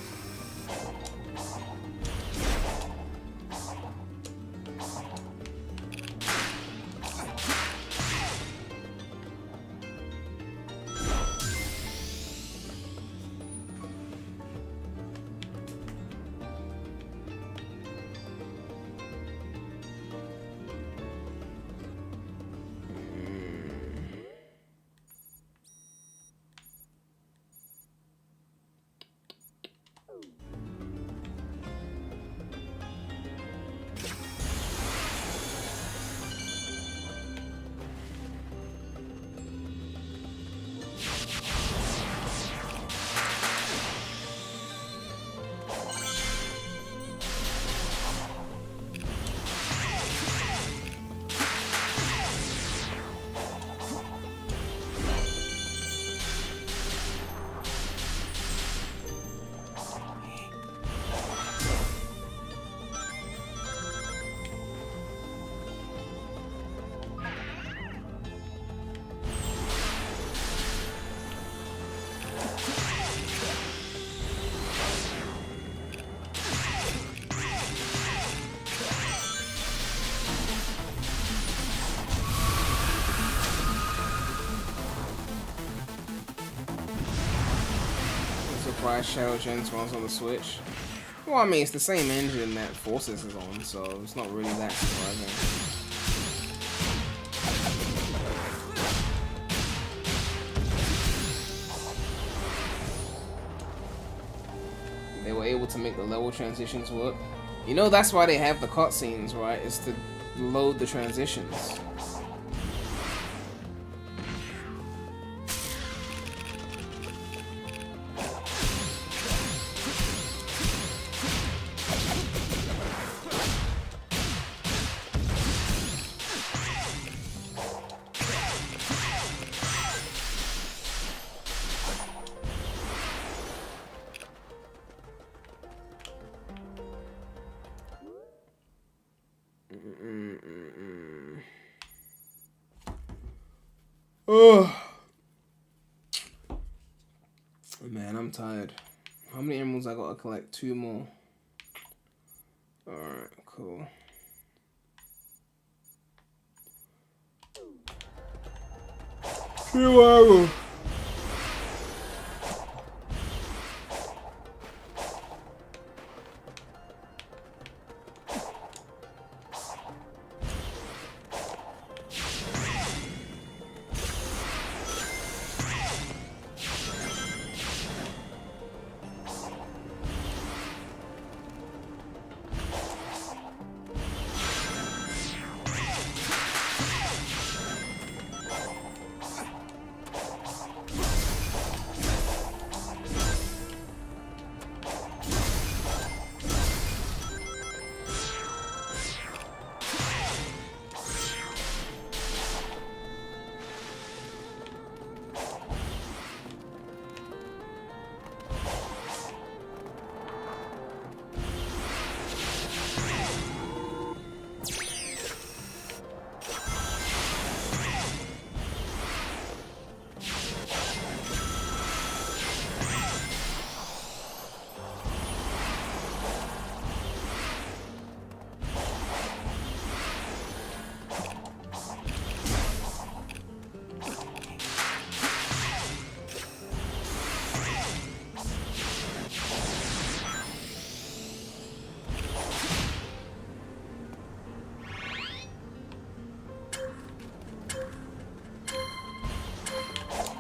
surprised Shadow Gens runs on the Switch. Well, I mean, it's the same engine that Forces is on, so it's not really that surprising. They were able to make the level transitions work. You know, that's why they have the cutscenes, right? It's to load the transitions. Oh man, I'm tired. How many emeralds I gotta collect? 2 more. Alright, cool. Wow.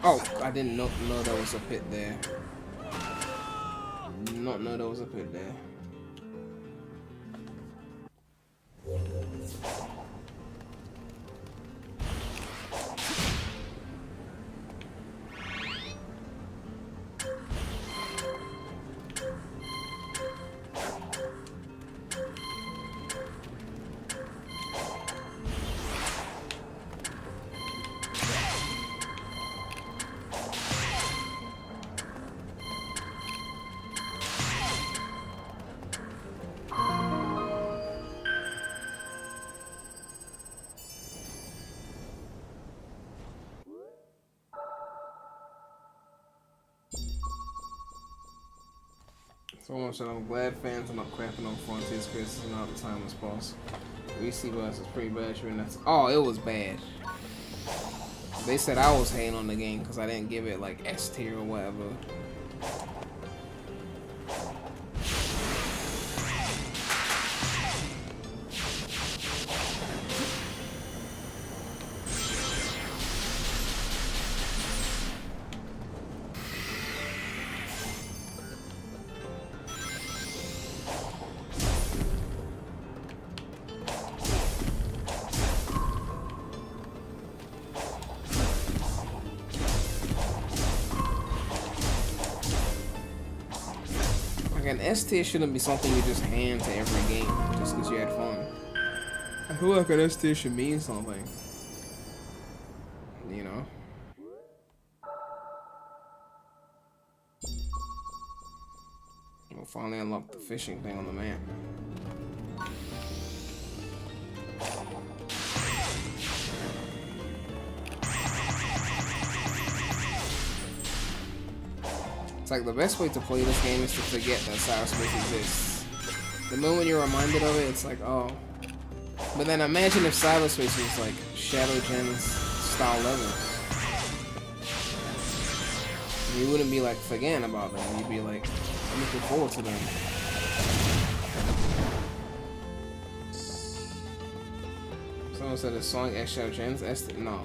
Oh, I didn't know there was a pit there. Not know there was a pit there. Someone said, I'm glad fans are not crapping on Frontier's criticism all the time as possible. VC Bus is pretty bad. Oh, it was bad. They said I was hating on the game because I didn't give it like S tier or whatever. An S tier shouldn't be something you just hand to every game just because you had fun. I feel like an S tier should mean something. You know? We'll finally unlock the fishing thing on the map. It's like the best way to play this game is to forget that cyberspace exists. The moment you're reminded of it, it's like, oh. But then imagine if cyberspace was like Shadow Gens style levels. You wouldn't be like forgetting about them. You'd be like looking forward to them. Someone said the Sonic X-Shell Gens. No.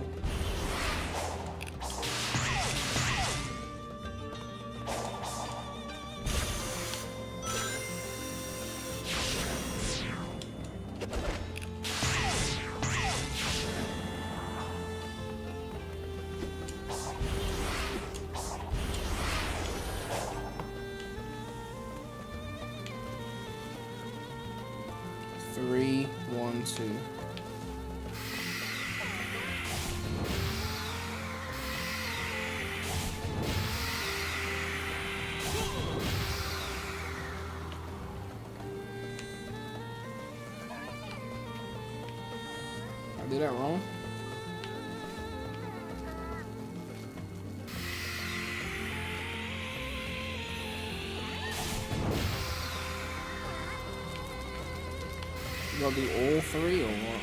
Three, 1, 2. I did that wrong. You gonna do all 3 or what?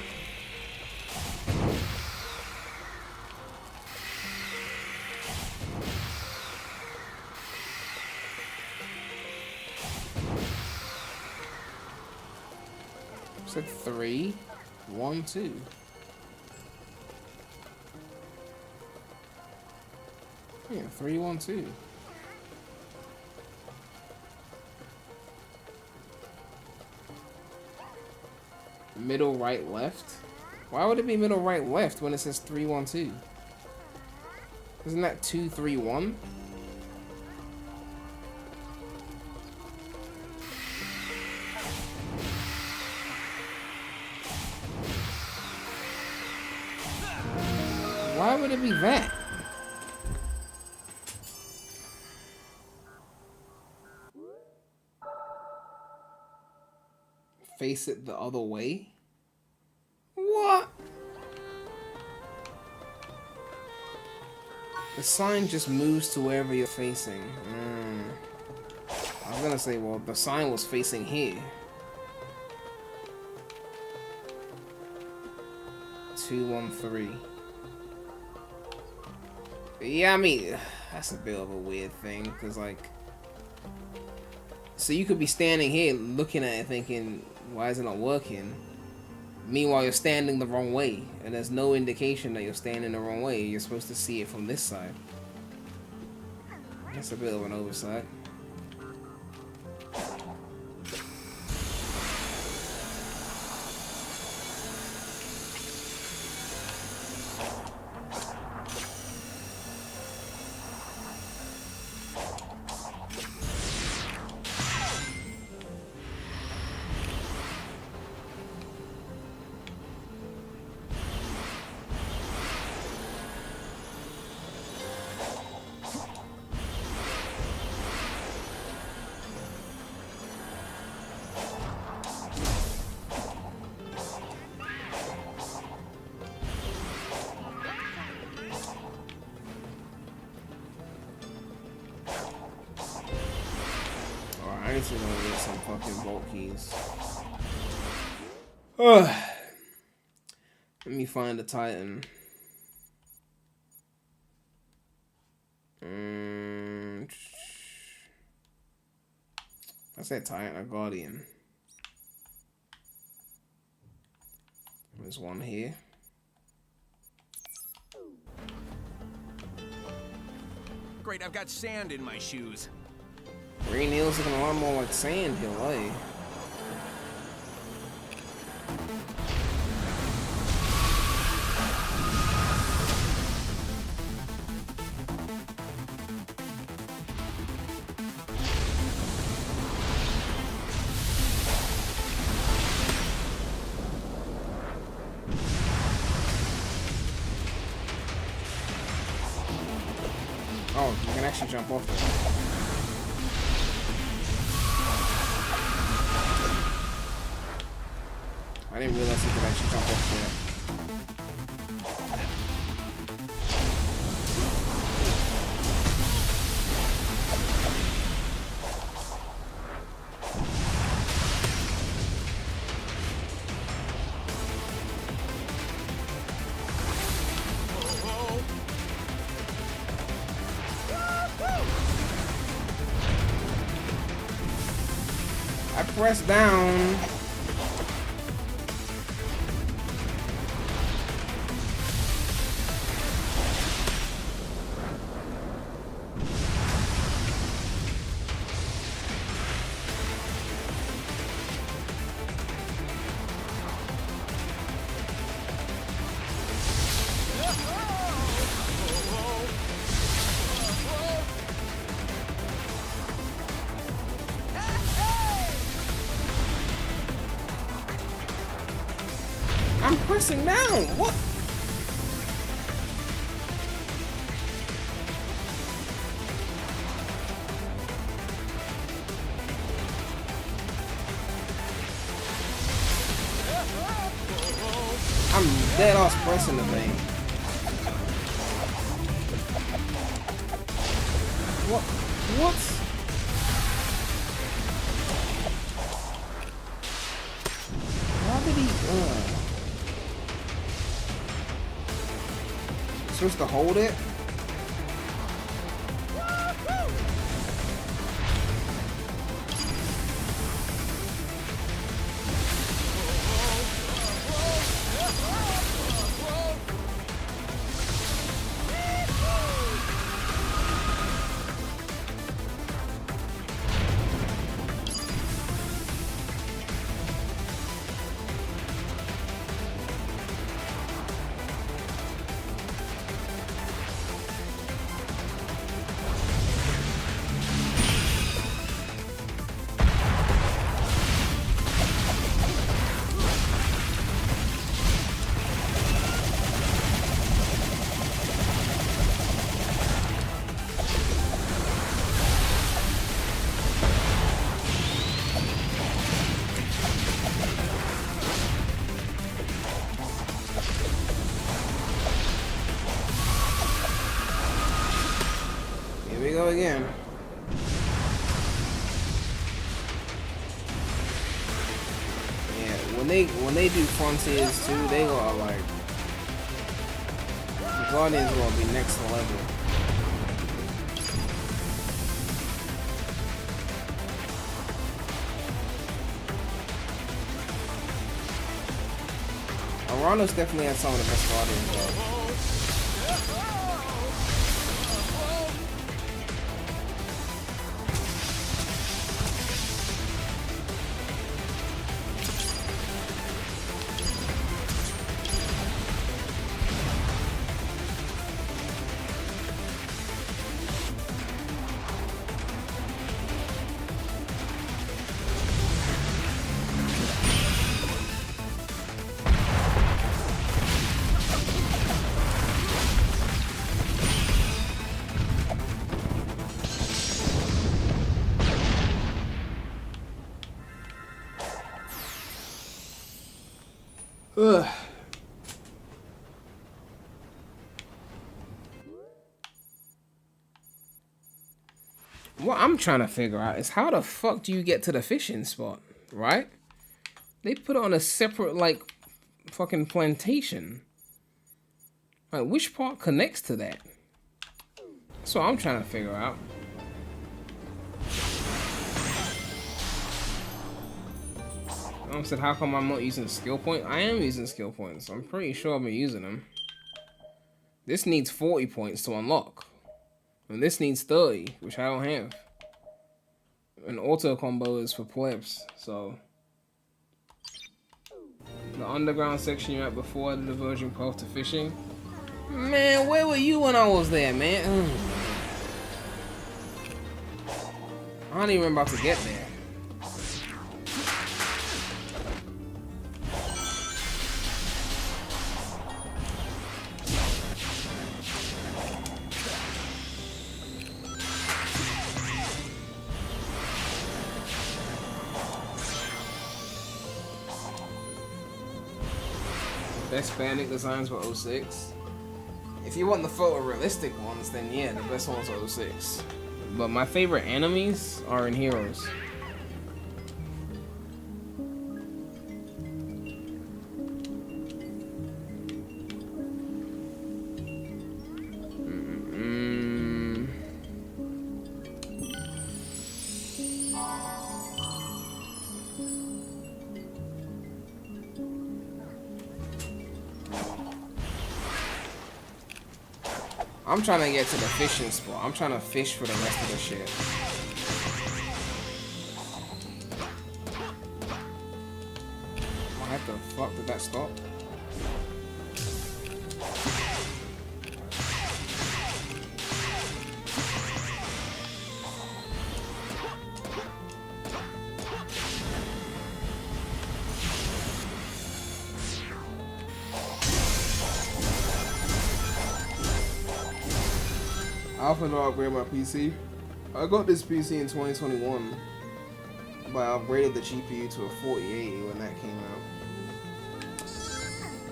Said 3, 1, 2. Yeah, 3, 1, 2. Middle, right, left? Why would it be middle, right, left when it says 3, 1, 2? Isn't that 2, 3, 1? Why would it be that? Face it the other way? What? The sign just moves to wherever you're facing. I was gonna say, well, the sign was facing here. 2, 1, 3. Yeah, I mean, that's a bit of a weird thing, because, like, so you could be standing here looking at it thinking, why is it not working? Meanwhile, you're standing the wrong way, and there's no indication that you're standing the wrong way. You're supposed to see it from this side. That's a bit of an oversight. I need to go get some fucking bolt keys. Let me find the Titan. I said Titan, a Guardian. There's one here. Great, I've got sand in my shoes. Green Hill's looking a lot more like Sand Hill, eh? Oh, you can actually jump off there. I didn't realize you could actually jump off there. I press down. I'm pressing down. What? I'm dead off pressing the thing. What? What? Why did he? Supposed to hold it? Here we go again. Yeah, when they do Frontiers too, they go like the Guardians gonna be next level. Aranos definitely has some of the best Guardians though. Ugh. What I'm trying to figure out is how the fuck do you get to the fishing spot, right? They put it on a separate, like, fucking plantation. Like, which part connects to that? That's what I'm trying to figure out. I said, how come I'm not using skill point? I am using skill points. I'm pretty sure I've been using them. This needs 40 points to unlock. And this needs 30, which I don't have. An auto combo is for plebs, so. The underground section you're at before the diverging path to fishing. Man, where were you when I was there, man? I ain't even about to get there. Best bandit designs were 06. If you want the photorealistic ones, then yeah, the best ones are 06. But my favorite enemies are in Heroes. I'm trying to get to the fishing spot. I'm trying to fish for the rest of the shit. What the fuck, did that stop? Alpha no upgrade my PC. I got this PC in 2021, but I upgraded the GPU to a 4080 when that came out.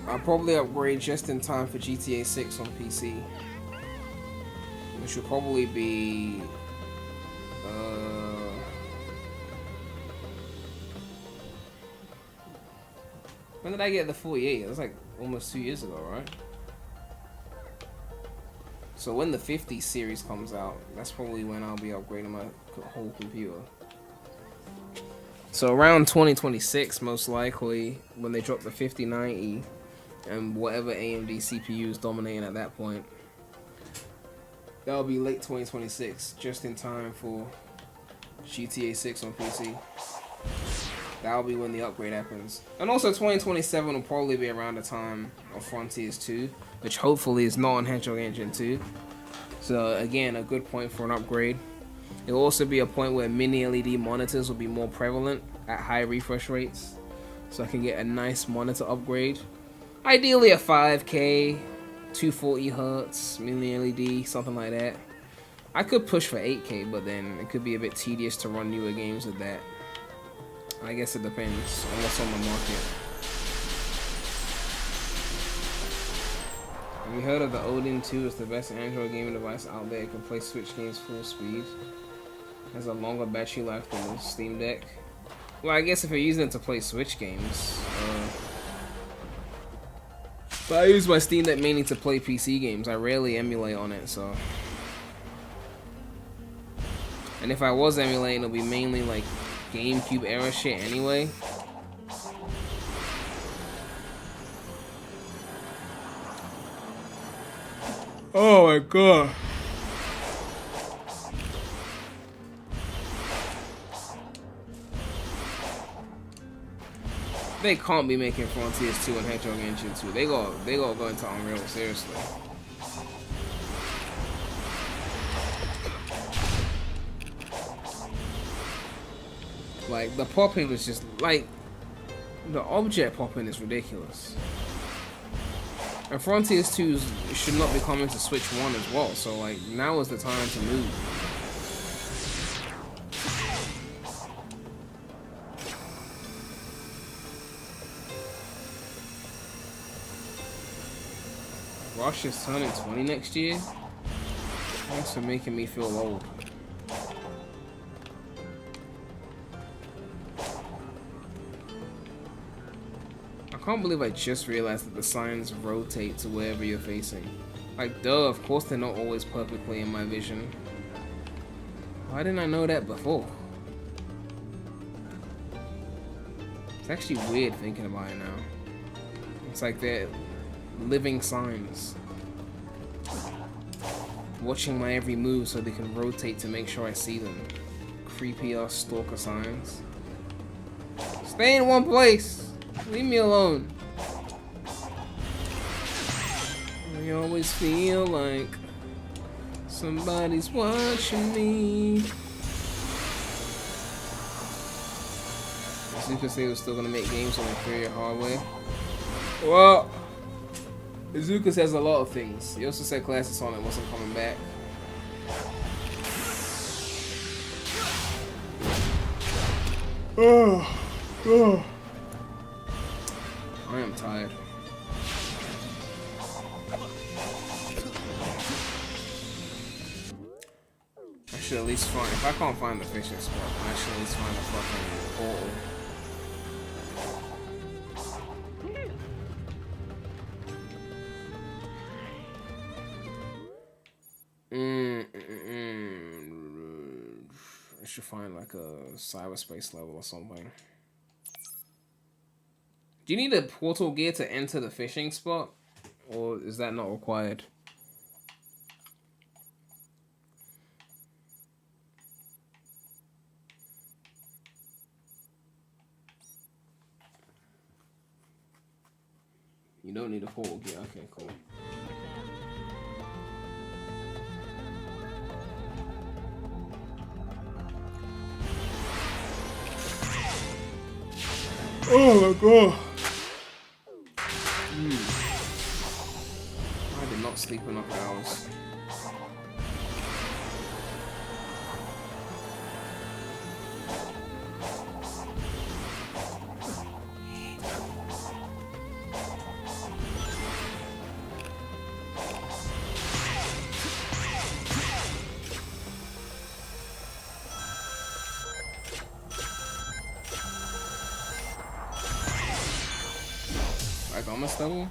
I'll probably upgrade just in time for GTA 6 on PC, which will probably be when did I get the 4080? It was like almost 2 years ago, right? So when the 50 series comes out, that's probably when I'll be upgrading my whole computer. So around 2026, most likely, when they drop the 5090 and whatever AMD CPU is dominating at that point, that'll be late 2026, just in time for GTA 6 on PC. That'll be when the upgrade happens. And also 2027 will probably be around the time of Frontiers 2, which hopefully is not on Hedgehog Engine 2. So again, a good point for an upgrade. It'll also be a point where mini LED monitors will be more prevalent at high refresh rates. So I can get a nice monitor upgrade. Ideally a 5K, 240 Hz, mini LED, something like that. I could push for 8K, but then it could be a bit tedious to run newer games with that. I guess it depends on what's on the market. Have you heard of the Odin 2? It's the best Android gaming device out there. It can play Switch games full speed. Has a longer battery life than the Steam Deck. Well, I guess if you're using it to play Switch games. But I use my Steam Deck mainly to play PC games. I rarely emulate on it, so. And if I was emulating, it'll be mainly like GameCube era shit anyway. Oh my god. They can't be making Frontiers 2 and Hedgehog Engine 2. They gotta go into Unreal, seriously. Like, the popping was just, like, the object popping is ridiculous. And Frontiers 2 should not be coming to Switch 1 as well, so, like, now is the time to move. Rush is turning 20 next year? Thanks for making me feel old. I can't believe I just realized that the signs rotate to wherever you're facing. Like, duh, of course they're not always perfectly in my vision. Why didn't I know that before? It's actually weird thinking about it now. It's like they're living signs. Watching my every move so they can rotate to make sure I see them. Creepy ass stalker signs. Stay in one place! Leave me alone. I always feel like somebody's watching me. Izuka said he was still gonna make games on inferior hardware. Well, Izuka says a lot of things. He also said Classic Sonic wasn't coming back. I am tired. I should at least find, if I can't find the fishing spot, I should at least find a fucking portal. I should find like a cyberspace level or something. Do you need a portal gear to enter the fishing spot? Or is that not required? You don't need a portal gear. Okay, cool. Oh my god. I did not sleep enough hours. Like almost level?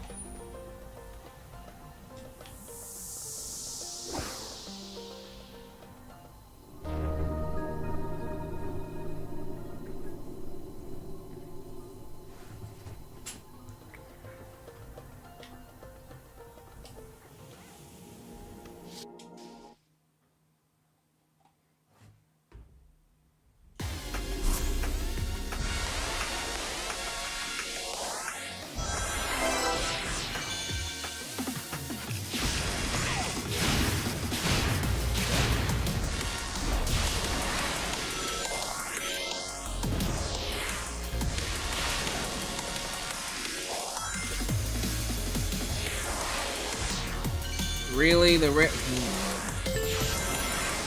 Really? The red...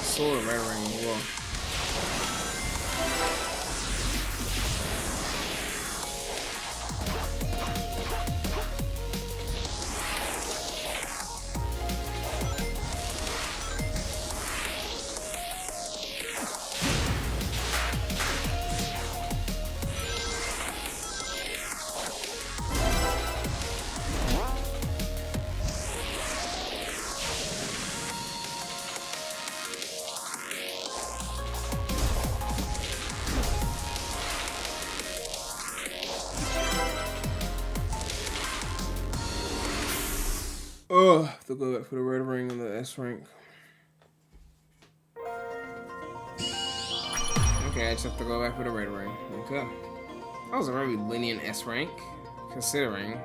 Saw the red ring as well. Oh, have to go back for the red ring and the S rank. Okay, I just have to go back for the red ring. Okay. That was a very lenient S rank, considering.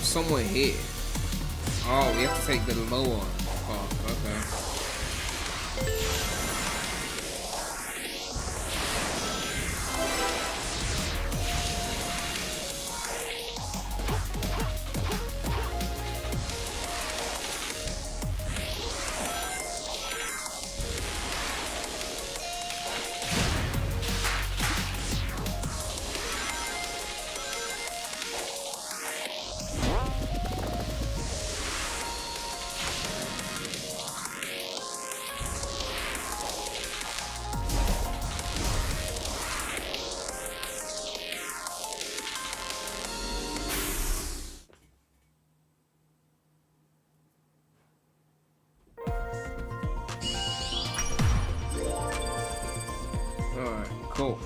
Somewhere here. Oh, we have to take the lower path. Okay. Alright, cool.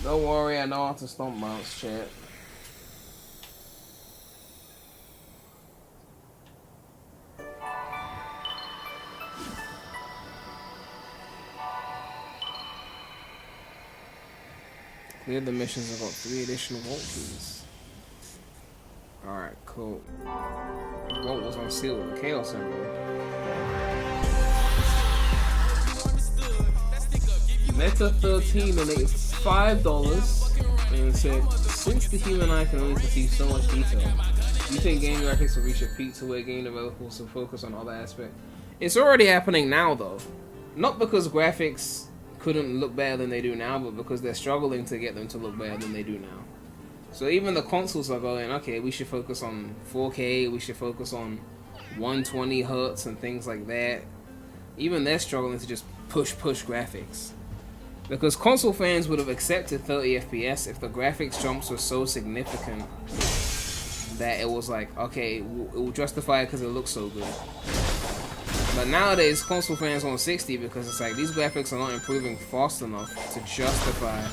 Don't worry, I know how to stomp bounce, chat. Cleared the missions, I've got 3 additional vault keys. Alright, cool. The vault was unsealed with the Chaos Emerald. Meta 13 donated $5 and said, since the human eye can only perceive so much detail, do you think game graphics will reach a peak to where game developers will focus on other aspects? It's already happening now though. Not because graphics couldn't look better than they do now, but because they're struggling to get them to look better than they do now. So even the consoles are going, okay, we should focus on 4K, we should focus on 120 Hz and things like that. Even they're struggling to just push graphics. Because console fans would have accepted 30 FPS if the graphics jumps were so significant that it was like, okay, it will justify it because it looks so good. But nowadays, console fans want 60 because it's like these graphics are not improving fast enough to justify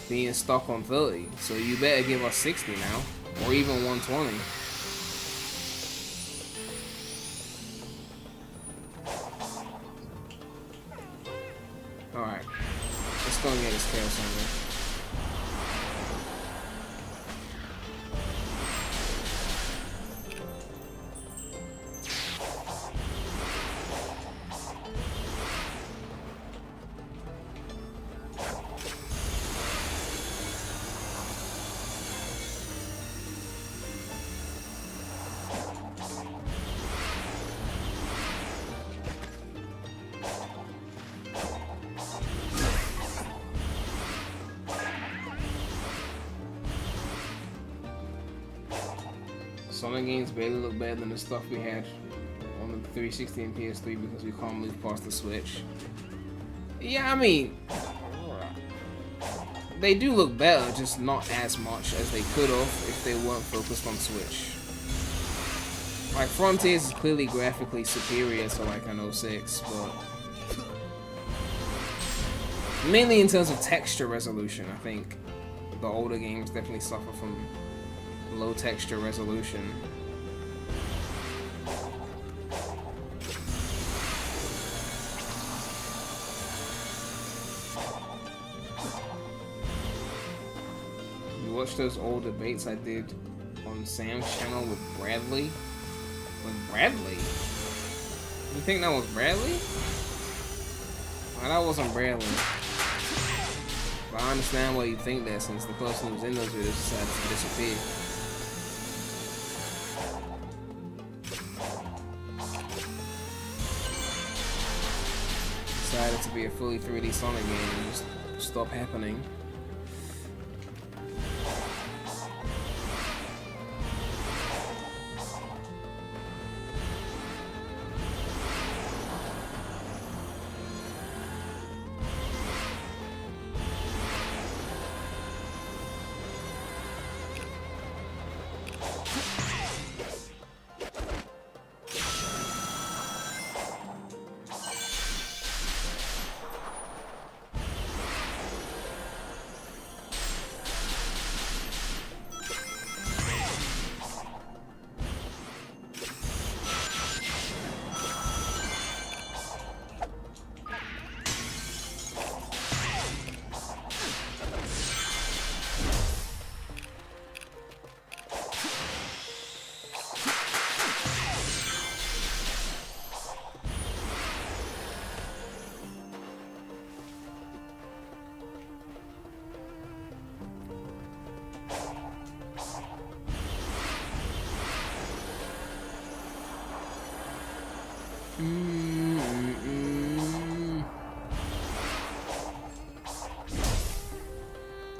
being stuck on 30. So you better give us 60 now, or even 120. Alright, let's go and get this chaos somewhere. Sonic games barely look better than the stuff we had on the 360 and PS3 because we can't move past the Switch. Yeah, I mean, they do look better, just not as much as they could have if they weren't focused on Switch. Like, Frontiers is clearly graphically superior to like an 06, but mainly in terms of texture resolution, I think the older games definitely suffer from low texture resolution. You watch those old debates I did on Sam's channel with Bradley? With Bradley? You think that was Bradley? Oh, that wasn't Bradley. But I understand why you think that since the person who's in those videos decided to disappear. Decided to be a fully 3D Sonic game and just stop happening.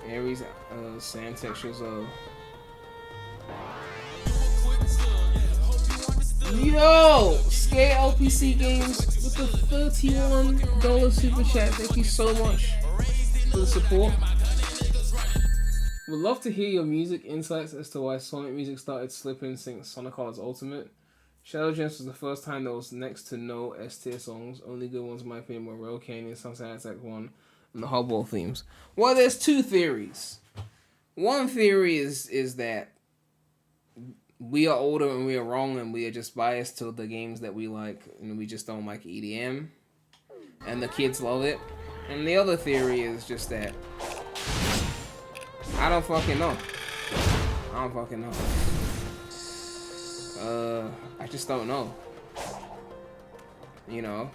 Aries sand textures of yo Skate LPC Games with the $31 super chat. Thank you so much for the support. Would love to hear your music insights as to why Sonic music started slipping since Sonic Colors Ultimate. Shadow Gems was the first time there was next to no S-tier songs. Only good ones in my opinion were Rail Canyon, Sunset Attack 1, and the Hubble themes. Well, there's two theories. One theory is that we are older and we are wrong and we are just biased to the games that we like and we just don't like EDM. And the kids love it. And the other theory is just that I don't fucking know. I just don't know. You know,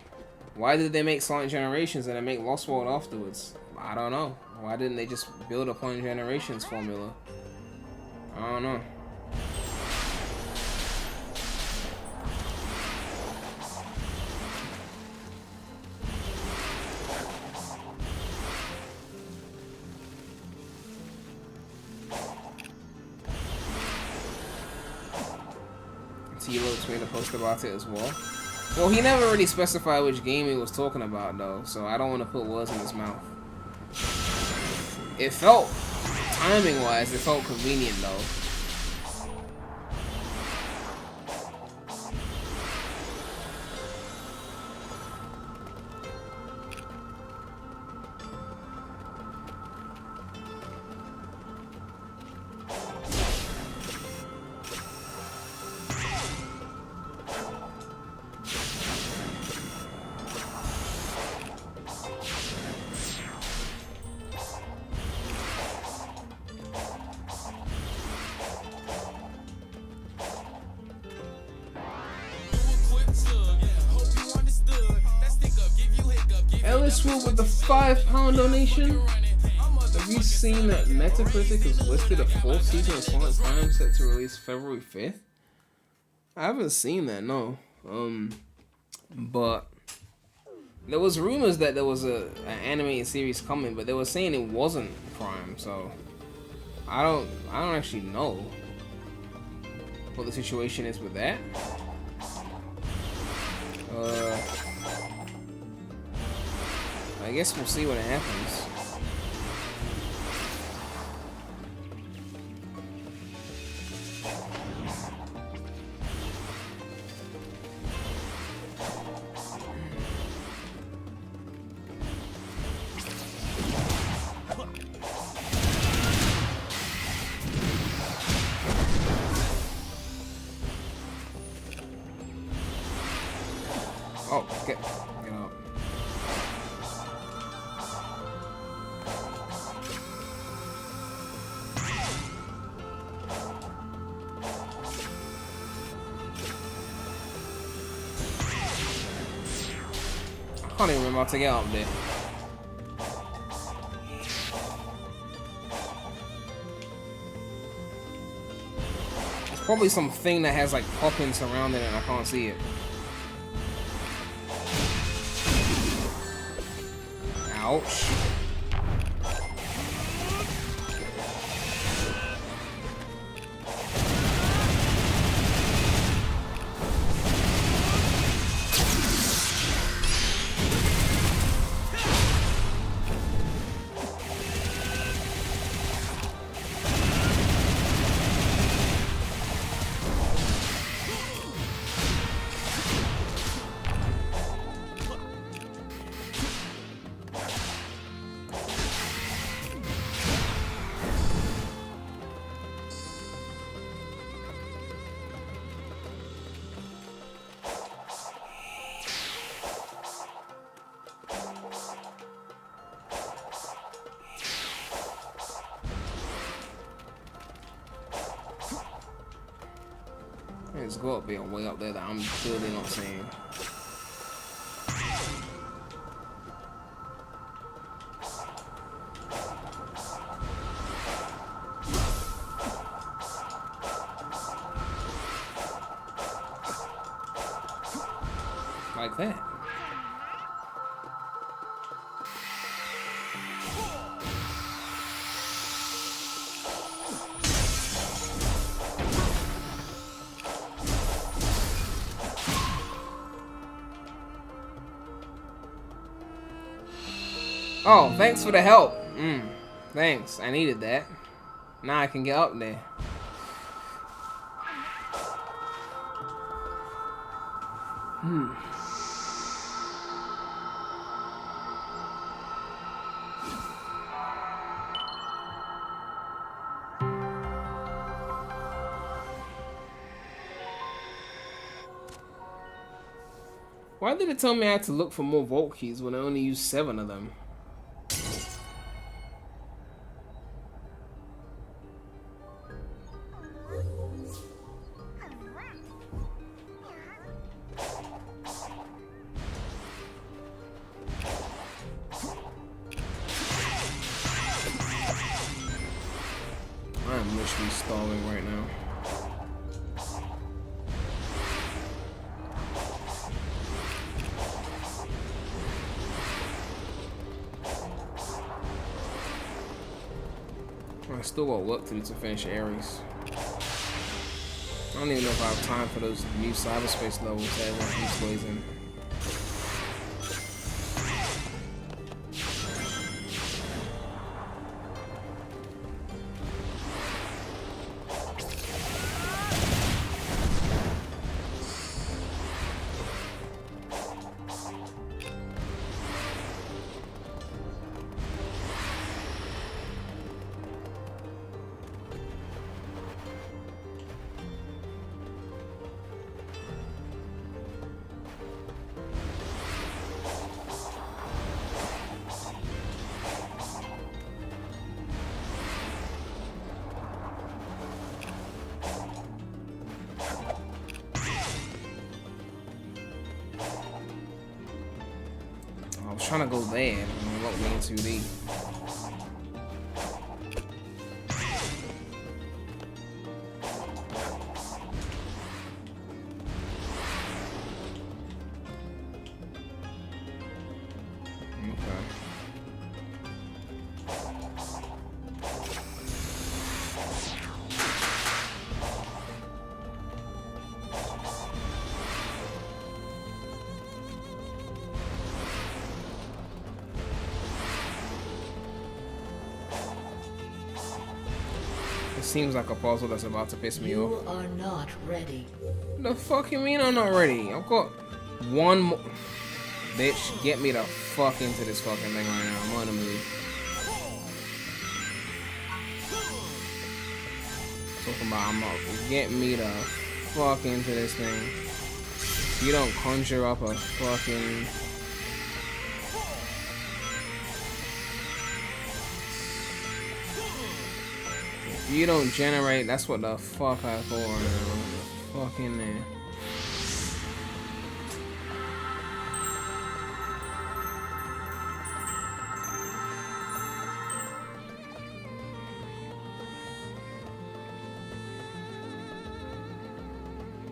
why did they make Sonic Generations and then make Lost World afterwards? I don't know. Why didn't they just build upon Generations formula? I don't know. T-Lopes made a post about it as well. Well, he never really specified which game he was talking about, though, so I don't want to put words in his mouth. It felt, timing-wise, it felt convenient though. Elliswood with the £5 donation. Have you seen that Metacritic has listed a 4th season of Sonic Prime set to release February 5th? I haven't seen that, no. But there was rumors that there was an animated series coming, but they were saying it wasn't Prime, so I don't actually know what the situation is with that. I guess we'll see when it happens. Oh, get up. I can't even remember how to get up there. It's probably something that has like popping surrounding it and I can't see it. Ouch. There's got to be a way up there that I'm clearly not seeing. Like that. Oh, thanks for the help. Thanks. I needed that. Now I can get up there. Why did it tell me I had to look for more vault keys when I only used 7 of them? I'm literally stalling right now. I still got work to do to finish Ares. I don't even know if I have time for those new cyberspace levels that everyone keeps blazing. I was trying to go there and it locked me in too deep. Seems like a puzzle that's about to piss me off. You are not ready. The fuck you mean I'm not ready? I've got one more. Bitch, get me the fuck into this fucking thing right now. I'm on the move. Talking about I'm up. Get me the fuck into this thing. If you don't conjure up a fucking. You don't generate, that's what the fuck I thought now. Fucking there.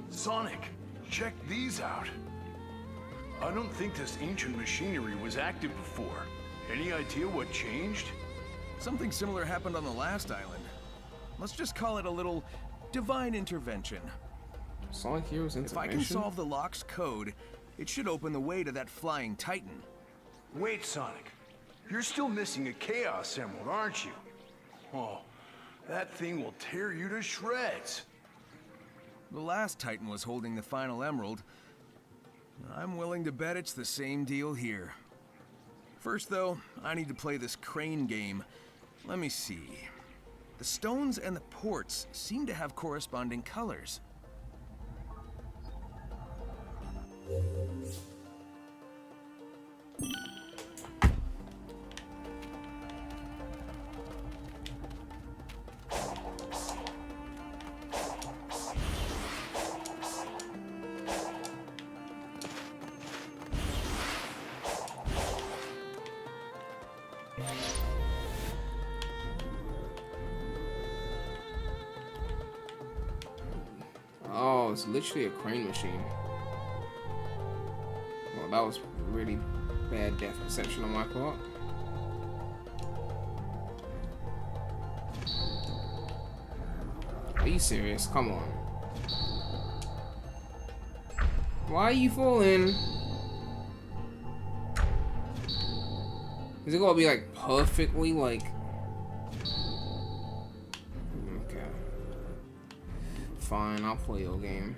Sonic, check these out. I don't think this ancient machinery was active before. Any idea what changed? Something similar happened on the last island. Let's just call it a little divine intervention. Sonic Heroes intervention? If I can solve the lock's code, it should open the way to that flying titan. Wait, Sonic. You're still missing a Chaos Emerald, aren't you? Oh, that thing will tear you to shreds. The last titan was holding the final emerald. I'm willing to bet it's the same deal here. First, though, I need to play this crane game. Let me see. The stones and the ports seem to have corresponding colors. Oh, it's literally a crane machine. Well, that was really bad depth perception on my part. Are you serious? Come on. Why are you falling? Is it gonna be like perfectly like... Okay. Fine, I'll play your game.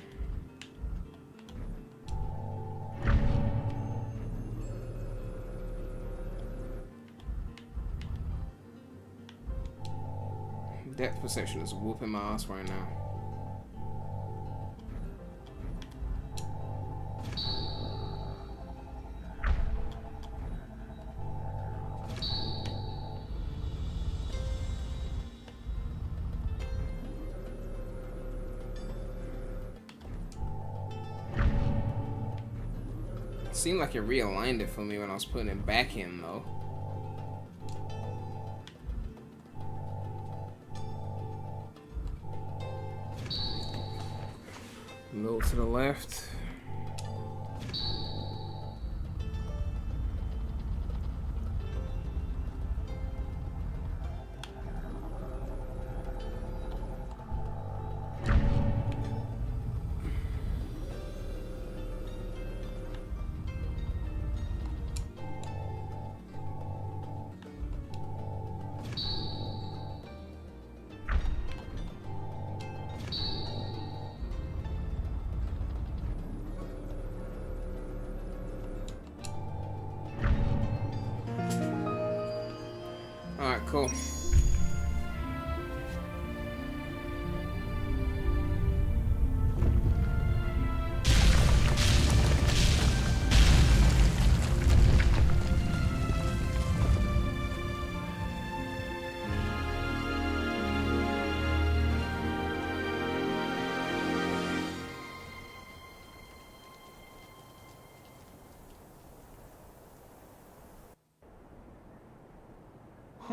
Depth perception is whooping my ass right now. Seemed like it realigned it for me when I was putting it back in though. A little to the left. Alright, cool.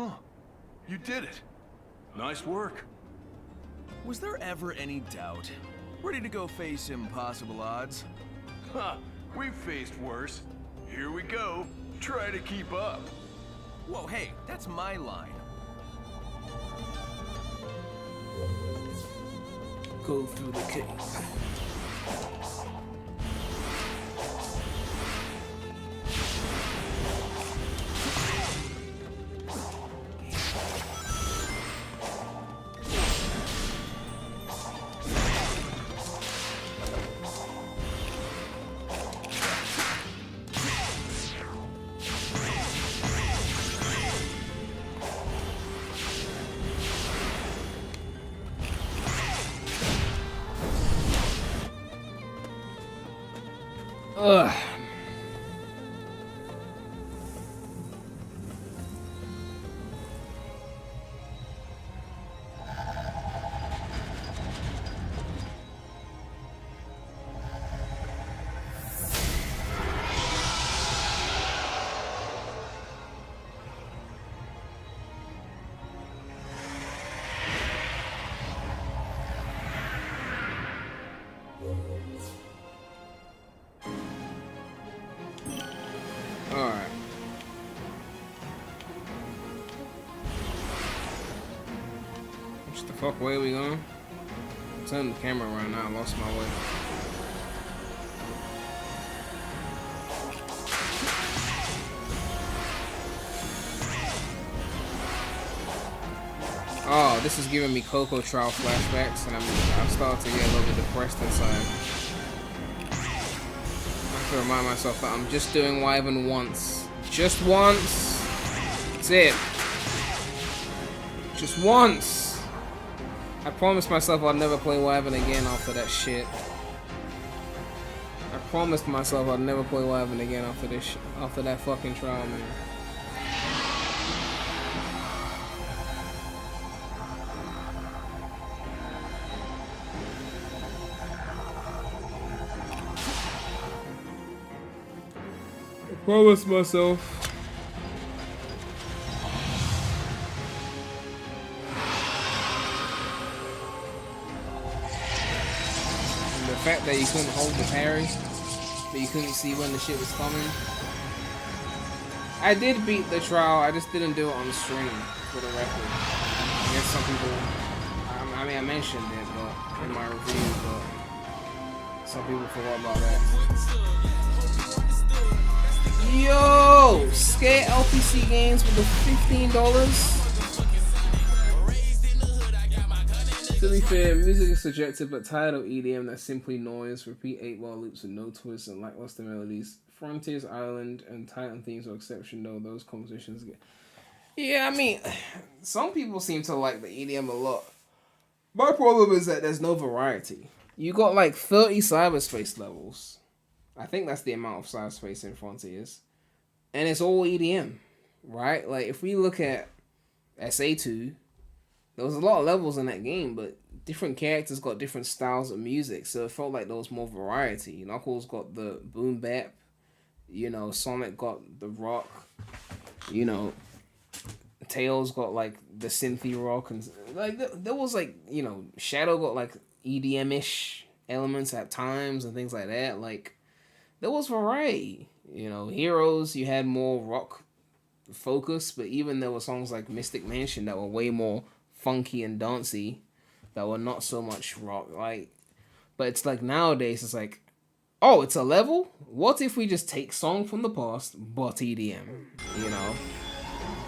Huh. You did it. Nice work. Was there ever any doubt? Ready to go face impossible odds? Ha! We've faced worse. Here we go. Try to keep up. Whoa, hey, that's my line. Go through the cave. Ugh. Alright. Which the fuck way are we going? I'm turning the camera around now, I lost my way. Oh, this is giving me Coco trial flashbacks, and I'm starting to get a little bit depressed inside. To remind myself that I'm just doing Wyvern once. Just once. That's it. Just once. I promised myself I'd never play Wyvern again after that shit. I promised myself I'd never play Wyvern again after this after that fucking trial, man. Promise myself. And the fact that you couldn't hold the parry, that you couldn't see when the shit was coming. I did beat the trial, I just didn't do it on the stream, for the record. I guess some people, I mean I mentioned it but in my review, but some people forgot about that. Yo! Skate LPC games with the $15. To be fair, music is subjective, but tired of EDM that's simply noise, repeat 8-bar loops with no twists and lackluster melodies. Frontiers, Island, and Titan themes are exception though, those compositions get... Yeah, I mean, some people seem to like the EDM a lot. My problem is that there's no variety. You got like 30 cyberspace levels. I think that's the amount of cyberspace in Frontiers. And it's all EDM, right? Like, if we look at SA2, there was a lot of levels in that game, but different characters got different styles of music, so it felt like there was more variety. Knuckles got the boom bap, you know, Sonic got the rock, you know, Tails got, like, the synthy rock, and, like, there was, like, you know, Shadow got, like, EDM-ish elements at times and things like that. Like, there was variety. You know, Heroes, you had more rock focus, but even there were songs like Mystic Mansion that were way more funky and dancey, that were not so much rock. Like, but it's like nowadays, it's like, oh, it's a level? What if we just take song from the past, but EDM, you know?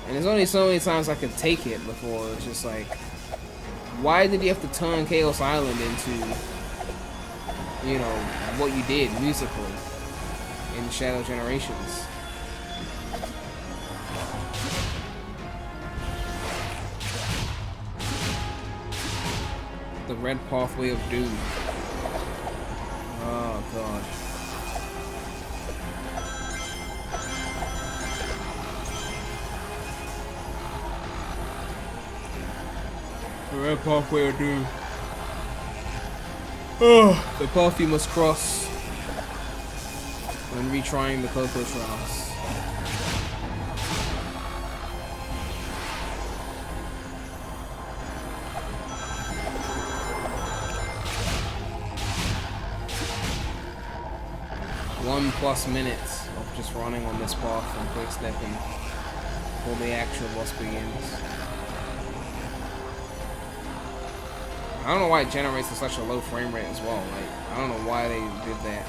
And there's only so many times I could take it before it's just like, why did you have to turn Chaos Island into, you know, what you did musically in Shadow Generations? The Red Pathway of Doom. Oh god. The Red Pathway of Doom. Oh, the path you must cross when retrying the Coco Trials. 1+ minutes of just running on this path and quick stepping before the actual boss begins. I don't know why it generates at such a low frame rate as well. Like, I don't know why they did that.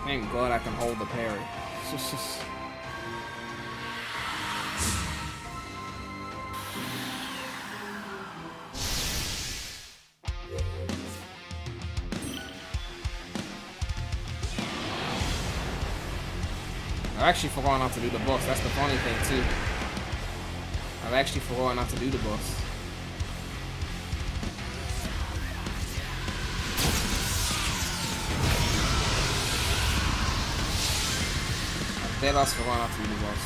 Thank God I can hold the parry. I actually forgot not to do the boss. That's the funny thing too. I've actually forgotten not to do the boss. Dead ass forgot not to do the boss.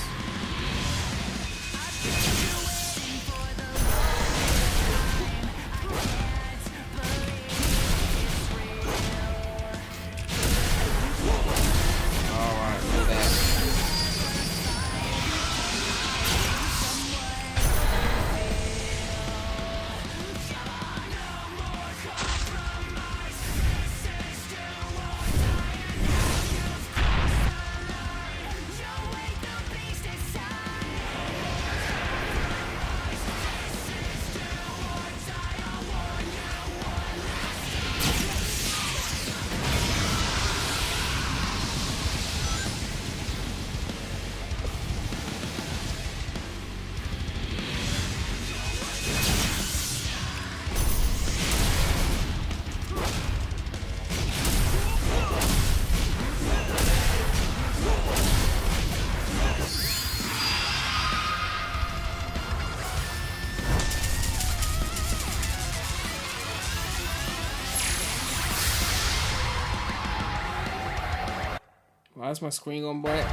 Alright, do that. Why is my screen going bright?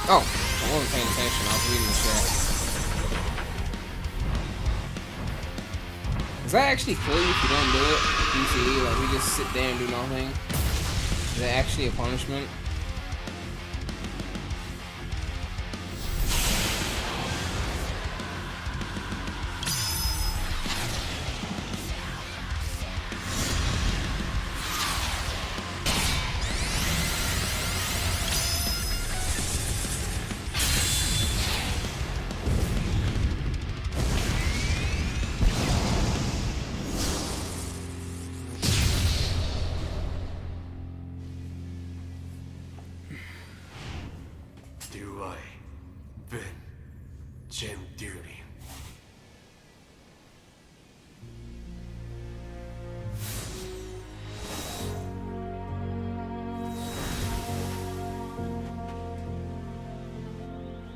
Oh, I wasn't paying attention. I was reading the chat. Is that actually kill you if you don't do it? DCE, like we just sit there and do nothing? Is that actually a punishment?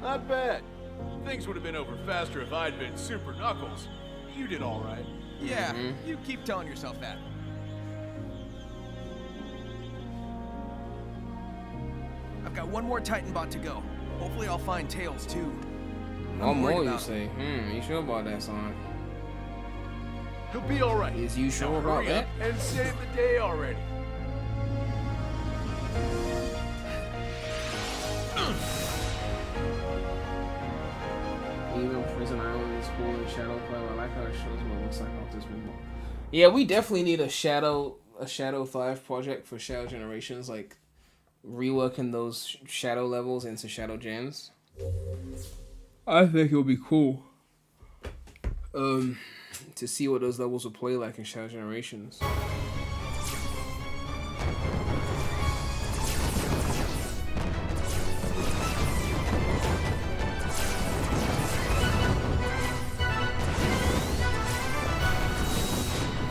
Not bad. Things would have been over faster if I'd been Super Knuckles. You did all right. Yeah, you keep telling yourself that. I've got one more Titan bot to go. Hopefully I'll find Tails too. One more, you say? You sure about that, Sonic? He'll be all right. Is you sure about Hurry that? up and save the day already. Even Prison Island is cool and Shadow Club. I like how it shows what it looks like off this window. Yeah, we definitely need a Shadow 5 project for Shadow Generations, like reworking those Shadow levels into Shadow Gens. I think it would be cool. To see what those levels will play like in Shadow Generations.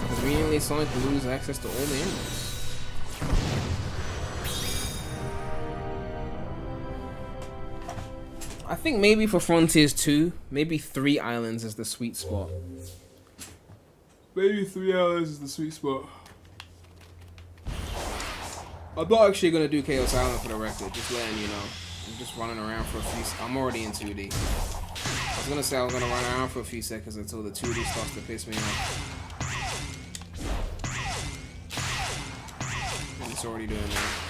Conveniently, Sonic will lose access to all the emeralds. I think maybe for Frontiers 2, maybe 3 islands is the sweet spot. Maybe 3 islands is the sweet spot. I'm not actually gonna do Chaos Island for the record, just letting you know. I'm just running around for a few. I'm already in 2D. I was gonna say I was gonna run around for a few seconds until the 2D starts to piss me off. And it's already doing that.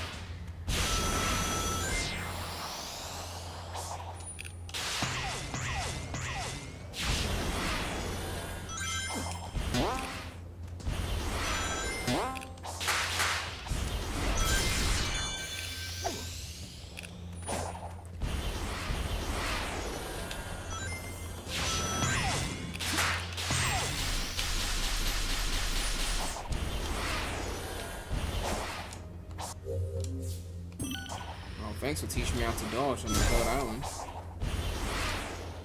Thanks for teaching me how to dodge on the third island.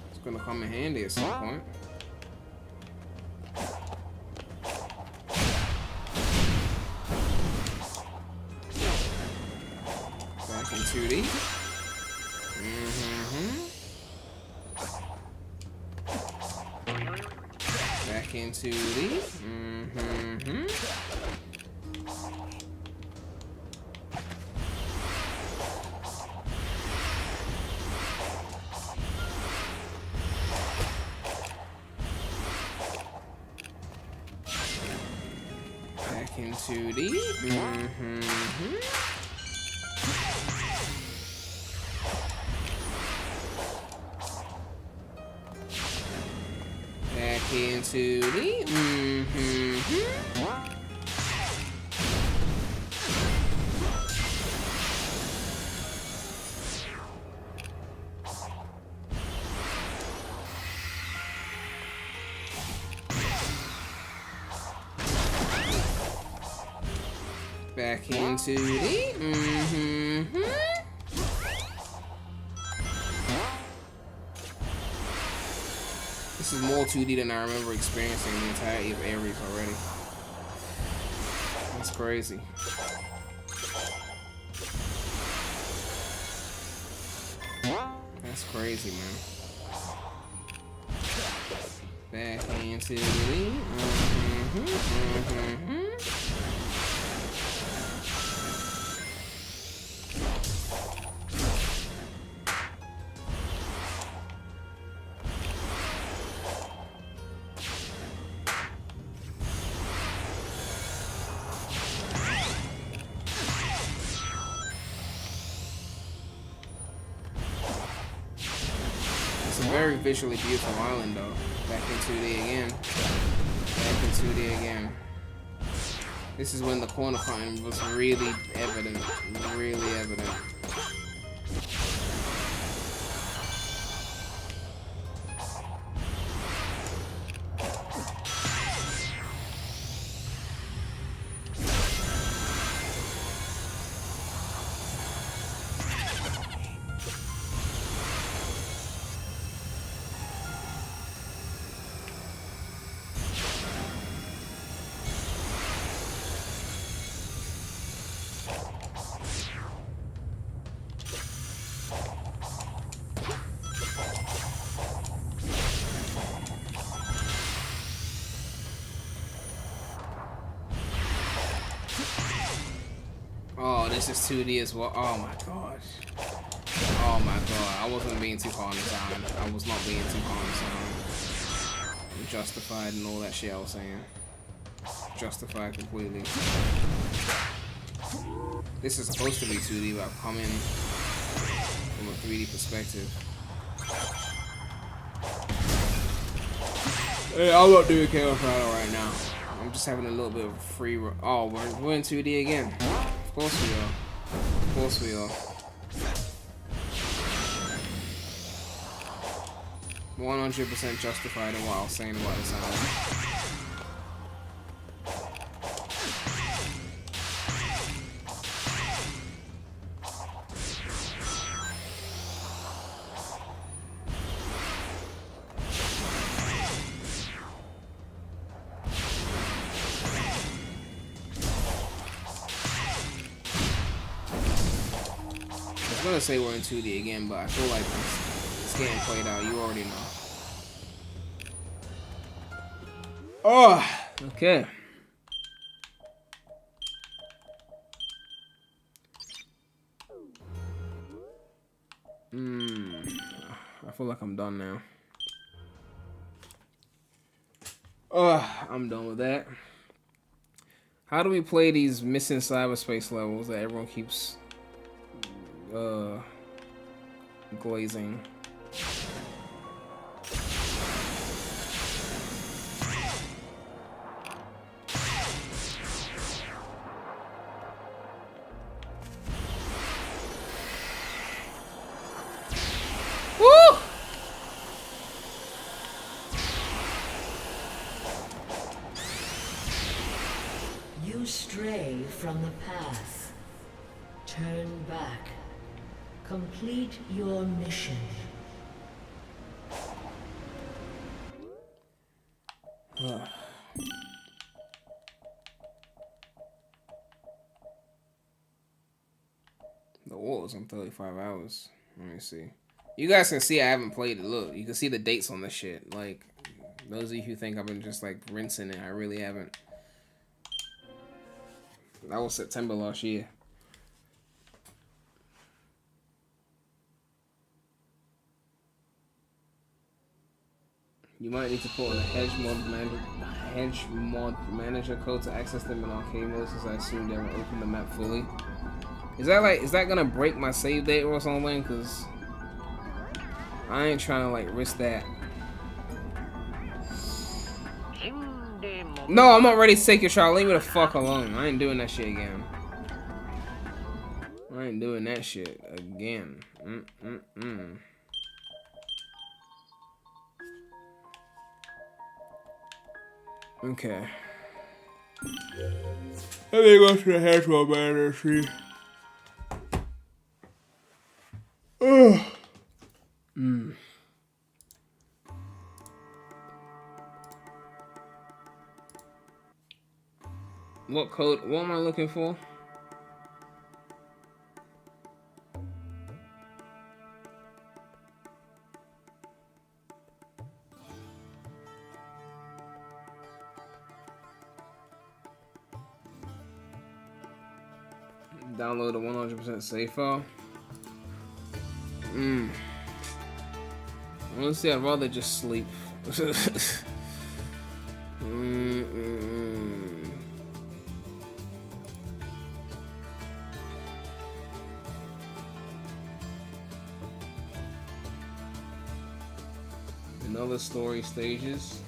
It's gonna come in handy at some point. Back in 2D. Back in 2D. In 2D. Back in 2D. Back into the This is more 2D than I remember experiencing the entirety of Ares already. That's crazy. That's crazy, man. Back into the very visually beautiful island though. Back in 2D again. Back in 2D again. This is when the corner cutting was really evident. Really evident. Oh, this is 2D as well. Oh my gosh. Oh my god. I wasn't being too hard on this island. I was not being too hard on this island. justified and all that shit I was saying. Justified completely. This is supposed to be 2D, but I'm coming from a 3D perspective. Hey, I'm not doing Chaos Rider right now. I'm just having a little bit of free. Oh, we're in 2D again. Of course we are. Of course we are. 100% justified in what I was saying about this island. I was gonna say we're in 2D again, but I feel like it's getting played out. You already know. Oh, okay. I feel like I'm done now. I'm done with that. How do we play these missing cyberspace levels that everyone keeps glazing? Woo! You stray from the path. Turn back. Complete your mission. The Wars in 35 hours. Let me see. You guys can see I haven't played it. Look, you can see the dates on this shit. Like, those of you who think I've been just like rinsing it, I really haven't. That was September last year. You might need to put on a hedge mod manager code to access them in arcade mode, since I assume they will open the map fully. Is that gonna break my save date or something? Cause I ain't trying to like risk that. No, I'm not ready to take your shot. Leave me the fuck alone. I ain't doing that shit again. I ain't doing that shit again. Okay. Let me go to the hedge mod manager and see. What code? What am I looking for? Download a 100% save file. Honestly, I'd rather just sleep. Another story stages.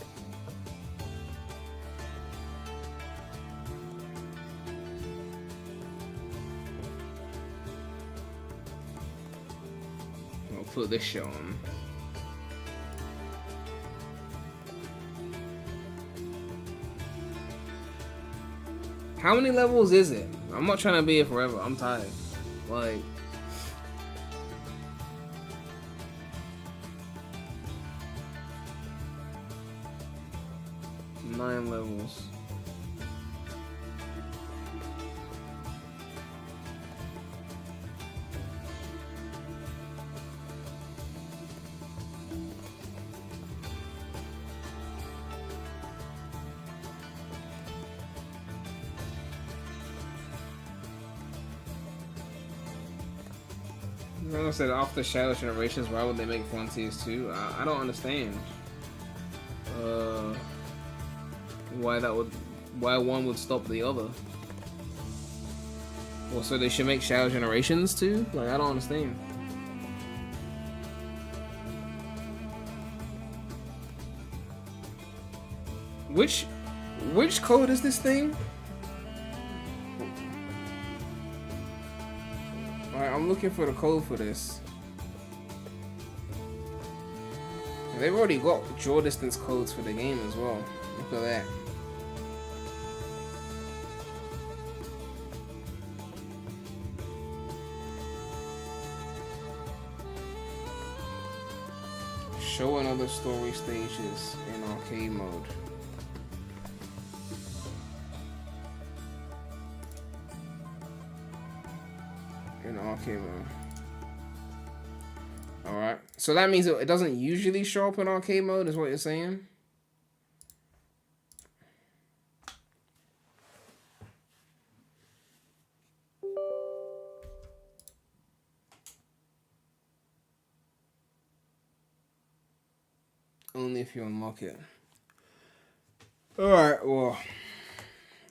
I'll put this show on. How many levels is it? I'm not trying to be here forever. I'm tired. Like, nine levels. Like I said, off the Shadow Generations, why would they make Frontiers 2? I don't understand. why one would stop the other. Well, so they should make Shadow Generations too? Like, I don't understand. Which code is this thing? Alright, I'm looking for the code for this. They've already got draw distance codes for the game as well. Look at that. Show another story stages in arcade mode. In arcade mode. Alright. So that means it doesn't usually show up in arcade mode, is what you're saying? Only if you unlock it. Alright, well,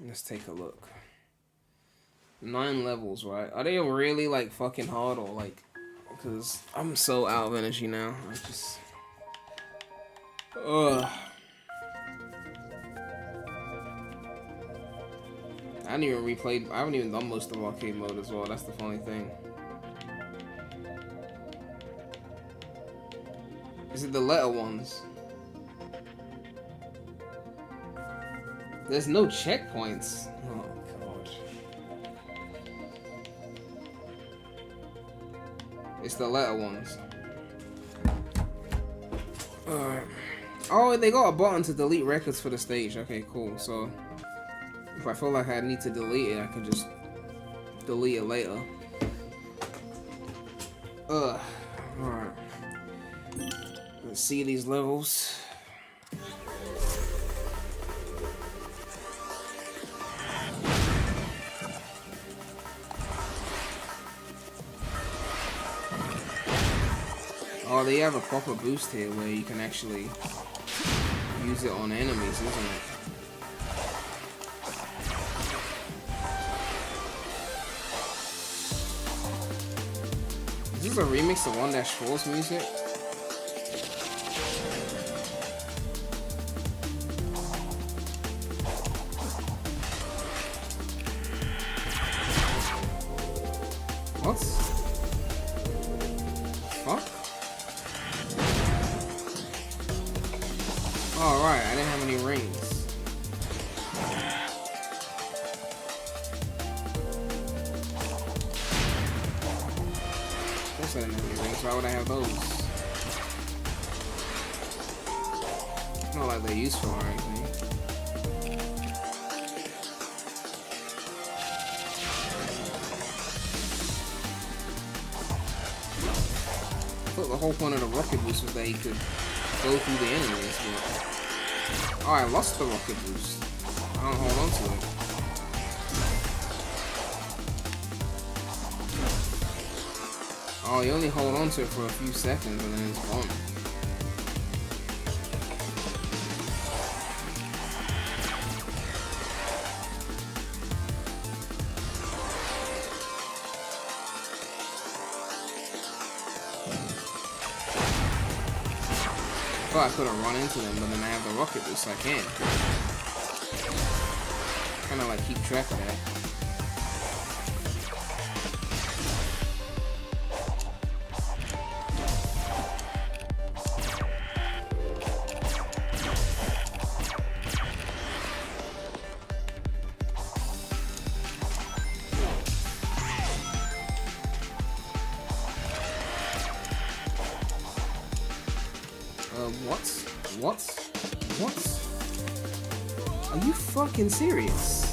let's take a look. 9 levels, right? Are they really like fucking hard or like... Because I'm so out of energy now. I just... Ugh. I haven't even replayed... I haven't even done most of arcade mode as well. That's the funny thing. Is it the letter ones? There's no checkpoints. Oh, God. It's the letter ones. Alright. Oh, they got a button to delete records for the stage. Okay, cool. So, if I feel like I need to delete it, I can just delete it later. Ugh. Alright. Let's see these levels. Oh, they have a proper boost here where you can actually use it on enemies, isn't it? Is this a remix of 1-4's music? What? Fuck? Oh, right, I didn't have any rings. Of course I didn't have any rings, why would I have those? It's not like they're useful or anything. I thought the whole point of the rocket boost was that he could go through the enemies, but... Oh, I lost the rocket boost. I don't hold on to it. Oh, you only hold on to it for a few seconds and then it's gone. I could have run into them, but then I have the rocket boost, so I can't. Kind of like keep track of that. What? Are you fucking serious?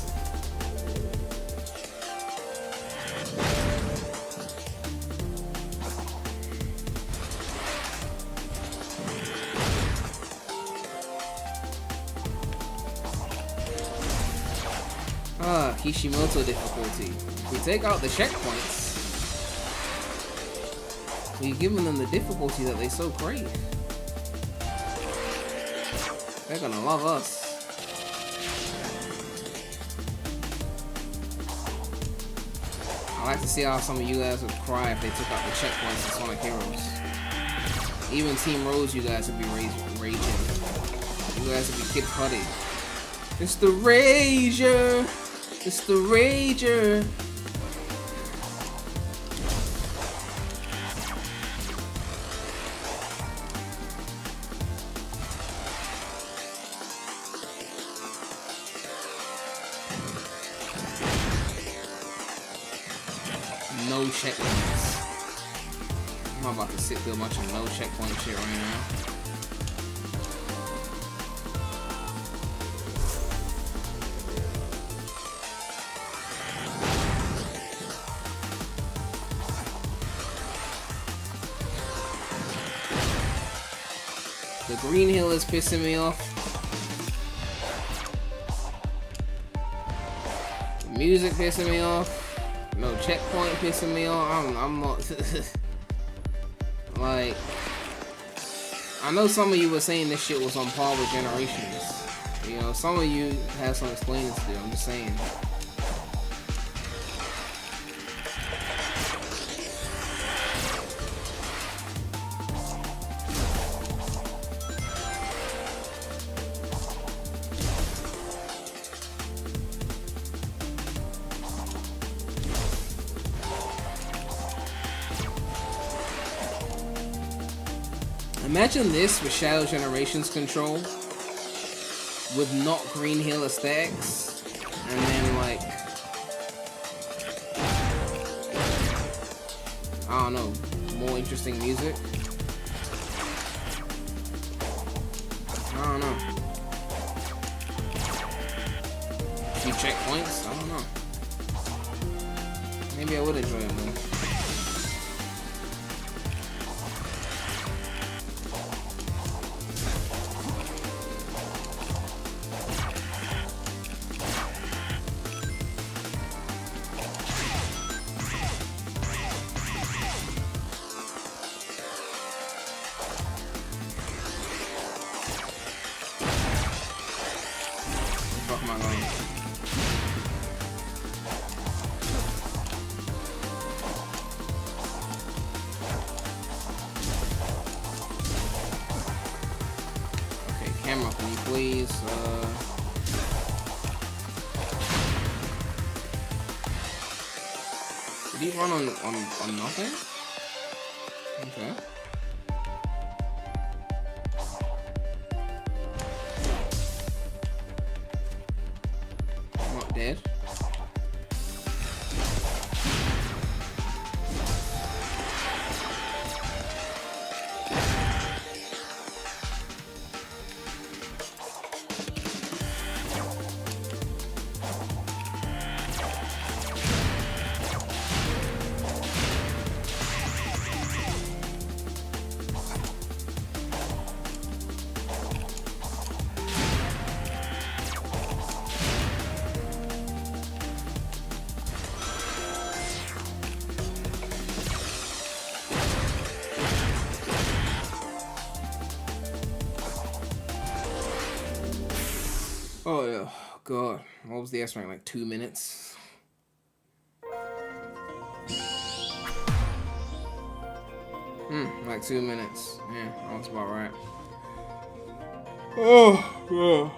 Kishimoto difficulty. If we take out the checkpoints, we've given them the difficulty that they so crave. They're gonna love us. I like to see how some of you guys would cry if they took out the checkpoints in Sonic Heroes. Even Team Rose, you guys would be raging. You guys would be Kid Cudi. It's the Rager! It's the Rager! No checkpoints. I'm about to sit through a bunch of no checkpoint shit right now. The green hill is pissing me off. The music pissing me off. No checkpoint pissing me off. I'm not like, I know some of you were saying this shit was on par with Generations. You know, some of you have some explaining to do. I'm just saying. Imagine this with Shadow Generations control, with not Green Hill aesthetics, and then like, I don't know, more interesting music. I don't know. A few checkpoints, I don't know. Maybe I would enjoy it more. Camera, can you please, did he run on nothing? Okay. Not dead. Oh yeah, God. What was the S rank? Like 2 minutes? Like 2 minutes. Yeah, that was about right. Oh.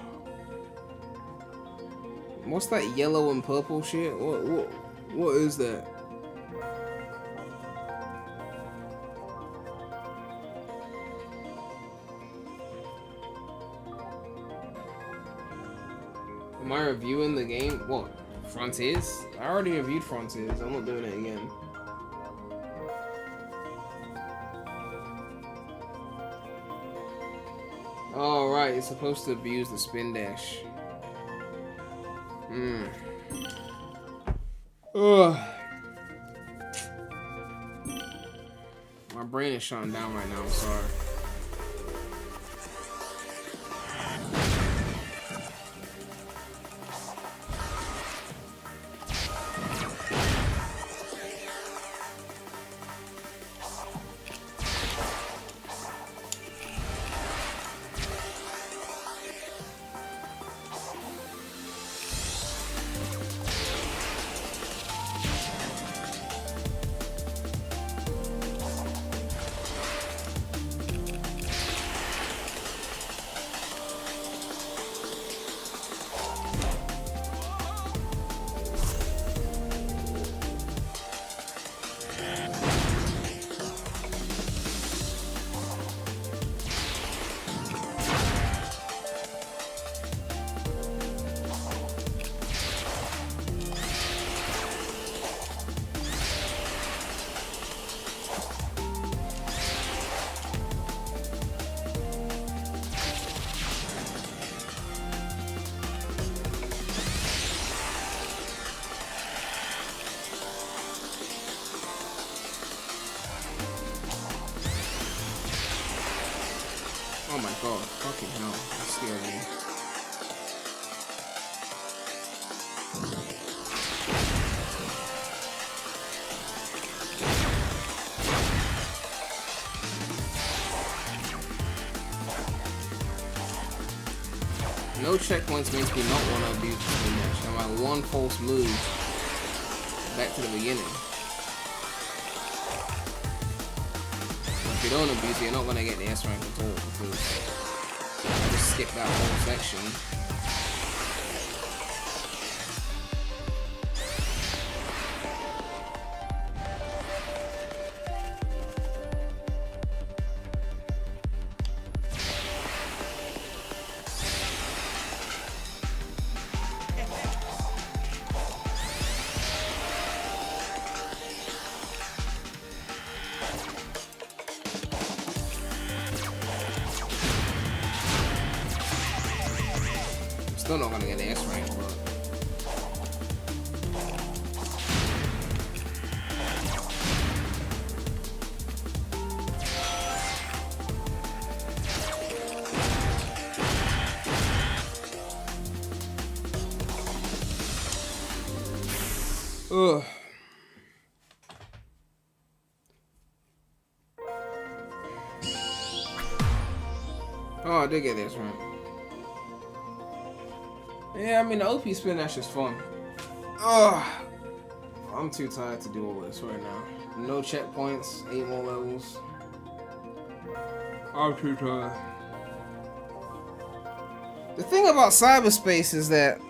What's that yellow and purple shit? What is that? Am I reviewing the game? What? Frontiers? I already reviewed Frontiers. I'm not doing it again. Oh, right. It's supposed to abuse the spin dash. Ugh. My brain is shutting down right now. I'm sorry. god, fucking hell, that scared me. No checkpoints means we not want to abuse too much. I'm like one false move back to the beginning. If you don't abuse it, you're not going to get the S rank at all because I just skipped that whole section. Still not gonna get the S rank, but ugh. Oh, I did get this rank. Yeah, I mean, the OP spin dash is fun. Ugh. I'm too tired to do all this right now. No checkpoints, 8 more levels. I'm too tired. The thing about cyberspace is that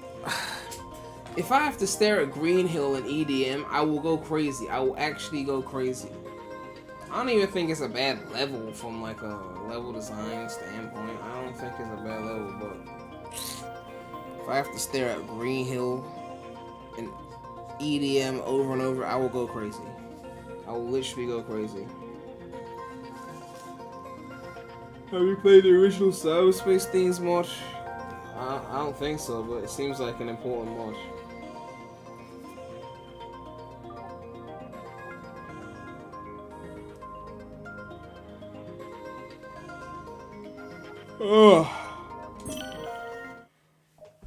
if I have to stare at Green Hill and EDM, I will go crazy. I will actually go crazy. I don't even think it's a bad level from like a level design standpoint. I don't think it's a bad level, but if I have to stare at Green Hill and EDM over and over, I will go crazy. I will literally go crazy. Have you played the original Cyberspace Themes mod? I don't think so, but it seems like an important mod. Oh,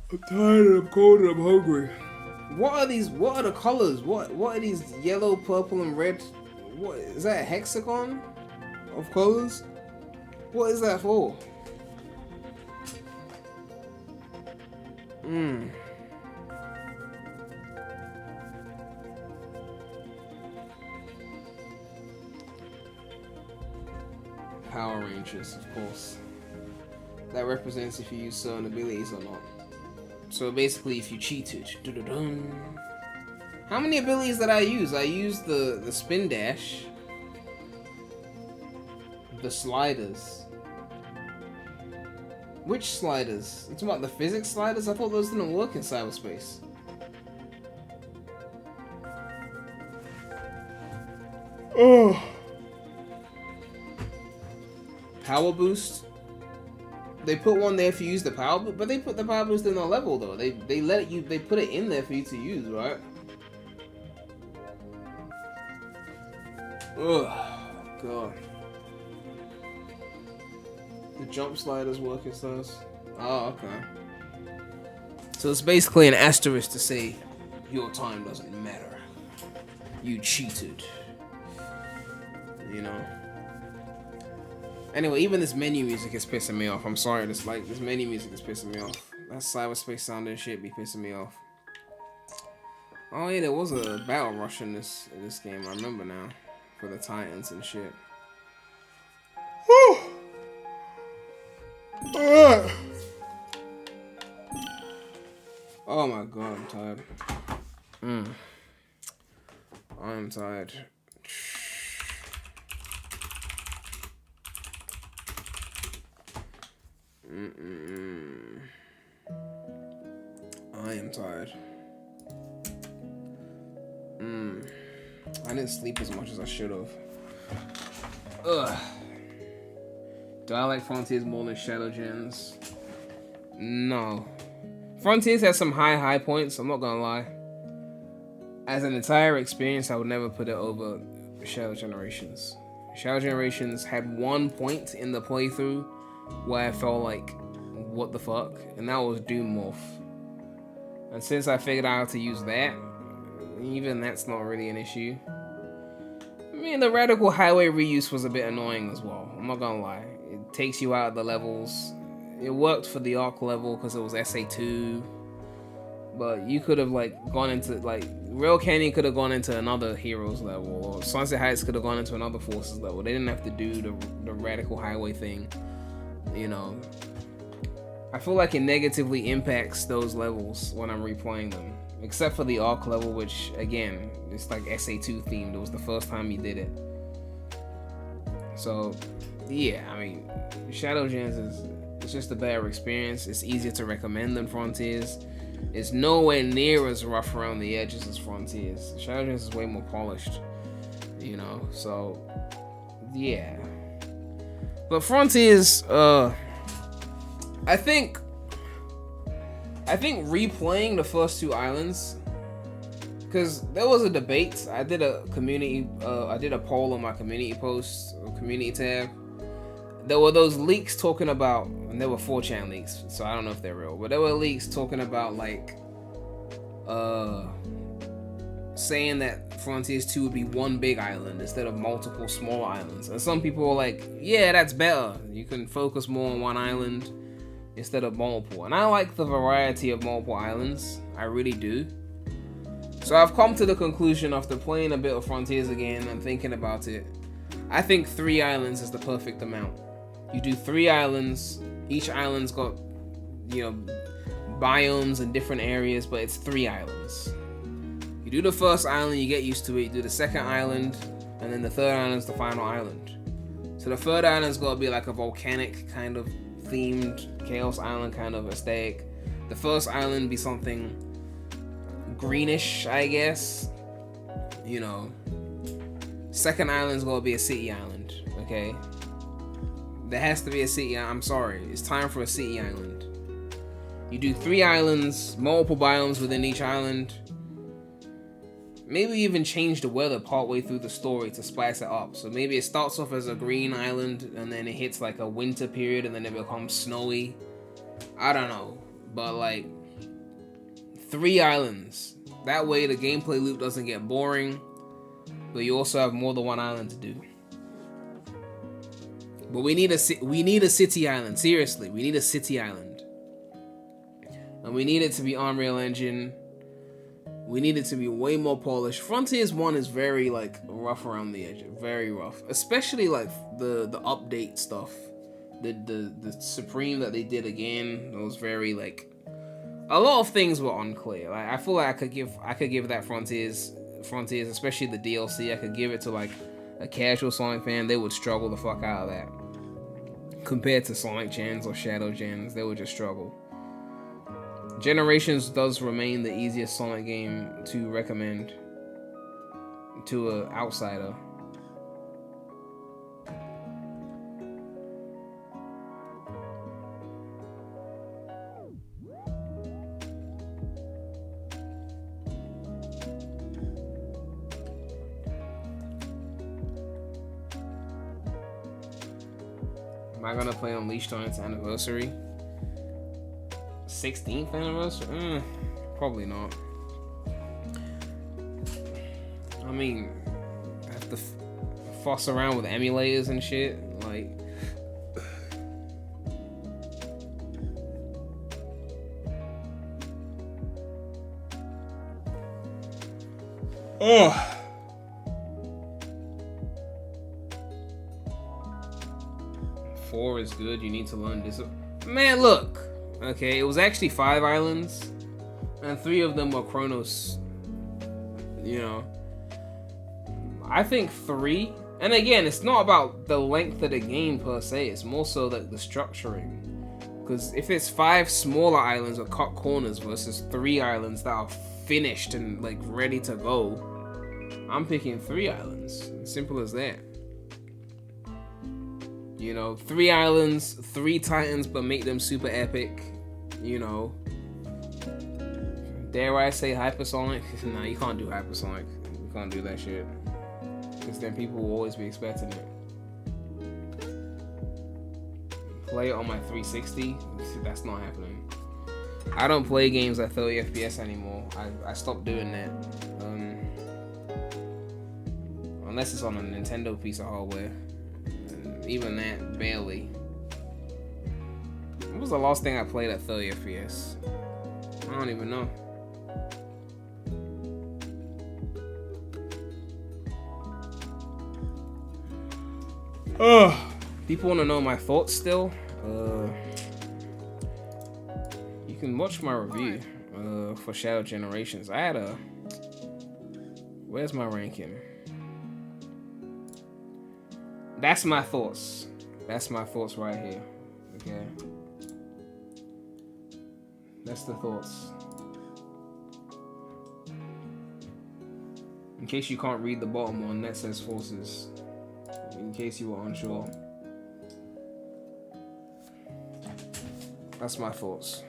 I'm tired, I'm cold, and I'm hungry. What are these? What are the colors? What are these yellow, purple, and red? What is that? A hexagon of colors? What is that for? Power Rangers, of course. That represents if you use certain abilities or not. So basically, if you cheated. Dun-dun-dun. How many abilities did I use? I used the spin dash, the sliders. Which sliders? You talking about the physics sliders? I thought those didn't work in cyberspace. Oh. Power boost. They put one there if you use the power boost, but they put the power boost in the level though. They put it in there for you to use, right? Ugh, God. The jump sliders work as those. Oh, okay. So it's basically an asterisk to say your time doesn't matter. You cheated. You know. Anyway, even this menu music is pissing me off. I'm sorry, this menu music is pissing me off. That cyberspace sound and shit be pissing me off. Oh yeah, there was a battle rush in this game. I remember now, for the Titans and shit. Whew. Oh my god, I'm tired. I'm tired. I am tired. I didn't sleep as much as I should have. Ugh. Do I like Frontiers more than Shadow Gens? No. Frontiers has some high points, I'm not gonna lie. As an entire experience, I would never put it over Shadow Generations. Shadow Generations had 1 point in the playthrough where I felt like, what the fuck? And that was Doom Morph. And since I figured out how to use that, even that's not really an issue. I mean, the Radical Highway reuse was a bit annoying as well. I'm not gonna lie. It takes you out of the levels. It worked for the Arc level because it was SA2. But you could have like gone into like Rail Canyon could have gone into another Heroes level, or Sunset Heights could have gone into another Forces level. They didn't have to do the Radical Highway thing, you know. I feel like it negatively impacts those levels when I'm replaying them, except for the Arc level, which again, it's like SA2 themed. It was the first time you did it. So yeah, I mean, Shadow Gens it's just a better experience. It's easier to recommend than Frontiers. It's nowhere near as rough around the edges as Frontiers. Shadow Gens is way more polished, you know. So yeah, but Frontiers, I think replaying the first two islands, because there was a debate. I did a poll on my community post or community tab. There were those leaks talking about, and there were 4chan leaks, so I don't know if they're real, but there were leaks talking about like saying that Frontiers 2 would be one big island instead of multiple small islands. And some people were like, yeah, that's better. You can focus more on one island instead of multiple. And I like the variety of multiple islands. I really do. So I've come to the conclusion after playing a bit of Frontiers again and thinking about it. I think 3 islands is the perfect amount. You do 3 islands. Each island's got, you know, biomes in different areas, but it's 3 islands. You do the first island, you get used to it. You do the second island, and then the third island's the final island. So the third island's got to be like a volcanic kind of themed Chaos Island kind of aesthetic. The first island be something greenish, I guess. You know. Second island's gonna be a city island, okay? There has to be a city. I'm sorry. It's time for a city island. You do 3 islands, multiple biomes within each island. Maybe even change the weather partway through the story to spice it up. So maybe it starts off as a green island and then it hits like a winter period and then it becomes snowy. I don't know. But like 3 islands. That way the gameplay loop doesn't get boring, but you also have more than one island to do. But we need a city island. Seriously, we need a city island. And we need it to be Unreal Engine. We need it to be way more polished. Frontiers 1 is very like rough around the edge, very rough. Especially like the update stuff. The Supreme that they did again, it was very like, a lot of things were unclear. Like I feel like I could give that Frontiers, especially the DLC, I could give it to like a casual Sonic fan. They would struggle the fuck out of that. Compared to Sonic Gens or Shadow Gens, they would just struggle. Generations does remain the easiest Sonic game to recommend to an outsider. Am I gonna play Unleashed on its anniversary? 16th anniversary? Probably not. I mean, I have to fuss around with emulators and shit. Like, oh. Four is good. You need to learn this. Man, look. Okay, it was actually 5 islands, and 3 of them were Chronos. You know, I think 3. And again, it's not about the length of the game per se. It's more so like the structuring. Because if it's 5 smaller islands or cut corners versus 3 islands that are finished and like ready to go, I'm picking 3 islands. Simple as that. You know, 3 islands, 3 titans, but make them super epic. You know, dare I say hypersonic? Nah, you can't do hypersonic. You can't do that shit. Because then people will always be expecting it. play it on my 360. That's not happening. I don't play games at 30 FPS anymore. I stopped doing that. Unless it's on a Nintendo piece of hardware. And even that, barely. What was the last thing I played at 30 FPS? I don't even know. People want to know my thoughts still? You can watch my review for Shadow Generations. I had a... Where's my ranking? That's my thoughts. That's my thoughts right here. Okay. That's the thoughts. In case you can't read the bottom one, that says forces. In case you were unsure. That's my thoughts.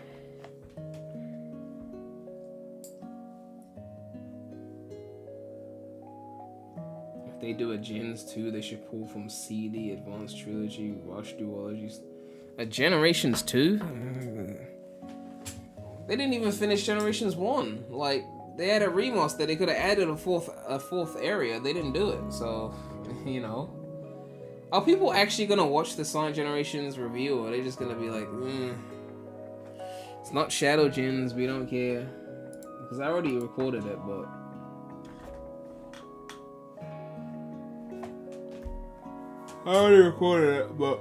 If they do a Gens 2, they should pull from CD, Advanced Trilogy, Rush Duologies. A Generations 2? They didn't even finish Generations 1. Like, they had a remaster. They could have added a fourth area. They didn't do it. So, you know. Are people actually gonna watch the Sonic Generations review, or are they just gonna be like, it's not Shadow Gens, we don't care? Because I already recorded it, but... I already recorded it, but...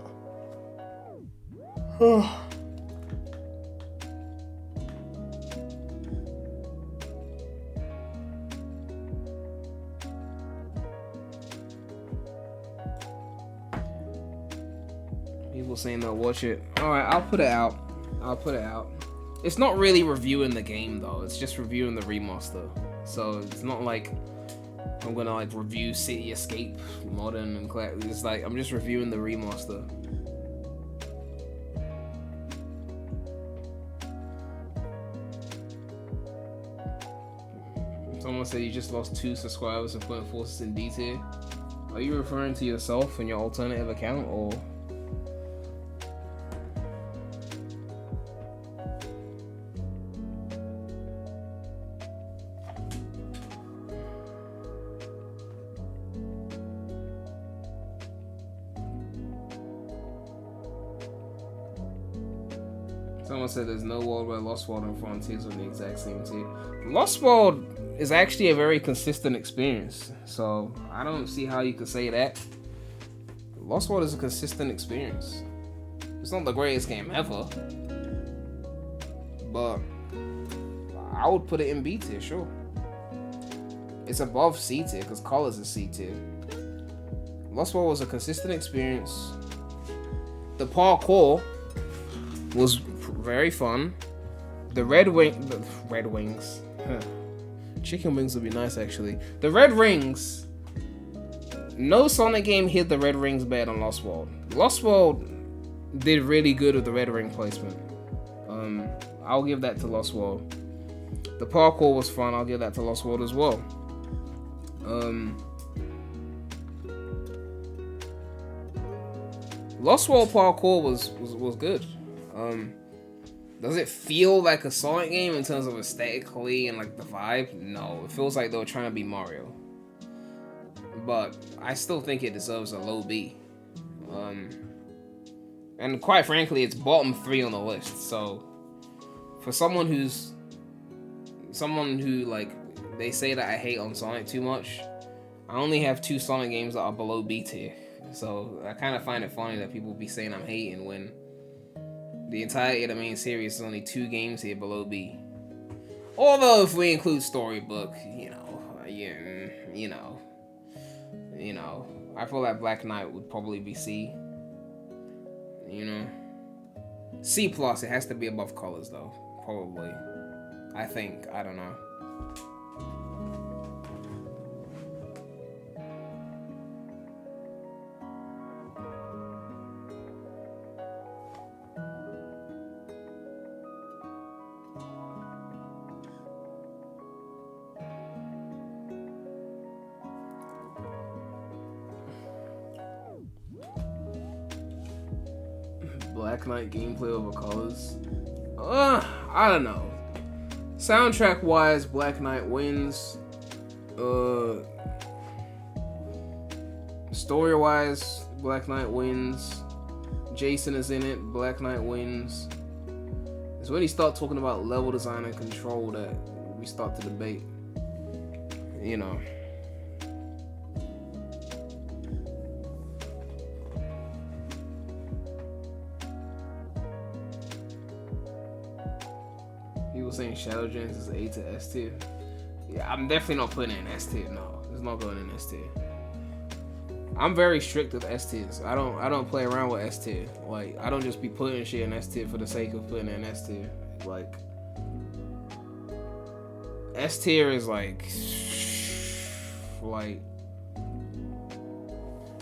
People saying they'll watch it. Alright, I'll put it out. It's not really reviewing the game though, it's just reviewing the remaster. So it's not like I'm gonna like review City Escape Modern and Classic. It's like I'm just reviewing the remaster. Someone said you just lost 2 subscribers and putting forces in D tier. Are you referring to yourself and your alternative account, or? Someone said there's no world where Lost World and Frontiers are the exact same tier. Lost World is actually a very consistent experience, so I don't see how you could say that. Lost World is a consistent experience. It's not the greatest game ever, but I would put it in B tier, sure. It's above C tier because Colors is C tier. Lost World was a consistent experience. The parkour was very fun. The red wings. Chicken wings would be nice actually. The red rings. No Sonic game hit the red rings better than Lost World. Lost World did really good with the red ring placement. I'll give that to Lost World. The parkour was fun. I'll give that to Lost World as well. Lost World parkour was good. Does it feel like a Sonic game in terms of aesthetically and like the vibe? No, it feels like they were trying to be Mario. But I still think it deserves a low B. And quite frankly, it's bottom 3 on the list. So for someone who like, they say that I hate on Sonic too much, I only have 2 Sonic games that are below B tier. So I kind of find it funny that people be saying I'm hating when the entirety of the main series is only 2 games here below B. Although if we include Storybook, you know, I feel like Black Knight would probably be C. You know, C+. It has to be above Colors though, probably. I think. I don't know. Black Knight gameplay over colors. I don't know. Soundtrack wise, Black Knight wins. Story wise, Black Knight wins. Jason is in it, Black Knight wins. It's when you start talking about level design and control that we start to debate. You know. People saying Shadow Gems is A to S tier. Yeah, I'm definitely not putting it in S tier. No, it's not going in S tier. I'm very strict with S tiers. I don't play around with S tier. Like, I don't just be putting shit in S tier for the sake of putting it in S tier. Like, S tier is like,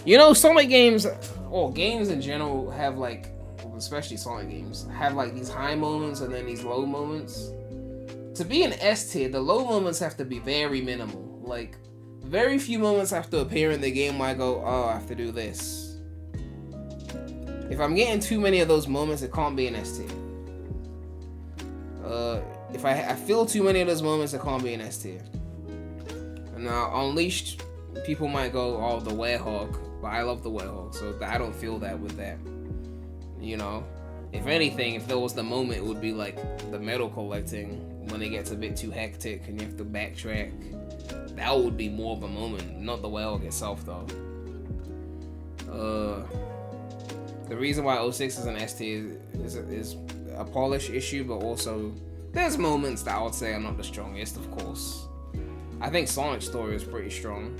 you know, Sonic games, or games in general, have like, especially Sonic games, have like these high moments and then these low moments. To be an S tier, the low moments have to be very minimal. Like, very few moments have to appear in the game where I go, oh, I have to do this. If I'm getting too many of those moments, it can't be an S tier. If I feel too many of those moments, it can't be an S tier. Now, Unleashed, people might go, oh, the Werehog, but I love the Werehog, so I don't feel that with that. You know? If anything, if there was the moment, it would be like the metal collecting, when it gets a bit too hectic and you have to backtrack. That would be more of a moment, not the Werehog itself, though. The reason why 06 is an S tier is a polish issue, but also there's moments that I would say are not the strongest, of course. I think Sonic's story is pretty strong,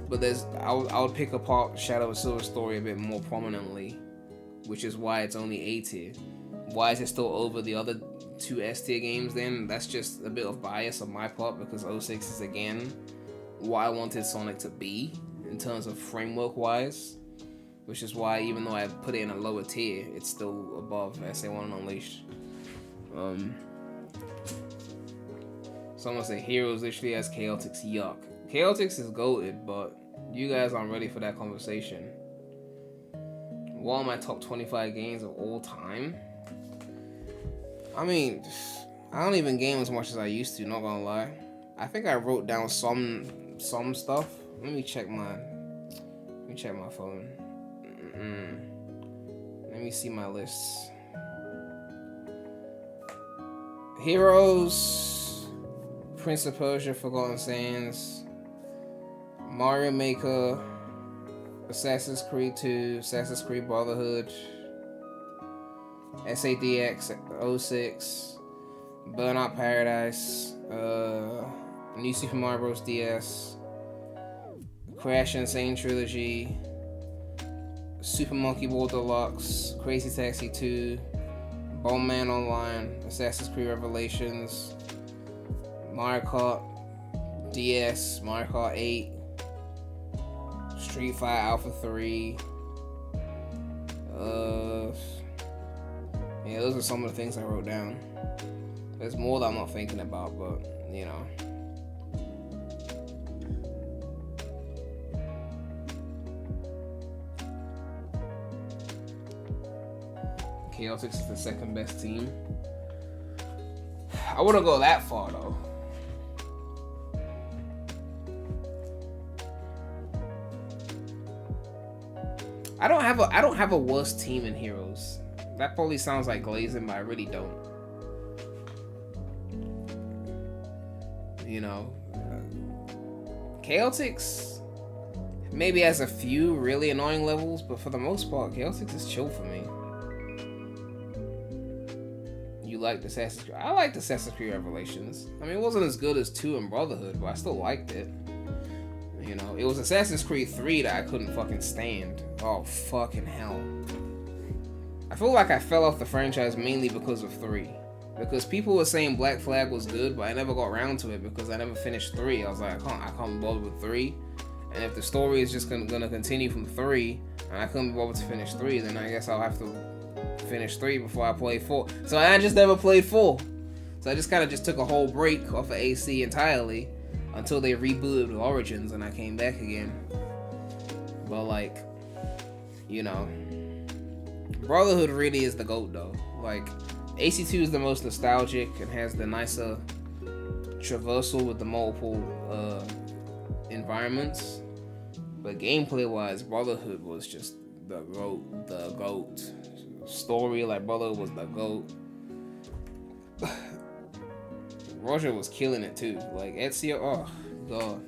but I would pick apart Shadow of Silver's story a bit more prominently, which is why it's only A tier. Why is it still over the other two S tier games then? That's just a bit of bias on my part, because 06 is again what I wanted Sonic to be in terms of framework wise, which is why even though I put it in a lower tier, it's still above SA1 and Unleashed. Someone say Heroes literally has Chaotix. Yuck. Chaotix is goated, but you guys aren't ready for that conversation. What are my top 25 games of all time? I mean, I don't even game as much as I used to, not gonna lie. I think I wrote down some stuff. Let me check my phone. Let me see my lists. Heroes, Prince of Persia, Forgotten Sands, Mario Maker, Assassin's Creed 2, Assassin's Creed Brotherhood, SADX 06, Burnout Paradise, New Super Mario Bros. DS, Crash Insane Trilogy, Super Monkey Ball Deluxe, Crazy Taxi 2, Bone Man Online, Assassin's Creed Revelations, Mario Kart DS, Mario Kart 8, Street Fighter Alpha 3. Yeah, those are some of the things I wrote down. There's more that I'm not thinking about, but you know. Chaotix is the second best team. I wouldn't go that far though. I don't have a worst team in Heroes. That probably sounds like glazing, but I really don't. You know, Chaotix maybe has a few really annoying levels, but for the most part, Chaotix is chill for me. You liked Assassin's Creed? I liked Assassin's Creed Revelations. I mean, it wasn't as good as 2 and Brotherhood, but I still liked it. You know, it was Assassin's Creed 3 that I couldn't fucking stand. Oh, fucking hell. I feel like I fell off the franchise mainly because of 3. Because people were saying Black Flag was good, but I never got around to it because I never finished 3. I was like, I can't bother with 3. And if the story is just gonna continue from 3, and I couldn't be bothered to finish 3, then I guess I'll have to finish 3 before I play 4. So I just never played 4. So I just kind of just took a whole break off of AC entirely until they rebooted with Origins and I came back again. But like, you know, Brotherhood really is the GOAT though. Like, AC2 is the most nostalgic and has the nicer traversal with the multiple environments. But gameplay wise, Brotherhood was just the GOAT. The GOAT. Story, like, Brotherhood was the GOAT. Roger was killing it too. Like, Ezio, oh god.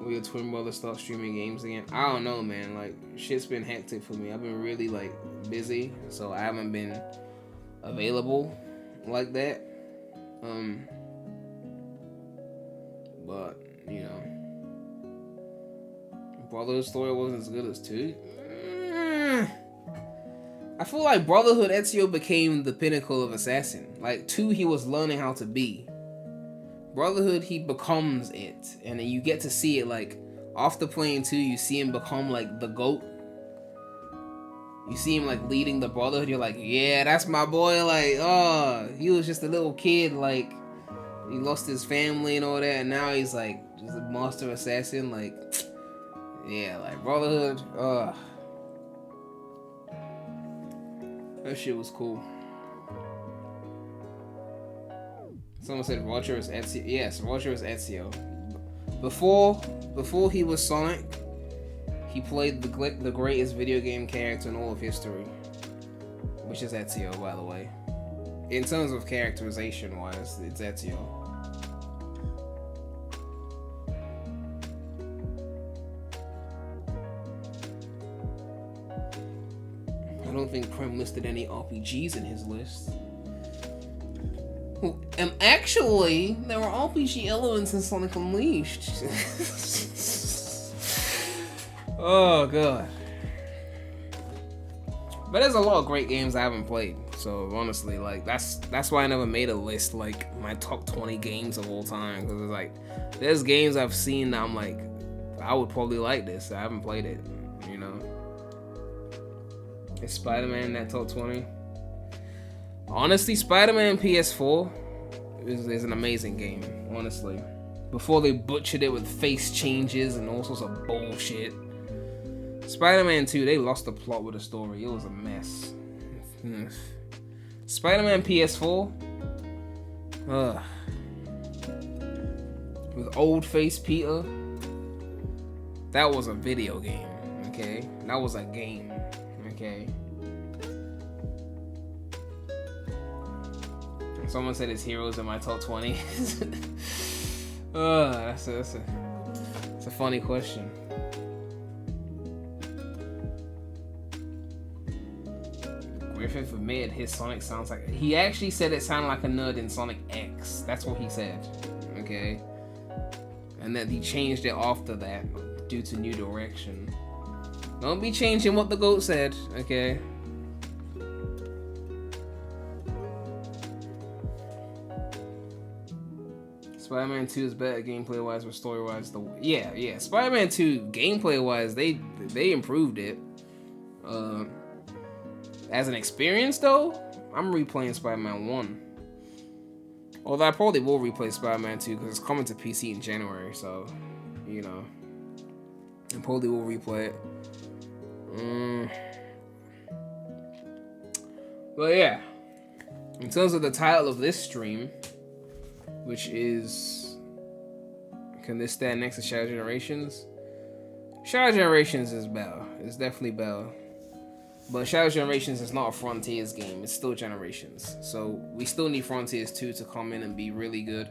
Will your twin brother start streaming games again? I don't know, man. Like, shit's been hectic for me. I've been really, like, busy, so I haven't been available like that. But, you know, Brotherhood story wasn't as good as 2. I feel like Brotherhood, Ezio became the pinnacle of assassin. Like, 2, he was learning how to be. Brotherhood, he becomes it, and then you get to see it. Like, after playing 2, you see him become like the GOAT. You see him like leading the Brotherhood. You're like, yeah, that's my boy. Like, oh, he was just a little kid. Like, he lost his family and all that, and now he's like just a master assassin. Like, yeah, like Brotherhood. That shit was cool. Someone said Roger is Ezio. Yes, Roger is Ezio. Before he was Sonic, he played the greatest video game character in all of history, which is Ezio, by the way. In terms of characterization wise, it's Ezio. I don't think Prem listed any RPGs in his list. Actually, there were RPG elements in Sonic Unleashed. Oh god. But there's a lot of great games I haven't played. So honestly, like that's why I never made a list like my top 20 games of all time. Because it's like there's games I've seen that I'm like, I would probably like this. I haven't played it, you know. Is Spider-Man in that top 20? Honestly, Spider-Man PS4 is an amazing game, honestly. Before they butchered it with face changes and all sorts of bullshit. Spider-Man 2, they lost the plot with the story. It was a mess. Spider-Man PS4. With old face Peter. That was a video game, okay? That was a game, okay? Someone said his heroes in my top 20. That's a funny question. Griffith admitted his Sonic sounds like... He actually said it sounded like a nerd in Sonic X. That's what he said. Okay? And that he changed it after that due to new direction. Don't be changing what the GOAT said. Okay? Spider-Man 2 is better gameplay-wise or story-wise. Yeah. Spider-Man 2 gameplay-wise, they improved it. As an experience, though, I'm replaying Spider-Man 1. Although I probably will replay Spider-Man 2 because it's coming to PC in January, so, you know. I probably will replay it. But yeah. In terms of the title of this stream, which is, can this stand next to Shadow Generations? Shadow Generations is better. It's definitely better. But Shadow Generations is not a Frontiers game. It's still Generations. So we still need Frontiers 2 to come in and be really good.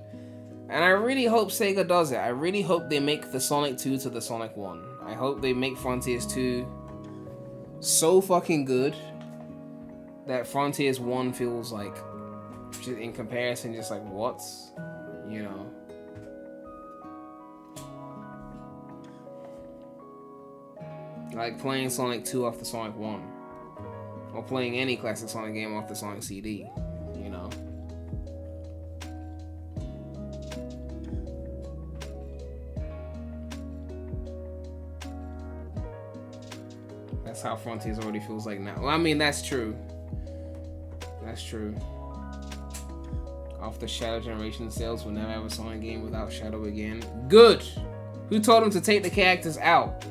And I really hope Sega does it. I really hope they make the Sonic 2 to the Sonic 1. I hope they make Frontiers 2 so fucking good that Frontiers 1 feels like, in comparison, just like, what? You know. Like playing Sonic 2 off the Sonic 1. Or playing any classic Sonic game off the Sonic CD. You know. That's how Frontiers already feels like now. Well, I mean, that's true. That's true. Off the Shadow Generation sales, we'll never have a Sonic game without Shadow again. Good! Who told him to take the characters out?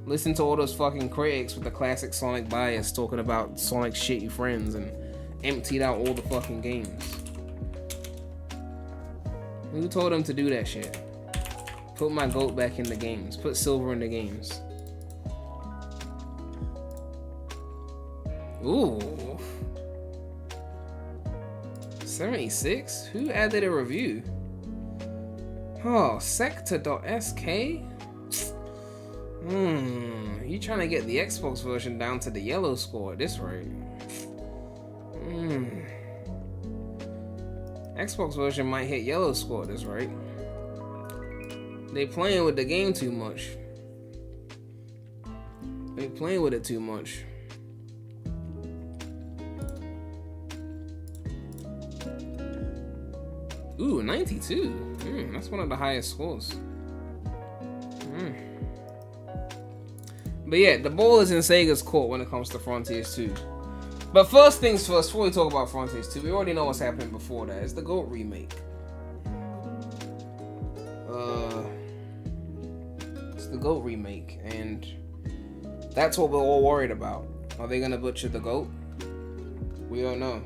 Listen to all those fucking critics with the classic Sonic bias talking about Sonic's shitty friends and emptied out all the fucking games. Who told him to do that shit? Put my goat back in the games. Put Silver in the games. Ooh. 76? Who added a review? Oh, Sector.sk? You trying to get the Xbox version down to the yellow score at this rate? Xbox version might hit yellow score at this rate. They playing with the game too much. They playing with it too much. Ooh, 92. That's one of the highest scores. But yeah, the ball is in Sega's court when it comes to Frontiers 2. But first things first, before we talk about Frontiers 2, we already know what's happening before that. It's the GOAT remake. It's the GOAT remake, and that's what we're all worried about. Are they gonna butcher the GOAT? We don't know.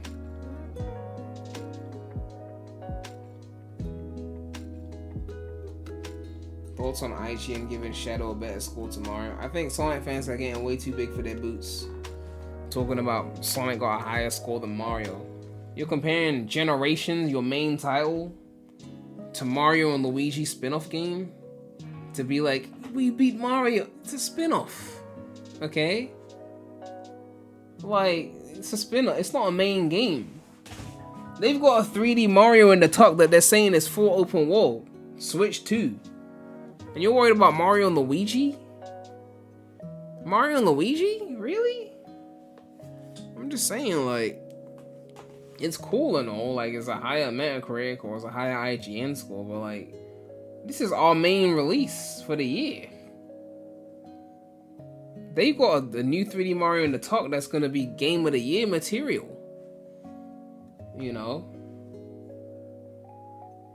Thoughts on IGN giving Shadow a better score tomorrow? I think Sonic fans are getting way too big for their boots. Talking about Sonic got a higher score than Mario. You're comparing Generations, your main title, to Mario and Luigi spin-off game? To be like, we beat Mario. It's a spin-off. Okay? Like, it's a spin-off. It's not a main game. They've got a 3D Mario in the tuck that they're saying is full open world. Switch 2. And you're worried about Mario and Luigi? Mario and Luigi? Really? I'm just saying, like, it's cool and all, like, it's a higher Metacritic or it's a higher IGN score, but, like, this is our main release for the year. They got a new 3D Mario in the talk that's gonna be Game of the Year material. You know?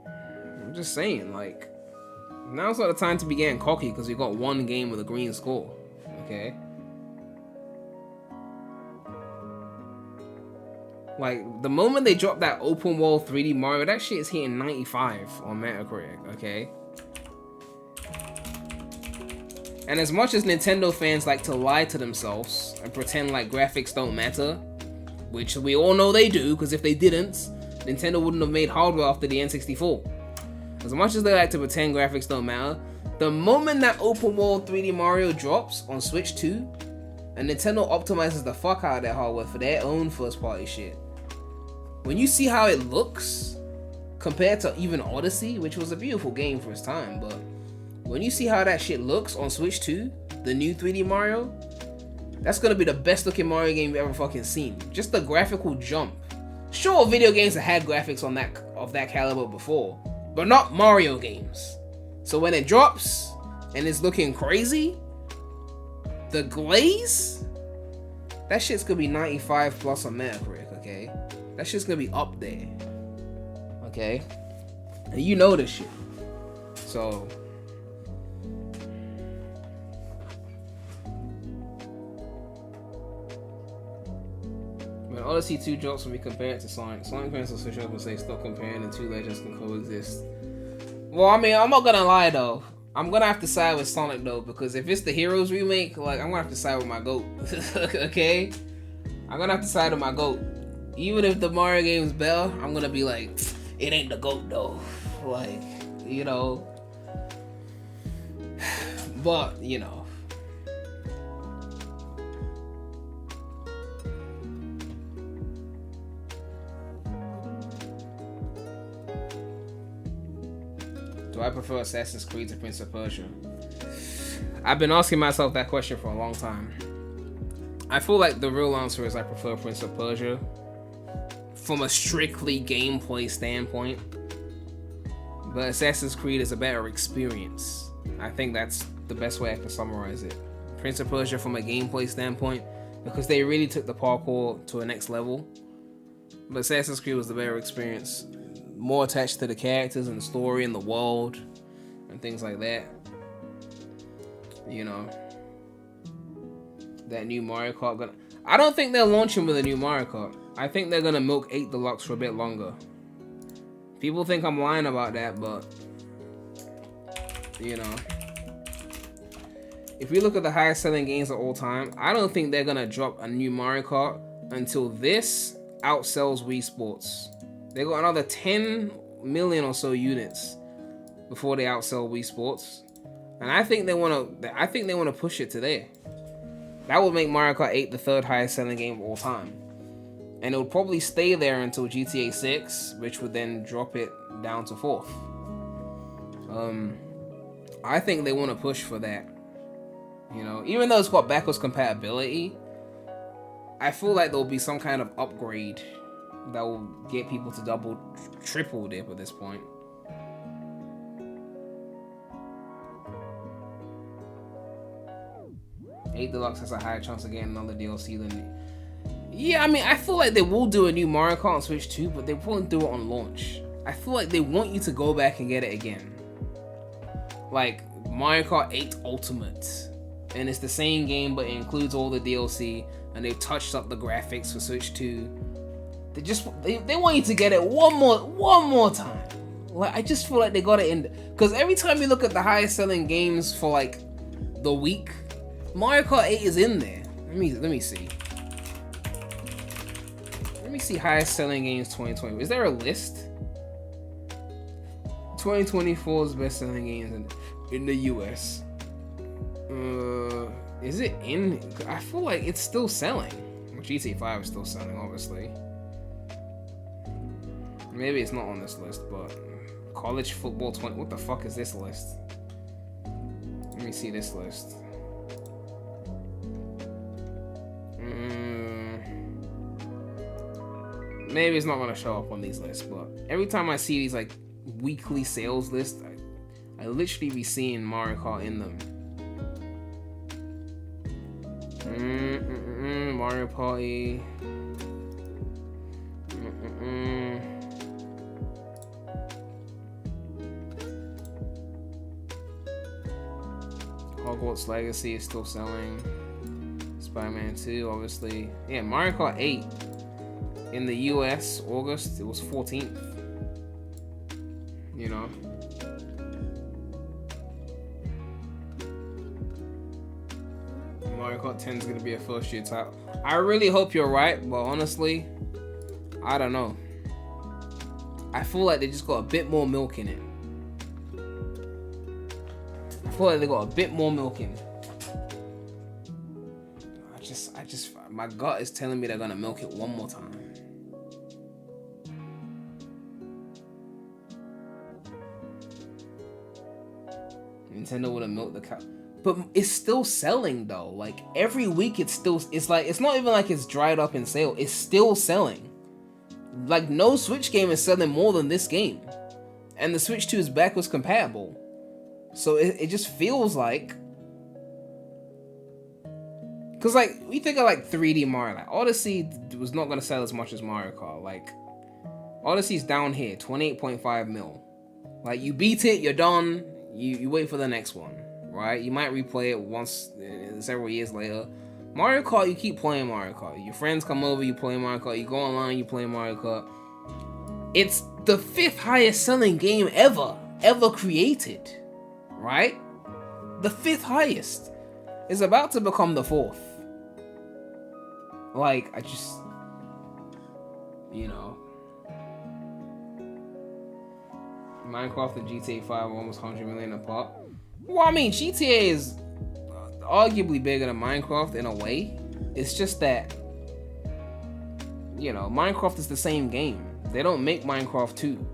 I'm just saying, like, now's not the time to be getting cocky because we got one game with a green score. Okay? Like, the moment they drop that open world 3D Mario, that shit is hitting 95 on Metacritic, okay? And as much as Nintendo fans like to lie to themselves and pretend like graphics don't matter, which we all know they do, because if they didn't, Nintendo wouldn't have made hardware after the N64. As much as they like to pretend graphics don't matter, the moment that open world 3D Mario drops on Switch 2, and Nintendo optimizes the fuck out of their hardware for their own first party shit, when you see how it looks, compared to even Odyssey, which was a beautiful game for its time, but when you see how that shit looks on Switch 2, the new 3D Mario, that's gonna be the best looking Mario game you've ever fucking seen. Just the graphical jump. Sure, video games have had graphics on of that caliber before, but not Mario games. So when it drops and it's looking crazy, the glaze, that shit's gonna be 95 plus on Metacritic, okay? That shit's gonna be up there, okay? And you know this shit. So when Odyssey 2 drops, when we compare it to Sonic fans will switch up and say stop comparing, the two legends can coexist. Well, I mean, I'm not gonna lie though. I'm gonna have to side with Sonic though, because if it's the Heroes remake, like, I'm gonna have to side with my GOAT. Okay? I'm gonna have to side with my GOAT. Even if the Mario game's better, I'm gonna be like, it ain't the GOAT though. Like, you know. But, you know. Do I prefer Assassin's Creed to Prince of Persia? I've been asking myself that question for a long time. I feel like the real answer is I prefer Prince of Persia from a strictly gameplay standpoint. But Assassin's Creed is a better experience. I think that's the best way I can summarize it. Prince of Persia from a gameplay standpoint, because they really took the parkour to a next level. But Assassin's Creed was the better experience. More attached to the characters and the story and the world and things like that. You know. that new Mario Kart gonna... I don't think they're launching with a new Mario Kart. I think they're gonna milk 8 Deluxe for a bit longer. People think I'm lying about that, but you know, if we look at the highest selling games of all time, I don't think they're gonna drop a new Mario Kart until this outsells Wii Sports. They got another 10 million or so units before they outsell Wii Sports, and I think they want to push it today. That would make Mario Kart 8 the 3rd highest selling game of all time, and it would probably stay there until GTA 6, which would then drop it down to 4th. I think they want to push for that. You know, even though it's got backwards compatibility, I feel like there'll be some kind of upgrade that will get people to double, triple dip at this point. Eight Deluxe has a higher chance of getting another DLC than... Yeah, I mean, I feel like they will do a new Mario Kart on Switch 2, but they won't do it on launch. I feel like they want you to go back and get it again. Like Mario Kart 8 Ultimate. And it's the same game, but it includes all the DLC, and they've touched up the graphics for Switch 2. They want you to get it one more time. Like, I just feel like they got it in, because every time you look at the highest selling games for like the week, Mario Kart 8 is in there. Let me see. Let me see highest selling games 2020. Is there a list? 2024's best selling games in the US. Is it in? I feel like it's still selling. GTA 5 is still selling, obviously. Maybe it's not on this list, but college football 20. What the fuck is this list? Let me see this list. Maybe it's not gonna show up on these lists, but every time I see these like weekly sales lists, I literally be seeing Mario Kart in them. Mario Party. Hogwarts Legacy is still selling. Spider-Man 2, obviously. Yeah, Mario Kart 8 in the US, August, it was 14th. You know. Mario Kart 10 is going to be a first year title. I really hope you're right, but honestly, I don't know. I feel like they just got a bit more milk in it. I feel like they got a bit more milk in it. My gut is telling me they're going to milk it one more time. Nintendo would have milked the cow. But it's still selling though. Like every week it's not even like it's dried up in sale. It's still selling. Like no Switch game is selling more than this game. And the Switch 2 is backwards compatible. So it just feels like, cause like we think of like 3D Mario, like Odyssey was not gonna sell as much as Mario Kart. Like Odyssey's down here, 28.5 mil. Like you beat it, you're done. You wait for the next one. Right? You might replay it once several years later. Mario Kart, you keep playing Mario Kart. Your friends come over, you play Mario Kart. You go online, you play Mario Kart. It's the 5th highest selling game ever created. Right? The 5th highest. It's about to become the 4th. Like, I just, you know. Minecraft and GTA 5 are almost 100 million apart. Well, I mean, GTA is arguably bigger than Minecraft in a way. It's just that, you know, Minecraft is the same game. They don't make Minecraft 2.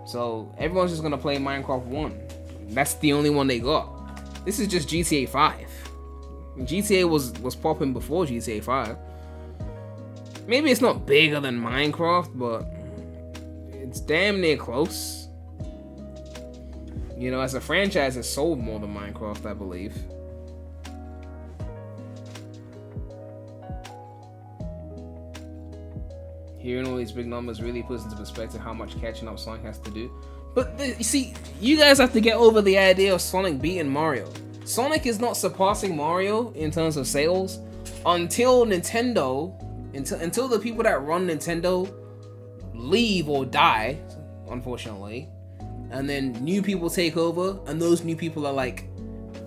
So, everyone's just gonna play Minecraft 1. That's the only one they got. This is just GTA 5. GTA was popping before GTA 5. Maybe it's not bigger than Minecraft, but it's damn near close. You know, as a franchise, it's sold more than Minecraft, I believe. Hearing all these big numbers really puts into perspective how much catching up Sonic has to do. But you see, you guys have to get over the idea of Sonic beating Mario. Sonic is not surpassing Mario in terms of sales until Nintendo, until the people that run Nintendo leave or die, unfortunately, and then new people take over, and those new people are like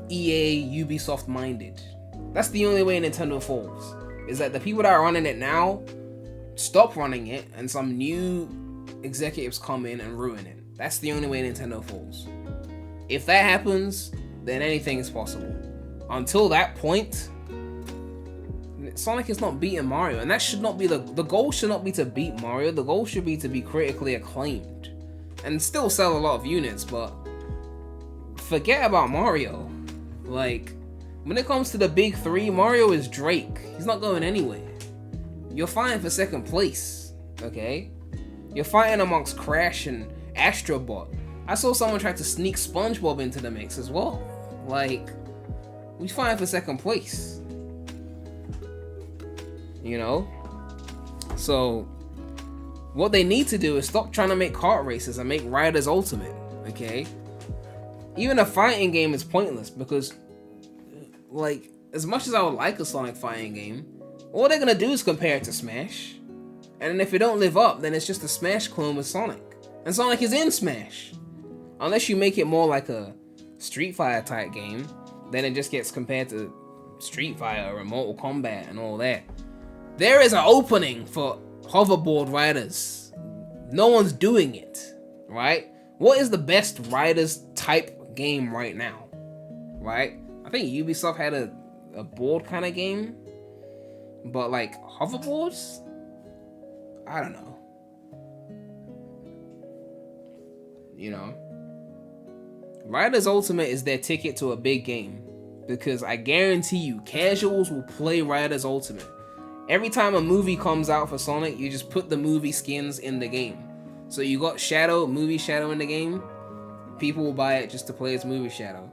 EA, Ubisoft minded. That's the only way Nintendo falls, is that the people that are running it now stop running it and some new executives come in and ruin it. That's the only way Nintendo falls. If that happens, then anything is possible. Until that point, Sonic is not beating Mario, and that should not be the goal. Should not be to beat Mario. The goal should be to be critically acclaimed and still sell a lot of units, but forget about Mario. Like, when it comes to the big three, Mario is Drake. He's not going anywhere. You're fighting for second place, okay? You're fighting amongst Crash and Astrobot. I saw someone try to sneak SpongeBob into the mix as well. Like, we fighting for second place. You know? So, what they need to do is stop trying to make kart races and make Riders Ultimate, okay? Even a fighting game is pointless because, like, as much as I would like a Sonic fighting game, all they're gonna do is compare it to Smash. And then if it don't live up, then it's just a Smash clone with Sonic. And Sonic is in Smash. Unless you make it more like a Street Fighter type game, then it just gets compared to Street Fighter or Mortal Kombat and all that. There is an opening for hoverboard riders. No one's doing it, right? What is the best riders type game right now, right? I think Ubisoft had a board kind of game, but like hoverboards, I don't know. You know, Riders Ultimate is their ticket to a big game, because I guarantee you casuals will play Riders Ultimate. Every time a movie comes out for Sonic, you just put the movie skins in the game. So you got movie Shadow in the game, people will buy it just to play as movie Shadow.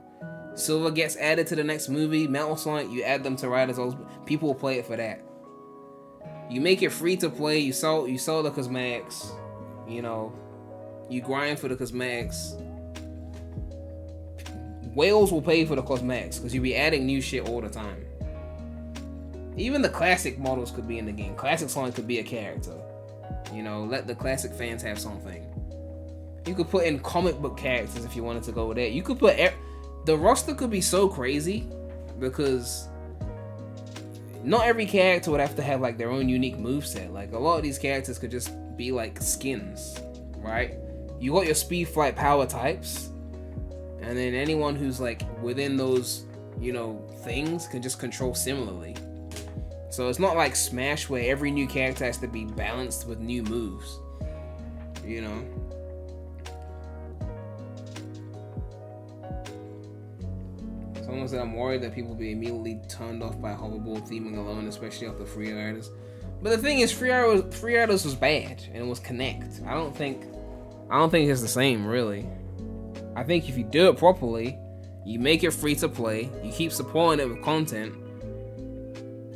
Silver gets added to the next movie, Metal Sonic, you add them to Riders Ultimate, people will play it for that. You make it free to play, you sell the cosmetics, you know, you grind for the cosmetics. Whales will pay for the cosmetics because you'll be adding new shit all the time. Even the classic models could be in the game. Classic Sonic could be a character. You know, let the classic fans have something. You could put in comic book characters if you wanted to go with that. You could put... The roster could be so crazy because not every character would have to have like their own unique moveset. Like a lot of these characters could just be like skins, right? You got your speed, flight, power types, and then anyone who's like within those, you know, things can just control similarly. So it's not like Smash where every new character has to be balanced with new moves, you know? Someone said I'm worried that people will be immediately turned off by hoverboard theming alone, especially after Free Riders. But the thing is, Free Riders was bad and it was Connect. I don't think it's the same, really. I think if you do it properly, you make it free to play, you keep supporting it with content,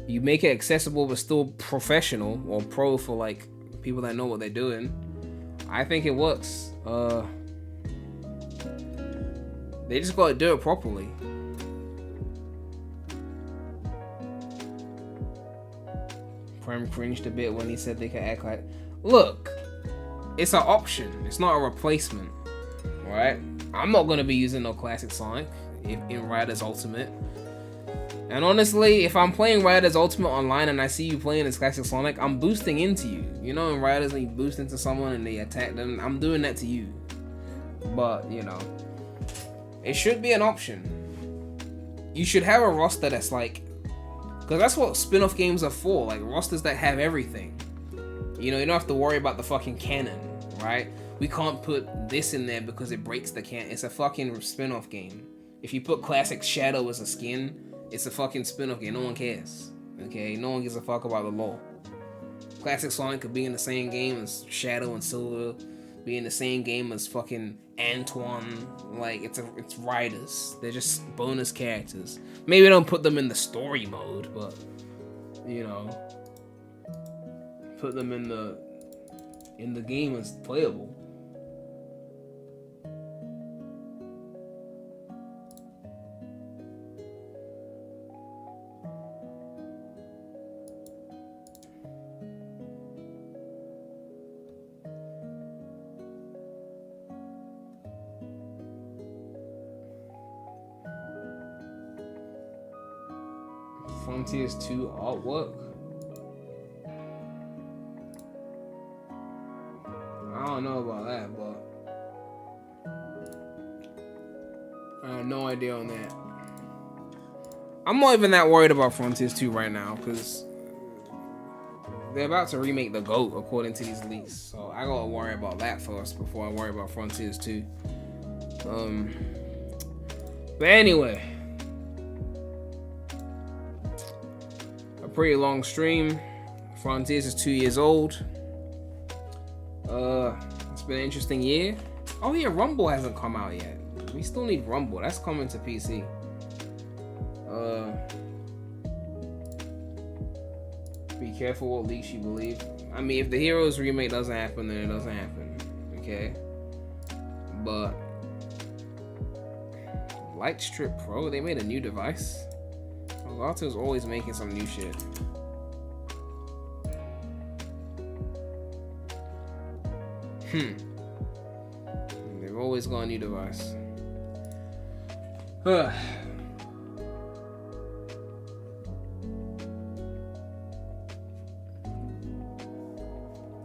you make it accessible but still professional or pro for like people that know what they're doing, I think it works. They just gotta do it properly. Prem cringed a bit when he said they could act like... Look, it's an option, it's not a replacement, right? I'm not gonna be using no classic Sonic in Riders Ultimate. And honestly, if I'm playing Riders Ultimate online and I see you playing as classic Sonic, I'm boosting into you. You know, in Riders when you boost into someone and they attack them, I'm doing that to you. But, you know, it should be an option. You should have a roster that's like... Because that's what spin-off games are for, like rosters that have everything. You know, you don't have to worry about the fucking canon, right? We can't put this in there because it breaks the canon. It's a fucking spin-off game. If you put classic Shadow as a skin, it's a fucking spin-off game. No one cares. Okay? No one gives a fuck about the lore. Classic Sonic could be in the same game as Shadow and Silver, be in the same game as fucking Antoine. Like, it's Riders. They're just bonus characters. Maybe don't put them in the story mode, but, you know, put them in the game as playable. Frontiers 2 artwork. I don't know about that, but I have no idea on that. I'm not even that worried about Frontiers 2 right now, because they're about to remake the GOAT according to these leaks. So I gotta worry about that first before I worry about Frontiers 2. But anyway, a pretty long stream. Frontiers is 2 years old. It's been an interesting year. Oh yeah, Rumble hasn't come out yet. We still need Rumble. That's coming to PC. Be careful what leaks you believe. I mean, if the Heroes remake doesn't happen, then it doesn't happen. Okay? But Light Strip Pro, they made a new device. Elgato's always making some new shit. They've always got a new device.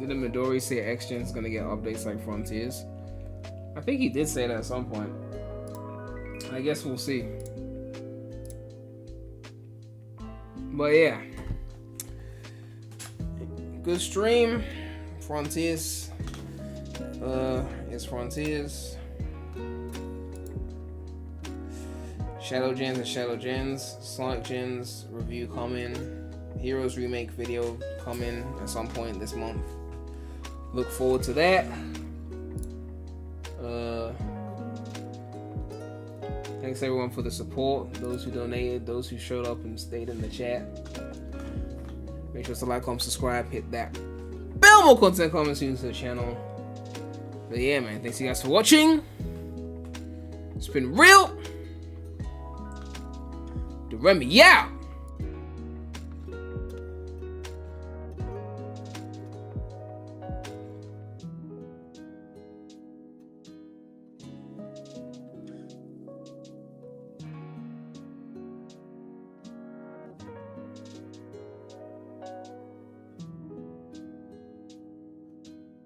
Did the Midori say X-Gen's gonna get updates like Frontiers? I think he did say that at some point. I guess we'll see. But yeah. Good stream. Frontiers. It's Frontiers. Shadow Gens and Shadow Gens. Sonic Gens review coming. Heroes remake video coming at some point this month. Look forward to that. Thanks everyone for the support. Those who donated, those who showed up and stayed in the chat. Make sure to like, comment, subscribe, hit that bell. More content coming soon to the channel. But yeah, man, thanks you guys for watching. It's been real. Daremy out.